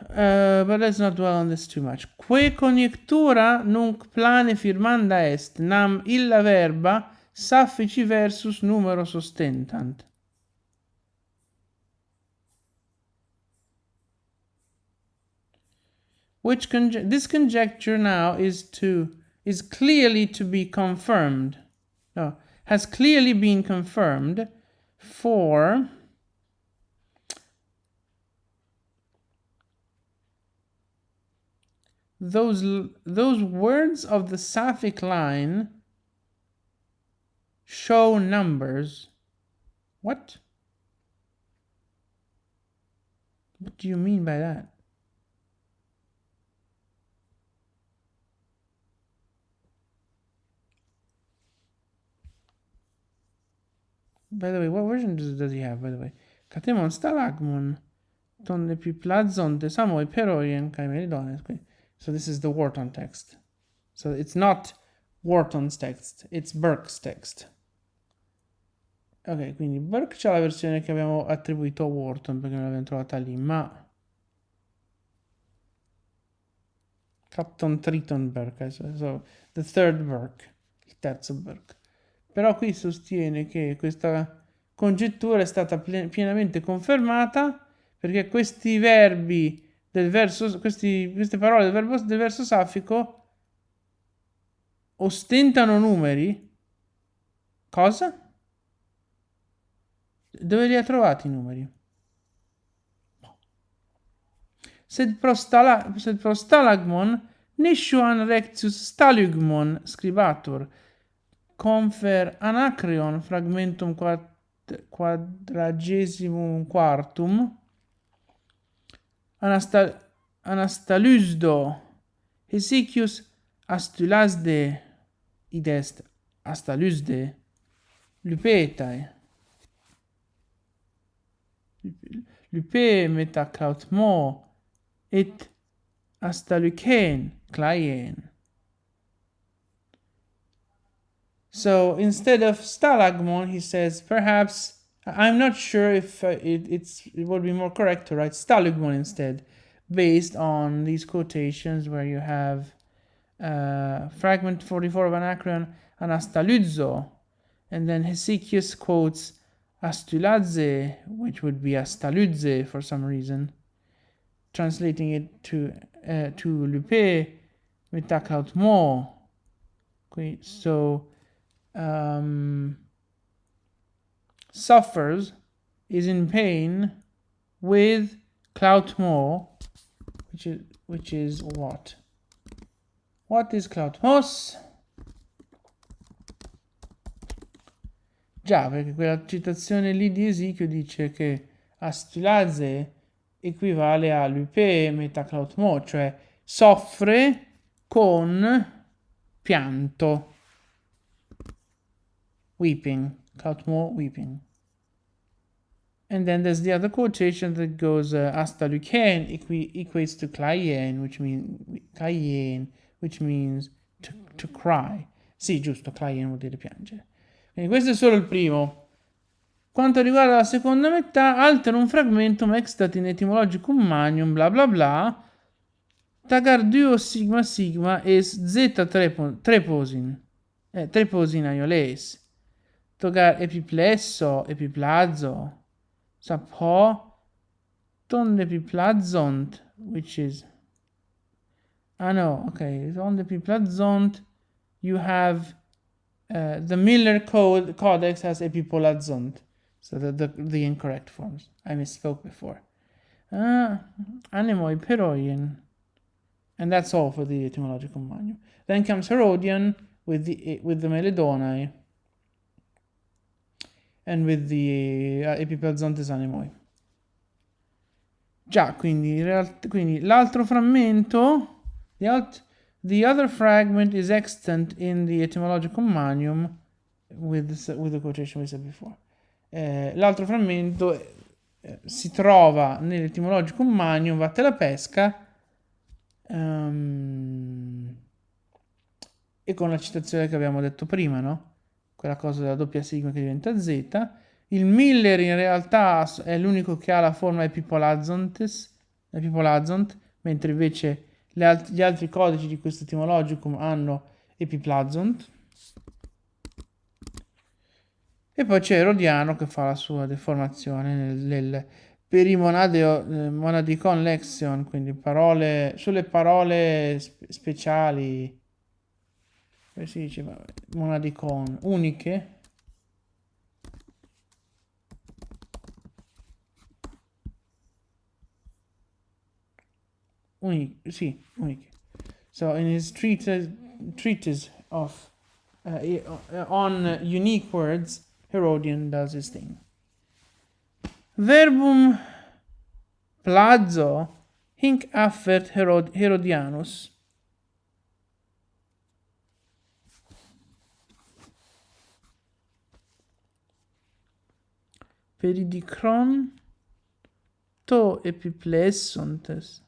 But let's not dwell on this too much. Que conjectura nunc plane firmanda est, nam illa verba Saphici versus numero sostentant. This conjecture now is clearly to be confirmed. No, has clearly been confirmed for those words of the Sapphic line show numbers. What? What do you mean by that? By the way, what version does he have, by the way? Catemon stalagmon, ton le piplazon de samoi perorien kai meridones. So this is the Wharton text. So it's not Wharton's text, it's Burke's text. Ok, quindi Burke c'ha la versione che abbiamo attribuito a Wharton perché non l'abbiamo trovata lì, ma Captain Triton Burke, so the third Burke, il terzo Burke. Però qui sostiene che questa congettura è stata pienamente confermata perché questi verbi del verso, queste parole del verso saffico ostentano numeri. Cosa? Dove li ha trovati i numeri? Sed pro stalagmon nisciuan rectius stalugmon scribatur confer anacreon fragmentum quadragesimum quartum anastalusdo Hesychius astulasde id est astalusde lupetae lupe metacautmo et astalucen claien. So instead of stalagmon, he says perhaps, I'm not sure if it would be more correct to write stalagmon instead, based on these quotations where you have fragment 44 of Anacreon Anastaluzzo, and then Hesychius quotes Astuladze, which would be Astaludze for some reason, translating it to Lupe Metacautmo. So suffers, is in pain with Klautmo, which is what? What is Klautmos? Già, perché quella citazione lì di Ezechiel dice che Astilaze equivale a Lupe metaklautmo, cioè soffre con pianto. Weeping. Klautmo, weeping. And then there's the other quotation that goes Asta Luken equates to Klayen, which means to cry. Sì, giusto, Klayen vuol dire piangere. Quindi questo è solo il primo. Quanto riguarda la seconda metà, alterum fragmentum extat in etymologicum magnum bla bla bla, tagar duo sigma sigma es zeta treposin, treposin aioles, togar epiplesso, epiplazo, Sappho, ton epiplazont, which is, on epiplazont, you have the Miller Codex has epipolazont. So the incorrect forms. I misspoke before. Anemoi Peroian. And that's all for the etymological manual. Then comes Herodian with the Meledonai and with the Epipelzontes Anemoi. Già, quindi l'altro frammento, the other fragment is extant in the etymological manual with the quotation we said before. L'altro frammento si trova nell'etimologico magnum, vatte la pesca, e con la citazione che abbiamo detto prima, no? Quella cosa della doppia sigma che diventa z. Il Miller in realtà è l'unico che ha la forma epipolazont, mentre invece gli altri codici di questo etimologicum hanno epiplazont. E poi c'è Rodiano che fa la sua deformazione nel Perimonadicon Lexion, quindi sulle parole speciali, come si dice, monadicon, uniche. Uniche. So in his treatise of on unique words, Herodian does his thing. Verbum plazo hinc affert Herodianus. Peridicron to epiplesontes.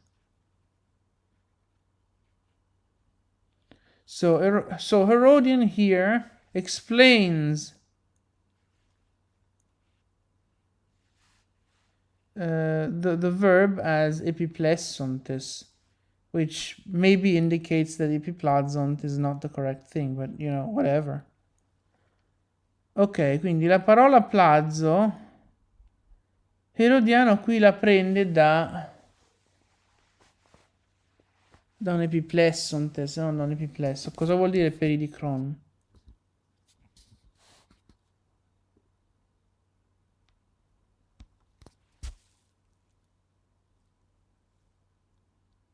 So Herodian here explains the verb as epiplesontes, which maybe indicates that epiplazont is not the correct thing, but whatever. Ok, quindi la parola plazzo, Herodiano qui la prende da un epiplesontes, non da un epiplesso. Cosa vuol dire peridicron?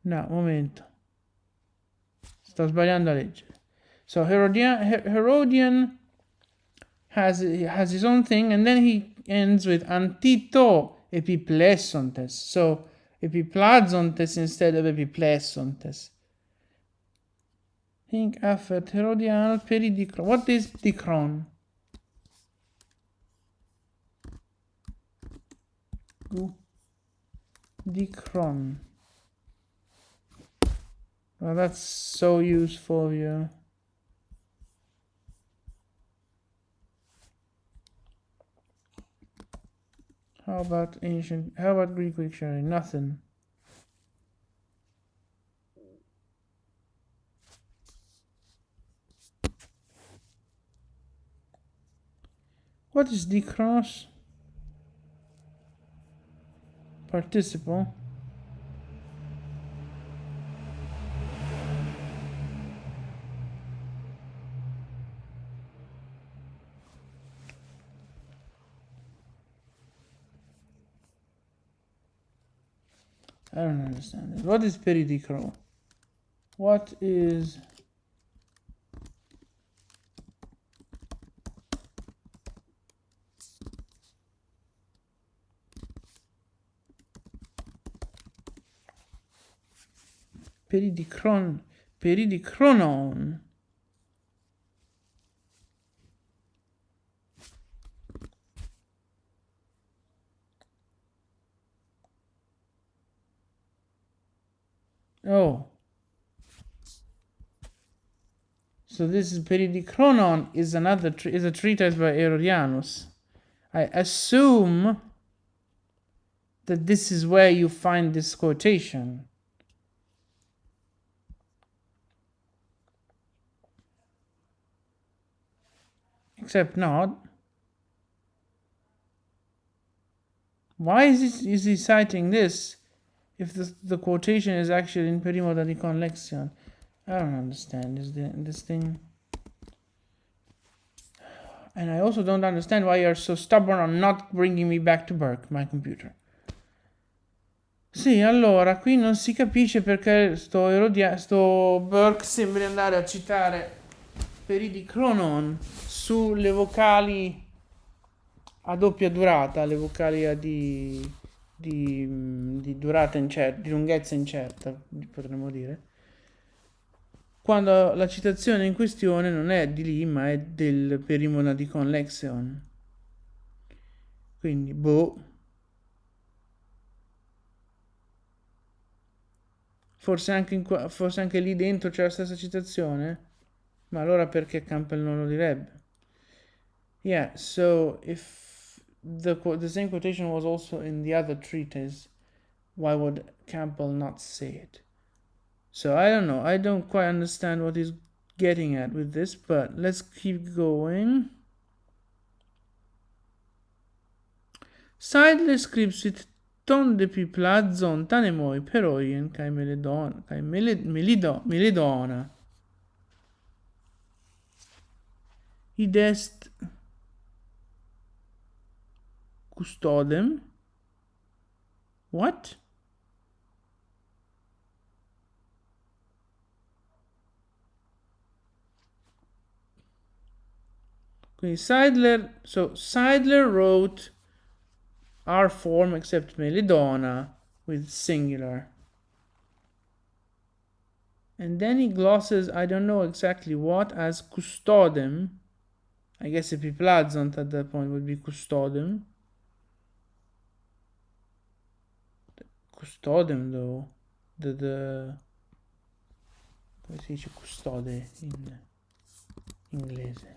No, momento. Sto sbagliando a leggere. So Herodian has his own thing, and then he ends with antito epiplesontes. So epiplazontes instead of epiplesontes. Hinc affert Herodian peridicron. What is dicron? Dicron. Well, that's so useful, yeah. How about Greek dictionary? Nothing. What is dikros? Participle. I don't understand it. What is peridicro? What is... Peridicronon. Oh. So this is Peridicronon is another is a treatise by Herodianus. I assume that this is where you find this quotation. Except not. Why is he citing this if the quotation is actually in Primo da Nicon Lexion? I don't understand this thing. And I also don't understand why you're so stubborn on not bringing me back to Burke, my computer. Sì, allora, qui non si capisce perché sto Burke sembri andare a citare Peridicronon sulle vocali a doppia durata, le vocali di durata incerta, di lunghezza incerta, potremmo dire. Quando la citazione in questione non è di lì, ma è del Perimonadicon Lexion. Quindi, boh. Forse anche lì dentro c'è la stessa citazione? Ma allora perché Campbell non lo direbbe? Yeah, so if the same quotation was also in the other treatise, why would Campbell not say it? So I don't know. I don't quite understand what he's getting at with this, but let's keep going. Seidler scripsit ton de piplazon tanemoi peroien kai meledona. Id est custodem. What? Quindi Seidler wrote our form except Melidona with singular. And then he glosses, I don't know exactly what, as custodem. I guess a piplazont at that point would be custodem. Custodem though. Come si dice custode in inglese?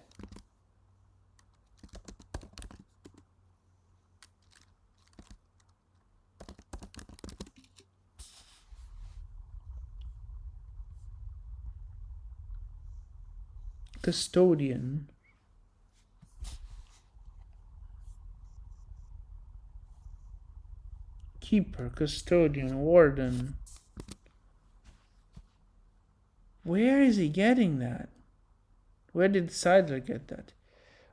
Custodian. Keeper, custodian, warden. Where is he getting that? Where did Seidler get that?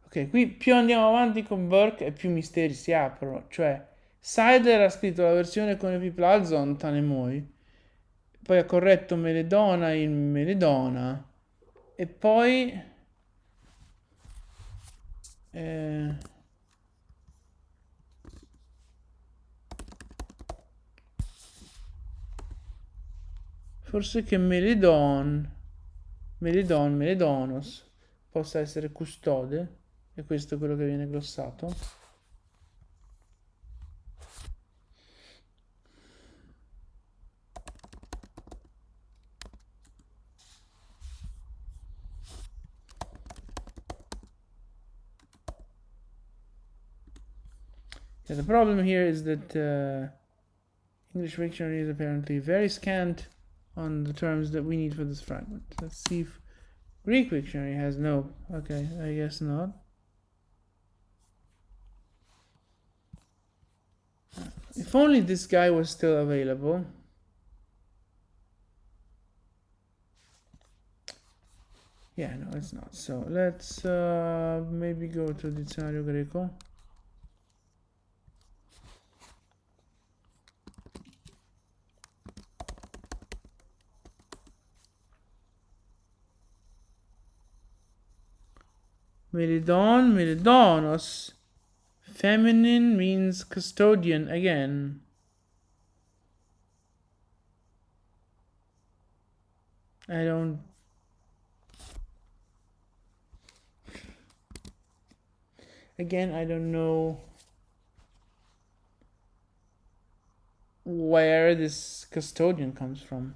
Ok, qui più andiamo avanti con Burke e più misteri si aprono. Cioè, Seidler ha scritto la versione con i Piplazon Tanemoi, poi ha corretto Meledona in Meledona, e poi... forse che Meledonos possa essere custode, e questo è quello che viene glossato. Yeah, the problem here is that English dictionary is apparently very scant on the terms that we need for this fragment. Let's see if Greek dictionary has no. Okay, I guess not. If only this guy was still available. Yeah, no, it's not. So let's maybe go to Dizionario Greco. Meridon, meridonos. Feminine means custodian again. I don't... Again, I don't know where this custodian comes from.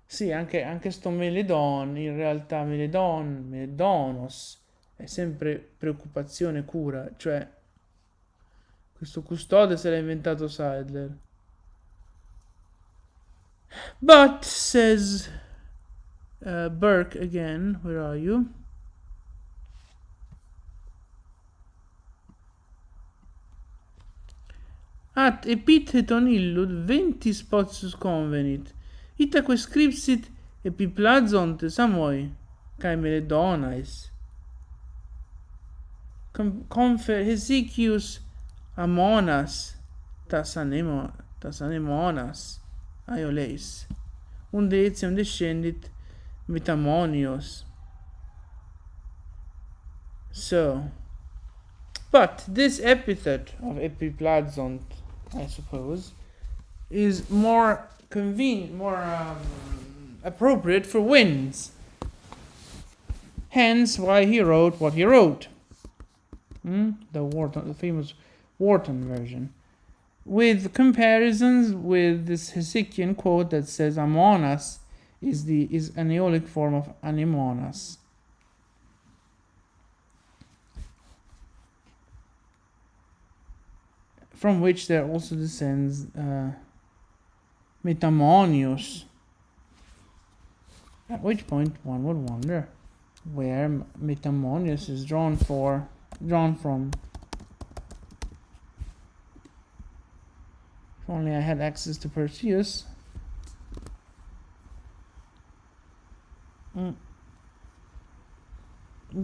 Sì, anche sto meledon, in realtà meledonos, è sempre preoccupazione, cura, cioè questo custode se l'ha inventato Seidler. But, says Burke again, where are you? At epitheton illud ventis potius convenit, itaque scripsit epiplazonte samoi, cae meledonais. Confer Hesychius amonas tas anemonas aioleis, unde etiam descendit metamonios. So, but this epithet of epiplazont, I suppose, is more convenient, more appropriate for winds. Hence, why he wrote what he wrote. The famous Wharton version, with comparisons with this Hesychian quote that says amonas is an Aeolic form of anemonas. From which there also descends metamonios. At which point one would wonder where metamonios is drawn from. If only I had access to Perseus.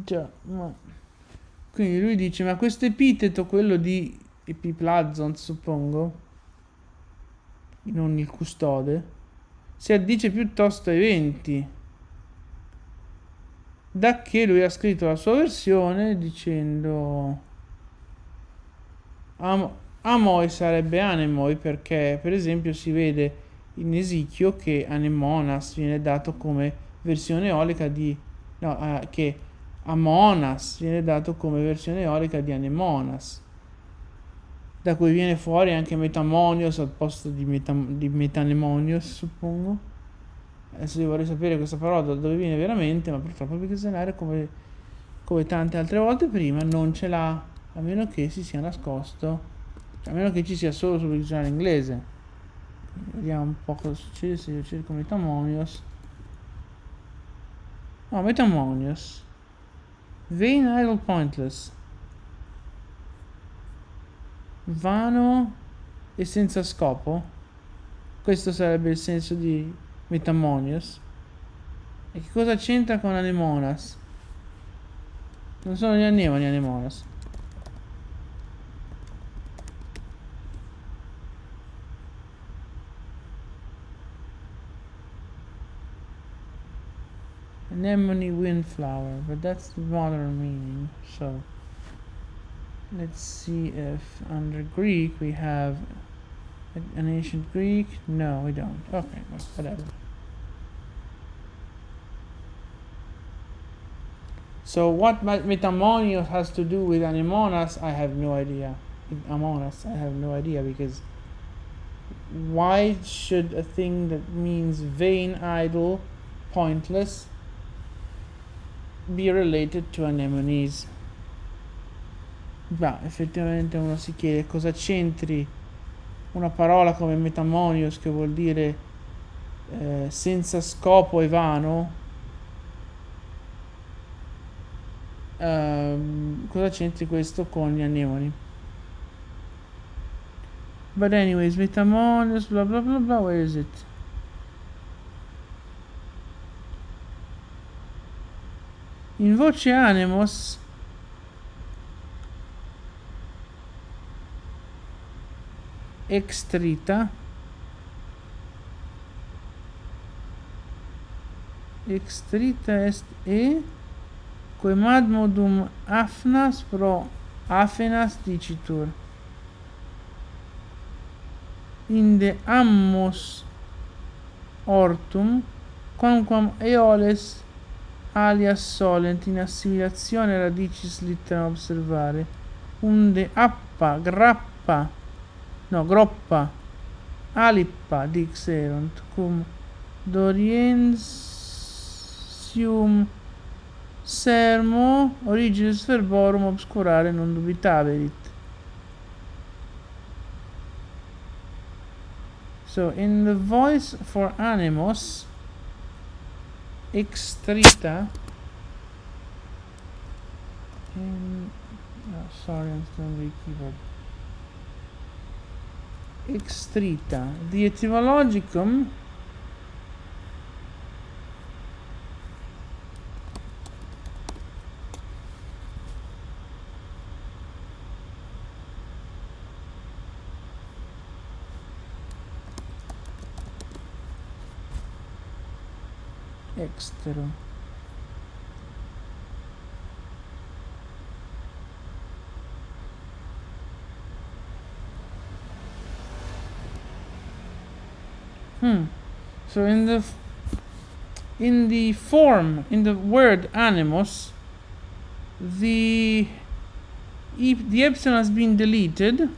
Già, ma... Quindi lui dice, ma questo epiteto, quello di epiplazon, suppongo, non il custode, si addice piuttosto ai venti, da che lui ha scritto la sua versione dicendo amoi sarebbe anemoi, perché per esempio si vede in Eschio che anemonas viene dato come versione eolica di che amonas viene dato come versione eolica di anemonas, da cui viene fuori anche metamonios al posto di metanemonios, suppongo. Adesso io vorrei sapere questa parola da dove viene veramente, ma purtroppo il dizionario, come tante altre volte prima, non ce l'ha, a meno che si sia nascosto, cioè, a meno che ci sia solo sul dizionario inglese. Vediamo un po' cosa succede se io cerco metamonios. No, metamonios. Vain, idle, pointless. Vano e senza scopo. Questo sarebbe il senso di metamonios. E che cosa c'entra con anemonas? Non sono gli anemoni anemonas. Anemone windflower, but that's the modern meaning. So let's see if under Greek we have an ancient Greek. No, we don't. Okay, well, whatever. So what metamonios has to do with anemonas, I have no idea. With amonas, I have no idea, because why should a thing that means vain, idle, pointless be related to anemones? Beh, effettivamente uno si chiede cosa c'entri una parola come metamonios, che vuol dire senza scopo e vano, cosa c'entri questo con gli anemoni? But anyways, metamonios, blah blah blah blah, where is it? In voce anemos extrita est quemadmodum afnas pro afenas dicitur. Inde ammos ortum quamquam eoles alias solent in assimilatione radicis litteram observare, unde appa, grappa, no, groppa, alippa dixerunt, cum doriensium sermo originis verborum obscurare non dubitaverit. So in the voice for animos, extrita, sorry, I'm still on the keyboard. Extrita. The etymologicum extero. So in the form, in the word animos, the epsilon has been deleted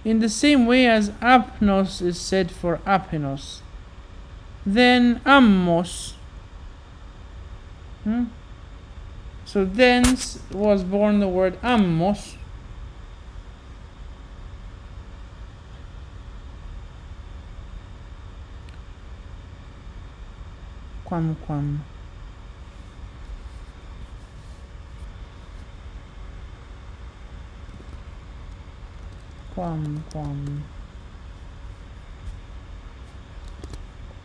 in the same way as apnos is said for apenos. Then ammos. So thence was born the word ammos. Quamquam.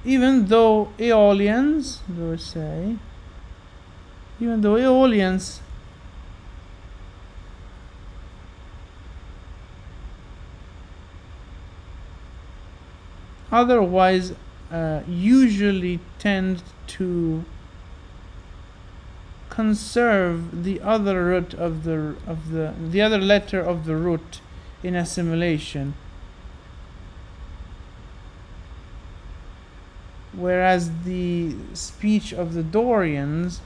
Even though Aeolians, they say, even though Aeolians otherwise usually tend to conserve the other root of the other letter of the root in assimilation, whereas the speech of the Dorians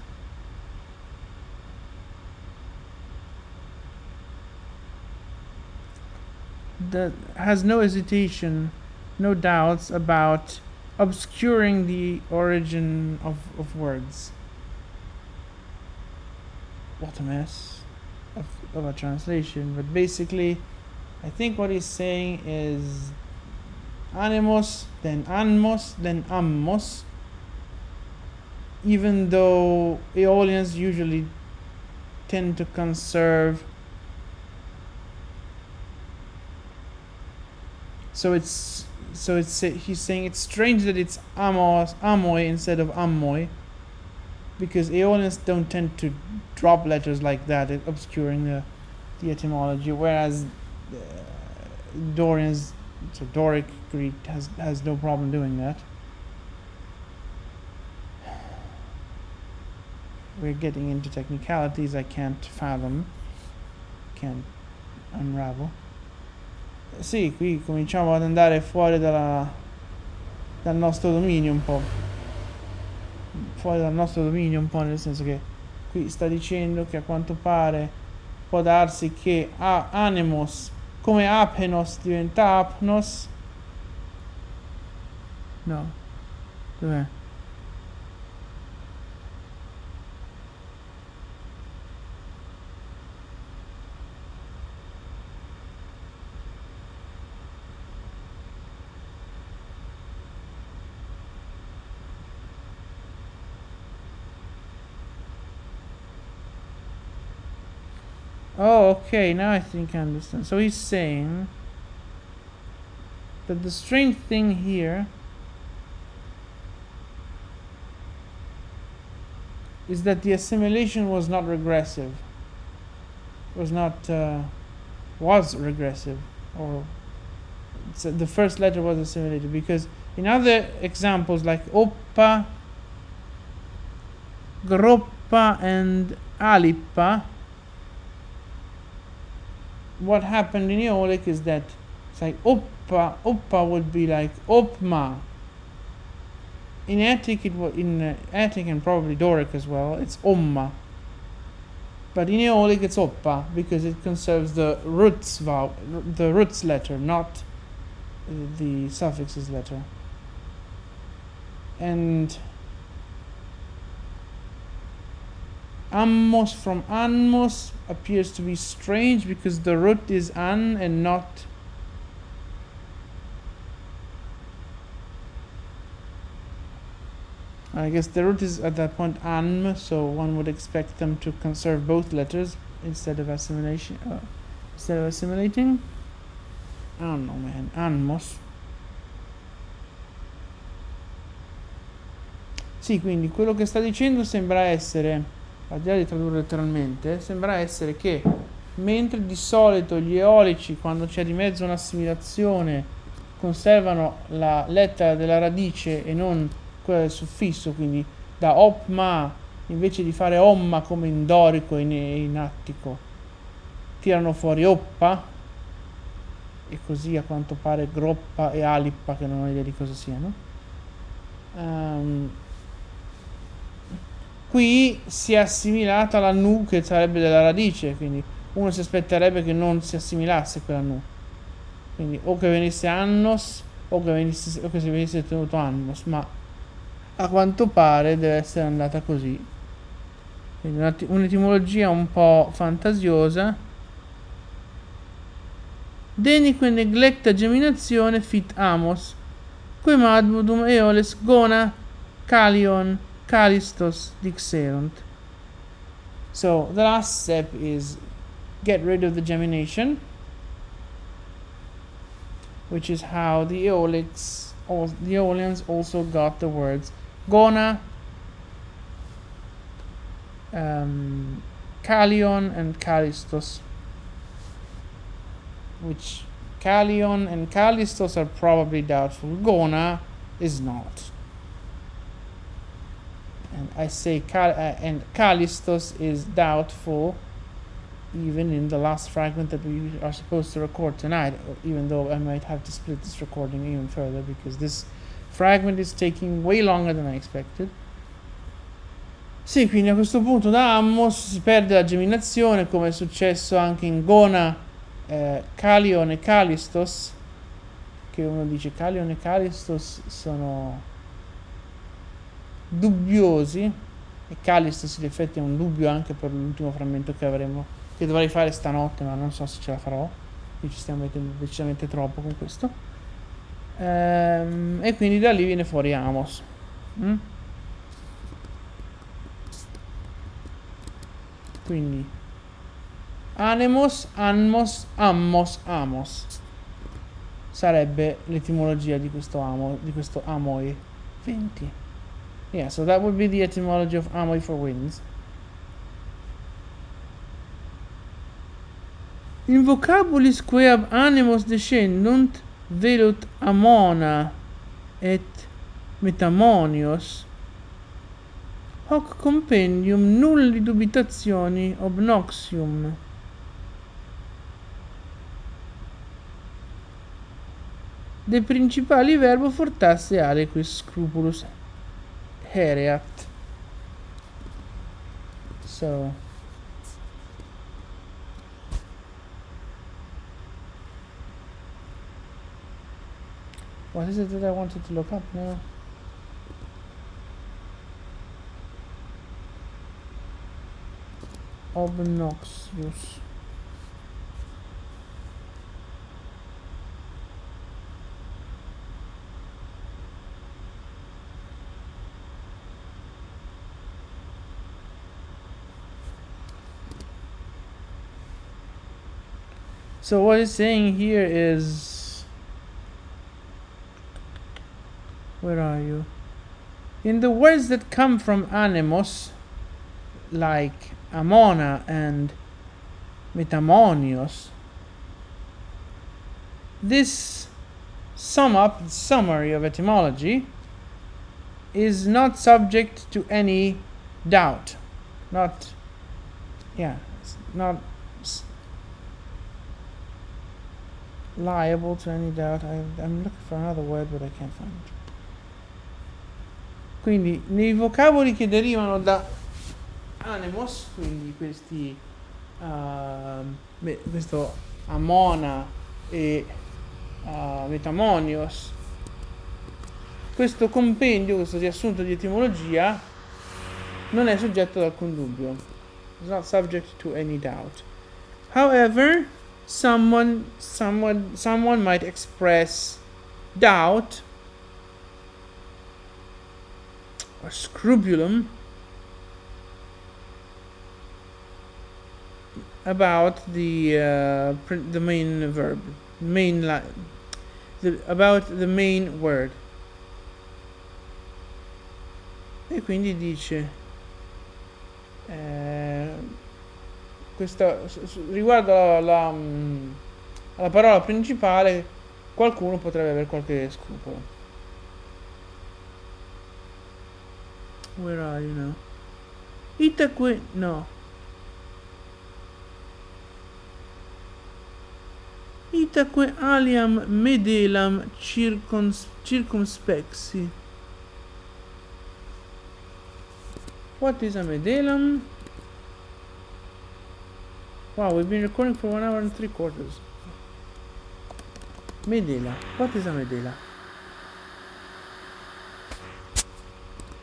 that has no hesitation, no doubts about obscuring the origin of words. What a mess of a translation. But basically, I think what he's saying is animos, then anmos, then ammos, even though Aeolians usually tend to conserve. He's saying it's strange that it's amos, amoi instead of ammoi, because Aeolians don't tend to drop letters like that, obscuring the etymology, whereas Dorians, so Doric Greek has no problem doing that. We're getting into technicalities I can't fathom, can't unravel. Sì, qui cominciamo ad andare fuori dal nostro dominio un po'. Fuori dal nostro dominio un po', nel senso che qui sta dicendo che a quanto pare può darsi che animos come apenos diventa apnos. No. Dov'è? Oh, okay, now I think I understand. So he's saying that the strange thing here is that the assimilation was not regressive. Was regressive, or the first letter was assimilated, because in other examples like oppa, groppa, oppa and alippa, what happened in Aeolic is that it's like oppa would be like opma. In Attic Attic and probably Doric as well, it's omma. But in Aeolic it's oppa because it conserves the roots letter, not the suffixes letter. And ammos from anmos appears to be strange because the root is an and not I guess the root is at that point anm, so one would expect them to conserve both letters instead of assimilating. I don't know, man. Anmos. Sì, quindi quello che sta dicendo sembra essere, al di là di tradurre letteralmente, sembra essere che mentre di solito gli eolici, quando c'è di mezzo un'assimilazione, conservano la lettera della radice e non quella del suffisso, quindi da opma invece di fare omma come in dorico e in attico tirano fuori oppa, e così a quanto pare groppa e alippa, che non ho idea di cosa siano. Qui si è assimilata la nu, che sarebbe della radice, quindi uno si aspetterebbe che non si assimilasse quella nu, quindi o che venisse annos o che si venisse tenuto annos, ma a quanto pare deve essere andata così. Quindi un'etimologia un po' fantasiosa. Denique neglecta geminazione fit amos, quem admodum eoles gona calion calistos dixerunt. So the last step is get rid of the gemination, which is how the Aeolians also got the words gona, Kalion and Kalistos, which Kalion and Kalistos are probably doubtful. Gona is not. And I say and Kalistos is doubtful even in the last fragment that we are supposed to record tonight, even though I might have to split this recording even further because this fragment is taking way longer than I expected. Sì, quindi a questo punto da Ammos si perde la geminazione, come è successo anche in Gona, Kalion e Kalistos, che uno dice Kalion e Kalistos sono dubbiosi, e Kalistos in effetti è un dubbio anche per l'ultimo frammento che avremo, che dovrei fare stanotte, ma non so se ce la farò, qui ci stiamo mettendo decisamente troppo con questo, e quindi da lì viene fuori Amos. Quindi anemos, anmos, ammos, amos sarebbe l'etimologia di questo amoi 20. Yeah, so that would be the etymology of amoi for winds. In vocabulis quae ab anemos descendunt velut amona et metamonios, hoc compendium nulli dubitationi obnoxium. De principali verbo fortasse aliquis scrupulus hereat. So what is it that I wanted to look up now? Obnoxious. So what it's saying here is, where are you? In the words that come from anemos, like amona and metamonios, this summary of etymology is not subject to any doubt. not, yeah, it's not liable to any doubt. I'm looking for another word, but I can't find it. Quindi nei vocaboli che derivano da anemos, quindi questi questo amona e metamonios, questo compendio, questo riassunto di etimologia non è soggetto ad alcun dubbio. It's not subject to any doubt. However, someone might express doubt or scrupulum about the main verb, about the main word. E quindi dice riguardo alla parola principale qualcuno potrebbe avere qualche scrupolo. Where are you now? Itaque no. Itaque aliam medelam circumspexi. What is a medelam? Wow, we've been recording for 1 hour and 3/4. Medela. What is a medela?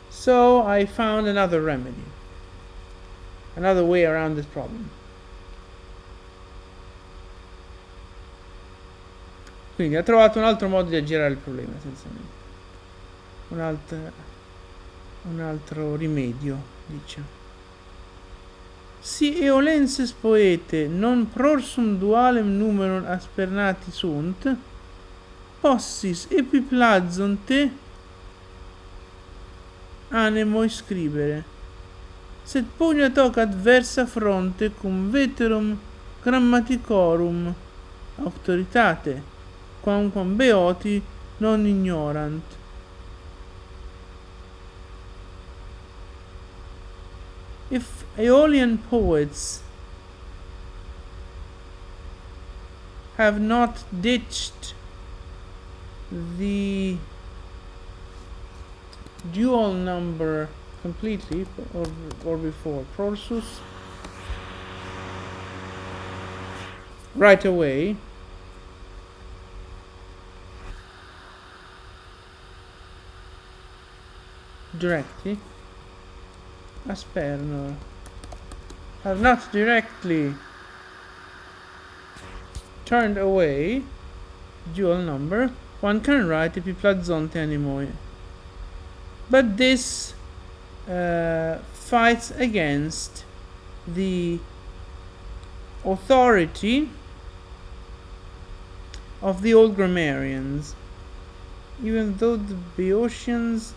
So I found another remedy. Another way around this problem. Quindi ha trovato un altro modo di aggirare il problema, essenzialmente. Un altro rimedio, dice. Si eolenses poete non prorsum dualem numeron aspernati sunt, possis epiplazonte anemo scribere, sed pugna toc adversa fronte cum veterum grammaticorum auctoritate, quamquam beoti non ignorant. If Aeolian poets have not ditched the dual number completely, or before prorsus, right away, directly, asperno, have not directly turned away dual number, one can write epiplazonte animoe. But this fights against the authority of the old grammarians, even though the Boeotians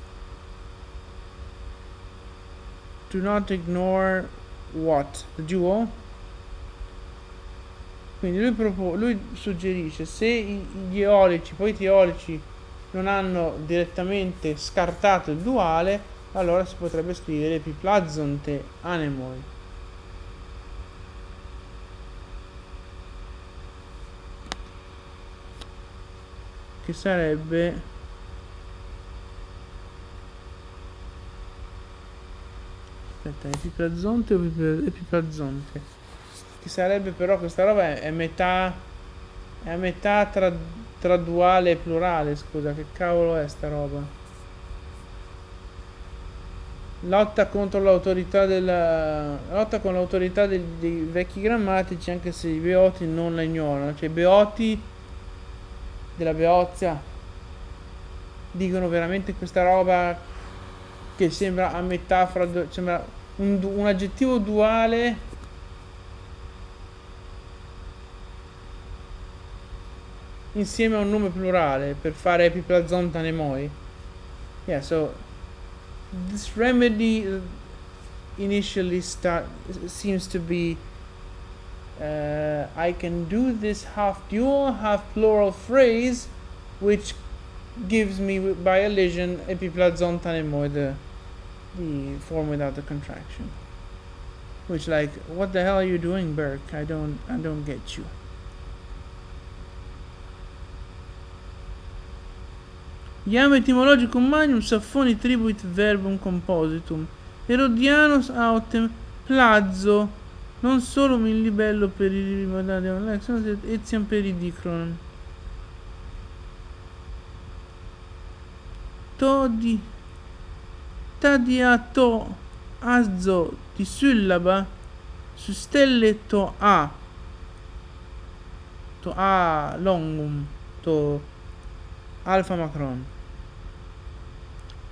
do not ignore what? The dual? Quindi lui suggerisce, se gli eolici, poi i eolici non hanno direttamente scartato il duale, allora si potrebbe scrivere epiplazonte anemoi. Che sarebbe epiplazonte o epiplazonte, che sarebbe, però questa roba è a metà tra duale e plurale. Scusa, che cavolo è sta roba? Lotta con l'autorità dei vecchi grammatici, anche se i beoti non la ignorano. Cioè i beoti della Beozia dicono veramente questa roba che sembra a metà fra sembra un aggettivo duale insieme a un nome plurale per fare epiplazonte anemoi. Yeah, so this remedy initially seems to be I can do this half dual, half plural phrase, which gives me by elision epiplazonte anemoi, the form without the contraction. Which, like, what the hell are you doing, Burke? I don't get you. Iam etymologicum magnum Saffoni tribuit verbum compositum. Herodianus autem plazo non solum in libello per i rimodadium lexicon sed etiam per i dicron. Todi tadiato azzo di syllaba su stelle to a longum to alpha macron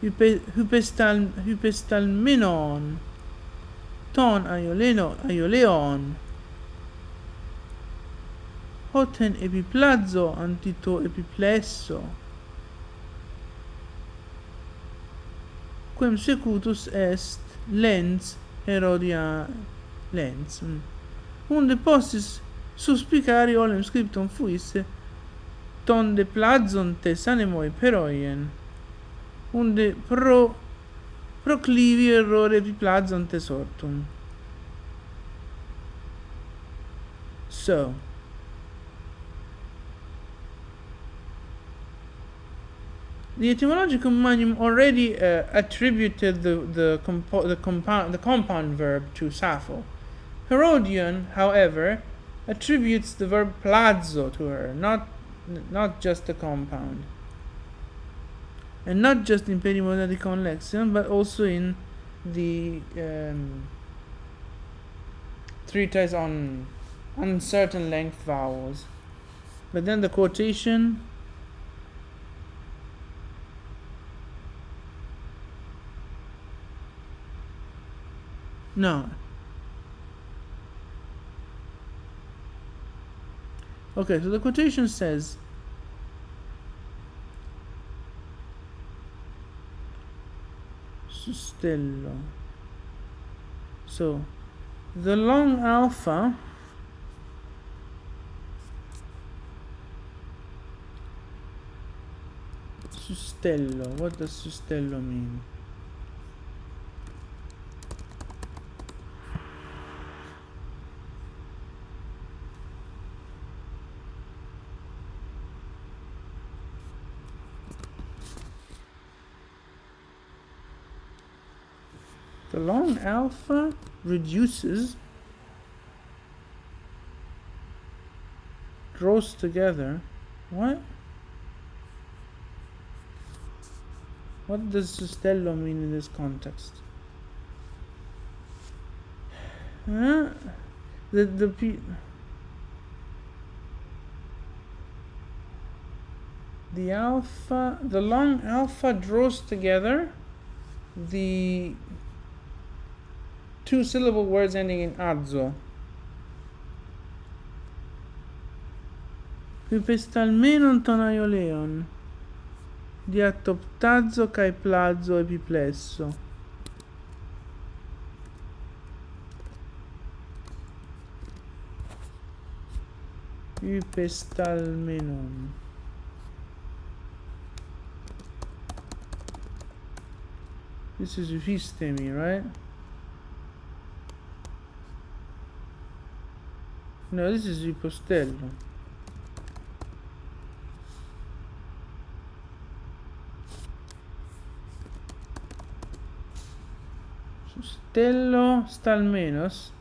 hypestalmenon ton aioleon hoten epiplazo antito epiplesso quem secutus est lens Herodia lens unde possis suspicari olem scriptum fuisse tonde plazonte sanemoi peroien unde proclivi errore epiplazonte sortum. So the etymologicum magnum already attributed the compound verb to Sappho. Herodian, however, attributes the verb plazo to her, not just the compound, and not just in Perimodadicon lexicon, but also in the treatise on uncertain length vowels. But then the quotation. No. Okay, so the quotation says, Sustello. So, the long alpha Sustello. What does Sustello mean? The long alpha reduces, draws together. What? What does Sustello mean in this context? The alpha, the long alpha draws together the two-syllable words ending in azzo. Hypestalmenon ton aioleon, diatoptazo kai plazo epiplesso. Hypestalmenon. This is hypistemi, right? No, this is Hypostello. Sustello stalmenos.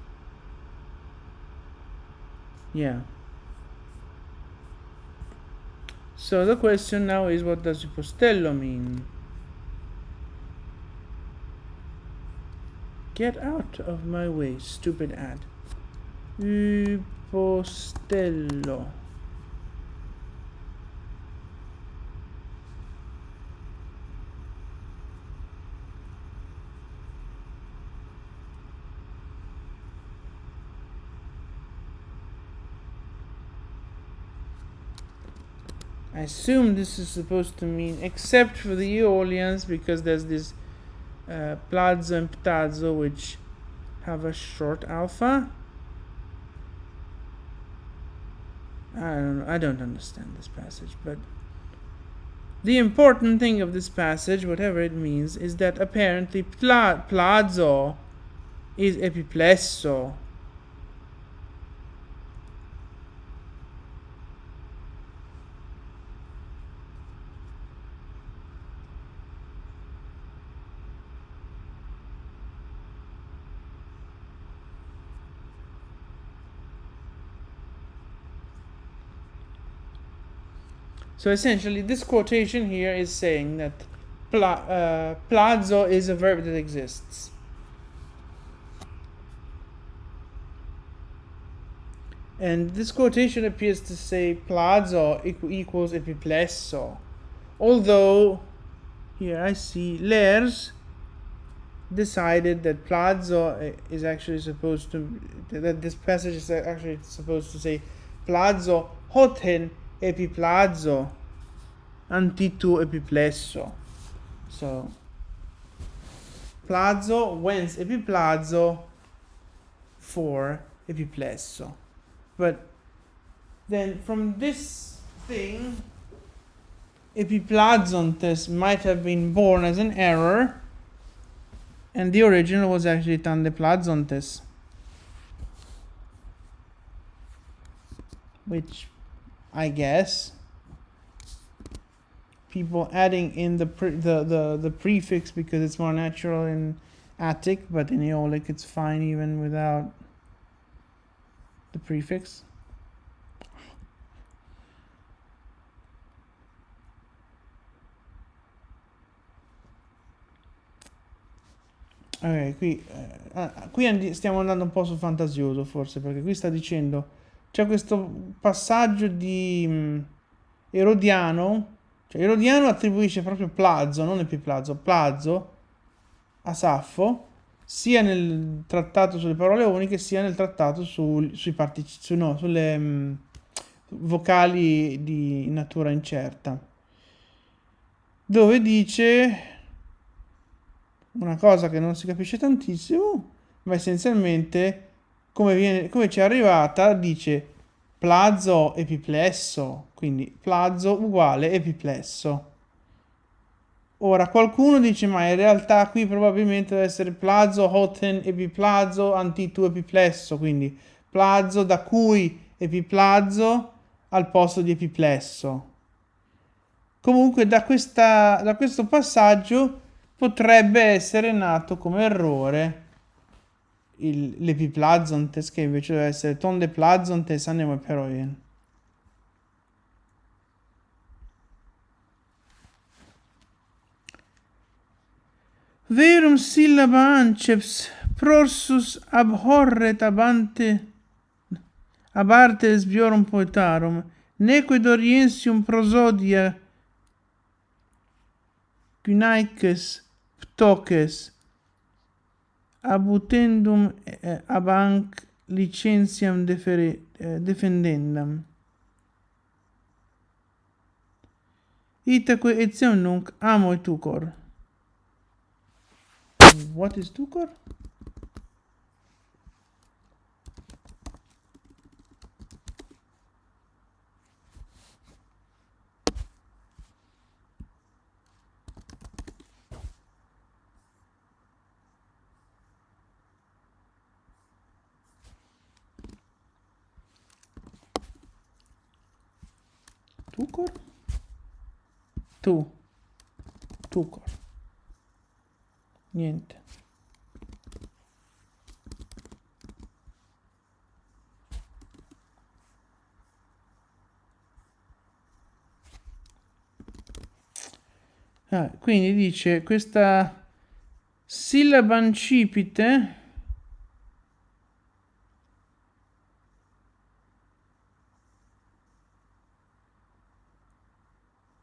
Yeah. So the question now is, what does Hypostello mean? Get out of my way, stupid ad. Hypostello. I assume this is supposed to mean, except for the Aeolians, because there's this plazo and ptazo which have a short alpha. I don't understand this passage, but the important thing of this passage, whatever it means, is that apparently plazo is epiplesso. So essentially, this quotation here is saying that plazo is a verb that exists. And this quotation appears to say plazo equals epiplesso. Although, here I see Lers decided that plazo is actually supposed to, that this passage is actually supposed to say plazo hoten epiplazo antitu epiplesso. So plazo whence epiplazo for epiplesso. But then from this thing, epiplazontes might have been born as an error, and the original was actually tandeplazontes, which I guess people adding in the prefix because it's more natural in Attic, but in Aeolic it's fine even without the prefix. Ok, qui stiamo andando un po' sul fantasioso forse, perché qui sta dicendo, c'è questo passaggio di Erodiano, cioè Erodiano attribuisce proprio Plazo, non Epiplazo, Plazo a Sappho, sia nel trattato sulle parole uniche sia nel trattato sulle vocali di natura incerta, dove dice una cosa che non si capisce tantissimo, ma essenzialmente come ci è arrivata dice plazo epiplesso, quindi plazo uguale epiplesso. Ora qualcuno dice ma in realtà qui probabilmente deve essere plazo hoten epiplazo antitu epiplesso, quindi plazo da cui epiplazo al posto di epiplesso. Comunque da questo passaggio potrebbe essere nato come errore l'epiplazontes, che invece deve essere tondeplazontes anemoperoien. Verum syllaba anceps prorsus abhorret abarte sbiorum poetarum, neque doriensium prosodia Gynaikes ptoches abutendum abanc licentiam defendendam. Itaque etiam nunc amo et tucor. What is tucor? Tucor? Tucor. Niente. Quindi dice questa sillaba incipite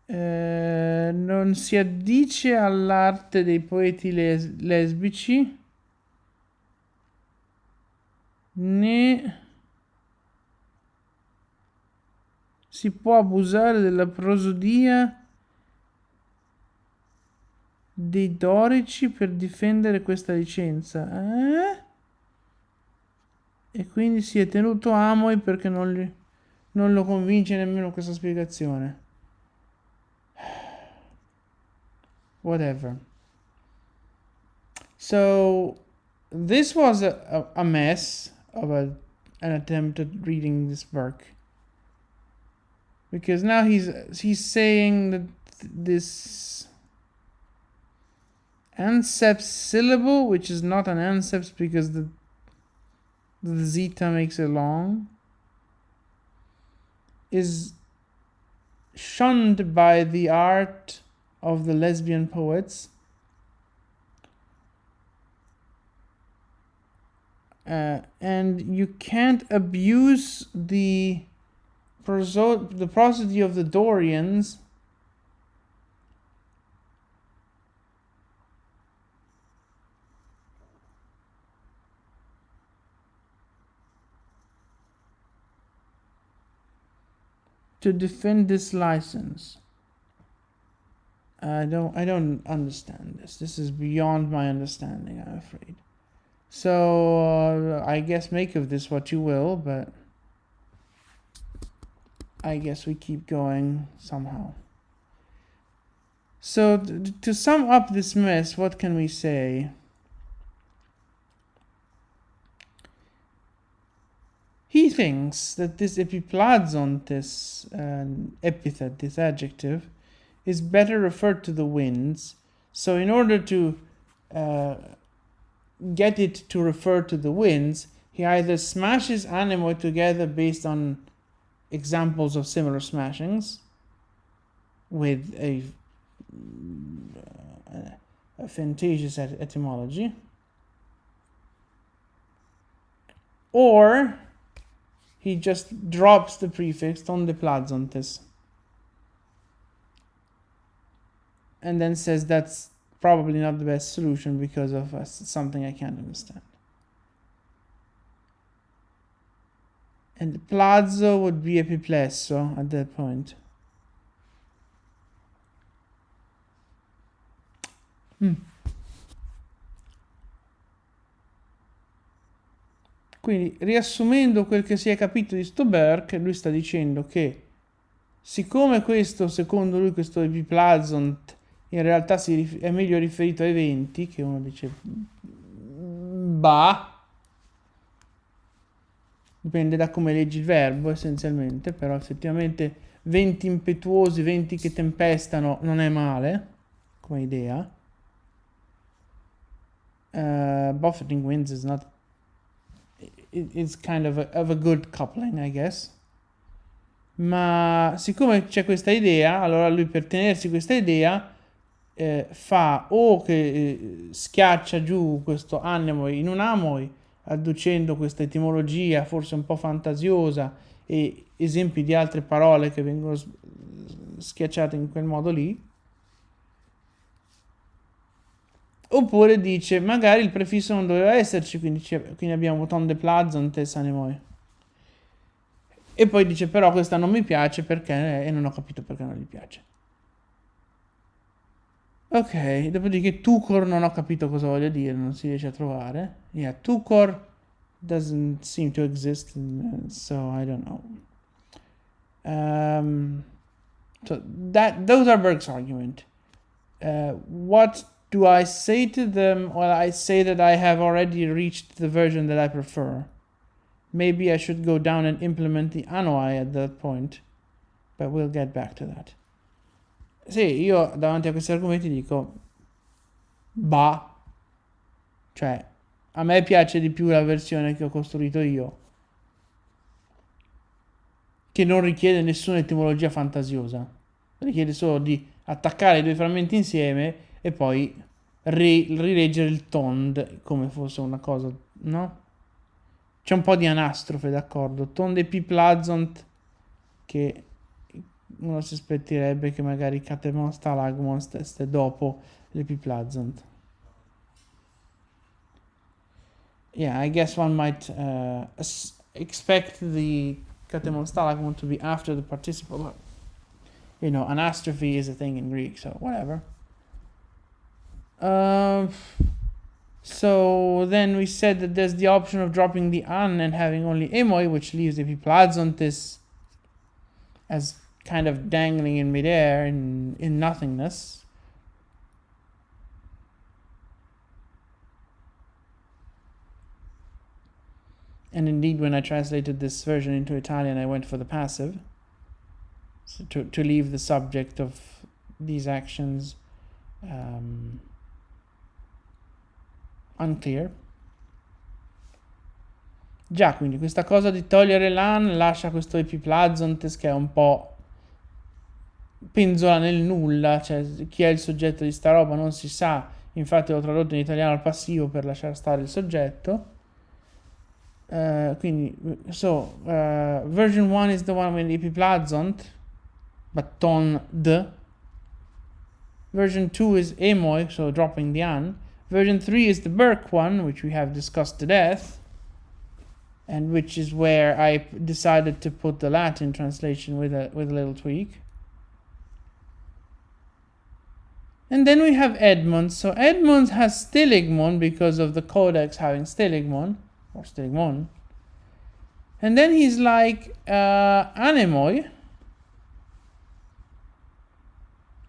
non si addice all'arte dei poeti lesbici né si può abusare della prosodia dei dorici per difendere questa licenza, e quindi si è tenuto Amoi perché non lo convince nemmeno questa spiegazione. Whatever. So this was a mess of an attempt at reading this work. Because now he's saying that this anceps syllable, which is not an anceps because the zeta makes it long, is shunned by the art of the lesbian poets. And you can't abuse the prosody of the Dorians to defend this license. I don't understand this. This is beyond my understanding, I'm afraid. So I guess make of this what you will, but I guess we keep going somehow. So to sum up this mess, what can we say? He thinks that this epiplazon, this epithet, this adjective, is better referred to the winds. So in order to get it to refer to the winds, he either smashes anemoi together based on examples of similar smashings with a fantasious etymology, or he just drops the prefix ton de plazontes and then says that's probably not the best solution because of something I can't understand. And plazo would be epiplesso at that point. Quindi, riassumendo quel che si è capito di sto Burke, lui sta dicendo che siccome questo, secondo lui, questo epiplazont in realtà è meglio riferito ai venti, che uno dice bah, dipende da come leggi il verbo essenzialmente, però effettivamente venti impetuosi, venti che tempestano non è male come idea. Buffeting winds is not, it's kind of a good coupling, I guess. Ma siccome c'è questa idea, allora lui per tenersi questa idea fa o che schiaccia giù questo anemoi in un amoi, adducendo questa etimologia forse un po' fantasiosa e esempi di altre parole che vengono schiacciate in quel modo lì, oppure dice magari il prefisso non doveva esserci, quindi abbiamo ton de plazontes anemoi, e poi dice però questa non mi piace perché, e non ho capito perché non gli piace. Ok, dopodiché Tucor non ho capito cosa voglia dire, non si riesce a trovare. Yeah, Tucor doesn't seem to exist, so I don't know. So those are Burke's argument. What do I say to them? Well, I say that I have already reached the version that I prefer. Maybe I should go down and implement the annoi at that point, but we'll get back to that. Sì, io davanti a questi argomenti dico bah, cioè a me piace di più la versione che ho costruito io, che non richiede nessuna etimologia fantasiosa, richiede solo di attaccare i due frammenti insieme e poi rileggere il tond come fosse una cosa, no? C'è un po' di anastrofe, d'accordo, tond e piplazont, che uno si aspetterebbe che magari catemon stalagmon stesse dopo l'epiplazont. Yeah, I guess one might expect the catemon stalagmon to be after the participle, but you know, anastrophe is a thing in Greek, so whatever. So then we said that there's the option of dropping the an and having only emoi, which leaves the epiplazontis as kind of dangling in midair in nothingness. And indeed, when I translated this version into Italian, I went for the passive. So to leave the subject of these actions unclear. Già, quindi questa cosa di togliere l'an lascia questo epiplazontes che è un po' penzola nel nulla, cioè chi è il soggetto di sta roba non si sa, infatti l'ho tradotto in italiano al passivo per lasciare stare il soggetto. Quindi, version 1 is the one with epiplazont, but ton d. Version 2 is emoi, so dropping the an. Version 3 is the Burke one, which we have discussed to death, and which is where I decided to put the Latin translation with a little tweak. And then we have Edmunds. So Edmunds has stiligmon because of the codex having stiligmon, or stiligmon. And then he's like, anemoi.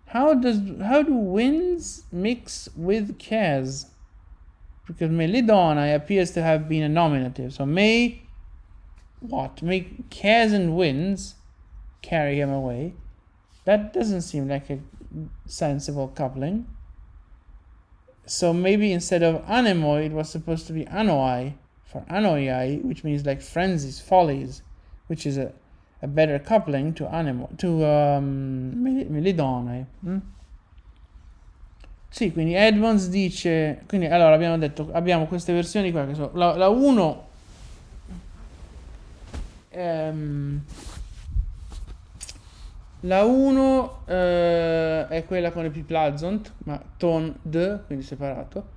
How do winds mix with cares? Because melidona appears to have been a nominative. So may cares and winds carry him away. That doesn't seem like a sensible coupling. So maybe instead of anemoi, it was supposed to be anoi for anoiai, which means like frenzies, follies, which is a better coupling to melidone. Sì, quindi Edmonds dice, quindi allora abbiamo detto, abbiamo queste versioni qua che sono la 1 la 1 è quella con epiplazont, ma ton d, quindi separato.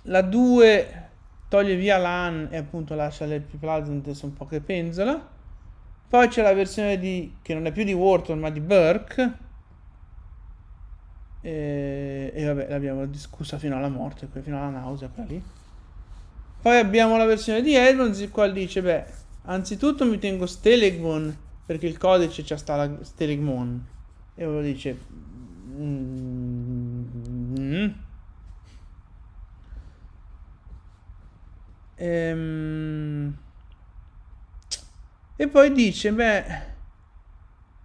La 2 toglie via l'an e appunto lascia l'epiplazont un po' che penzola. Poi c'è la versione che non è più di Wharton ma di Burke. E vabbè, l'abbiamo discussa fino alla morte, fino alla nausea quella lì. Poi abbiamo la versione di Edmonds, il quale dice, anzitutto mi tengo Steligmon perché il codice c'è sta la Steligmon, e uno dice e poi dice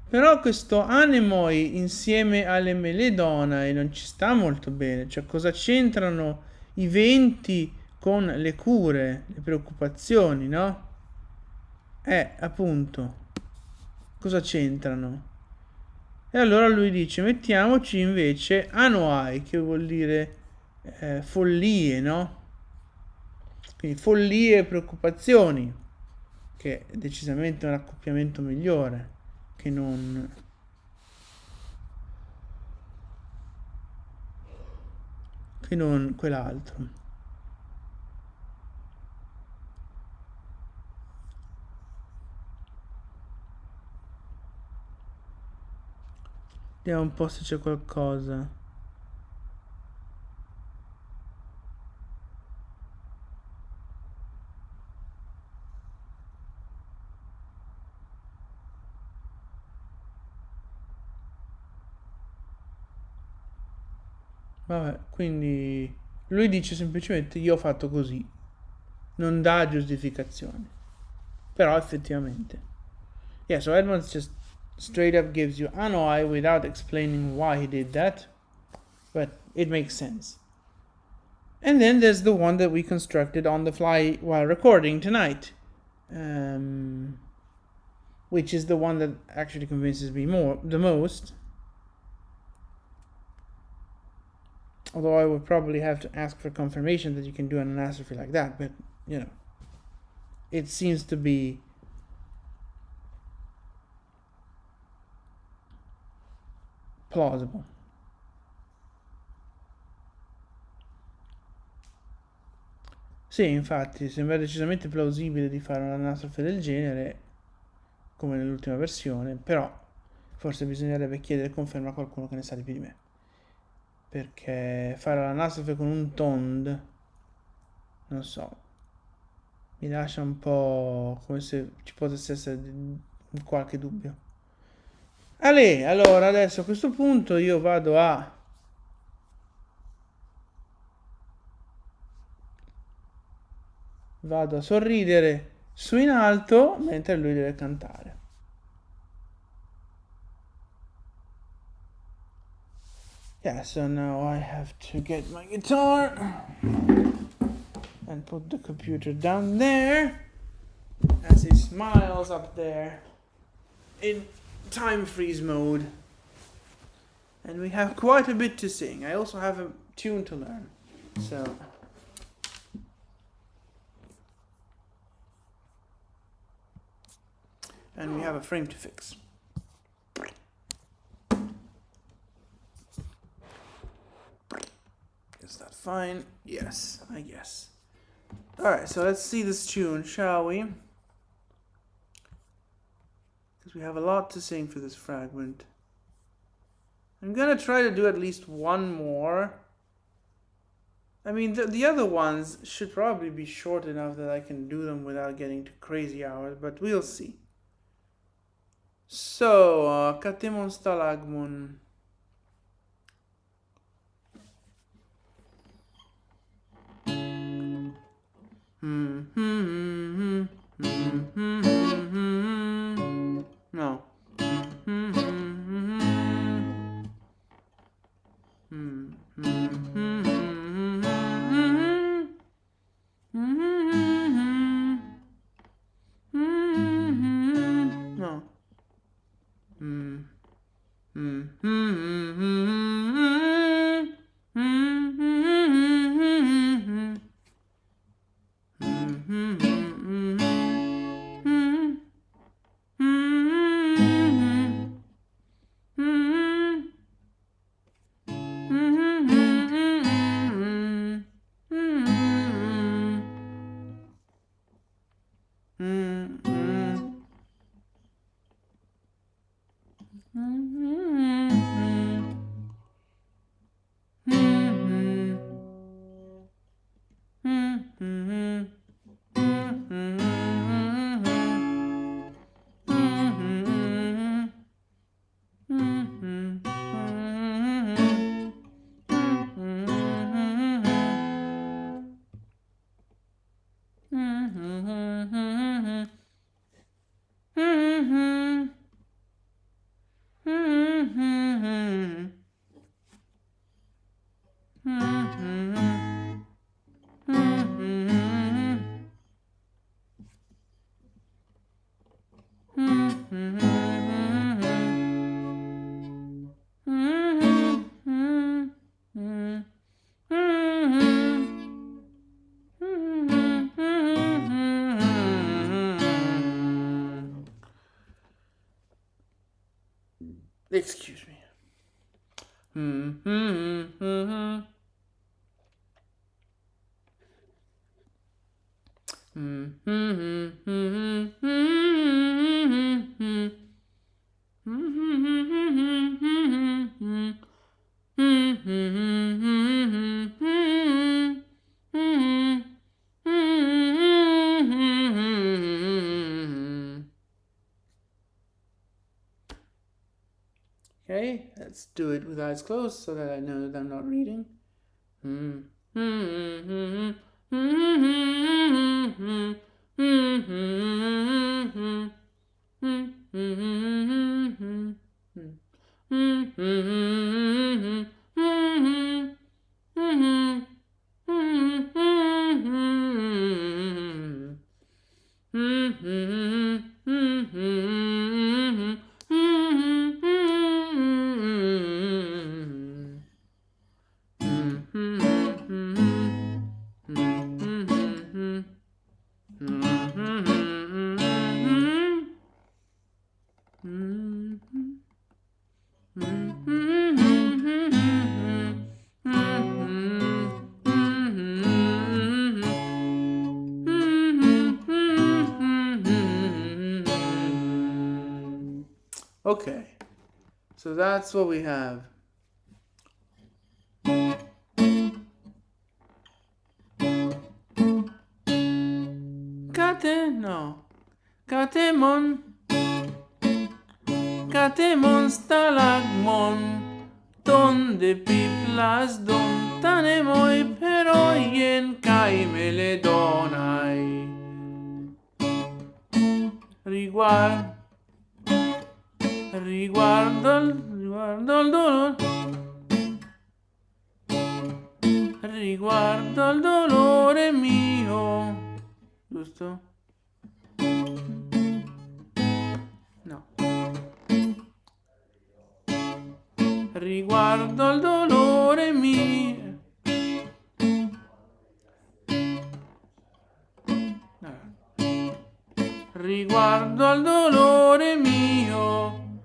però questo anemoi insieme alle meledonae non ci sta molto bene, cioè cosa c'entrano i venti con le cure, le preoccupazioni, no? Appunto, cosa c'entrano? E allora lui dice, mettiamoci invece anuai, che vuol dire follie, no? Quindi follie e preoccupazioni, che è decisamente un accoppiamento migliore che non quell'altro. Vediamo un po' se c'è qualcosa. Vabbè, quindi lui dice semplicemente io ho fatto così, non dà giustificazioni, però effettivamente. Yeah, so Edmonds just straight up gives you anoi without explaining why he did that, but it makes sense. And then there's the one that we constructed on the fly while recording tonight, which is the one that actually convinces me the most. Although I would probably have to ask for confirmation that you can do an anastrophe like that, but it seems to be plausible. Sì, infatti, sembra decisamente plausibile di fare un'anastrofe del genere, come nell'ultima versione, però forse bisognerebbe chiedere conferma a qualcuno che ne sa di più di me. Perché fare l'anastrofe con un tond, non so, mi lascia un po' come se ci potesse essere qualche dubbio. Allora adesso a questo punto io vado a vado a sorridere su in alto mentre lui deve cantare. Yeah, so now I have to get my guitar and put the computer down there as he smiles up there in time freeze mode. And we have quite a bit to sing. I also have a tune to learn. So and we have a frame to fix. Is that fine? Yes, I guess. Alright, so let's see this tune, shall we? Because we have a lot to sing for this fragment. I'm gonna try to do at least one more. I mean, the other ones should probably be short enough that I can do them without getting to crazy hours, but we'll see. So, katemon stalagmon. No. Excuse me. Okay, let's do it with eyes closed so that I know that I'm not reading. Okay, so that's what we have. Katemon stalagmon, donde piplas don tanemoi peroyen kai meledonai. riguardo il dolore, riguardo il dolore mio, giusto? No. Riguardo il dolore mio. Riguardo al dolore mio.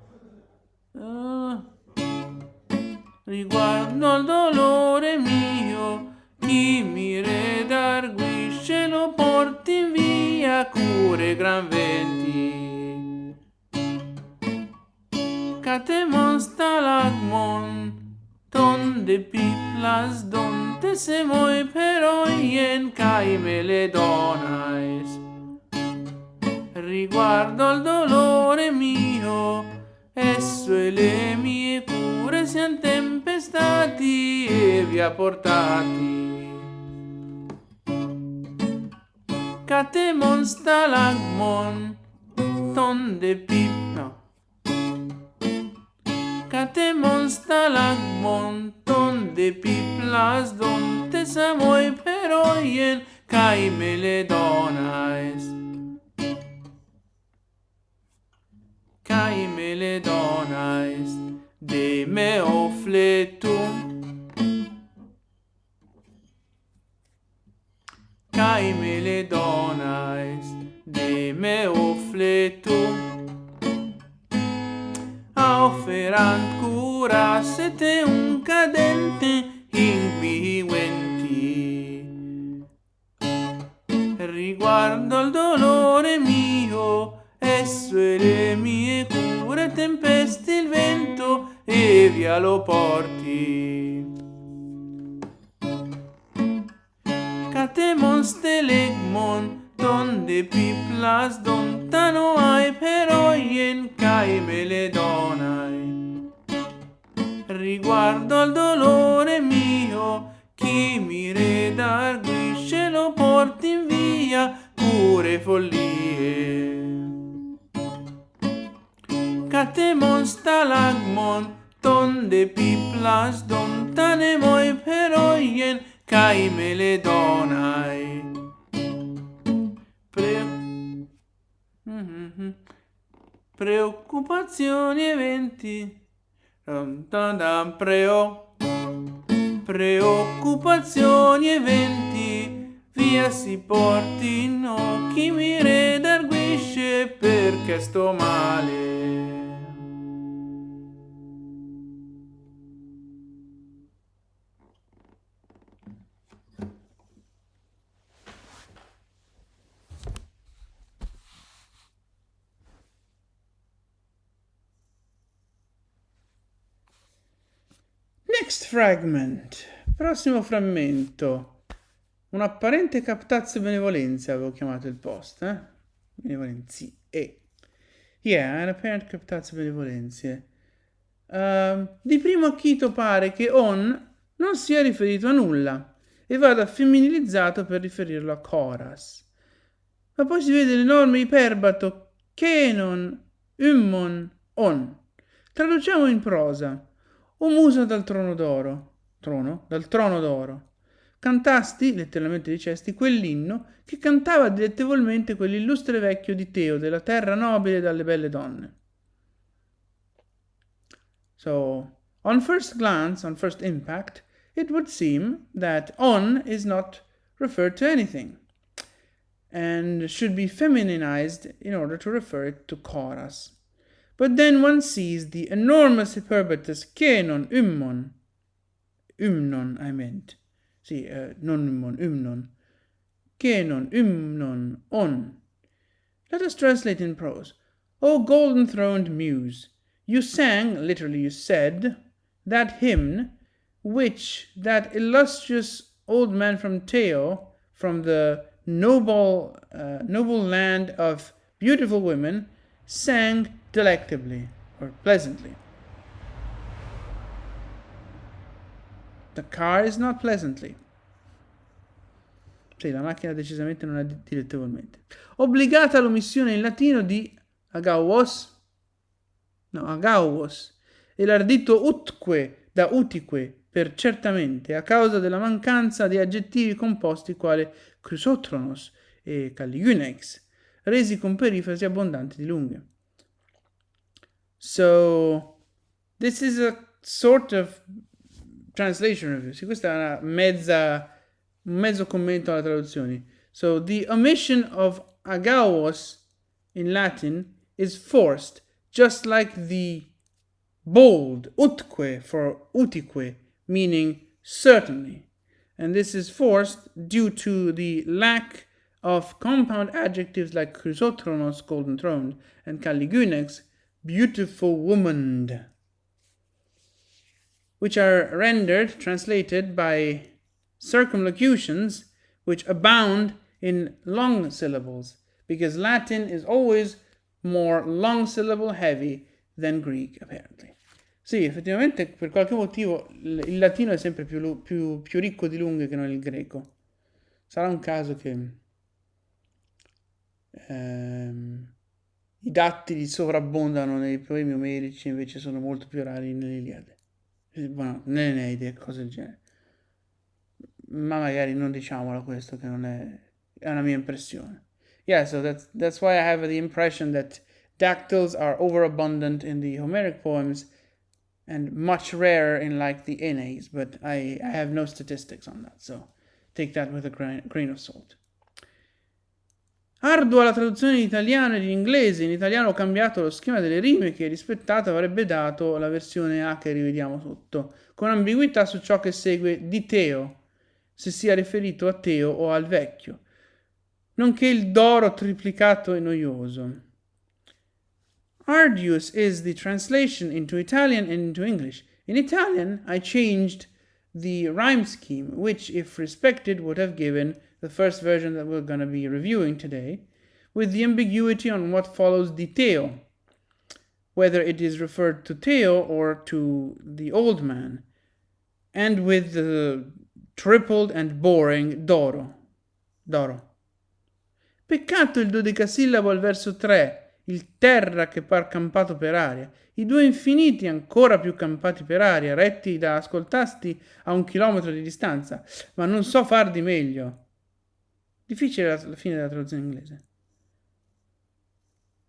Riguardo al dolore mio, chi mi redarguisce lo porti via cure gran venti. Catemon stalagmon, donde piplas, donde se moi peroien caime le donais. Riguardo al dolore mio, esso e le mie cure sian tempestati e via portati. Catemon stalagmon, donde Catemon stalagmon, donde piplas, donde samoi peroien caime le donais. Caime le donais de meo fletum. Caime le donais de meo fletum. Auferant cura sete un cadente inquiventi. Riguardo al dolore mio, esso e le mie cure tempesti il vento e via lo porti. Catemon stelegmon, donde piplas, dontano ai peroien caime le donai. Riguardo al dolore mio, chi mi redarguisce lo porti in via cure follie. Catemon stalagmon, donde piplas, dontane moi peroien caime le donai. Preoccupazioni e venti. Preoccupazioni e venti, via si portino, chi mi redarguisce perché sto male. Next fragment. Prossimo frammento. Un'apparente captatio benevolenza avevo chiamato il post, Benevolenzie. Yeah, an apparent captatio benevolenzie. Di primo acchito pare che on non sia riferito a nulla e vada femminilizzato per riferirlo a Coras. Ma poi si vede l'enorme iperbato kenon, on. Traduciamo in prosa. O musa dal trono d'oro, dal trono d'oro, cantasti, letteralmente dicesti, quell'inno che cantava dilettevolmente quell'illustre vecchio di Teo, della terra nobile dalle belle donne. So, on first glance, on first impact, it would seem that on is not referred to anything and should be femininized in order to refer it to Coras. But then one sees the enormous hyperbatus kenon ymnon, I meant. Sì, non ymnon. Kenon ymnon on. Let us translate in prose. O golden-throned muse, you sang, literally you said, that hymn, which that illustrious old man from Teo, from the noble land of beautiful women, sang delectably or pleasantly. The car is not pleasantly. Sì, la macchina decisamente non è dilettevolmente. Obbligata all'omissione in latino di agawos, no, agawos, e l'ardito utque da utique per certamente, a causa della mancanza di aggettivi composti quale chrysotronos e caligynex, resi con perifrasi abbondanti di lunghe. So, this is a sort of translation review. Sì, questa è un mezzo commento alla traduzione. So, the omission of agawos in Latin is forced, just like the bold utque for utique, meaning certainly. And this is forced due to the lack of compound adjectives like chrysotronos, golden throned, and caligynex, beautiful womaned, which are rendered, translated by circumlocutions which abound in long syllables, because Latin is always more long syllable heavy than Greek, apparently. Sì, effettivamente per qualche motivo il latino è sempre più ricco di lunghe che non il greco. Sarà un caso che i dattili sovrabbondano nei poemi omerici, invece sono molto più rari nell'Iliade. Bueno, nell'Eneide e cose del genere. Ma magari non diciamolo questo, che non è una mia impressione. Yeah, so that's why I have the impression that dactyls are overabundant in the Homeric poems and much rarer in like the Aeneis, but I have no statistics on that, so take that with a grain of salt. Ardua la traduzione in italiano e in inglese. In italiano ho cambiato lo schema delle rime che rispettato avrebbe dato la versione A che rivediamo sotto, con ambiguità su ciò che segue di Teo, se sia riferito a Teo o al vecchio, nonché il doro triplicato e noioso. Arduous is the translation into Italian and into English. In Italian, I changed the rhyme scheme, which, if respected, would have given the first version that we're going to be reviewing today, with the ambiguity on what follows di Teo, whether it is referred to Teo or to the old man, and with the tripled and boring Doro. Peccato il dodecasillabo al verso 3, il terra che par campato per aria, i due infiniti ancora più campati per aria, retti da ascoltasti a 1 chilometro di distanza, ma non so far di meglio. Difficile la fine della traduzione inglese.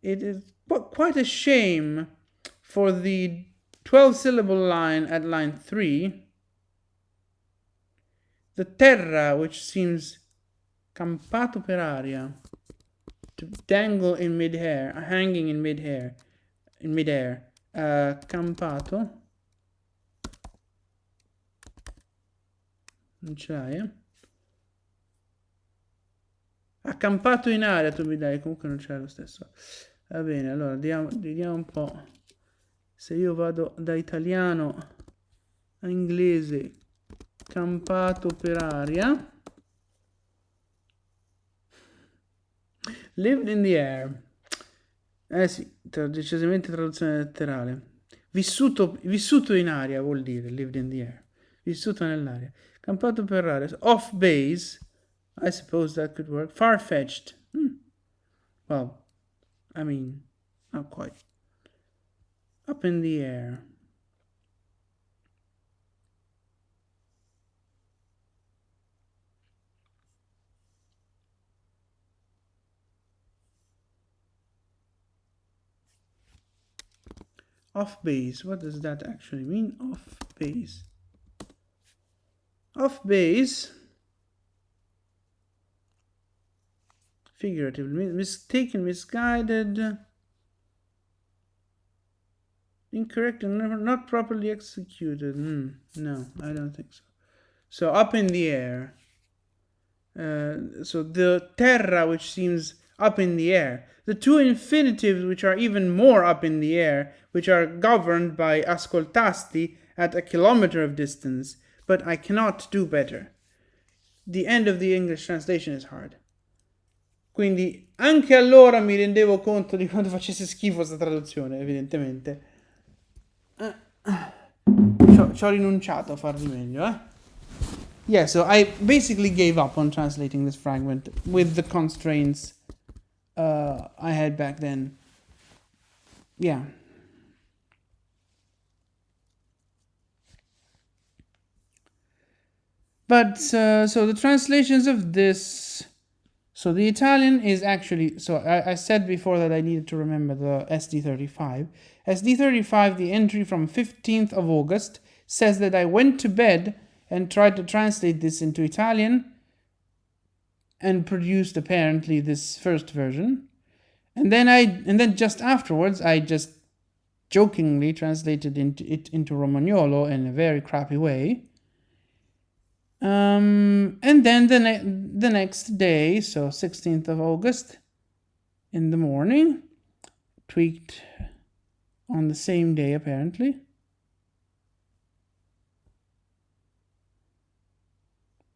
It is quite a shame for the 12-syllable line at line 3, the terra, which seems campato per aria, to dangle in mid-air, hanging in mid-air, campato, non ce l'hai, accampato in aria, tu mi dai, comunque non c'è lo stesso. Va bene, allora vediamo un po'. Se io vado da italiano a inglese, campato per aria, lived in the air. Sì, decisamente traduzione letterale. Vissuto in aria vuol dire lived in the air. Vissuto nell'aria. Campato per aria. Off base. I suppose that could work. Far-fetched. Well, I mean, not quite. Up in the air. Off base. What does that actually mean? Off base. Off base. Figuratively, mistaken, misguided, incorrect, and not properly executed. No, I don't think so. So up in the air. So the terra, which seems up in the air. The two infinitives, which are even more up in the air, which are governed by ascoltasti at 1 kilometer of distance, but I cannot do better. The end of the English translation is hard. Quindi anche allora mi rendevo conto di quanto facesse schifo questa traduzione, evidentemente. Ci ho rinunciato a far di meglio, Yeah, so I basically gave up on translating this fragment with the constraints I had back then. yeah. But so the translations of this, so the Italian is actually, so I said before that I needed to remember the SD35. SD35, the entry from 15th of August, says that I went to bed and tried to translate this into Italian and produced apparently this first version. And then just afterwards, I just jokingly translated it into Romagnolo in a very crappy way. And then the next day, so 16th of August, in the morning, tweaked on the same day apparently.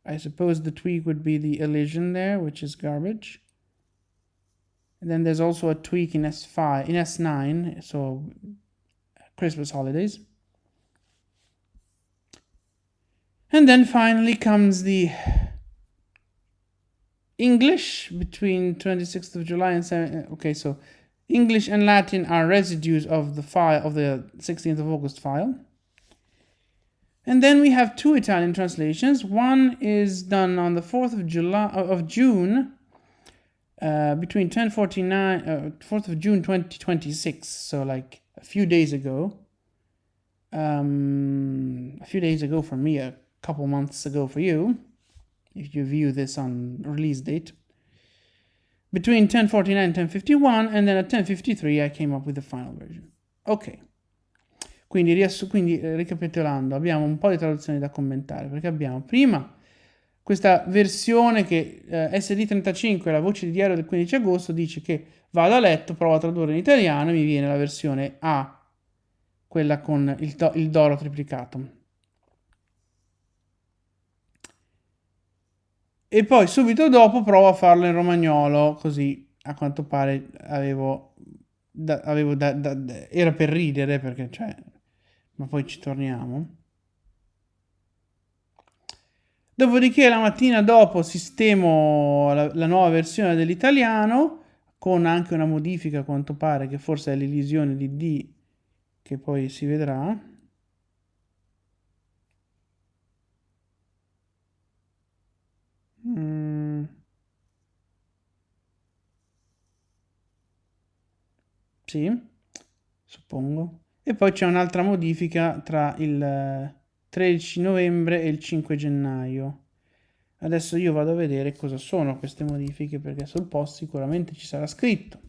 I suppose the tweak would be the elision there, which is garbage. And then there's also a tweak in S5, in S9, so Christmas holidays. And then finally comes the English between 26th of July and 7th. Okay, so English and Latin are residues of the file of the 16th of August file. And then we have two Italian translations. One is done on the 4th of June, between 1049, 4th of June 2026, so like a few days ago. A few days ago for me, a couple months ago for you, if you view this on release date. Between 1049 and 1051, and then at 1053 I came up with the final version. Ok. Quindi ricapitolando, abbiamo un po' di traduzioni da commentare, perché abbiamo prima questa versione che SD35, la voce di diario del 15 agosto, dice che vado a letto, provo a tradurre in italiano e mi viene la versione A, quella con il Doro triplicato. E poi subito dopo provo a farlo in romagnolo, così a quanto pare era per ridere, perché cioè, ma poi ci torniamo. Dopodiché la mattina dopo sistemo la nuova versione dell'italiano, con anche una modifica a quanto pare, che forse è l'elisione di D, che poi si vedrà. Sì, suppongo. E poi c'è un'altra modifica tra il 13 novembre e il 5 gennaio. Adesso io vado a vedere cosa sono queste modifiche, perché sul post sicuramente ci sarà scritto.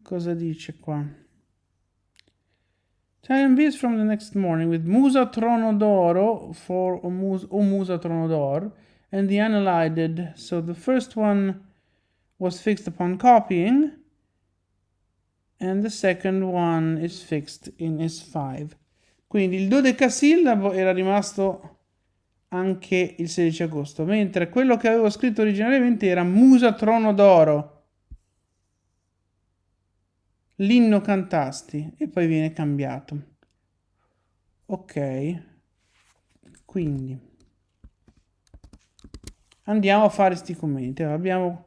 Cosa dice qua? Italian beers from the next morning with Musa Trono d'Oro for Musa Trono d'Or and the unallied. So the first one was fixed upon copying and the second one is fixed in S5. Quindi il dodecasillabo era rimasto anche il 16 agosto, mentre quello che avevo scritto originariamente era Musa Trono d'Oro. L'inno cantasti, e poi viene cambiato. Ok, quindi andiamo a fare sti commenti. Abbiamo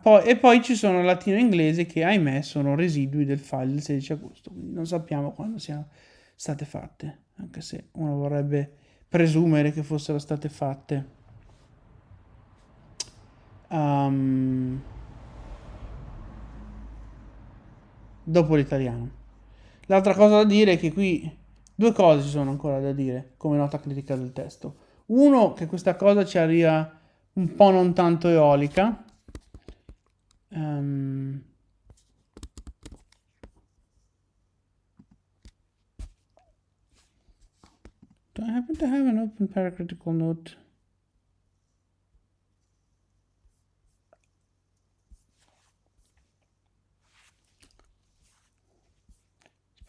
poi ci sono latino e inglese che ahimè sono residui del file del 16 agosto, quindi non sappiamo quando siano state fatte, anche se uno vorrebbe presumere che fossero state fatte dopo l'italiano. L'altra cosa da dire è che qui due cose ci sono ancora da dire come nota critica del testo. Uno, che questa cosa ci arriva un po' non tanto eolica. Do I happen to have an open paracritical note?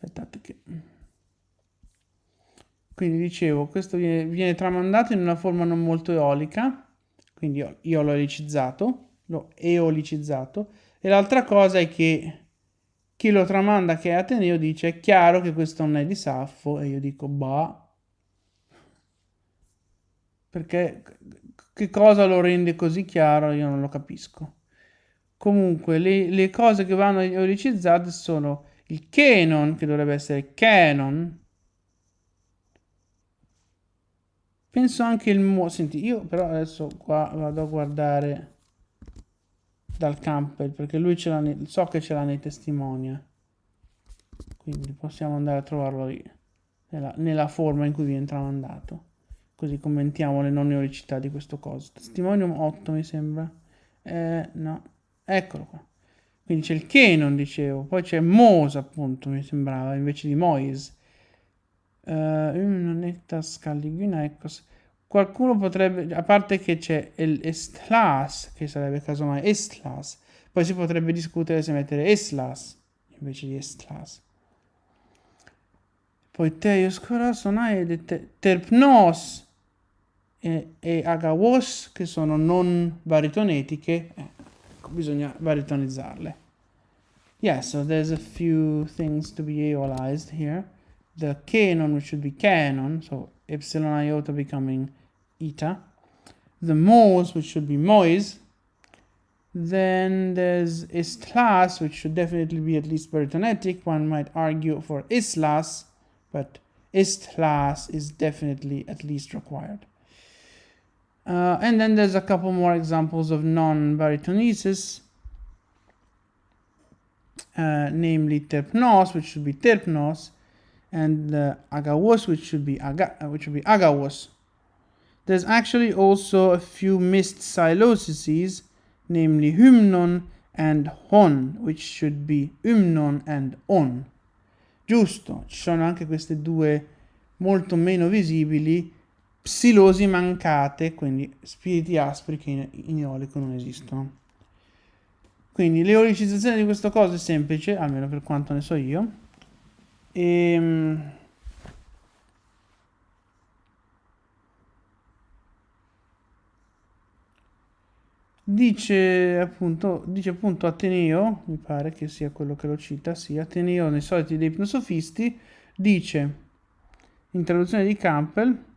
Aspettate che... Quindi dicevo, questo viene tramandato in una forma non molto eolica, quindi io l'ho l'ho eolicizzato, e l'altra cosa è che chi lo tramanda, che è Ateneo, dice è chiaro che questo non è di Sappho, e io dico bah. perché che cosa lo rende così chiaro io non lo capisco. Comunque le cose che vanno oricizzate sono il canon, che dovrebbe essere canon. Penso anche senti, io però adesso qua vado a guardare dal Campbell, perché lui so che ce l'ha nei testimonia. Quindi possiamo andare a trovarlo lì, nella forma in cui viene tramandato. Così commentiamo le non neoricità di questo coso. Testimonium 8 mi sembra. No, eccolo qua. Quindi c'è il Canon, dicevo, poi c'è Mose, appunto, mi sembrava, invece di Moise. Netta Scalligina, ecco. Qualcuno potrebbe, a parte che c'è l'Estlas, che sarebbe casomai Estlas, poi si potrebbe discutere se mettere Eslas invece di Estlas. Poi Teios Corazonai e Terpnos e Agawos, che sono non baritonetiche, bisogna baritonizzarle. Yeah, so there's a few things to be aeolized here. The canon, which should be canon, so epsilon iota becoming eta. The mos, which should be mois. Then there's istlas, which should definitely be at least baritonetic. One might argue for islas, but istlas is definitely at least required. And then there's a couple more examples of non-baritonesis, namely terpnos, which should be terpnos, and agawos, which should be agawos. There's actually also a few missed siloses, namely hymnon and hon, which should be ymnon and on. Giusto, ci sono anche queste due molto meno visibili psilosi mancate, quindi spiriti aspri che in eolico non esistono. Quindi l'eolicizzazione di questo coso è semplice, almeno per quanto ne so io. Dice appunto Ateneo, mi pare che sia quello che lo cita, sì, Ateneo nei soliti dei ipnosofisti, dice, in traduzione di Campbell,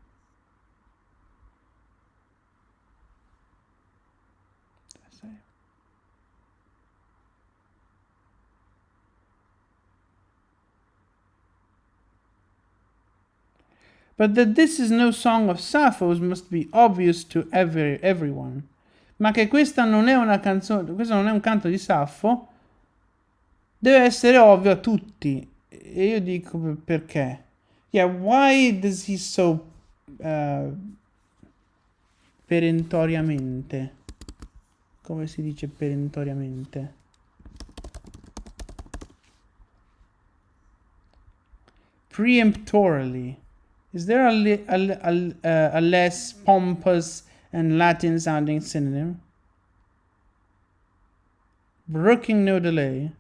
but that this is no song of Sappho's must be obvious to everyone. Ma che questa non è una canzone, questo non è un canto di Sappho, deve essere ovvio a tutti. E io dico perché. Yeah, why does he so perentoriamente? Come si dice perentoriamente? Preemptorily. Is there a less pompous and Latin sounding synonym? Brooking no delay.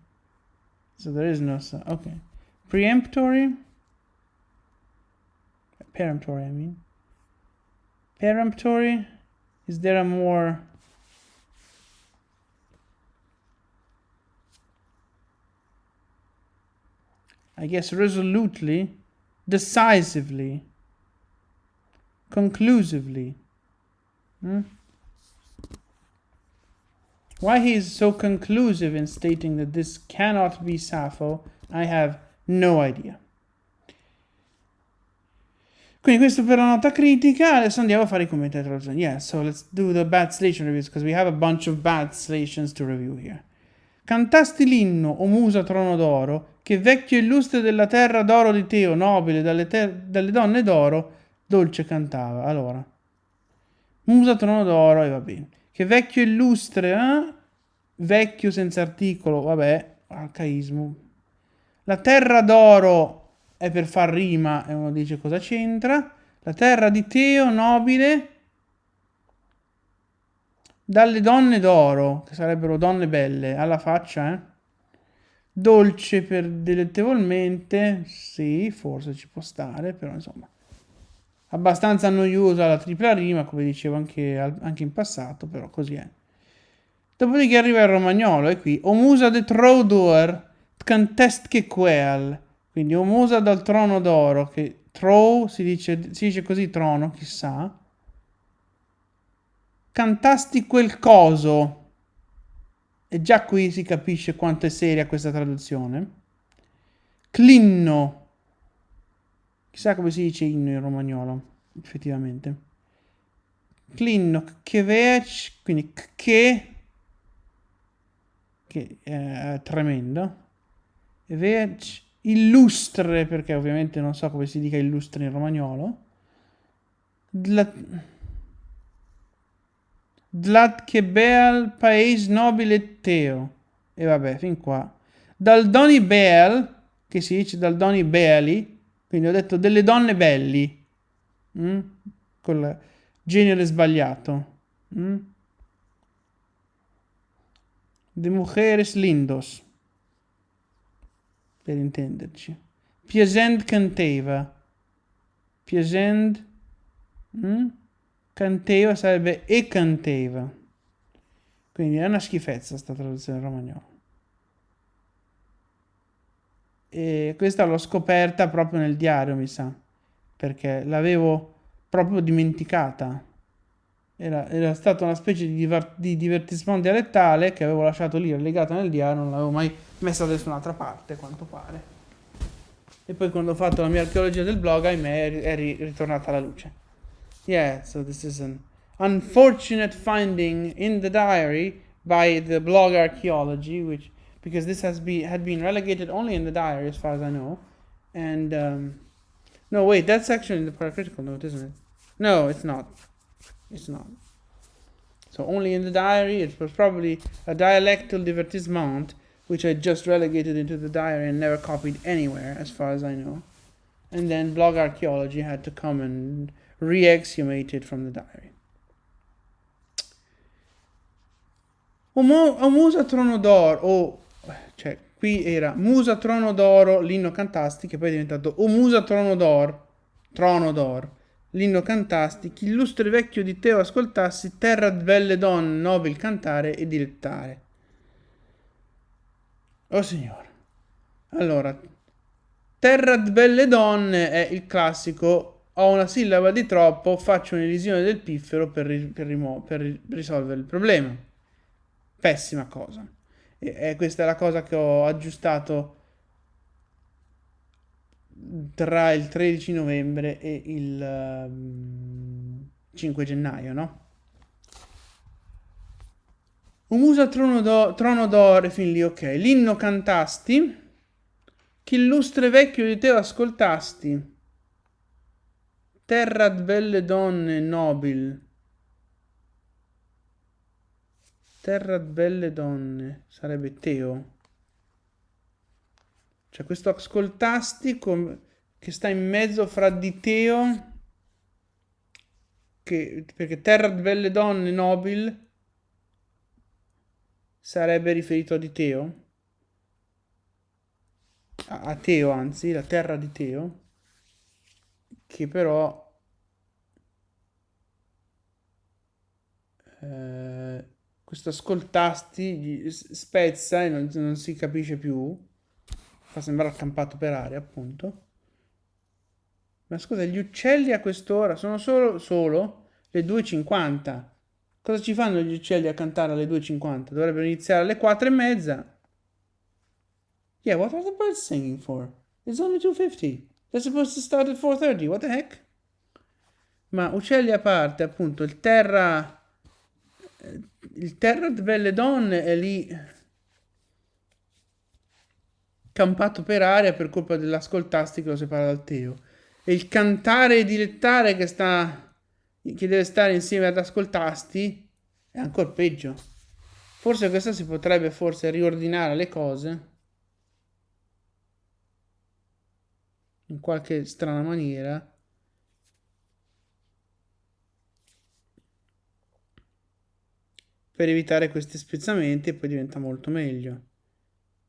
So there is no, okay. Preemptory? Peremptory, I mean. Peremptory? Is there a more... I guess resolutely, decisively, conclusively. Why he is so conclusive in stating that this cannot be Sappho, I have no idea. Quindi questo per la nota critica. Adesso andiamo a fare i commenti alla traduzione. Yeah, so let's do the bad slation reviews, because we have a bunch of bad slations to review here. Cantasti l'inno, o musa trono d'oro, che vecchio illustre della terra d'oro di Teo, nobile, dalle donne d'oro, dolce cantava. Allora, musa trono d'oro, e va bene. Che vecchio illustre, vecchio senza articolo, vabbè, arcaismo. La terra d'oro è per far rima, e uno dice cosa c'entra. La terra di Teo, nobile, dalle donne d'oro, che sarebbero donne belle, alla faccia, Dolce per dilettevolmente, sì, forse ci può stare, però insomma, abbastanza noiosa la tripla rima, come dicevo anche in passato, però così è. Dopodiché arriva il romagnolo, e qui, o musa de troudor, cantest che quel, quindi o musa dal trono d'oro, che si dice così trono, chissà, cantasti quel coso. E già qui si capisce quanto è seria questa traduzione. Clinno. Chissà come si dice inno in romagnolo, effettivamente. Clinno, chevec, quindi che è tremendo. Vec, illustre, perché ovviamente non so come si dica illustre in romagnolo. Dlat che bel paese nobile teo. E vabbè, fin qua. Dal doni bel, che si dice dal doni belli, quindi ho detto delle donne belli, col genere sbagliato. De mujeres lindos, per intenderci. Piesend canteva. Piesend canteva sarebbe e canteva. Quindi è una schifezza sta traduzione in romagnolo. E questa l'ho scoperta proprio nel diario, mi sa, perché l'avevo proprio dimenticata. Era stata una specie di divertissement dialettale che avevo lasciato lì relegata nel diario, non l'avevo mai messa da nessun'altra parte, a quanto pare. E poi quando ho fatto la mia archeologia del blog, ahimè, è ritornata alla luce. Yeah, so this is an unfortunate finding in the diary by the blog archaeology, which because this had been relegated only in the diary as far as I know. And no, wait, that's actually in the paracritical note, isn't it? No, it's not. It's not. So only in the diary. It was probably a dialectal divertissement, which I just relegated into the diary and never copied anywhere, as far as I know. And then blog archaeology had to come and re-exhumate it from the diary. O Musa Trono d'Oro, cioè qui era Musa Trono d'Oro, l'inno cantasti, che poi è diventato O Musa Trono d'Or, l'inno cantasti, chi illustre vecchio di Teo ascoltassi, terra d belle donne, nobil cantare e dilettare. Oh signore. Allora, terra d belle donne è il classico, ho una sillaba di troppo, faccio un'elisione del piffero per risolvere il problema. Pessima cosa. E questa è la cosa che ho aggiustato tra il 13 novembre e il 5 gennaio, no? Umusa trono d'oro, fin lì, ok. L'inno cantasti, chi illustre vecchio di te ascoltasti. Terra d belle donne nobil. Terra d belle donne, sarebbe Teo. Cioè questo ascoltasti che sta in mezzo fra di Teo, perché terra d belle donne nobil sarebbe riferito a di Teo. A Teo, anzi, la terra di Teo, che però questo ascoltasti spezza e non si capisce più, fa sembrare accampato per aria, appunto. Ma scusa, gli uccelli a quest'ora sono solo le 2:50. Cosa ci fanno gli uccelli a cantare alle 2:50? Dovrebbero iniziare alle 4:30. Yeah, what are the birds singing for? It's only 2:50. They're supposed to start at 4:30. What the heck? Ma uccelli a parte, appunto, il terra di belle donne è lì campato per aria per colpa dell'ascoltasti che lo separa dal Teo. E il cantare e dilettare che deve stare insieme ad ascoltasti è ancora peggio. Forse questa si potrebbe riordinare le cose in qualche strana maniera. Per evitare questi spezzamenti e poi diventa molto meglio.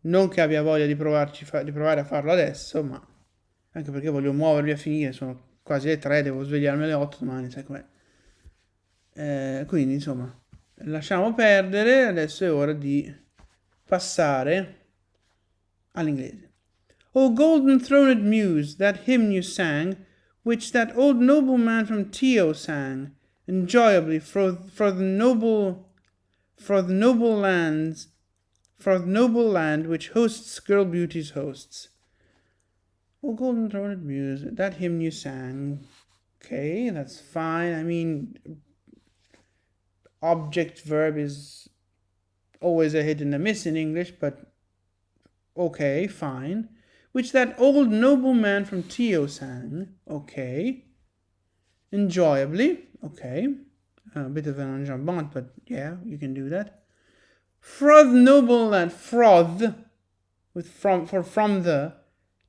Non che abbia voglia di provare a farlo adesso, ma anche perché voglio muovermi a finire, sono quasi le 3, devo svegliarmi alle 8 domani, sai com'è. Quindi insomma, lasciamo perdere, adesso è ora di passare all'inglese. O golden throned muse, that hymn you sang, which that old nobleman from Tio sang, enjoyably for the noble land which hosts girl beauty's hosts. Oh, golden throned muse, that hymn you sang. Okay, that's fine. I mean, object verb is always a hit and a miss in English, but okay, fine. Which that old nobleman from Tio sang. Okay. Enjoyably. Okay. A bit of an enjambment, but yeah, you can do that. Froth nobleland. Froth with from the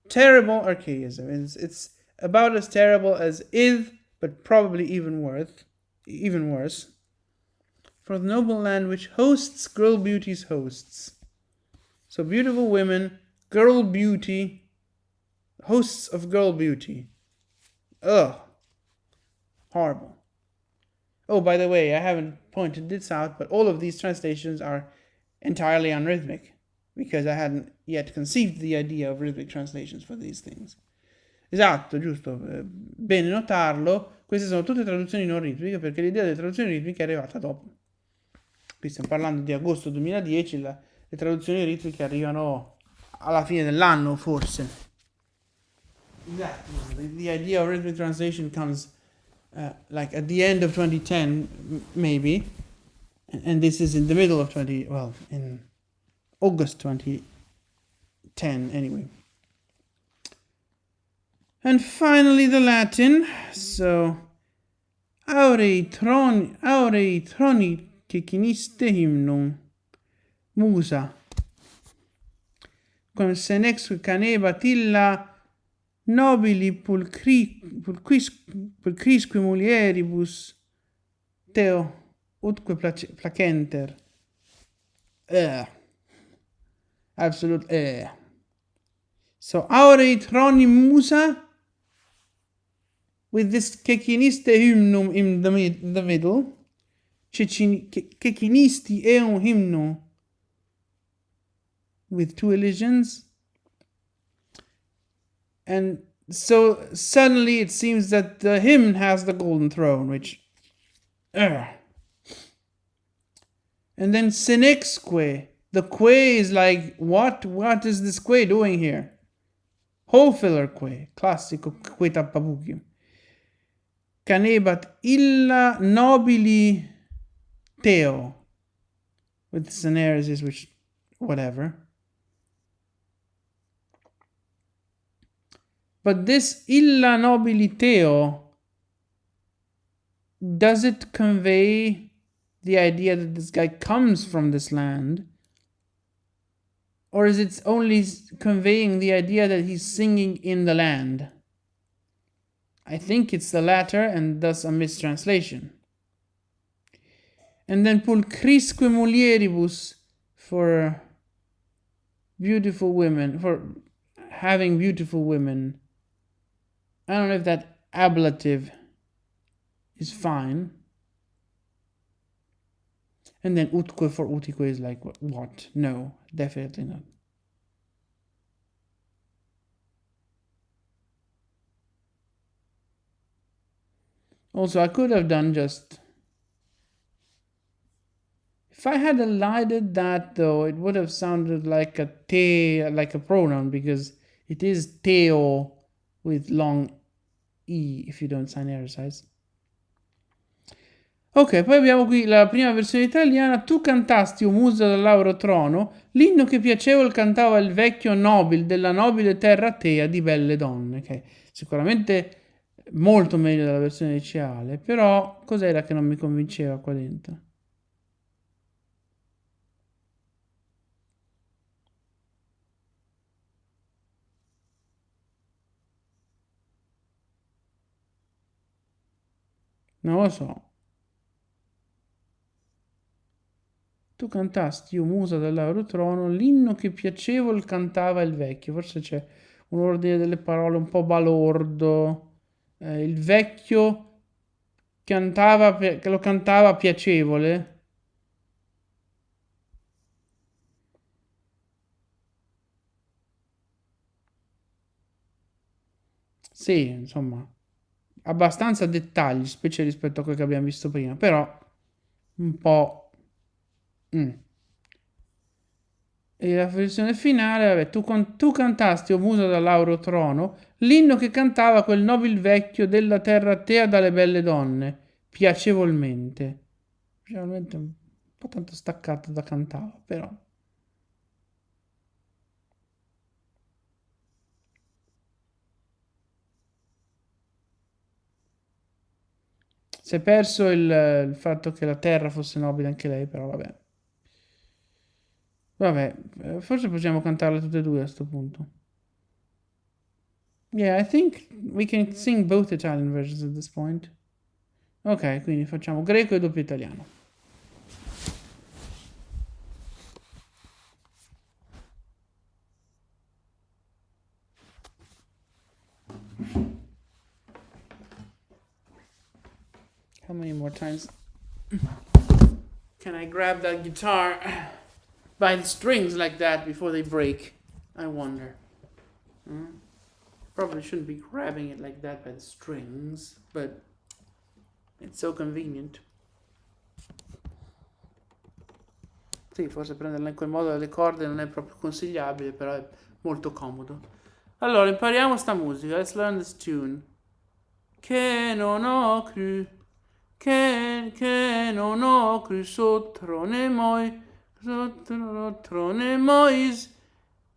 terrible archaism. It's about as terrible as is, but probably even worse. For the noble land which hosts girl beauty's hosts. So beautiful women, girl beauty, hosts of girl beauty. Ugh. Horrible. Oh, by the way, I haven't pointed this out, but all of these translations are entirely unrhythmic, because I hadn't yet conceived the idea of rhythmic translations for these things. Esatto, giusto. Bene notarlo. Queste sono tutte traduzioni non ritmiche, perché l'idea delle traduzioni ritmiche è arrivata dopo. Qui stiamo parlando di agosto 2010, le traduzioni ritmiche arrivano alla fine dell'anno, forse. Exactly. The idea of rhythmic translation comes like at the end of 2010, maybe, and this is in the middle of in August 2010, anyway. And finally, the Latin. So, aurei troni ceciniste hymnum musa quam senex caneba tilla nobili pulcrisque mulieribus teo utque placenter. Absolute. So aurei troni musa, with this ceciniste hymnum in the middle. Cecinisti eum hymnum with two elisions. And so suddenly it seems that the hymn has the golden throne, which... And then senexque. The que is like, what is this que doing here? Hole filler que. Classico que tappabuchi. Canebat illa nobili teo. With scenarios, which, whatever. But this illa nobili teo, does it convey the idea that this guy comes from this land? Or is it only conveying the idea that he's singing in the land? I think it's the latter, and thus a mistranslation. And then pulcrisque mulieribus, for beautiful women, for having beautiful women. I don't know if that ablative is fine. And then utque for utique is like, what? No, definitely not. Also, I could have done just... If I had elided that, though, it would have sounded like a te, like a pronoun, because it is teo with long e if you don't sinericize. Ok, poi abbiamo qui la prima versione italiana. Tu cantasti, o musa dal lauro trono, l'inno che piacevol cantava il vecchio nobil della nobile terra tea di belle donne. Ok, sicuramente molto meglio della versione liceale, però cos'era che non mi convinceva qua dentro? Non lo so. Tu cantasti, o musa del lauro trono, l'inno che piacevol cantava il vecchio. Forse c'è un ordine delle parole un po' balordo. Il vecchio cantava, che lo cantava piacevole. Sì, insomma, abbastanza dettagli, specie rispetto a quello che abbiamo visto prima, però un po'... E la versione finale, vabbè, tu cantasti, o musa dall'auro trono, l'inno che cantava quel nobil vecchio della terra tea dalle belle donne, piacevolmente. Piacevolmente un po' tanto staccato da cantava, però. Si è perso il fatto che la terra fosse nobile anche lei, però vabbè. Vabbè, forse possiamo cantarle tutte e due a sto punto. Yeah, I think we can sing both Italian versions at this point. Ok, quindi facciamo greco e doppio italiano. How many more times can I grab that guitar by the strings like that before they break? I wonder. Probably shouldn't be grabbing it like that by the strings, but it's so convenient. Sì, forse prenderla in quel modo dalle corde non è proprio consigliabile, però è molto comodo. Allora, impariamo sta musica. Let's learn this tune. Che non ho cru, che non ho cru sotto ne moi, sotto ne mois,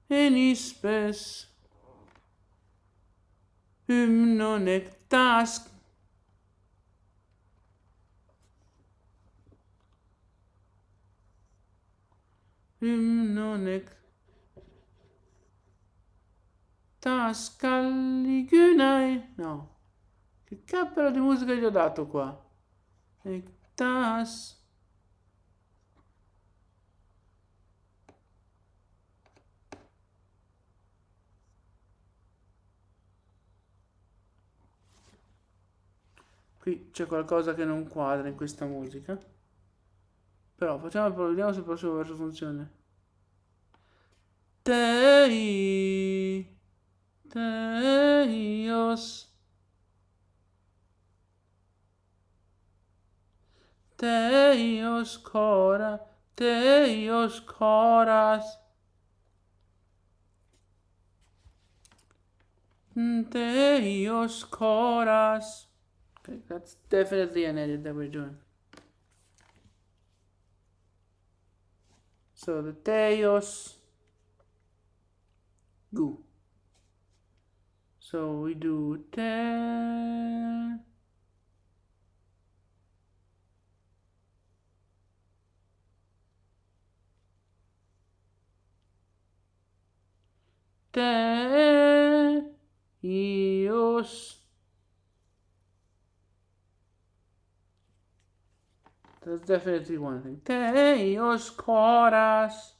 enispes, non ectas. Non ectas calligunai. No. Che cappero di musica gli ho dato qua? Ectas. Qui c'è qualcosa che non quadra in questa musica. Però vediamo se il prossimo verso funziona. Teios. Teios cora. Teios coras. Teios coras. Okay, that's definitely an edit that we're doing. So the Teos Gu. So we do Te. Teos. That's definitely one thing. Teos coras.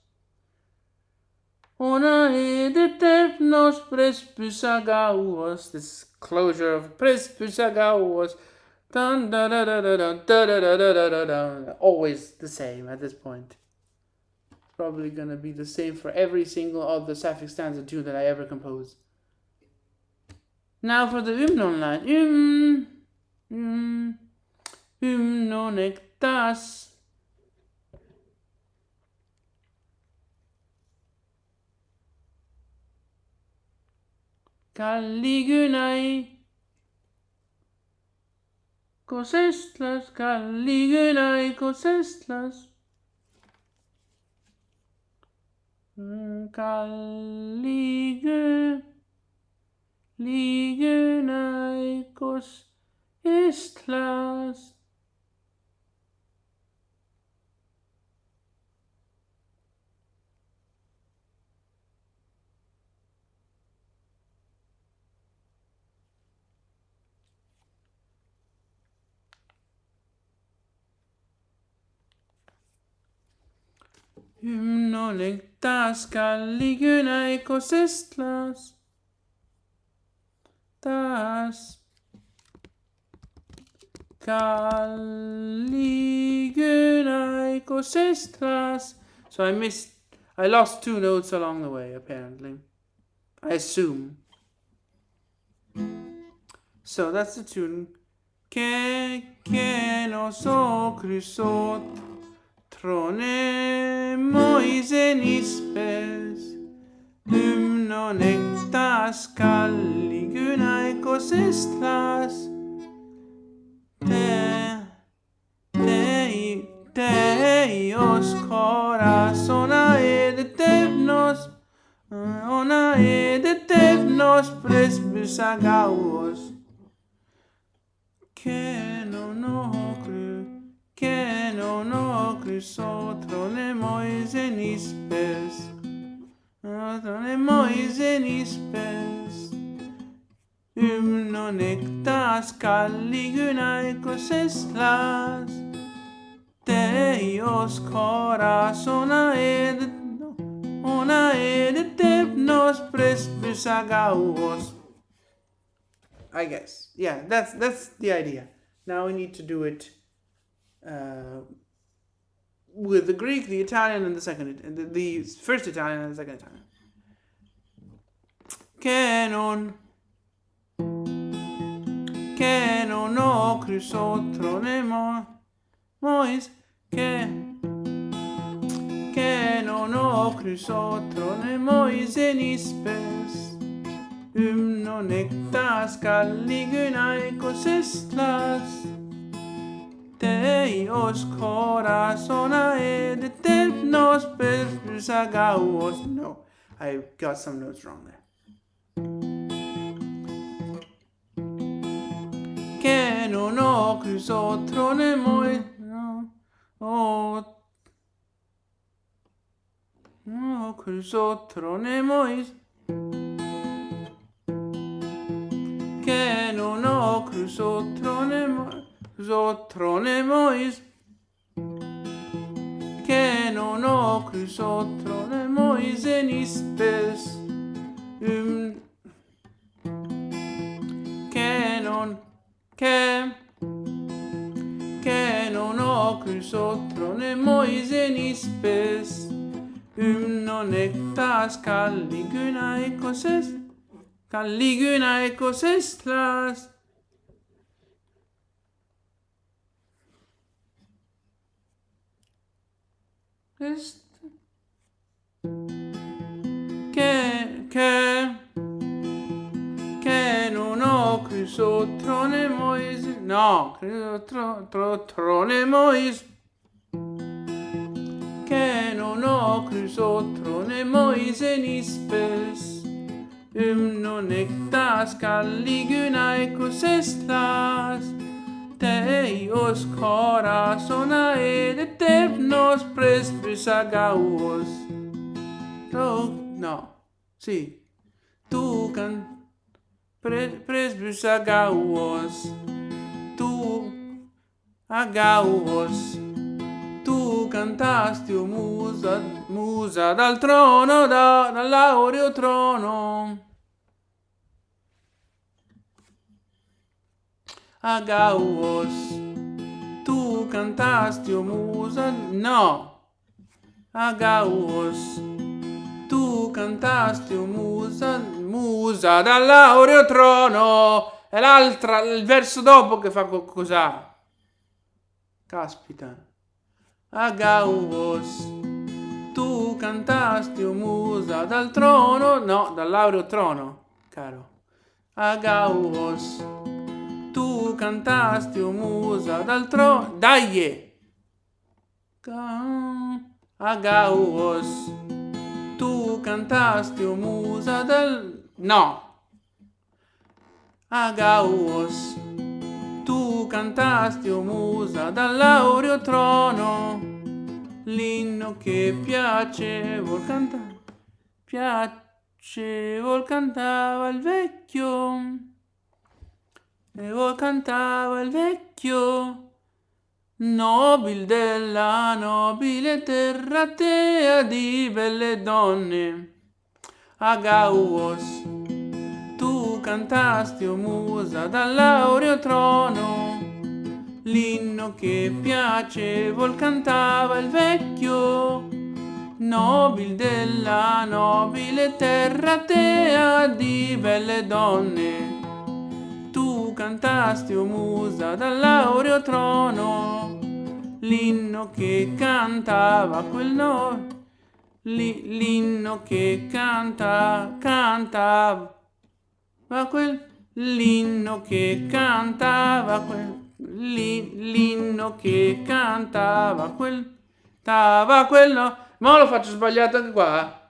Ona edetepnos prespusagauos. This closure of prespusagauos. Dun da da da da da da da da da da. Always the same at this point. Probably gonna be the same for every single of the Sapphic stanza tune that I ever compose. Now for the non line. Non ectas. Calligunai. Cosestlas, Calligunai, cosestlas. Calligunai, cosestlas. Non ectas Calligunai cosestlas. Tas Calligunai cosestlas. So I lost 2 notes along the way, apparently. I assume. So that's the tune. Che no so crisot trone moisen ispes hymnon ectas caligunaikos estras Teios corazona edetevnos ona edetevnos presbys agauos che non ho crisotron moisen ispes moisen ispes hymnon ectas caligunaikos estras Teios corazona ona edetevnos presbys agauos. I guess. Yeah, that's the idea. Now we need to do it with the Greek, the Italian, and the first Italian and the second Italian. Che non ho crisotro ne mois che non ho crisotro ne moisen ispes hymnon ectas caligunaikos estras Teios corazona edetevnos presbys agauos. No, I got some notes wrong there. Che non ho crisotro ne mois no crisotro ne mois che non ho crisotro ne mois che non ho crisotro ne moisen ispes che non ho crisotro ne moisen ispes hymnon ectas caligunaikos estras che non ho crisotro ne mois no crisotro ne mois che non ho crisotro ne moisen ispes hymnon ectas caligunaikos estras Teios corazona edetevnos presbys agauos. No, sì. Tu presbys agauos. Tu cantasti o musa dal trono, dall'aureo trono. Agauos, tu cantasti o musa, no, Agauos, tu cantasti o musa dall'aureo trono, è l'altra, il verso dopo che fa qualcosa, caspita, Agauos, tu cantasti o musa dal trono, no, dall'aureo trono, caro, Agauos, tu cantasti o musa dal trono, dai! Agauos, tu cantasti o musa dal... no! Agauos, tu cantasti o musa dall'aureo trono, l'inno che piacevol cantava il vecchio. E voi cantava il vecchio, nobil della nobile terra tea di belle donne. Agauos, tu cantasti o musa dall'aureo trono, l'inno che piacevol cantava il vecchio, nobil della nobile terra tea di belle donne. Tu cantasti, o musa, dall'aureo trono, l'inno che cantava quel no, l'inno che cantava quel, l'inno che cantava quel, l'inno che cantava quel, no, ma lo faccio sbagliato anche qua.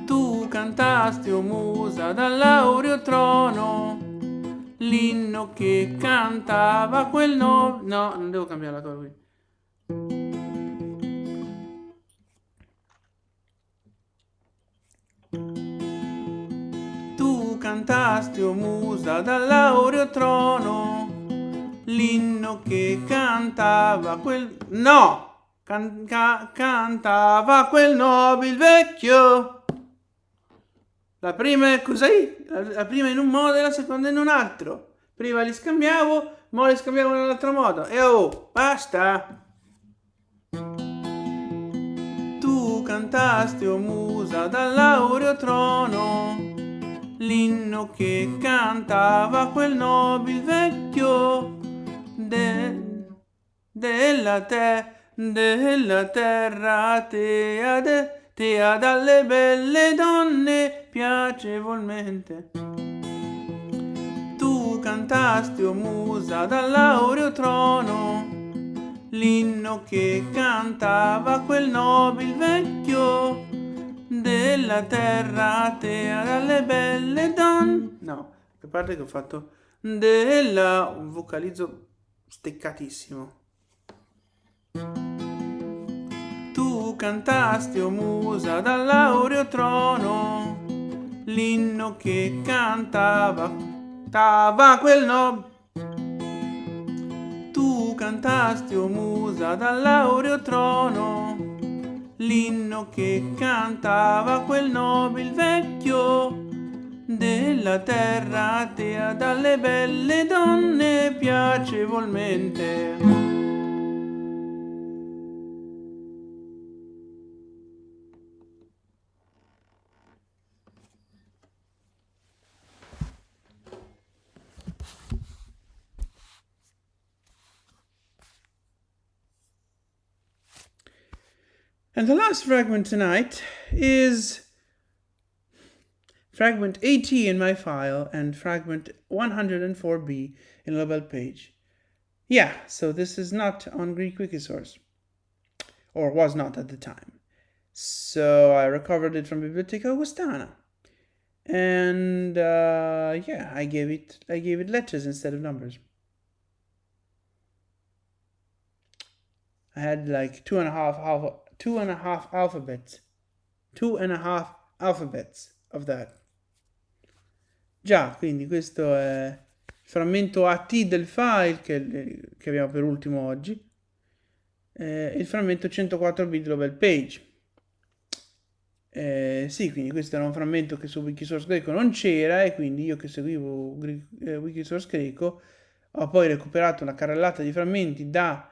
Tu cantasti, o musa, dall'aureo trono, l'inno che cantava quel no, non devo cambiare la cosa qui. Tu cantasti, o musa, dall'aureo trono, l'inno che cantava quel no, cantava quel nobile vecchio. La prima è così, la prima in un modo e la seconda in un altro. Prima li scambiavo, ma li scambiavo in un altro modo. E oh, basta. Tu cantasti, o musa, dall'aureo trono, l'inno che cantava quel nobile vecchio della terra tea dalle belle donne piacevolmente. Tu cantasti, o musa, dall'aureo trono, l'inno che cantava quel nobile vecchio della terra tea dalle belle donne. No, a parte che ho fatto un vocalizzo steccatissimo. Tu cantasti, o musa, dall'aureo trono, l'inno che cantava quel no. Tu cantasti, o musa, dall'aureo trono, l'inno che cantava quel nobile vecchio della terra tea dalle belle donne piacevolmente. And the last fragment tonight is fragment 80 in my file and fragment 104b in Lobel page. Yeah, so this is not on Greek Wikisource, or was not at the time. So I recovered it from Biblioteca Augustana. And yeah, I gave it letters instead of numbers. I had like two and a half alphabets of that. Già, quindi questo è il frammento AT del file che abbiamo per ultimo oggi, il frammento 104b di Global Page. Sì, quindi questo era un frammento che su Wikisource greco non c'era, e quindi io che seguivo Wikisource greco ho poi recuperato una carrellata di frammenti da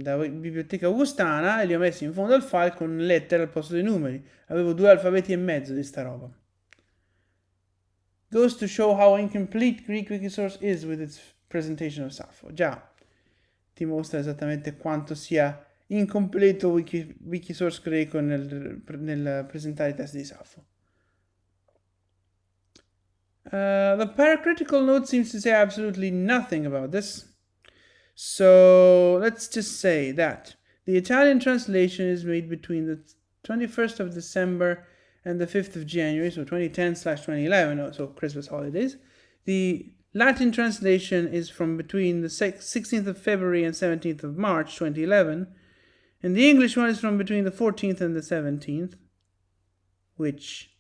Biblioteca Augustana e li ho messi in fondo al file con lettere al posto dei numeri. Avevo 2 alfabeti e mezzo di sta roba. Goes to show how incomplete Greek Wikisource is with its presentation of Sappho. Già, ti mostra esattamente quanto sia incompleto Wikisource greco nel presentare i testi di Sappho. The paracritical note seems to say absolutely nothing about this. So let's just say that the Italian translation is made between the 21st of December and the 5th of January, so 2010/2011, so Christmas holidays. The Latin translation is from between the 16th of February and 17th of March 2011, and the English one is from between the 14th and the 17th, which,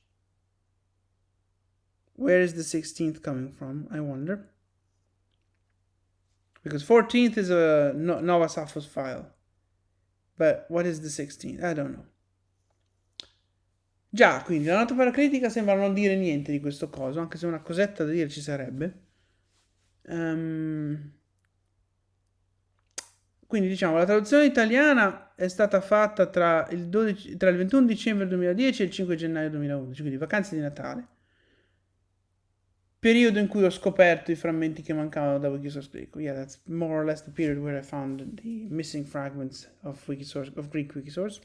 where is the 16th coming from, I wonder? Because 14th is a Nova Sappho's file. But what is the 16th? I don't know. Già, quindi la nota paracritica sembra non dire niente di questo coso, anche se una cosetta da dire ci sarebbe. Quindi diciamo, la traduzione italiana è stata fatta tra il 21 dicembre 2010 e il 5 gennaio 2011, quindi vacanze di Natale. periodo in cui ho scoperto i frammenti che mancavano da Wikisource greco. Yeah, that's more or less the period where I found the missing fragments of Greek Wikisource.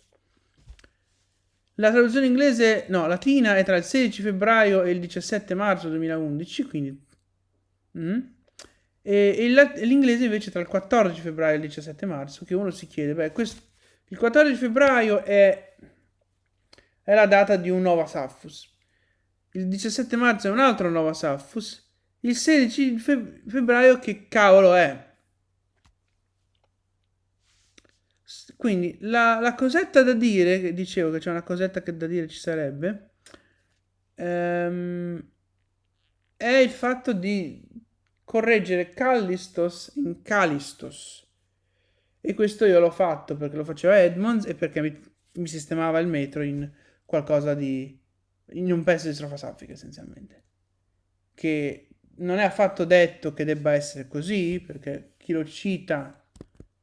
La traduzione inglese, no, latina è tra il 16 febbraio e il 17 marzo 2011, quindi... E l'inglese invece tra il 14 febbraio e il 17 marzo, che uno si chiede, beh, il 14 febbraio è la data di un Nova Sapphus. Il 17 marzo è un altro Nova Sapphus. Il 16 febbraio che cavolo è? Quindi la cosetta da dire, che dicevo che c'è una cosetta che da dire ci sarebbe, è il fatto di correggere Callistos in Callistos. E questo io l'ho fatto perché lo faceva Edmonds e perché mi sistemava il metro in qualcosa di... in un pezzo di strofa sapfica essenzialmente. Che non è affatto detto che debba essere così, perché chi lo cita...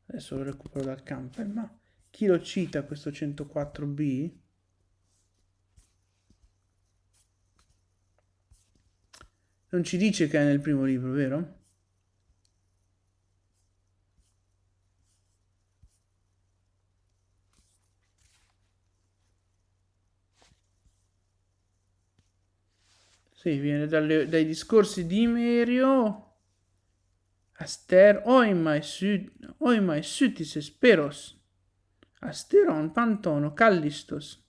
Adesso lo recupero dal camper, ma chi lo cita questo 104b non ci dice che è nel primo libro, vero? Sì, viene dai discorsi di Imerio. Aster oimai sytis esperos. Asteron pantono callistos.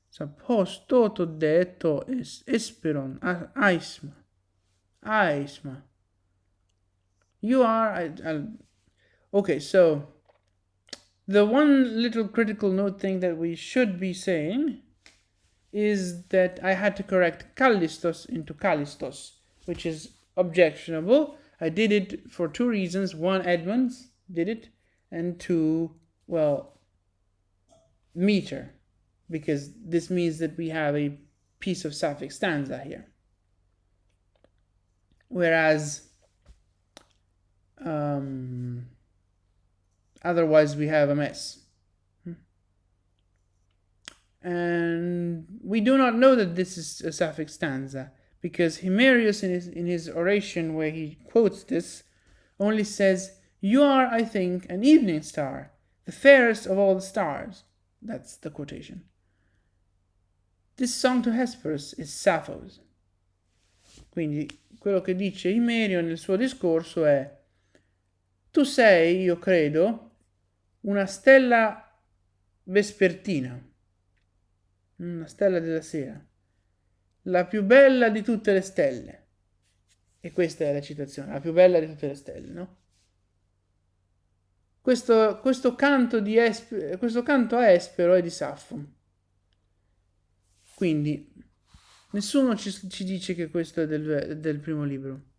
Sappos toto deto esperon aisma. Aisma. You are... okay, so the one little critical note thing that we should be saying is that I had to correct Callistos into Callistos, which is objectionable. I did it for two reasons. One, Edmonds did it, and two, well, meter, because this means that we have a piece of Sapphic stanza here. Whereas otherwise we have a mess. And we do not know that this is a Sapphic stanza, because Himerius in his oration where he quotes this only says, "You are, I think, an evening star, the fairest of all the stars." That's the quotation. This song to Hesperus is Sappho's. Quindi quello che dice Imerio nel suo discorso è: tu sei, io credo, una stella vespertina, una stella della sera, la più bella di tutte le stelle. E questa è la citazione, la più bella di tutte le stelle, no? Questo canto a Espero è di Sappho. Quindi nessuno ci dice che questo è del primo libro.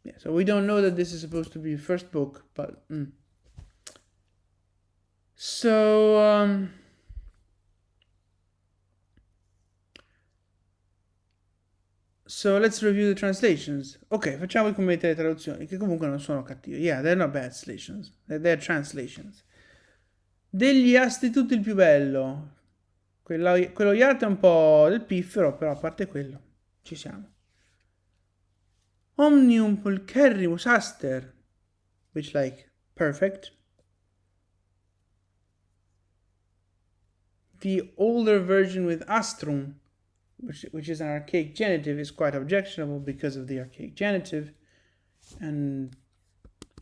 Yeah, so we don't know that this is supposed to be the first book, but so let's review the translations. Ok, facciamo i commenti alle traduzioni, che comunque non sono cattive. Yeah, they're not bad translations. They're translations. Degli asti tutto il più bello. Quello iato è un po' del piffero, però a parte quello, ci siamo. Omnium pulcherrimus aster, which like perfect. The older version with astrum, which is an archaic genitive, is quite objectionable because of the archaic genitive. And,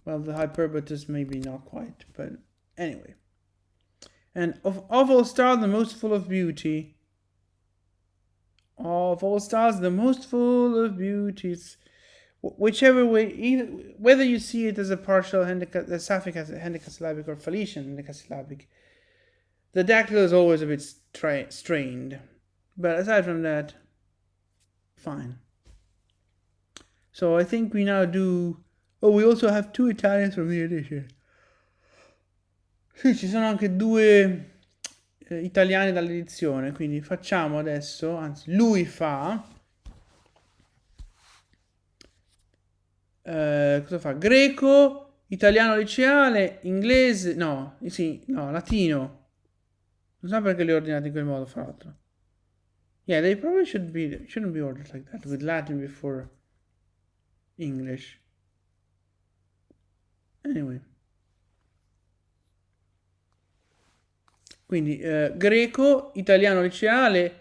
well, the hyperbatus maybe not quite, but anyway. And of all stars, the most full of beauty. Of all stars, the most full of beauty. Whichever way, whether you see it as a partial Sapphic hendecasyllabic or Phoenician hendecasyllabic, the dactyl is always a bit strained. But aside from that, fine. So I think we now do... Oh, we also have two Italians from the edition. Sì, ci sono anche due italiani dall'edizione, quindi facciamo adesso, anzi lui fa... cosa fa? Greco, italiano liceale, inglese, latino. Non so perché li ho ordinati in quel modo, fra l'altro. Yeah, they probably shouldn't be ordered like that, with Latin before English. Anyway. Quindi greco, italiano liceale,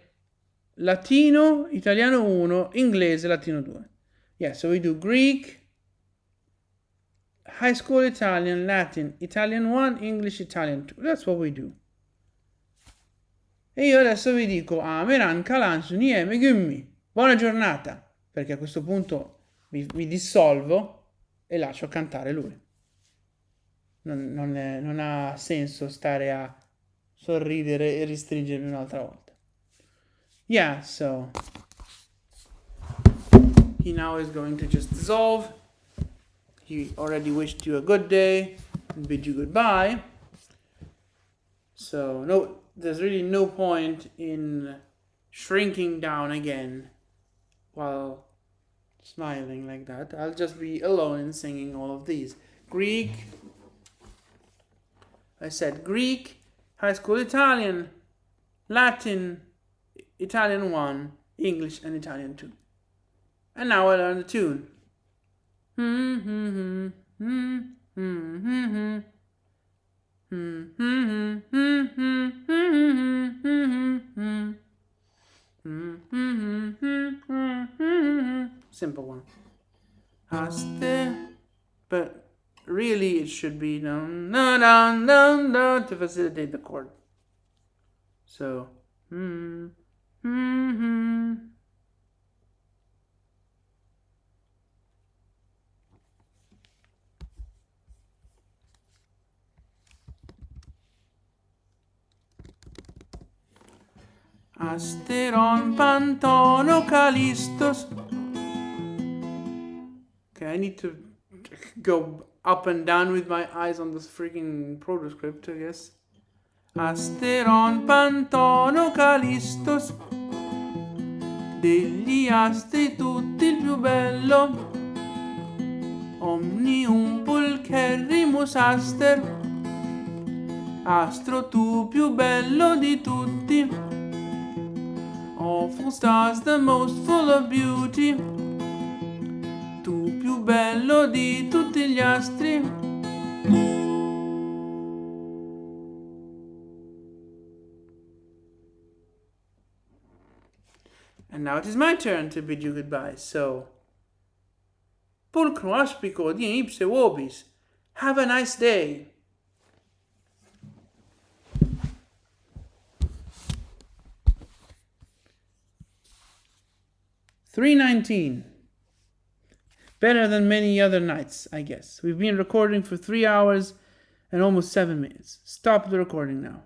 latino, italiano 1, inglese, latino 2. Yeah, so we do Greek, high school Italian, Latin, Italian 1, English, Italian 2. That's what we do. E io adesso vi dico Ameran Kalan Sunieme Gummi. Buona giornata, perché a questo punto mi dissolvo e lascio cantare lui. Non ha senso stare a sorridere e restringermi un'altra volta. Yeah, so he now is going to just dissolve. He already wished you a good day and bid you goodbye. So no, there's really no point in shrinking down again while smiling like that. I'll just be alone and singing all of these. Greek, I said Greek, high school Italian, Latin, Italian 1, English, and Italian 2. And now I learn the tune. Simple one. But really it should be down, down, down, down to facilitate the chord. So, Asteron, Pantono, Callistos. Okay, I need to go up and down with my eyes on this freaking protoscript, I guess. Asteron, Pantono, Callistos. Degli astri tutti il più bello. Omnium pulcherrimus aster. Astro tu più bello di tutti. Awful stars, the most full of beauty. Tu più bello di tutti gli astri. And now it is my turn to bid you goodbye, so pulcrum aspico die ipse vobis. Have a nice day. $3.19. Better than many other nights, I guess. We've been recording for 3 hours and almost 7 minutes. Stop the recording now.